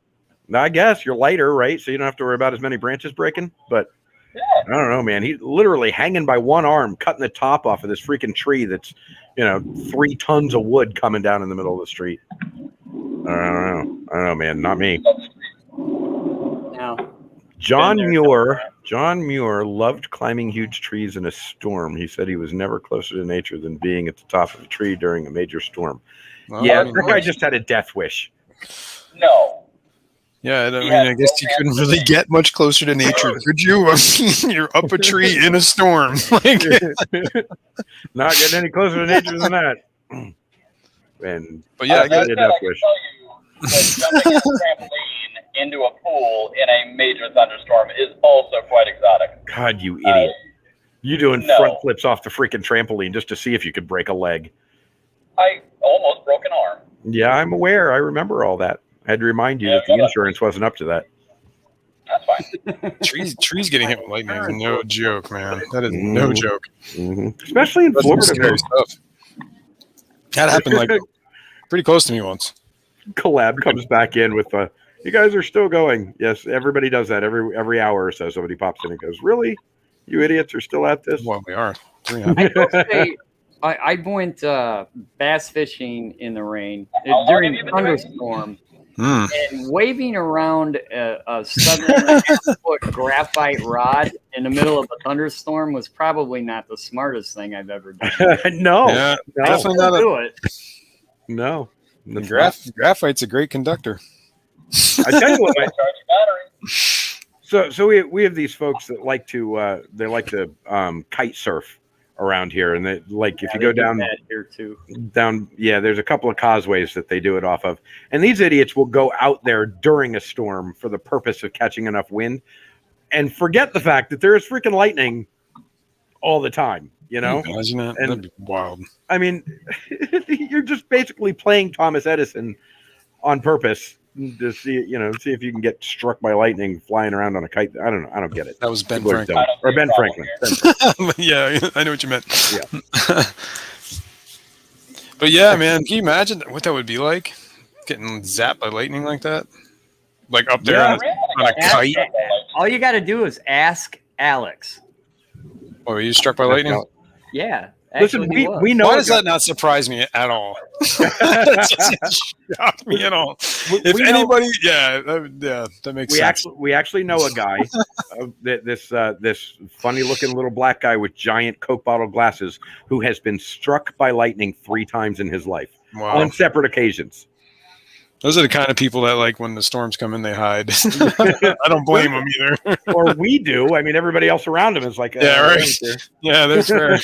I guess you're lighter, right? So you don't have to worry about as many branches breaking. But Yeah. I don't know, man. He's literally hanging by one arm, cutting the top off of this freaking tree that's, 3 tons of wood coming down in the middle of the street. I don't know, man. Not me. Now, John Muir loved climbing huge trees in a storm. He said he was never closer to nature than being at the top of a tree during a major storm. Well, Yeah, I mean, that guy just had a death wish. No. yeah, I mean, I guess you couldn't really get much closer to nature, could you? I mean, you're up a tree in a storm. Like, Not getting any closer to nature than that. And but yeah, I That guess, said, I can tell you that jumping a trampoline into a pool in a major thunderstorm is also quite exotic. God, you idiot. You doing no. front flips off the freaking trampoline just to see if you could break a leg. I almost broke an arm. Yeah, I'm aware. I remember all that. I had to remind you that the insurance wasn't up to that. That's fine. trees getting hit with lightning is no joke, man. That is no joke. Especially in That's some Florida. scary stuff. That happened like pretty close to me once. Collab comes back in with you guys are still going. Yes, everybody does that every hour or so. Somebody pops in and goes, "Really? You idiots are still at this?" Well, we are. I will say, I went bass fishing in the rain How long during have you a been doing? thunderstorm, Hmm. and waving around a 7.5-foot graphite rod in the middle of a thunderstorm was probably not the smartest thing I've ever done. No, Yeah, no, definitely not do it. no. a graphite's a great conductor. I tell you what. Charge your battery. So we have these folks that like to kite surf around here, and they like if you go down here too. There's a couple of causeways that they do it off of, and these idiots will go out there during a storm for the purpose of catching enough wind, and forget the fact that there is freaking lightning all the time. Imagine that. And- That'd be wild. I mean, you're just basically playing Thomas Edison on purpose to see if you can get struck by lightning flying around on a kite. I don't know. I don't get it. That was Ben People are Franklin. dumb. Or Ben Franklin. Yeah, I know what you meant. Yeah. But yeah, man, can you imagine what that would be like? Getting zapped by lightning like that? Like up there Yeah. on a kite? All you got to do is ask Alex. Oh, were you struck by lightning? Yeah. Listen, actually he was. we know. Why does that not surprise me at all? That doesn't shock me at all. If we know- anybody, that makes sense. We actually know a guy, this funny looking little black guy with giant Coke bottle glasses who has been struck by lightning 3 times in his life Wow. on separate occasions. Those are the kind of people that, like, when the storms come in, they hide. I don't blame them either. Or we do. I mean, everybody else around him is like, Yeah, right. there. Yeah, that's fair.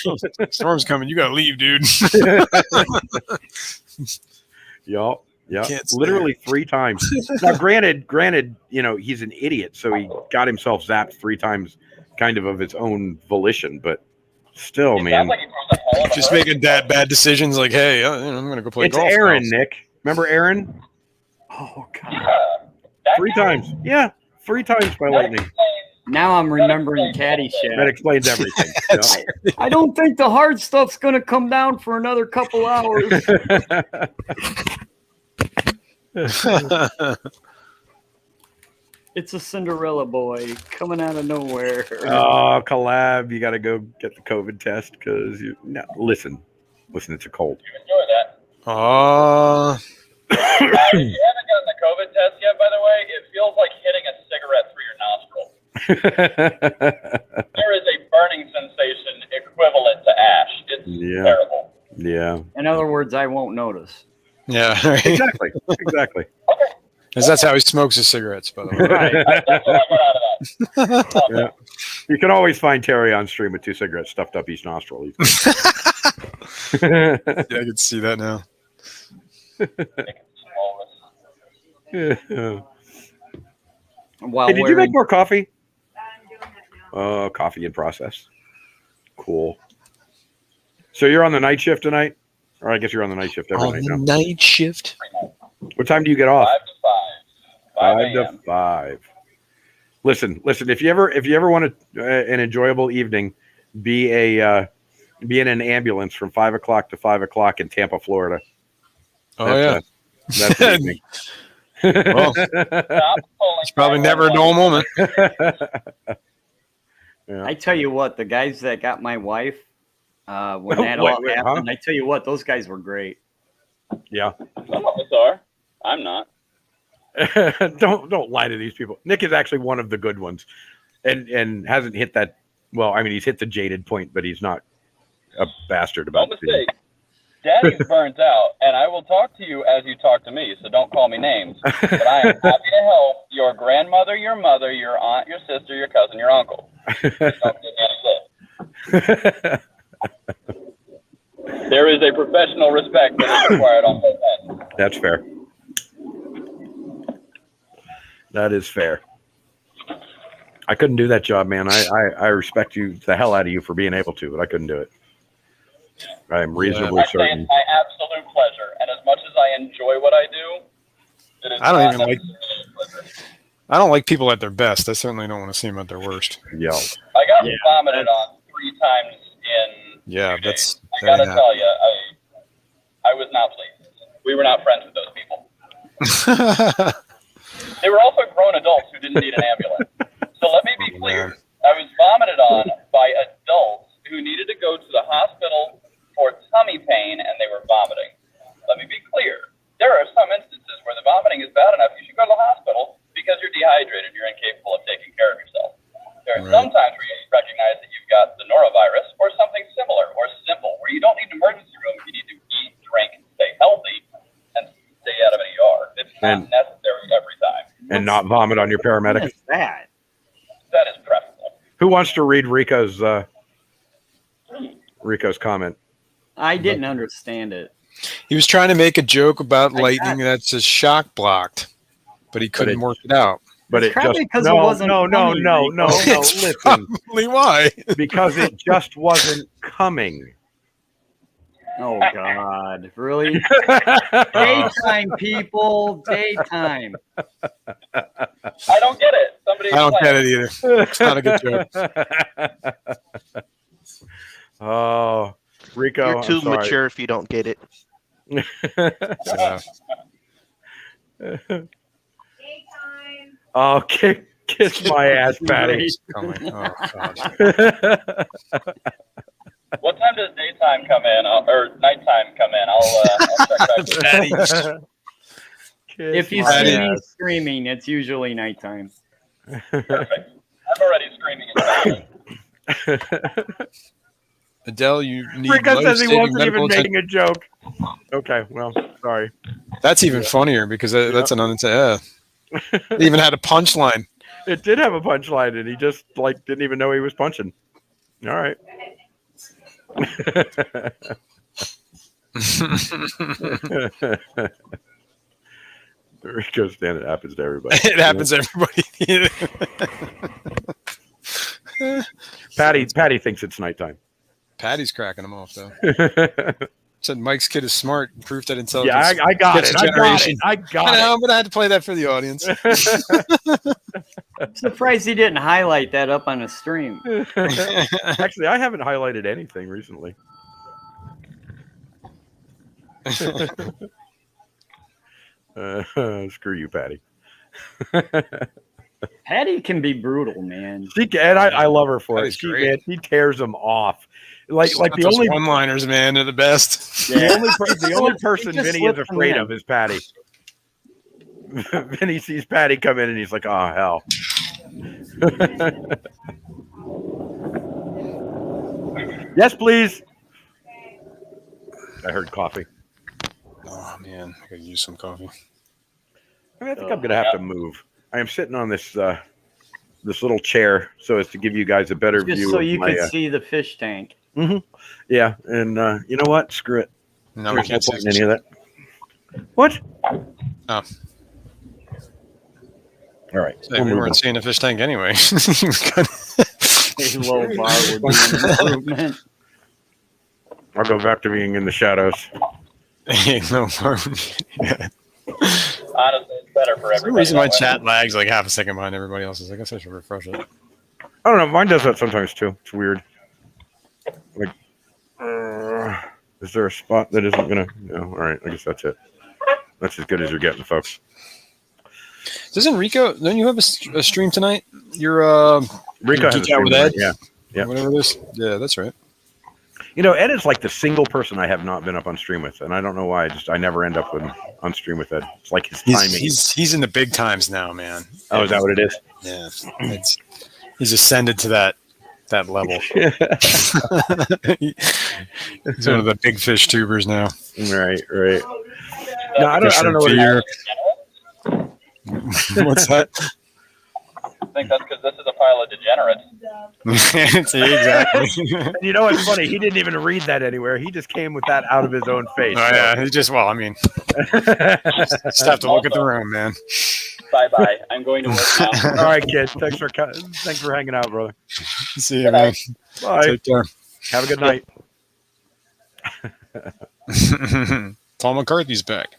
Storm's coming. You got to leave, dude. Yup. Yeah, Can't stay. literally 3 times. Now, granted, he's an idiot, so he got himself zapped 3 times, kind of his own volition. But still, It man, sounds like he throws a hole in the Just road. making bad decisions like, hey, I'm going to go play it's golf. Aaron, now. Nick. Remember Aaron? Oh God. That 3 guy- times. Yeah, 3 times by lightning. Now I'm remembering Caddyshack. That explains everything. I don't think the hard stuff's gonna come down for another couple hours. It's a Cinderella boy coming out of nowhere. Oh, collab! You got to go get the COVID test because listen, it's a cold. You enjoy that. Oh, If you haven't gotten the COVID test yet, by the way, it feels like hitting a cigarette through your nostril. There is a burning sensation equivalent to ash. It's Yeah. terrible. Yeah, In other words, I won't notice. yeah. Right. exactly. Because that's how he smokes his cigarettes, by the way. That's what I got out of that. Yeah. You can always find Terry on stream with 2 cigarettes stuffed up each nostril. Yeah, I can see that now. While Hey, did you wearing- make more coffee? I'm doing that now. Oh, coffee in process. Cool. So you're on the night shift tonight? Or I guess you're on the night shift every night now. night shift. What time do you get off? 5 to 5. 5 5 to a.m. 5. Listen. If you ever want an enjoyable evening, be in an ambulance from 5 o'clock to 5 o'clock in Tampa, Florida. Oh That's an evening. Well, it's probably never a dull moment. Yeah. I tell you what, the guys that got my wife, when that all happened, I tell you what, those guys were great. Yeah. Some of us are. I'm not. Don't lie to these people. Nick is actually one of the good ones, and hasn't hit that. Well, I mean, he's hit the jaded point, but he's not a bastard No about it. mistake. Daddy burns out, and I will talk to you as you talk to me, so don't call me names. But I am happy to help your grandmother, your mother, your aunt, your sister, your cousin, your uncle. Don't give me any lip. There is a professional respect that is required on both ends. That's fair. That is fair. I couldn't do that job, man. I respect you the hell out of you for being able to, but I couldn't do it. I am reasonably I say certain. it's my absolute pleasure, and as much as I enjoy what I do, it is I don't not even like. necessarily a pleasure. I don't like people at their best. I certainly don't want to see them at their worst. Yeah. I got vomited on 3 times in Yeah, 2 that's. days. I gotta tell you, I was not pleased. We were not friends with those people. They were also grown adults who didn't need an ambulance. So let me be clear. I was vomited on by adults who needed to go to the hospital for tummy pain, and they were vomiting. Let me be clear. There are some instances where the vomiting is bad enough you should go to the hospital because you're dehydrated, you're incapable of taking care of yourself. There are some times where you recognize that you've got the norovirus or something similar or simple, where you don't need an emergency room. You need to eat, drink, and stay healthy and stay out of an ER. It's not necessary every time. And not vomit on your paramedic. That is preferable. Who wants to read Rico's comment? I didn't understand it. He was trying to make a joke about lightning that's just shock blocked, but he couldn't work it out. But It's it probably just 'cause it no, wasn't no, coming, Rico. Listen, Probably why? because it just wasn't coming. Oh God, really? Daytime, people, daytime. I don't get it. Somebody I don't explain get it either. It's not a good joke. Oh, Rico, You're too I'm sorry. mature if you don't get it. Oh, kiss my ass, Patty. Oh, God. What time does daytime come in or nighttime come in? I'll check back. If you my see me ass. screaming, it's usually nighttime. Perfect. I'm already screaming in bed. Adele, you need Rico says he life-saving wasn't medical even attention. making a joke. Okay, well, sorry. That's even funnier because that's an unintended. It even had a punchline. It did have a punchline, and he just didn't even know he was punching. All right. Rico's stand. It happens to everybody. It happens to everybody. Patty thinks it's nighttime. Patty's cracking him off though. Said Mike's kid is smart. Proof that intelligence. Yeah, I got gets it. a I got generation. it. I got I know, it. but I had to play that for the audience. I'm surprised he didn't highlight that up on a stream. Actually, I haven't highlighted anything recently. Screw you, Patty. Patty can be brutal, man. She can, I love her for Patty's it. great. She tears them off. Like the Those only one-liners, man, they're the best. Yeah. the only person He just Vinny is slipped them afraid in. of is Patty. Vinny sees Patty come in and he's like, "Oh hell." Yes, please. I heard coffee. Oh man, I could use some coffee. I think I'm gonna have to move. I am sitting on this this little chair so as to give you guys a better Just view. so of you my, could see the fish tank. Yeah, and you know what? Screw it. No, we There's can't point see in any of that. What? Oh. All right. Hey, we weren't seeing a fish tank anyway. A low bar would be an improvement. I'll go back to being in the shadows. Hey, no more. Honestly, it's better for For some everybody. reason, my that way. chat lags like half a second behind everybody else's. I guess I should refresh it. I don't know. Mine does that sometimes too. It's weird. Like, is there a spot that isn't gonna? No. All right. I guess that's it. That's as good as you're getting, folks. Doesn't Rico? Don't you have a stream tonight? Your Rico has a Geek Out stream with tonight, Ed. yeah. Yeah. Whatever it is. Yeah, that's right. You know, Ed is like the single person I have not been up on stream with, and I don't know why. I never end up on stream with Ed. It's like his timing. He's in the big times now, man. Oh, is that what it is? Yeah, he's ascended to that level. He's one of the big fish tubers now. Right. No, I don't know what it is. What's that? I think that's because this is a pile of degenerates. See, exactly. And you know what's funny? He didn't even read that anywhere. He just came with that out of his own face. Oh yeah, he just I mean, just have to look at the room, man. Bye. I'm going to work now. All right, kid. Thanks for hanging out, brother. See you, man. Bye. Take care. Have a good night. Paul McCarthy's back.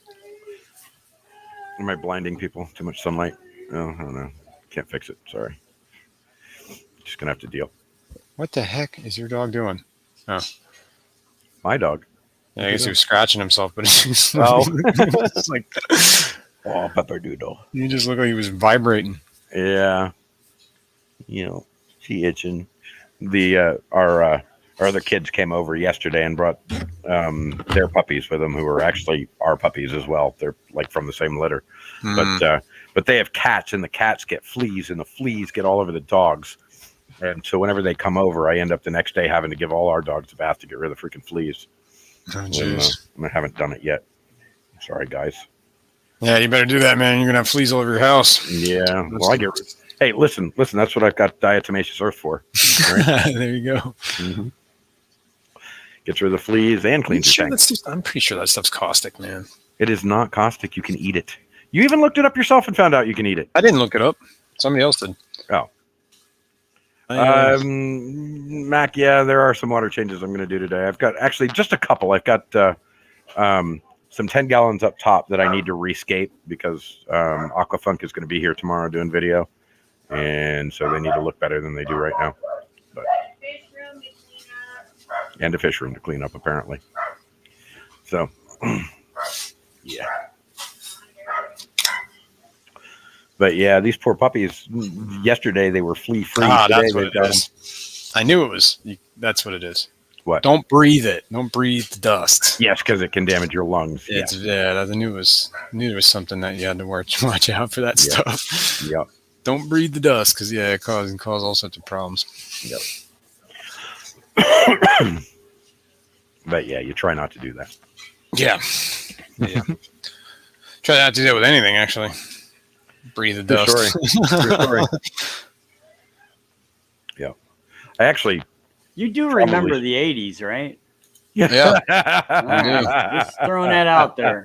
Am I blinding people? Too much sunlight? Oh, I don't know. Can't fix it. Sorry. Just gonna have to deal. What the heck is your dog doing? Oh, My dog. yeah, I guess he was scratching himself, but it's Oh. like Oh, Pepper Doodle. he just looked like he was vibrating. Yeah. You know, she itching. Our other kids came over yesterday and brought their puppies with them, who are actually our puppies as well. They're like from the same litter, but they have cats, and the cats get fleas, and the fleas get all over the dogs. And so whenever they come over, I end up the next day having to give all our dogs a bath to get rid of the freaking fleas. Oh, And, jeez. I haven't done it yet. Sorry, guys. Yeah, you better do that, man. You're gonna have fleas all over your house. Yeah. Well, I get. Hey, listen. That's what I've got diatomaceous earth for. Right? There you go. Mm-hmm. Gets rid of the fleas and cleans your tank. I'm pretty sure that stuff's caustic, man. It is not caustic. You can eat it. You even looked it up yourself and found out you can eat it. I didn't look it up. Somebody else did. Oh. Mac, yeah, there are some water changes I'm going to do today. I've got actually just a couple. I've got some 10 gallons up top that I need to rescape because Aquafunk is going to be here tomorrow doing video. And so they need to look better than they do right now. But, and a fish room to clean up, apparently. So, yeah. But yeah, these poor puppies, yesterday they were flea free. That's what it is. I knew it was. That's what it is. What? Don't breathe it. Don't breathe the dust. Yes, because it can damage your lungs. I knew it was something that you had to watch out for that stuff. Yep. Don't breathe the dust because it can cause all sorts of problems. Yep. But yeah, you try not to do that. Yeah. Try not to do that with anything, actually. Breathe the dust. Sorry. Yeah. I actually. You do remember the 80s, right? Yeah. Right. Just throwing that out there.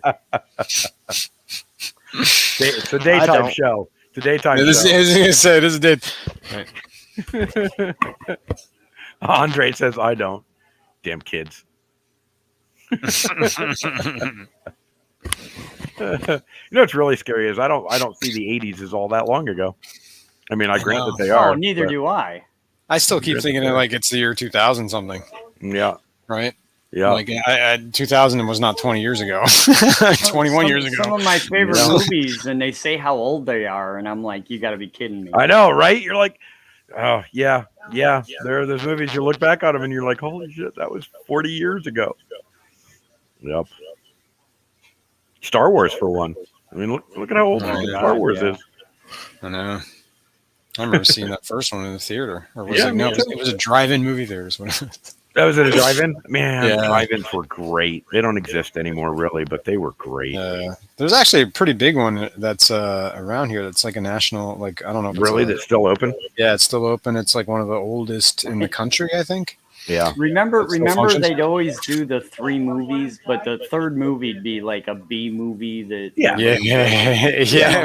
It's a daytime show. It's a daytime show. I was going to say, this is dead. Right. Andre says, I don't. Damn kids. You know what's really scary is I don't see the 80s as all that long ago. I mean, I grant that they are. Oh, neither do I. I still keep thinking like it's the year 2000 something. Yeah. Right? Yeah. Like 2000 was not 20 years ago. 21 years ago. Some of my favorite movies, and they say how old they are, and I'm like, you got to be kidding me. I know, right? You're like, oh, yeah. There's movies you look back on them and you're like, holy shit, that was 40 years ago. Yep. Star Wars, for one. I mean, look at how old Star Wars is. I know. I remember seeing that first one in the theater. Or was it? No, it was a drive-in movie theater. That was at a drive-in? Man, drive-ins were great. They don't exist anymore, really, but they were great. There's actually a pretty big one that's around here that's like a national, like, I don't know. If really? That's still open? Yeah, it's still open. It's like one of the oldest in the country, I think. Yeah. Remember they'd always do the 3 movies, but the third movie'd be like a B movie that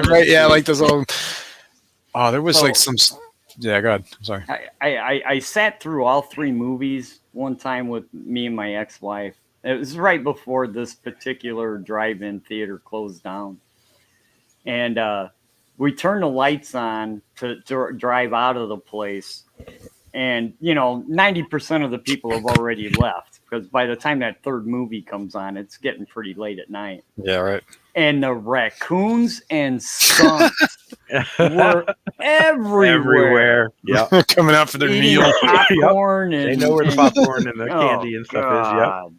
right. Yeah, like those old. Oh, there was like some. Yeah, go ahead. I'm sorry. I sat through all 3 movies one time with me and my ex-wife. It was right before this particular drive-in theater closed down. And we turned the lights on to drive out of the place. And, 90% of the people have already left because by the time that third movie comes on, it's getting pretty late at night. Yeah, right. And the raccoons and skunks were everywhere. Yeah. Coming out for their Eating meal. popcorn and They know where the popcorn and the candy and stuff is. Yep. God.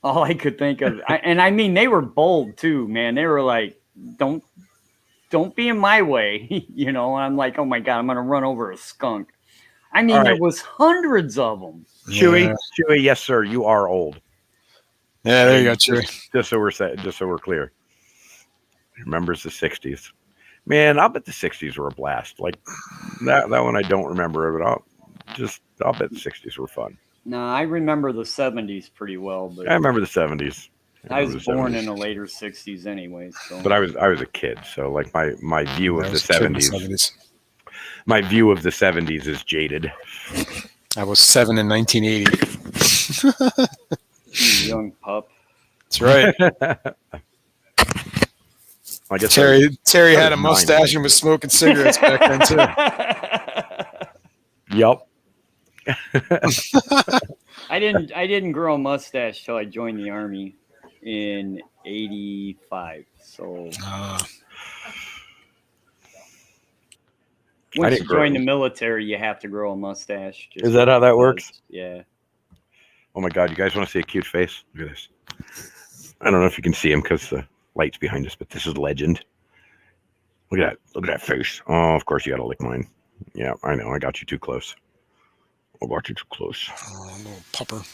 All I could think of, I mean, they were bold too, man. They were like, don't be in my way, And I'm like, oh my God, I'm gonna run over a skunk. I mean, there was hundreds of them. Chewy, yes, sir. You are old. Yeah, there you go, Chewy. Just so we're clear. Remembers the '60s, man. I'll bet the '60s were a blast. Like that one, I don't remember, but I'll bet the '60s were fun. No, I remember the '70s pretty well, but I remember the '70s. I was born in the later '60s, anyway. So, but I was a kid, so like my view of the '70s. My view of the '70s is jaded. I was 7 in 1980. You young pup. That's right. I guess Terry had a mustache and was smoking cigarettes back then too. Yep. I didn't grow a mustache till I joined the Army in '85. So once you join the military, you have to grow a mustache. Is that how that works? Yeah. Oh my God, you guys want to see a cute face? Look at this. I don't know if you can see him because the light's behind us, but this is legend. Look at that. Look at that face. Oh, of course you got to lick mine. Yeah, I know. I got you too close. I got you too close. Oh, little pupper.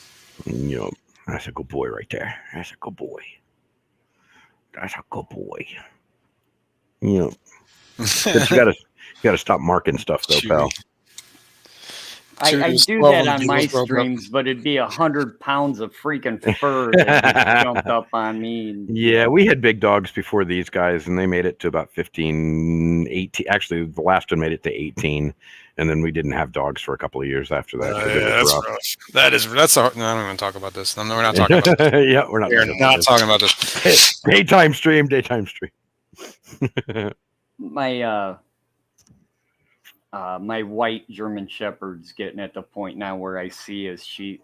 Yep. That's a good boy right there. That's a good boy. That's a good boy. Yep. But you gotta stop marking stuff though, pal. I do that on my streams, but it'd be 100 pounds of freaking fur that jumped up on me. Yeah, we had big dogs before these guys, and they made it to about 15, 18. Actually, the last one made it to 18, and then we didn't have dogs for a couple of years after that. Yeah, that's rough. That's a. No, I don't even talk about this. No, we're not talking about this. Yeah, we're not. We're not talking about this. Daytime stream. My white German Shepherd's getting at the point now where I see as he.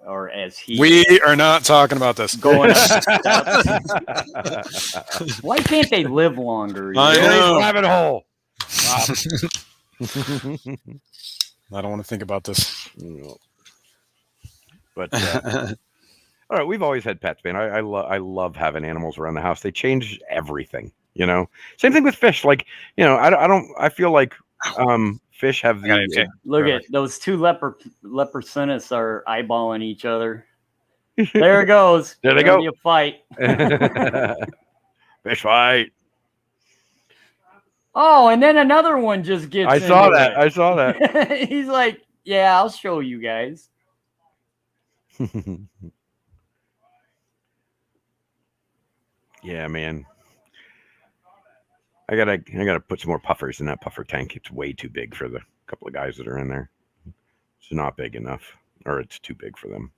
We are not talking about this. Going up the steps. Why can't they live longer? I know. Rabbit hole. I don't want to think about this. No. But all right, we've always had pets, man. I love having animals around the house. They change everything. Same thing with fish. Like I feel like fish have the look at those two leprosinists are eyeballing each other. There it goes. There they go. Be a fight. Fish fight. Oh, and then another one just gets. I saw that. He's like, "Yeah, I'll show you guys." Yeah, man. I gotta put some more puffers in that puffer tank. It's way too big for the couple of guys that are in there. It's not big enough, or it's too big for them.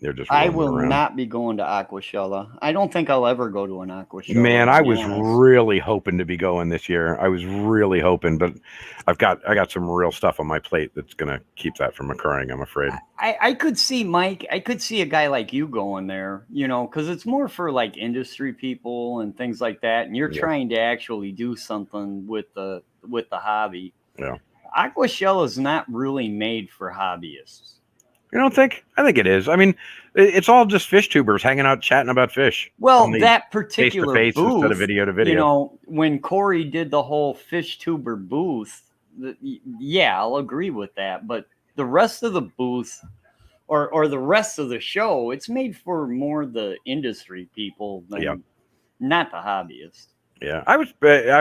They're just. I will not be going to Aquashella. I don't think I'll ever go to an Aquashella. Man, I was really hoping to be going this year. I was really hoping, but I got some real stuff on my plate that's gonna keep that from occurring. I'm afraid. I could see Mike. I could see a guy like you going there. Because it's more for like industry people and things like that, and you're trying to actually do something with the hobby. Yeah. Aquashella is not really made for hobbyists. You don't think? I think it is. I mean, it's all just fish tubers hanging out chatting about fish. Well, that particular face to face booth, instead of video to video. When Corey did the whole fish tuber booth, I'll agree with that. But the rest of the booth or the rest of the show, it's made for more the industry people than not the hobbyists. Yeah, I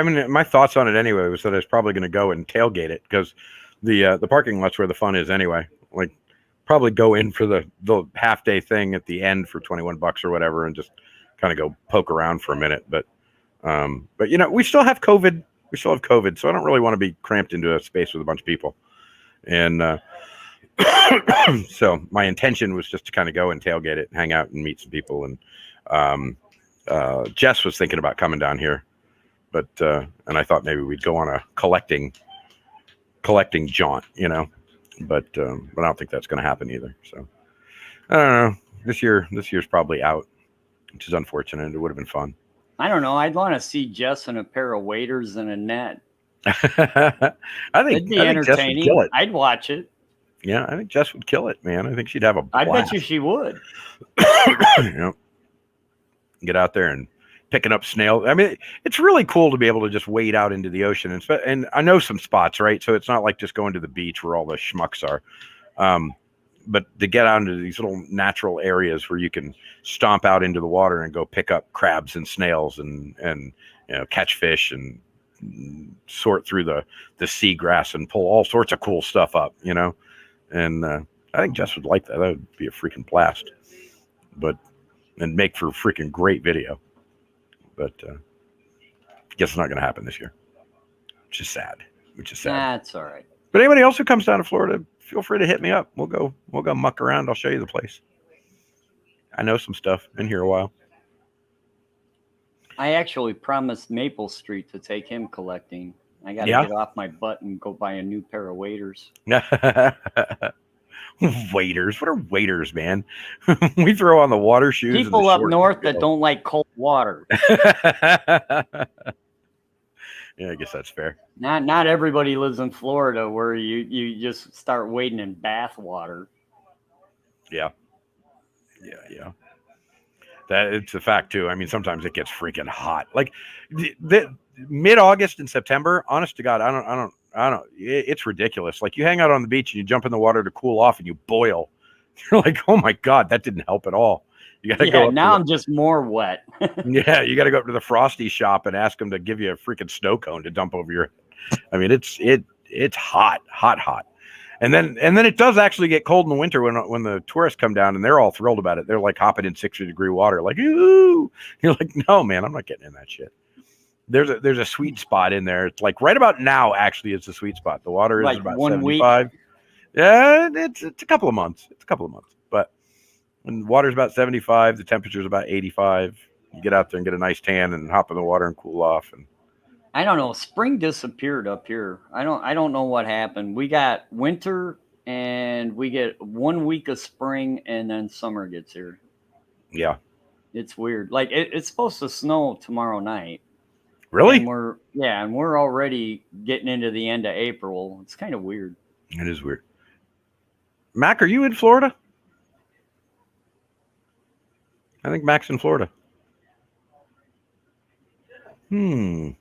mean, my thoughts on it anyway was that I was probably going to go and tailgate it because the parking lot's where the fun is anyway. Like, probably go in for the half day thing at the end for $21 or whatever, and just kind of go poke around for a minute. But we still have COVID. So I don't really want to be cramped into a space with a bunch of people. And so my intention was just to kind of go and tailgate it, hang out and meet some people. And Jess was thinking about coming down here, but and I thought maybe we'd go on a collecting jaunt, but I don't think that's going to happen either. So I don't know. This year's probably out, which is unfortunate. It would have been fun. I don't know. I'd want to see Jess in a pair of waders and a net. I think It'd be Jess would entertaining. kill it. I'd watch it. Yeah, I think Jess would kill it, man. I think she'd have a blast. I bet you she would. Get out there and picking up snails. I mean, it's really cool to be able to just wade out into the ocean. And I know some spots, right? So it's not like just going to the beach where all the schmucks are. But to get out into these little natural areas where you can stomp out into the water and go pick up crabs and snails and catch fish and sort through the seagrass and pull all sorts of cool stuff up, And I think Jess would like that. That would be a freaking blast. And make for a freaking great video. But I guess it's not going to happen this year, which is sad. That's all right. But anybody else who comes down to Florida, feel free to hit me up. We'll go muck around. I'll show you the place. I know some stuff. Been here a while. I actually promised Maple Street to take him collecting. I got to get off my butt and go buy a new pair of waders. Waders? What are waders, man? We throw on the water shoes. People up north that don't like cold water. Yeah, I guess that's fair. Not everybody lives in Florida where you just start wading in bath water. Yeah. That it's a fact too. I mean, sometimes it gets freaking hot. Like the mid-August and September, honest to God, I don't. It's ridiculous. Like you hang out on the beach and you jump in the water to cool off and you boil. You're like, oh my God, that didn't help at all. You got to go. Now I'm just more wet. Yeah, you got to go up to the Frosty shop and ask them to give you a freaking snow cone to dump over your. I mean, it's hot. And then it does actually get cold in the winter when the tourists come down and they're all thrilled about it. They're like hopping in 60-degree water, like ooh. You're like, no, man, I'm not getting in that shit. There's a sweet spot in there. It's like right about now, actually, it's the sweet spot. The water is like about 75. Week? Yeah, it's a couple of months. But when the water's about 75, the temperature's about 85. You get out there and get a nice tan and hop in the water and cool off. And I don't know. Spring disappeared up here. I don't know what happened. We got winter and we get 1 week of spring and then summer gets here. Yeah. It's weird. Like it's supposed to snow tomorrow night. Really? And we're already getting into the end of April. It's kind of weird. It is weird. Mac, are you in Florida? I think Mac's in Florida. I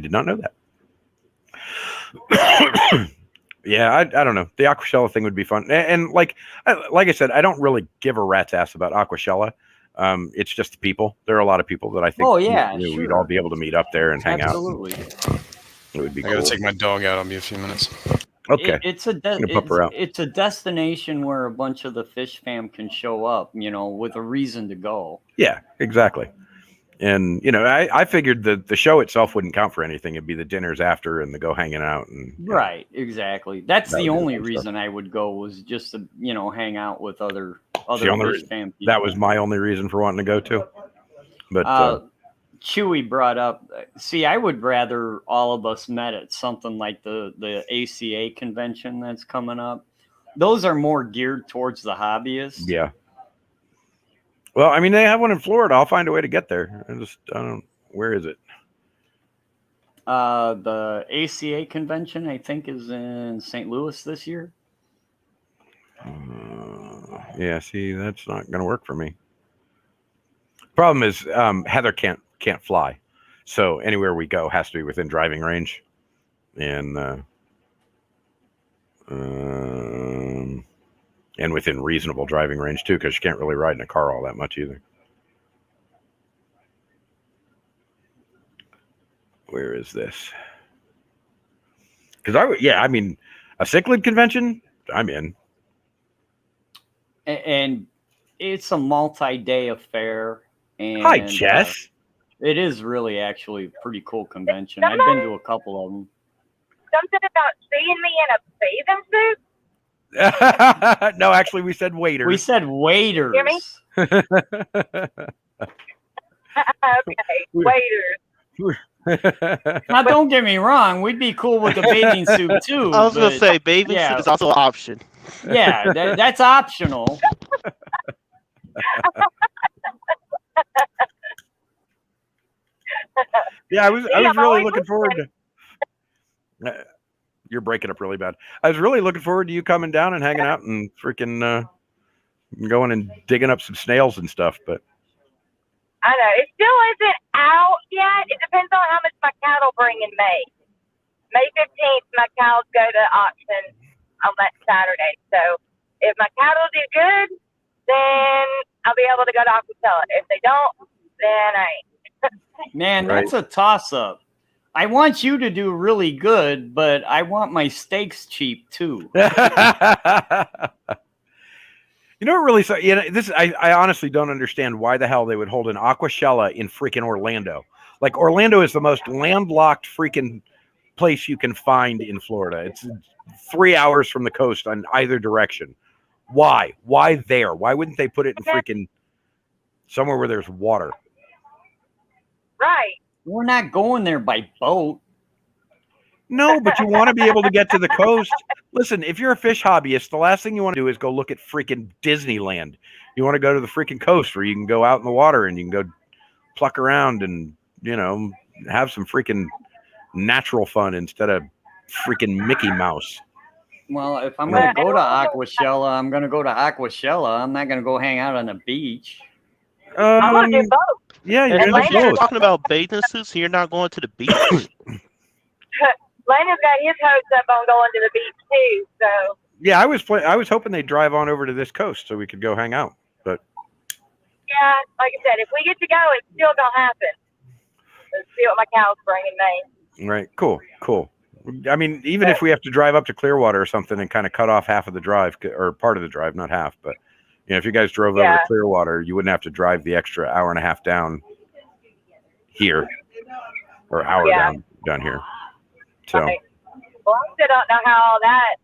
did not know that. Yeah, I don't know. The Aquashella thing would be fun. And like I said, I don't really give a rat's ass about Aquashella. It's just the people. There are a lot of people that I think we'd all be able to meet up there and hang out. Absolutely. It would be I gotta take my dog out. I'll be a few minutes. Okay. It's a destination where a bunch of the fish fam can show up, with a reason to go. Yeah, exactly. And I figured the show itself wouldn't count for anything. It'd be the dinners after and the go hanging out and right, exactly. That's the only reason I would go, was just to hang out with other fish fam people. That was my only reason for wanting to go too. But Chewy brought up, see, I would rather all of us met at something like the ACA convention that's coming up. Those are more geared towards the hobbyists. Yeah. Well, I mean, they have one in Florida. I'll find a way to get there. I don't. Where is it? The ACA convention, I think, is in St. Louis this year. Yeah. See, that's not going to work for me. Problem is, Heather can't fly, so anywhere we go has to be within driving range, and within reasonable driving range too, because you can't really ride in a car all that much either. Where is this? Because I mean, a cichlid convention, I'm in. And it's a multi-day affair. And hi, Jess. It is really actually a pretty cool convention. I've been to a couple of them. Something about seeing me in a bathing suit? No, actually, we said waiters. We said waiters. Hear me? Okay, waiters. Now, don't get me wrong. We'd be cool with a bathing suit too. I was gonna but say bathing yeah, suit is also an option. yeah, that's optional. Yeah, I was really looking forward to. You're breaking up really bad. I was really looking forward to you coming down and hanging out and freaking going and digging up some snails and stuff. But I know it still isn't out yet. It depends on how much my cattle bring in May. May 15th, my cows go to auction on that Saturday. So if my cattle do good, then I'll be able to go to auction sell it. If they don't, then I ain't. Man, that's a toss-up. I want you to do really good, but I want my steaks cheap too. You know what really? You know, I honestly don't understand why the hell they would hold an Aquashella in freaking Orlando. Like Orlando is the most landlocked freaking place you can find in Florida. It's 3 hours from the coast on either direction. Why? Why there? Why wouldn't they put it in freaking somewhere where there's water? Right. We're not going there by boat. No, but you want to be able to get to the coast. Listen, if you're a fish hobbyist, the last thing you want to do is go look at freaking Disneyland. You want to go to the freaking coast where you can go out in the water and you can go pluck around and, you know, have some freaking natural fun instead of freaking Mickey Mouse. Well, if I'm going to go to Aquashella, I'm going to go to Aquashella. I'm not going to go hang out on the beach. I'm going to do both. Yeah, you're And going to do you're both. talking about bathing suits, and you're not going to the beach. Landon's got his hopes up on going to the beach too. So Yeah, I was hoping they'd drive on over to this coast so we could go hang out. But yeah, like I said, if we get to go, it's still gonna happen. Let's see what my cows bring in May. right, cool. I mean, even if we have to drive up to Clearwater or something and kind of cut off half of the drive or part of the drive, not half, but you know, if you guys drove over to Clearwater, you wouldn't have to drive the extra hour and a half down here or hour down here. So. Okay. Well, I still don't know how that,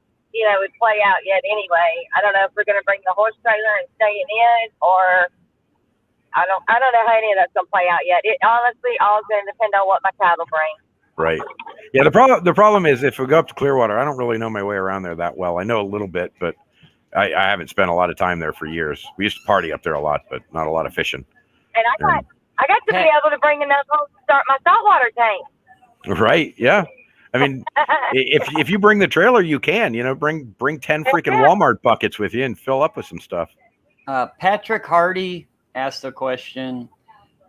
would play out yet anyway. I don't know if we're going to bring the horse trailer and stay in, or I don't know how any of that's going to play out yet. It honestly all is going to depend on what my cattle bring. Right. Yeah. The problem is if we go up to Clearwater, I don't really know my way around there that well. I know a little bit, but I haven't spent a lot of time there for years. We used to party up there a lot, but not a lot of fishing. And I got to be able to bring enough home to start my saltwater tank. Right. Yeah. I mean, if you bring the trailer, you can, bring 10 freaking Walmart buckets with you and fill up with some stuff. Patrick Hardy asked a question,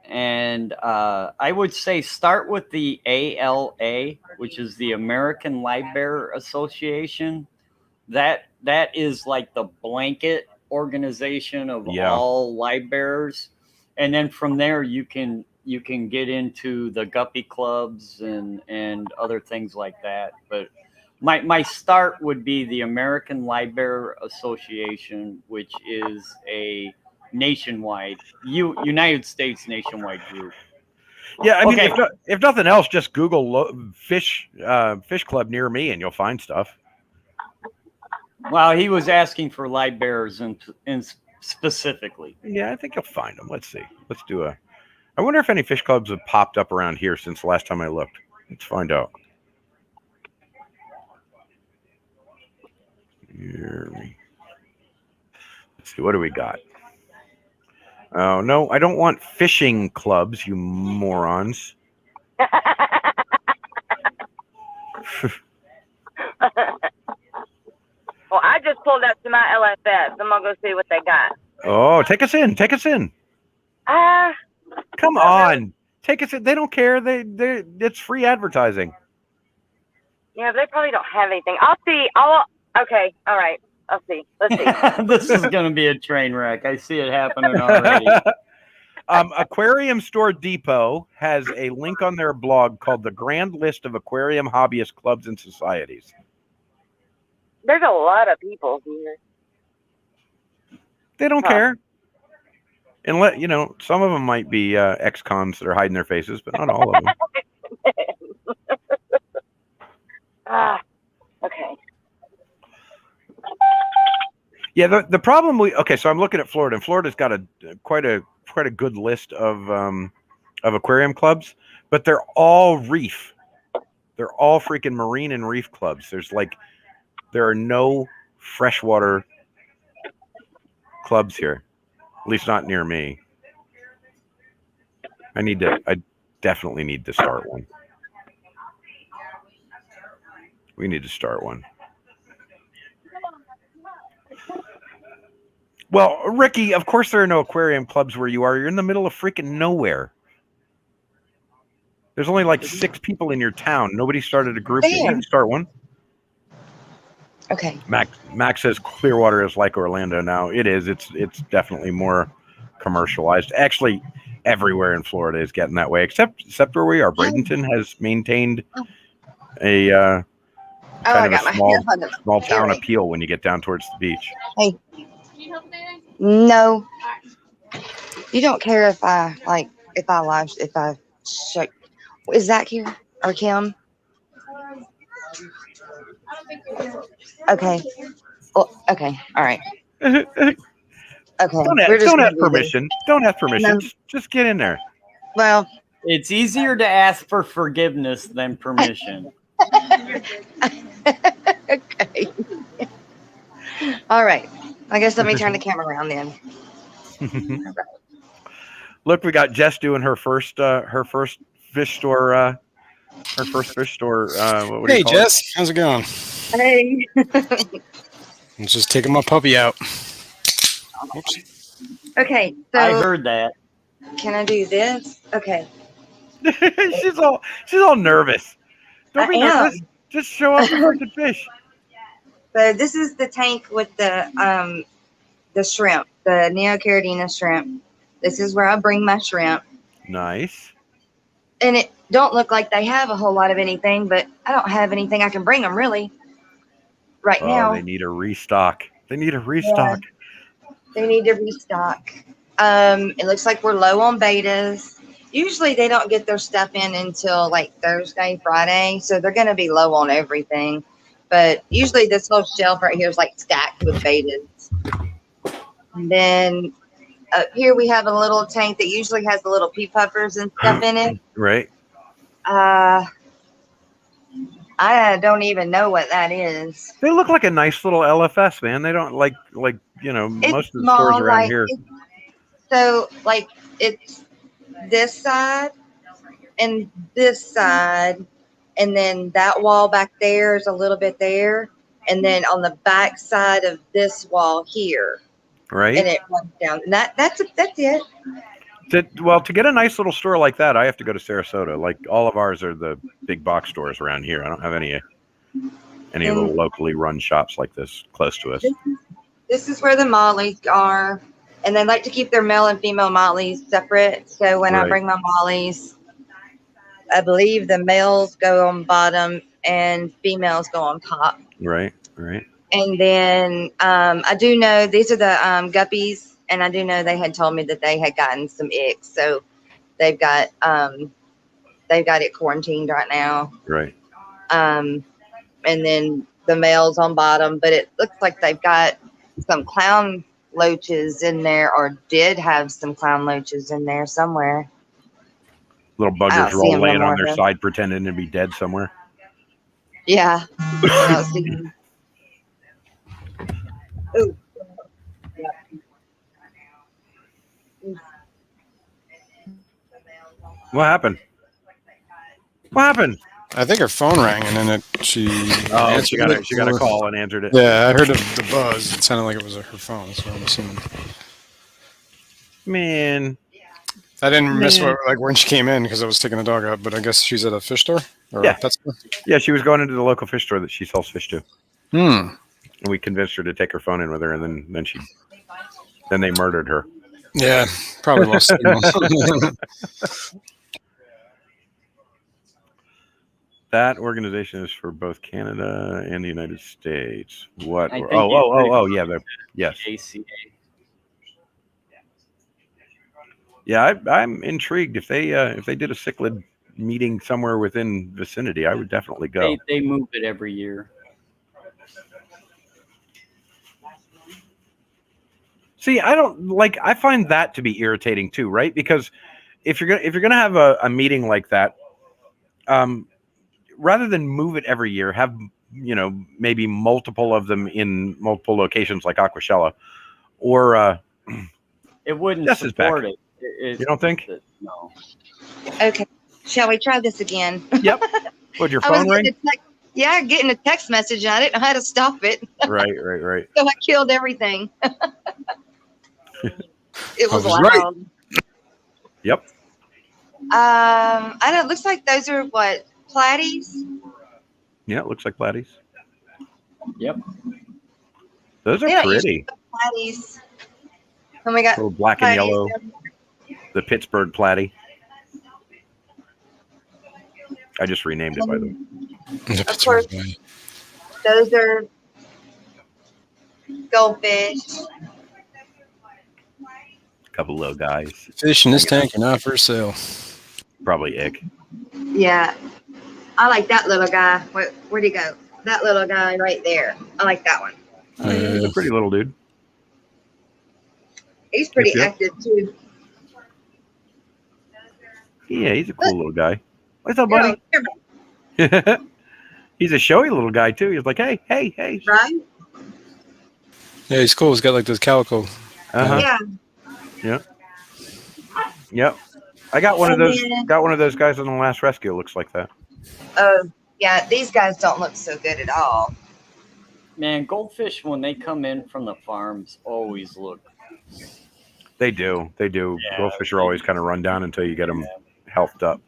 and I would say start with the ALA, which is the American Live Bearer Association. That is like the blanket organization of all live bearers, and then from there you can get into the guppy clubs and other things like that. But my start would be the American Live Bearer Association, which is a nationwide United States nationwide group. Yeah, I mean, if nothing else, just Google fish club near me and you'll find stuff. Well, he was asking for live bearers in specifically. Yeah, I think you'll find them. Let's see. Let's do I wonder if any fish clubs have popped up around here since the last time I looked. Let's find out. Here. Let's see. What do we got? Oh, no, I don't want fishing clubs, you morons. Well, I just pulled up to my LFS. I'm going to go see what they got. Oh, take us in. Take us in. Come on. Take us in. They don't care. It's free advertising. Yeah, but they probably don't have anything. I'll see. Okay. All right. I'll see. Let's see. This is going to be a train wreck. I see it happening already. Aquarium Store Depot has a link on their blog called The Grand List of Aquarium Hobbyist Clubs and Societies. There's a lot of people here. They don't care. And some of them might be ex-cons that are hiding their faces, but not all of them. Okay. Yeah, the problem so I'm looking at Florida, and Florida's got quite a good list of of aquarium clubs, but they're all reef. They're all freaking marine and reef clubs. There are no freshwater clubs here, at least not near me. I definitely need to start one. We need to start one. Well, Ricky, of course there are no aquarium clubs where you are. You're in the middle of freaking nowhere. There's only like 6 people in your town. Nobody started a group. You can start one. Okay. Max says Clearwater is like Orlando now. It is. It's definitely more commercialized. Actually, everywhere in Florida is getting that way, except where we are. Bradenton has maintained a kind of a small town appeal when you get down towards the beach. Hey. No. You don't care if I show. Is Zach here or Kim? Okay. Well, okay. All right. Okay. Don't ask permission. Don't ask permission. No. Just get in there. Well, it's easier to ask for forgiveness than permission. Okay. All right. I guess let me turn the camera around then. Look, we got Jess doing her first fish store. Her first fish store. What hey, Jess, how's it going? Hey. I'm just taking my puppy out. Oops. Okay, so I heard that. Can I do this? Okay. she's all nervous. Don't be nervous. Just show off the freaking fish. So this is the tank with the shrimp, the Neocaridina shrimp. This is where I bring my shrimp. Nice. And it don't look like they have a whole lot of anything, but I don't have anything I can bring them really right now. They need a restock. They need a restock. Yeah, they need to restock. It looks like we're low on betas. Usually they don't get their stuff in until like Thursday, Friday. So they're going to be low on everything. But usually this whole shelf right here is like stacked with betas. And then up here we have a little tank that usually has the little pea puffers and stuff in it. Right. I don't even know what that is. They look like a nice little LFS, man. They don't like most of the small, stores around here. So like it's this side and this side, and then that wall back there is a little bit there, and then on the back side of this wall here. Right. And it runs down. And that's it. To get a nice little store like that, I have to go to Sarasota. Like all of ours are the big box stores around here. I don't have any little locally run shops like this close to us. This is where the mollies are, and they like to keep their male and female mollies separate. So when I bring my mollies, I believe the males go on bottom and females go on top. Right. And then I do know these are the guppies. And I do know they had told me that they had gotten some icks, so they've got it quarantined right now. Right. And then the males on bottom, but it looks like they've got some clown loaches in there, or did have some clown loaches in there somewhere. Little buggers roll laying on their side, pretending to be dead somewhere. Yeah. Ooh. What happened? I think her phone rang, and then she got a call and answered it. Yeah, I heard the buzz. It sounded like it was her phone. So I'm assuming. Man, I didn't miss when she came in because I was taking the dog out. But I guess she's at a fish store or a pet store. Yeah, she was going into the local fish store that she sells fish to. And we convinced her to take her phone in with her, and then they murdered her. Yeah, probably lost. That organization is for both Canada and the United States. What? Yes. ACA. Yeah, I'm intrigued. If they did a cichlid meeting somewhere within vicinity, I would definitely go. They move it every year. See, I find that to be irritating too, right? Because if you're gonna have a meeting like that, rather than move it every year, have maybe multiple of them in multiple locations like Aquashella, or It wouldn't Jess is back. support it. You don't think? No. Okay. Shall we try this again? Yep. Would your I was phone ring? getting a text message and I didn't know how to stop it. Right. So I killed everything. It was was loud. right. Yep. I know. It looks like those are what, platies? Yeah, it looks like platies. Yep. Those They are don't usually pretty. put platies. And we got Little black and platies yellow. down The Pittsburgh platy. I just renamed it, by the way. here. Of course, those are goldfish. A couple little guys. Fish in this tank are not for sale. Probably ick. Yeah. I like that little guy. Where'd he go? That little guy right there. I like that one. He's a pretty little dude. He's pretty Yep. active too. Yeah, he's a cool little guy. What's up, Yeah, buddy? He's a showy little guy too. He's like, hey. right? Yeah, he's cool. He's got like this calico. Uh-huh. Yeah. Yep. I got one of And those. then- Got one of those guys on the last rescue. Looks like that. Oh, yeah. These guys don't look so good at all. Man, goldfish when they come in from the farms always look. They do. Yeah, Goldfish are always kind of run down until you get them healthed up.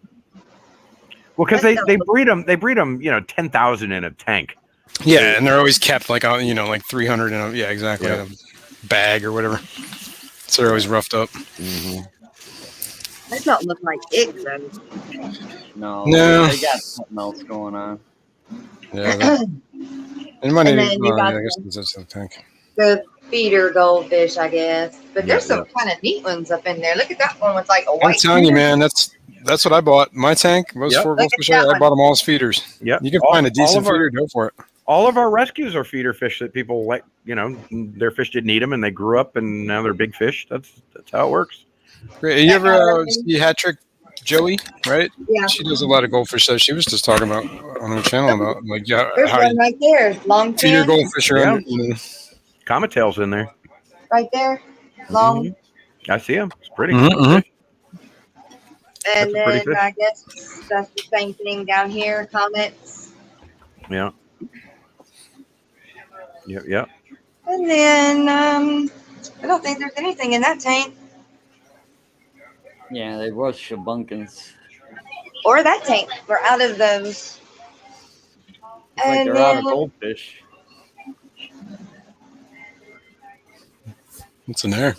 Well, because they breed them. They breed them. 10,000 in a tank. Yeah, and they're always kept like on, like 300 in a, yeah, exactly, Yeah. in a bag or whatever. So they're always roughed up. Mm-hmm. They don't look like it though. No. They got something else going on. Yeah. It might And need, then you got I guess it's just a tank. The feeder goldfish, I guess. But there's Yeah, some kind of neat ones up in there. Look at that one with like a I'm white. telling you, man, that's what I bought. My tank was Yep. for Look at goldfish. that I one. bought them all as feeders. Yep. You can All- find a all decent of our- feeder, go for it. All of our rescues are feeder fish that people like. Their fish didn't eat them, and they grew up, and now they're big fish. That's how it works. Great. You ever see Hat Trick Joey, right? Yeah. She does a lot of goldfish stuff. She was just talking about on her channel about like There's how one you right there. Long feed your fin. goldfish Yeah. around. Comet tails in there. Right there. Long. Mhm. I see them. It's pretty. Mhm. And That's a pretty then fish. I guess that's the same thing down here. Comets. Yeah. Yep. And then I don't think there's anything in that tank Yeah, they was shabunkins. or that tank. We're out of those. It's like And they're out of then goldfish. What's in there?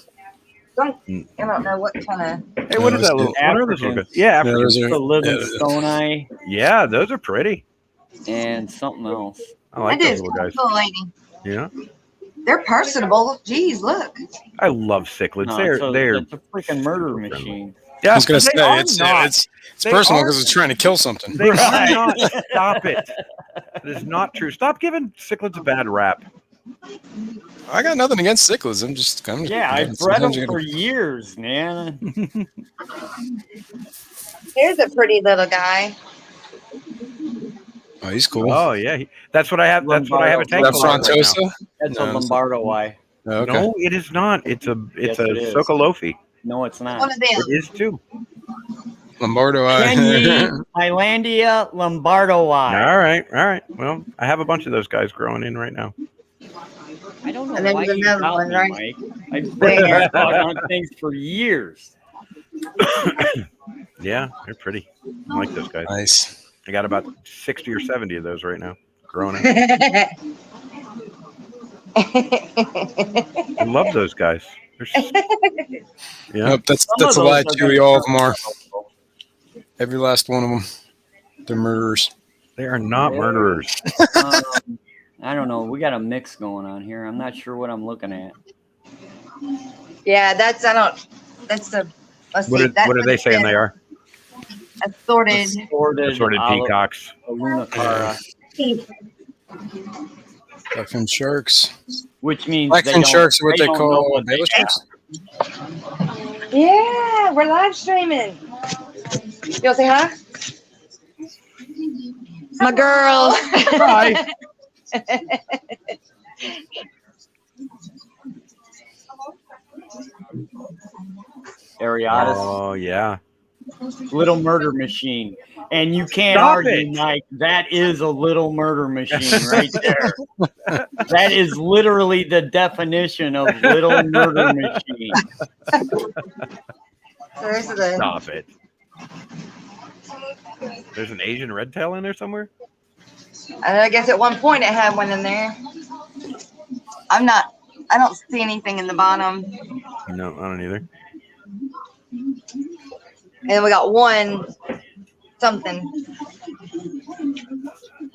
I don't know what kind of. Hey, what is that little? What are those little guys? Yeah, Yeah, those The are, Livingstone eye Yeah, those are pretty. and something else. I like That those is little kind guys. of cool, lady. Yeah, They're personable. Geez, look. I love cichlids. No, they're it's a freaking murder machine. yeah. I was gonna they say are it's not. it's They personal are- because it's trying to kill something. They are not. Stop it. That is not true. Stop giving cichlids a bad rap. I got nothing against cichlids. I'm just Yeah, I've bred sometimes them you for gotta- years, man. Here's a pretty little guy. Oh, he's cool. Oh yeah, that's what I have. That's what I have a Is tank that for right now. Frontosa? That's No, a it's- Lombardo eye. Oh, okay. No, it is not. It's Yes, a it is. Socolofi. No, it's One not. of them. It is too. Lombardo Kenyi Islandia Lombardo eye. All right. Well, I have a bunch of those guys growing in right now. I don't know And then why there's you another doubt one, me, right? Mike. I've been here talking on things for years. Yeah, they're pretty. I like those guys. Nice. I got about 60 or 70 of those right now growing in. I love those guys. They're yeah. Nope, that's Some a of lie, those are Chewy. gonna All of them turn are. purple. Every last one of them. They're murderers. They are not murderers. I don't know. We got a mix going on here. I'm not sure what I'm looking at. Yeah, that's let's see. What are they saying they are? Assorted. Assorted peacocks. Lunacara, Blackfin sharks. which means Blackfin sharks are what they don't know call what they baylor are. sharks. Yeah, we're live streaming. You'll say hi? My girl. Hi. Ariatis. Oh yeah. Little Murder Machine. And you can't Stop argue, it. Mike. That is a little murder machine right there. That is literally the definition of little murder machine. There's the Stop it. There's an Asian red tail in there somewhere? I guess at one point it had one in there. I don't see anything in the bottom. No, I don't either. And we got one something.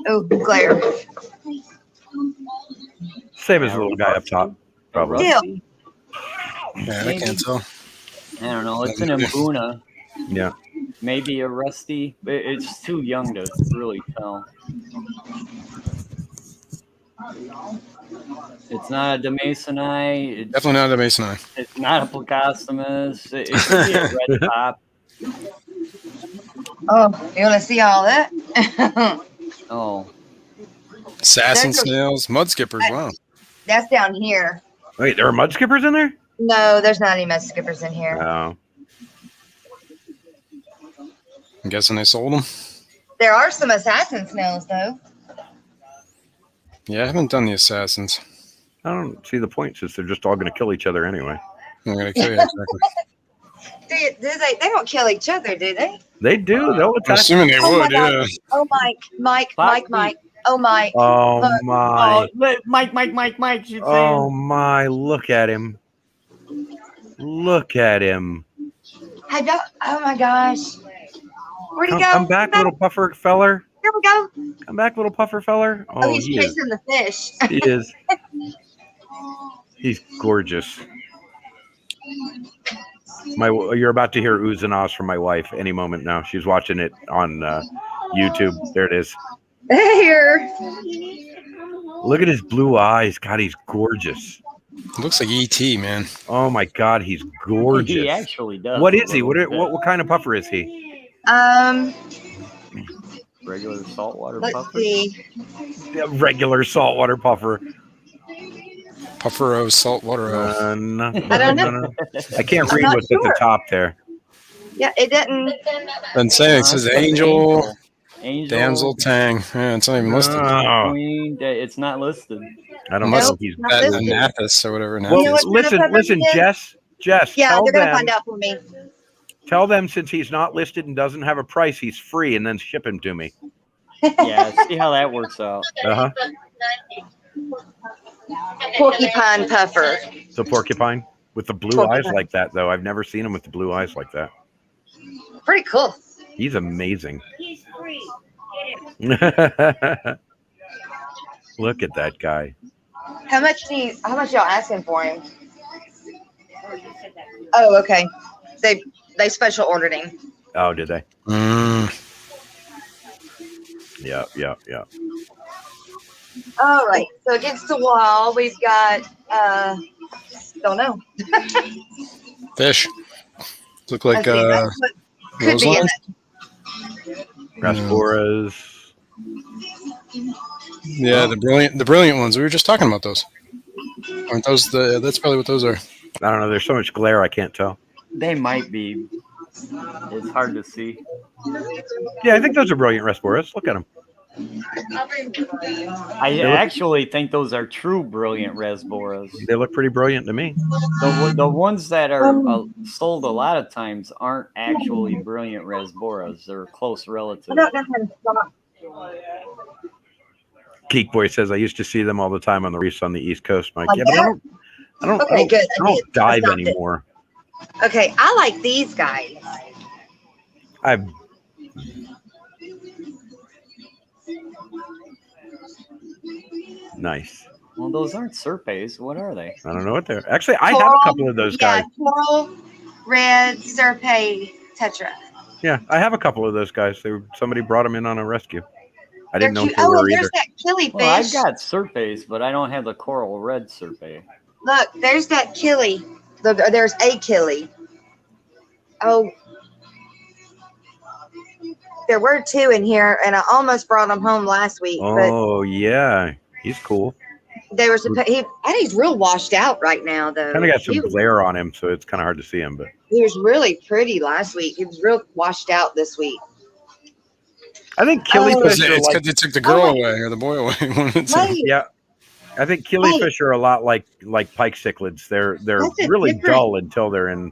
Oh, glare. Same as the little guy up top, probably. Yeah. Yeah, I can't tell. I don't know. It's an Mbuna. Yeah. Maybe a Rusty. It's too young to really tell. It's not a Demasoni. Definitely not a Mason Eye. It's not a Placostomus. It could be a red top. Oh, you want to see all that? Oh. Assassin There's a- snails, mud skippers. Wow. That's down here. Wait, there are mud skippers in there? No, there's not any mud skippers in here. Oh. I'm guessing they sold them. There are some assassin snails, though. Yeah, I haven't done the assassins. I don't see the point since they're just all going to kill each other anyway. I'm gonna kill you. Exactly. Do they don't kill each other, do they? They do. They'll I'm attack. assuming they Oh, would. my Yeah. Oh, Mike. Oh, Mike. Oh Look. my. Mike. She's Oh my. Look at him. Look at him. Hey, don't, oh, my gosh. Where'd he go? Come back, little puffer feller. Here we go. Come back, little puffer feller. Oh, he's he is. chasing the fish. He is. He's gorgeous. You're about to hear oohs and ahs from my wife any moment now. She's watching it on YouTube. There it is. Here. Look at his blue eyes. God, he's gorgeous. Looks like ET, man. Oh my God, he's gorgeous. He actually does. What is he? What kind of puffer is he? Regular saltwater Let's puffer. see. A regular saltwater puffer. Puffero, saltwater. No, I don't know. no. I can't read not what's at the sure. top there. Yeah, it didn't. Then saying it says angel, Angel. damsel, tang. Yeah, it's not even listed. Oh, Queen. It's not listed. I don't Unless know. He's not that listed. Anathis or whatever. Well, know Anathis. what kind of listen, puffer he is? Jess. Yeah, tell they're going to them, find out for me. tell them since he's not listed and doesn't have a price, he's free, and then ship him to me. Yeah, see how that works out. Uh huh. Porcupine puffer. The porcupine with the blue Porcupine. eyes like that, though. I've never seen him with the blue eyes like that. Pretty cool. He's amazing. He's free. Look at that guy. How much y'all asking for him? Oh, okay. They special ordered him. Oh, did they? Mm. Yeah. All right. So against the wall, we've got don't know. Fish. Look like Let's see, that's what could rose be in lines? it. Rasboras. Yeah, the brilliant ones. We were just talking about those. Aren't those the? That's probably what those are. I don't know. There's so much glare, I can't tell. They might be. It's hard to see. Yeah, I think those are brilliant Rasboras. Look at them. I actually think those are true brilliant Rasboras. They look pretty brilliant to me. The ones that are sold a lot of times aren't actually brilliant Rasboras. They're close relatives. I don't know how to stop. Geek Boy says I used to see them all the time on the reefs on the East Coast. Mike, Like yeah, but that? I don't. Okay, good. I don't dive stopped it. anymore. Okay, I like these guys. I've. Nice. Well, those aren't Serpes. What are they? I don't know what they're. Actually, I have a couple of those guys. Coral, red, Serpe, Tetra. Yeah, I have a couple of those guys. Somebody brought them in on a rescue. I didn't know if cute. they Oh, were and there's either. that killifish. Well, I've got Serpes, but I don't have the coral red Serpe. Look, there's that killie. There's a killie. Oh, there were two in here, and I almost brought them home last week, but Oh yeah, he's cool. they were supposed. And he's real washed out right now, though. Kind of got some glare on him, so it's kind of hard to see him. But He was really pretty last week. He was real washed out this week. I think killifish are It's like, because they took the girl away or the boy away. yeah. I think killifish are a lot like pike cichlids. They're really dull until they're in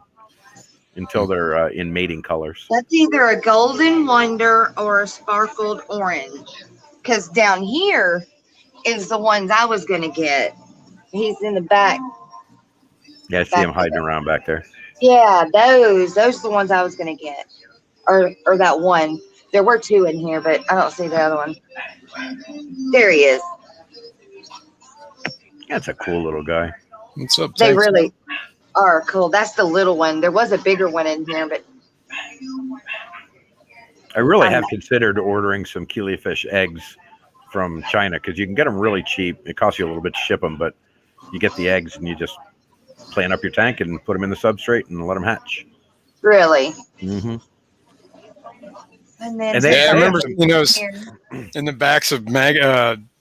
mating colors. That's either a golden wonder or a sparkled orange. Because down here is the ones I was gonna get. He's in the back. Yeah, I see him hiding around back there. Yeah, those are the ones I was gonna get, or that one. There were two in here, but I don't see the other one. There he is. That's a cool little guy. What's up, They Tex? really are cool. That's the little one. There was a bigger one in here, but I really have considered ordering some killifish eggs from China because you can get them really cheap. It costs you a little bit to ship them, but you get the eggs and you just plant up your tank and put them in the substrate and let them hatch. really. Mm-hmm. And then I remember seeing those in the backs of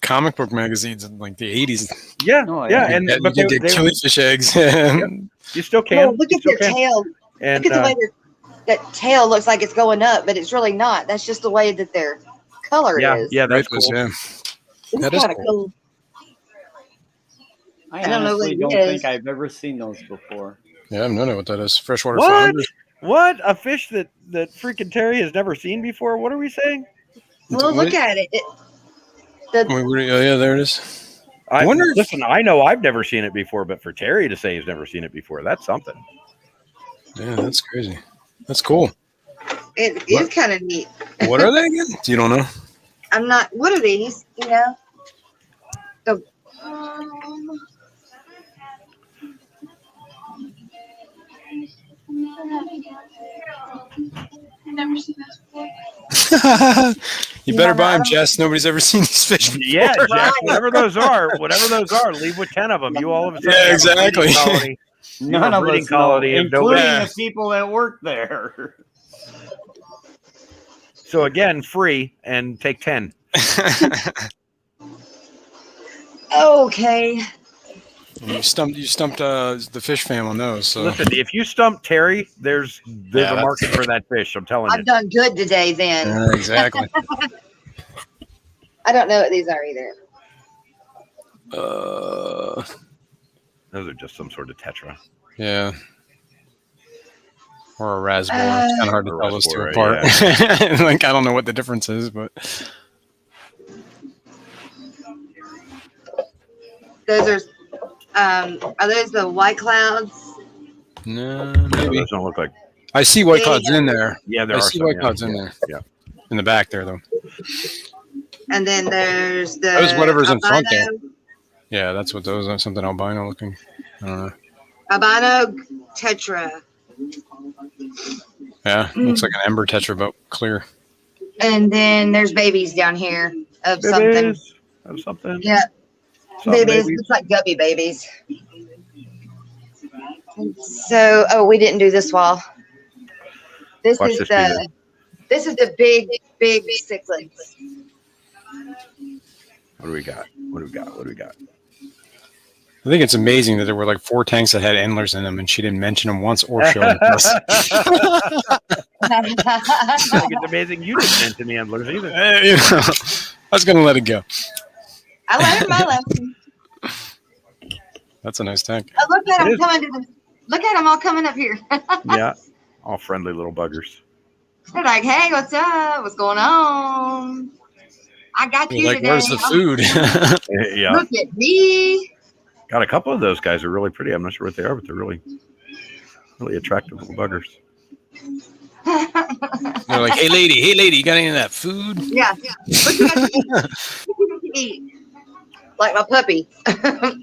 comic book magazines in like the 80s. Yeah, yeah. And you but get killifish eggs. You still can. Oh, look at their tail. And Look at the way that tail looks like it's going up, but it's really not. That's just the way that their color is. Yeah, that's cool. Yeah. It's That is kind of cool. I don't know honestly what it don't is. think I've ever seen those before. Yeah, I've no idea what that is. Freshwater What? flounder. What? A fish that freaking Terry has never seen before? What are we saying? Well, look at it. Oh yeah, there it is. I wonder if- Listen, I know I've never seen it before, but for Terry to say he's never seen it before, that's something. Yeah, that's crazy. That's cool. It is kind of neat. What are they again? You don't know? I'm not. What are these? You know. The. Never seen this before. You better buy them, Jess. Nobody's ever seen these fish before. Yeah, Jack, whatever those are, leave with 10 of them. You all of a sudden Yeah, have a exactly. breeding colony. You have None a of breeding us know, colony of including nobody. the people that work there. So again, free and take 10. Okay. You stumped the fish fam on those. So Listen, if you stump Terry, there's a market for that fish. I'm telling you. I've done good today. Then. Yeah, exactly. I don't know what these are either. Those are just some sort of tetra. Yeah. Or a raspberry. It's kind of hard to tell those two raspberry, apart. Like, I don't know what the difference is, but Those are those the white clouds? no, No, maybe. those don't look like. I see white clouds in there. Yeah, there I are see some, white yeah, clouds in yeah, there. Yeah. In the back there, though. And then there's the. That was whatever's in front there. albino- Yeah, that's what those are. Something albino looking. I don't know. Albino tetra. Yeah, looks like an ember tetra, but clear. And then there's babies down here of something. Babies of something. Yeah. Some Babies. babies. Looks like guppy babies. So, we didn't do this wall. This Watch is this the. This is the big cichlids. What do we got? What do we got? I think it's amazing that there were like 4 tanks that had endlers in them, and she didn't mention them once or show them to us. I think it's amazing you didn't mention the endlers either. You know, I was going to let it go. I learned my lesson. That's a nice tank. Oh, look at It them is. coming to the. Look at them all coming up here. Yeah, all friendly little buggers. They're like, "Hey, what's up? What's going on? I got you Like, today. where's the food? Yeah, Look at me." got a couple of those guys are really pretty. I'm not sure what they are, but they're really attractive little buggers. They're like, hey lady, you got any of that food? Yeah. What you got to eat? Like my puppy. I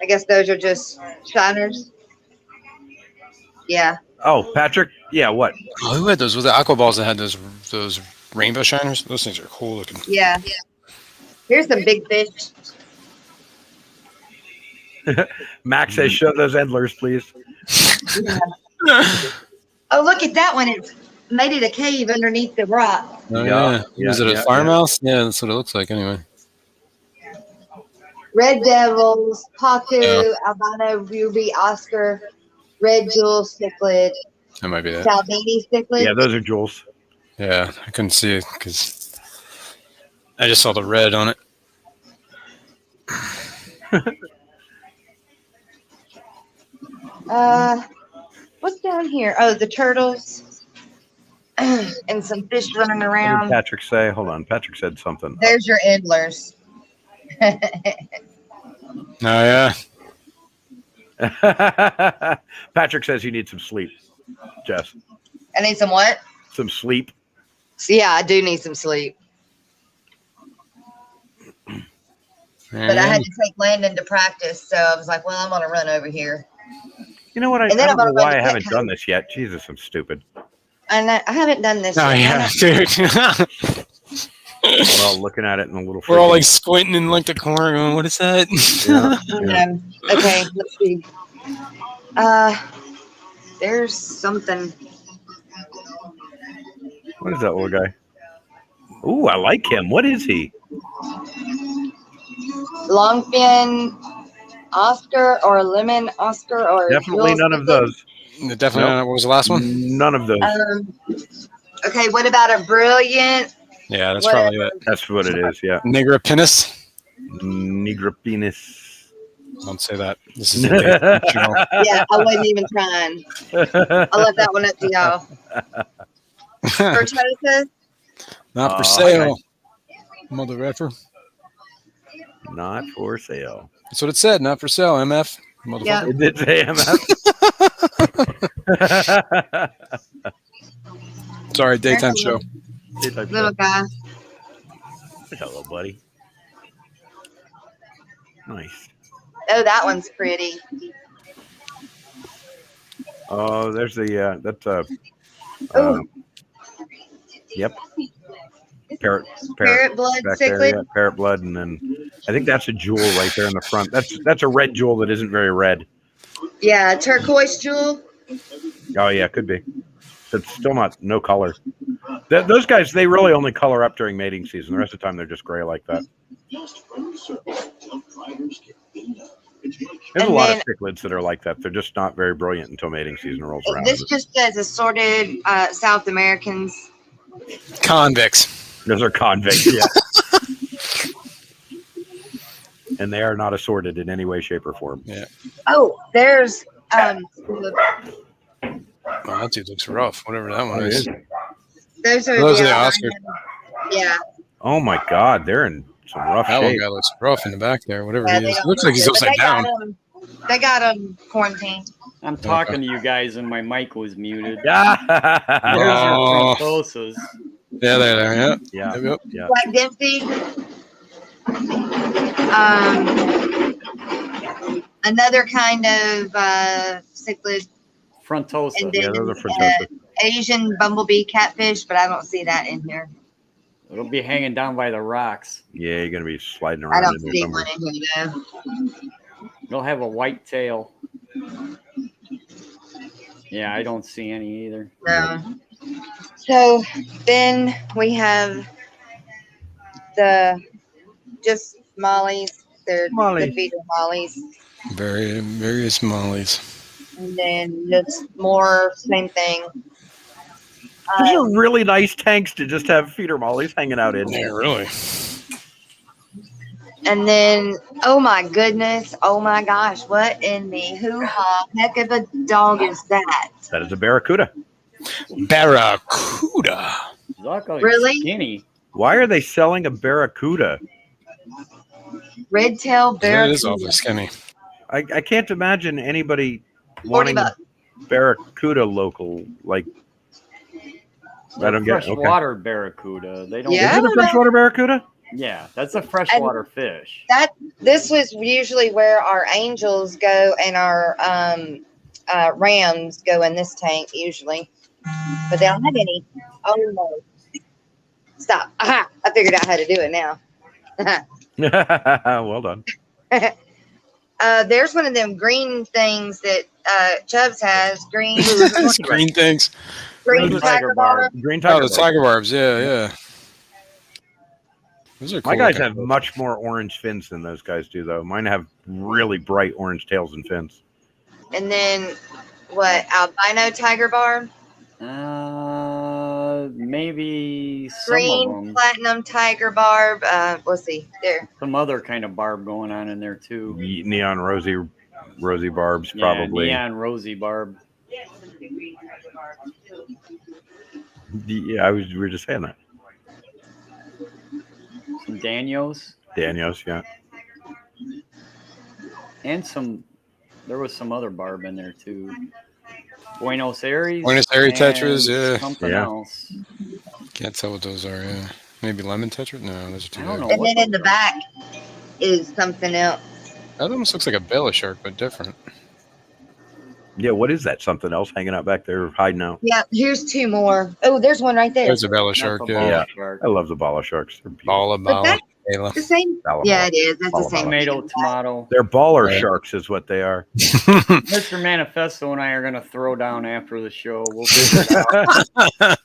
guess those are just shiners. Yeah. Oh, Patrick. Yeah, what? Oh, who had those? Was the aqua balls that had those rainbow shiners? Those things are cool looking. Yeah. Here's some big fish. Max says, "Show those endlers, please." Yeah. Oh, look at that one. It's made it a cave underneath the rock. Oh, Yeah, yeah. Is it a yeah, fire yeah. mouse? Yeah, that's what it looks like anyway. Red devils, Pacu, Yeah. albino ruby, Oscar, red jewel cichlid, That might be that. Salvini cichlid. Yeah, those are jewels. Yeah, I couldn't see it because I just saw the red on it. What's down here? Oh, the turtles and some fish running What did around. Patrick say? Hold on. Patrick said something. There's your endlers. Oh, yeah. Patrick says you need some sleep, Jess. I need some what? Some sleep. So, yeah, I do need some sleep. But I had to take Landon to practice, so I was like, well, I'm going to run over here. You know what? I And then don't I'm know gonna why I run to haven't Petco. done this yet. Jesus, I'm stupid. And I haven't done this Oh, yet. yeah, dude. Well, looking at it in a little. We're all freaking- like squinting in like the corner going, what is that? Yeah. Okay, let's see. There's something. What is that little guy? Ooh, I like him. What is he? Longfin Oscar or lemon Oscar or Definitely jewel none of cichlid. those. Definitely Nope. not. What was the last one? None of those. Okay, what about a brilliant? Yeah, that's Whatever. probably it. That's what it is. Yeah. Negropenis? Negropenis. Don't say that. This is a daytime show. Yeah, I wasn't even trying. I left that one up to y'all. Cortosis? Not for Oh, sale. Mother effer. Not for sale. That's what it said. Not for sale. MF. Yeah. Motherfucker. It did say MF. Sorry, daytime show. Little guy. Hello, buddy. Nice. Oh, that one's pretty. Oh, there's the that's Ooh. Yep. Parrot blood back there, cichlid. yeah, parrot blood, and then I think that's a jewel right there in the front. That's a red jewel that isn't very red. Yeah, turquoise jewel. Oh yeah, could be. It's still no color. Those guys, they really only color up during mating season. The rest of the time, they're just gray like that. There's a lot of cichlids that are like that. They're just not very brilliant until mating season rolls around. This just says assorted South Americans. Convicts. Those are convicts, yeah. And they are not assorted in any way, shape, or form. Yeah. Oh, there's Oh, that dude looks rough. Whatever that one is. those are Those the are the albino- Oscars. Yeah. Oh my God, they're in some rough That one shape. guy looks rough in the back there. Whatever Yeah, he they is. don't Looks like he's look good, upside but down. They got them quarantined. I'm talking to you guys and my mic was muted. Yeah. There's your Oh. frontoses. Yeah, there. Yeah. Yeah. Yep, yep. Yeah. Black Dempsey. Another kind of cichlid. Frontosa. And then Yeah, those are frontosa. Asian bumblebee catfish, but I don't see that in here. It'll be hanging down by the rocks. Yeah, you're gonna be sliding I around don't in there see somewhere. one in here though. It'll have a white tail. Yeah, I don't see any either. No. So then we have the just mollies. They're Molly. the feeder mollies. Various mollies. And then just more same thing. These are really nice tanks to just have feeder mollies hanging out in. Yeah, really. And then, oh my goodness, oh my gosh, what in the hoo-ha heck of a dog is that? That is a barracuda. Barracuda. Look like Really? skinny. Why are they selling a barracuda? Red tail That is barracuda. awfully skinny. I can't imagine anybody 40 wanting bucks. barracuda local. Like, I don't get it. Okay. Freshwater barracuda. They don't. Yeah. Is it a freshwater barracuda? Yeah, that's a freshwater fish. This was usually where our angels go and our rams go in this tank usually, but they don't have any. Oh no! Stop! Aha! I figured out how to do it now. Well done. There's one of them green things that Chubbs has. Green Green things. green tiger barb. Green Oh, tiger the barb. tiger barbs. Yeah, yeah. Those are cool. My guys looking. have much more orange fins than those guys do, though. Mine have really bright orange tails and fins. And then what? Albino tiger barb. Maybe some Green of them. platinum tiger barb. Let's see. There. Some other kind of barb going on in there too. Neon rosy barbs, Yeah, probably. neon rosy barb. Yeah, we were just saying that. Some Danios. Danios, yeah. And there was some other barb in there too. Buenos Aires. Buenos Aires and tetras, yeah. Something Yeah. else. Can't tell what those are. Yeah, maybe lemon tetra. No, those are too I don't big. know. And then in the back is something else. That almost looks like a Bella shark, but different. Yeah, what is that? Something else hanging out back there, hiding out? Yeah, here's two more. Oh, there's one right there. There's a Bella That's shark. a Yeah. ball Yeah. shark. I love the bala sharks. They're beautiful. Bala, But Bala, that's Bala. the same. Bala, Yeah, bala. it is. It's Bala, the same. Tomato. They're baller Right. sharks, is what they are. Mr. Manifesto and I are gonna throw down after the show. We'll figure it out.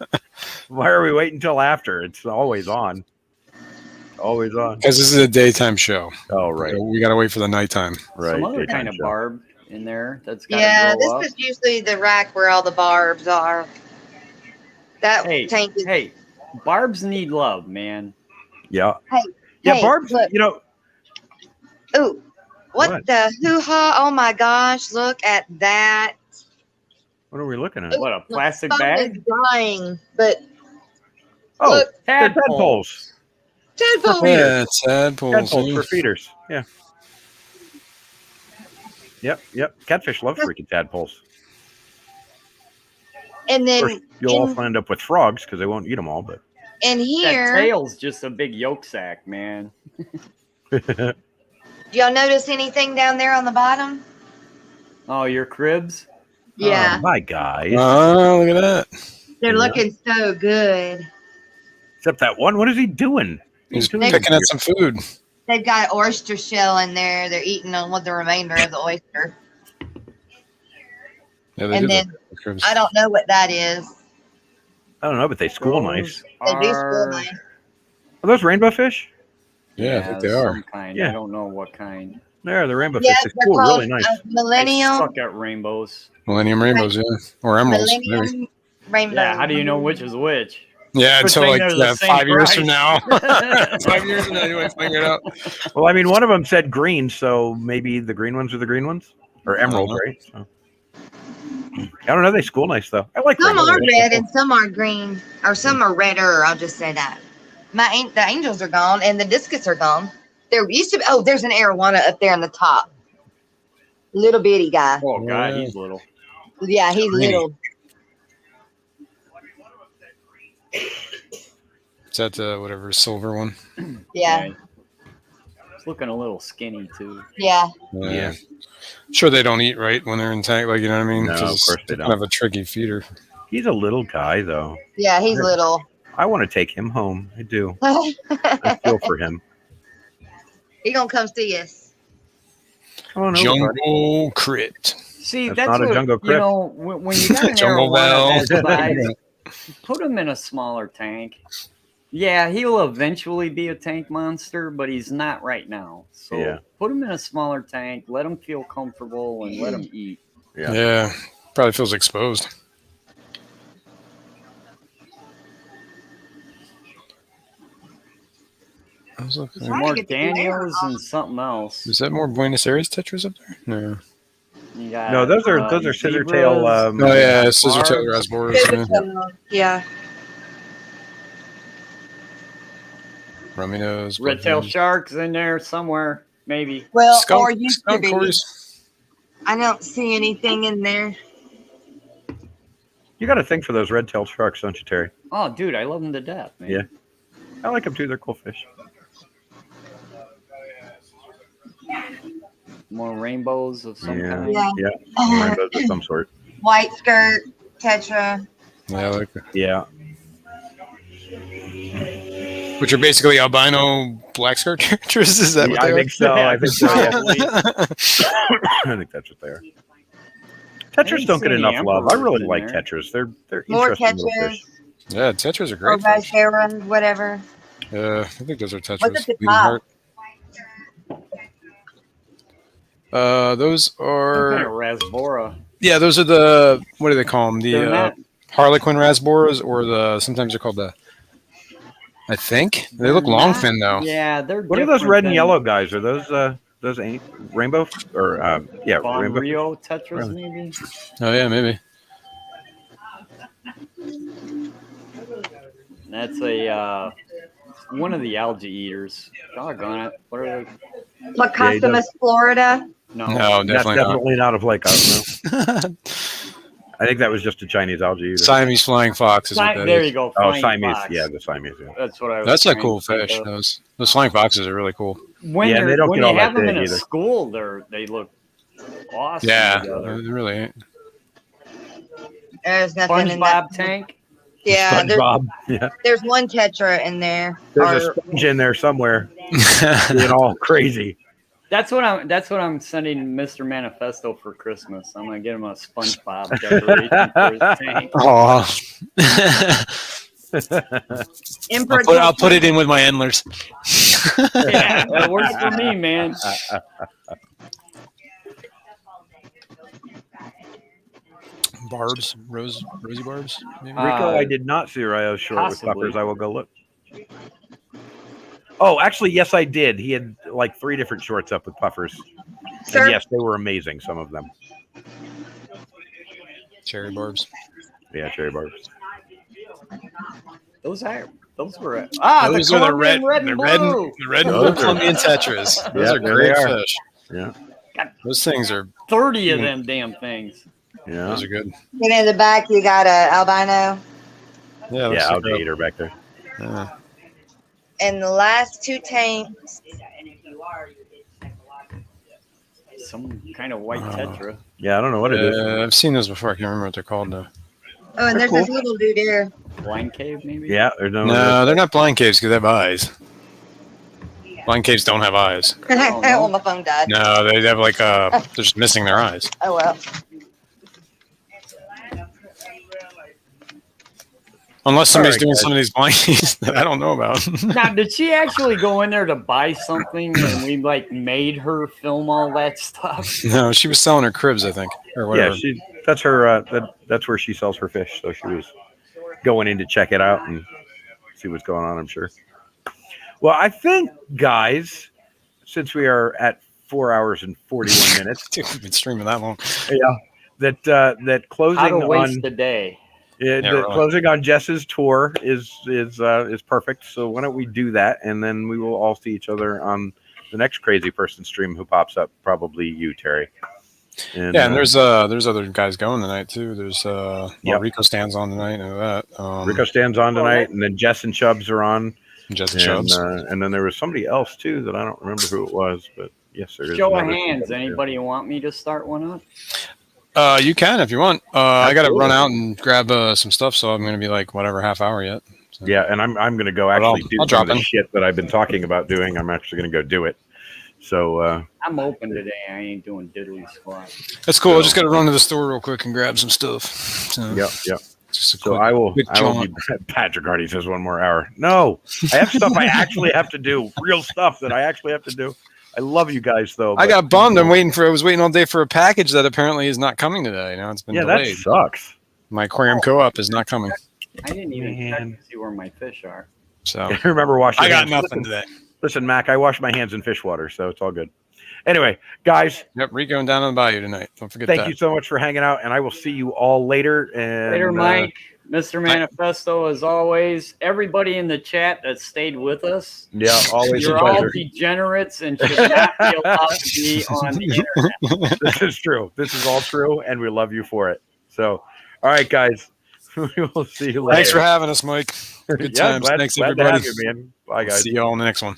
Why are we waiting until after? It's always on. Always on. Because this is a daytime show. Oh, right. We got to wait for the nighttime. Right. Some other daytime kind of show. barb in there that's got Yeah, to this grow up. is usually the rack where all the barbs are. That tank is. Hey, barbs need love, man. Yeah. Hey, Yeah, hey, barbs, look. you know, Ooh, what What? the hoo-ha? Oh my gosh! Look at that. what are we looking at? What, a plastic Phone bag? is dying, but Oh, look, they're tadpoles. tadpole. Yeah, tadpoles. Tadpoles yeah. for feeders. Yeah. Yep. Catfish love freaking tadpoles. And Of then course, you'll also end up with frogs because they won't eat them all. But in That here, tail's just a big yolk sack, man. do y'all notice anything down there on the bottom? Oh, your cribs? Yeah, my guys. Oh, look at that. they're yeah. looking so good. Except that one. What is he doing? He's doing picking at some food. They've got oyster shell in there. They're eating on with the remainder of the oyster. Yeah, they And do then look like cribs. I don't know what that is. I don't know, but they school nice. They do school Are- nice. Are those rainbow fish? Yeah, I think they some are. kind. Yeah. I don't know what kind. They're rainbow Yeah, fish. They they're school called really nice. I Millennium. suck at rainbows. Millennium rainbows, yeah. Or emeralds. maybe. Millennium rainbow. Yeah, how do you know which is which? Yeah, Good until thing like they're the same 5 years from price. now. 5 years from now, you might figure it out. Well, I mean, one of them said green, so maybe the green ones are the green ones or emeralds, Uh-huh. right? So. I don't know. They school nice though. I like Some rainbow are fish. red and some are green, or some are redder. I'll just say that. The angels are gone and the discus are gone. There used to be. Oh, there's an arowana up there in the top. Little bitty guy. Oh god, Yeah. he's little. Yeah, he's Greeny. little. Is that the whatever silver one? Yeah, He's looking a little skinny too. yeah. Yeah. Sure, they don't eat right when they're in tank. Like, you know what I mean? No, of 'Cause course they they're kind don't. of a tricky feeder. He's a little guy though. Yeah, he's little. I want to take him home. I do. I feel for him. He gonna come see us. Come on over, buddy. Jungle crit. See, That's that's not a what, jungle you crypt. know, when you got an Jungle arowana Bell. that size, put him in a smaller tank. Yeah, he'll eventually be a tank monster, but he's not right now. So Yeah. put him in a smaller tank, let him feel comfortable, and let him eat. Yeah. Yeah, probably feels exposed. I was looking. There's more Daniels and something else. Is that more Buenos Aires tetras up there? No. You got, No, those are scissor tail. zebras. Oh yeah, scissor tail Barbs. rasboras. Yeah. Yeah. Rummy nose. Red tail buckhead. sharks in there somewhere, maybe. Well, or Skunk, used to skunk be. cories. I don't see anything in there. You got a thing for those red-tailed sharks, don't you, Terry? Oh, dude, I love them to death, man. Yeah. I like them too. They're cool fish. More rainbows of some Yeah. kind. Yeah. Rainbows of some sort. White skirt, tetra. Yeah, I like that. Yeah. Which are basically albino black scar characters. Is that what they I are? think so. I think so. Yeah. I think that's what they are. Tetras don't get enough love. I really like tetras. They're More interesting little tetras. fish. Yeah, tetras are Or great. Vizera, whatever. I think those are tetras. What's at the Bleeding top? heart. Those Some are kind of rasbora. Yeah, those are the, what do they call them? They're The not- Harlequin rasboras, or the, sometimes they're called the, I think they look They're long not- fin though. Yeah, they're. What are those different red and than yellow guys? Are those ain't rainbow or yeah, Von rainbow? Rio tetras, Really? maybe. Oh yeah, maybe. That's a one of the algae eaters. Doggone it! What are they? Placostomus Florida. No, No, That's definitely definitely not a flake out. No. I think that was just a Chinese algae eater. Siamese flying fox is what that There is. you go. Oh, flying Siamese. fox. Yeah, the Siamese. Yeah. That's what I was. That's a trying cool to think fish. of. Those flying foxes are really cool. When Yeah, they're, they don't when get all you that have them big in a either. school, they look awesome Yeah, together. they really ain't. There's nothing in that SpongeBob tank. Yeah, SpongeBob. Yeah. there's one tetra in there. There's a Or- sponge in there somewhere. Being all crazy. That's what I'm sending Mr. Manifesto for Christmas. I'm gonna get him a SpongeBob decoration for his tank. I'll put it in with my endlers. Yeah, that works for me, man. Barbs, rosy barbs. Maybe? Rico, I did not see Ryo's short possibly. with puffers. I will go look. Oh, actually, yes, I did. He had like 3 different shorts up with puffers. Sir? And yes, they were amazing. Some of them. Cherry barbs. Yeah, cherry barbs. Those were Those the are the Colombian red the and red, blue. the red and Those blue are- Colombian tetras. Those Yeah, are there great they are. fish. Yeah, Those things are 30 of them damn things. yeah, those are good. And in the back, you got a albino. Yeah, yeah. Algae eater back there. Yeah. And the last 2 tanks, Some kind of white tetra. Yeah, I don't know what it is. I've seen those before. I can't remember what they're called though. oh, and there's this little dude here. Blind cave, maybe? Yeah, there's no. No, they're not blind caves because they have eyes. Blind caves don't have eyes. Oh, my phone died. No, they have like they're just missing their eyes. Oh, well. Unless somebody's All right, doing guys. some of these blind caves that I don't know about. Now, did she actually go in there to buy something and we like made her film all that stuff? No, she was selling her cribs, I think, or whatever. Yeah, that's her. That's where she sells her fish. So she was going in to check it out and see what's going on. I'm sure. Well, I think, guys, since we are at 4 hours and 41 minutes, Dude, we've been streaming that long. yeah, that closing How to waste on a day. the really. closing on Jess's tour is perfect. So why don't we do that, and then we will all see each other on the next crazy person stream who pops up. Probably you, Terry. And, Yeah, and there's other guys going tonight too. There's Yep. Rico stands on tonight and that. Rico stands on tonight, and then Jess and Chubbs are on. Jessica And, Chubbs. and then there was somebody else too that I don't remember who it was, but yes, there is. Show of another hands. somebody, too. Anybody want me to start one up? You can if you want. I got to Absolutely. run out and grab some stuff, so I'm going to be like whatever half hour yet. So. Yeah, and I'm going to go But I'll- actually do I'll some drop of the in. shit that I've been talking about doing. I'm actually going to go do it. So I'm open today. I ain't doing diddly squat. That's cool. I So- just got to run to the store real quick and grab some stuff. So, yep. Just a So quick, I will quick be. jaunt. Patrick Hardy says 1 more hour. No, I have stuff I actually have to do. Real stuff that I actually have to do. I love you guys though. I but- got bummed. I was waiting all day for a package that apparently is not coming today. Now it's been Yeah, that delayed. sucks. My aquarium co-op is not coming. I didn't even check Man. to see where my fish are. So I remember washing. I got hands. nothing Listen, today. listen, Mac. I wash my hands in fish water, so it's all good. Anyway, guys, Yep, Rico and down on the bayou tonight. Don't forget thank that. you so much for hanging out, and I will see you all later. And Later, Mike. Mr. Manifesto, as always. Everybody in the chat that stayed with us. Yeah, always a You're all pleasure. degenerates and should not be allowed to be on the internet. This is true. This is all true, and we love you for it. So, all right, guys, we will see you later. Thanks for having us, Mike. Good Yeah, times. glad- Thanks, glad to everybody. have you, man. Bye, guys. See you all in the next one.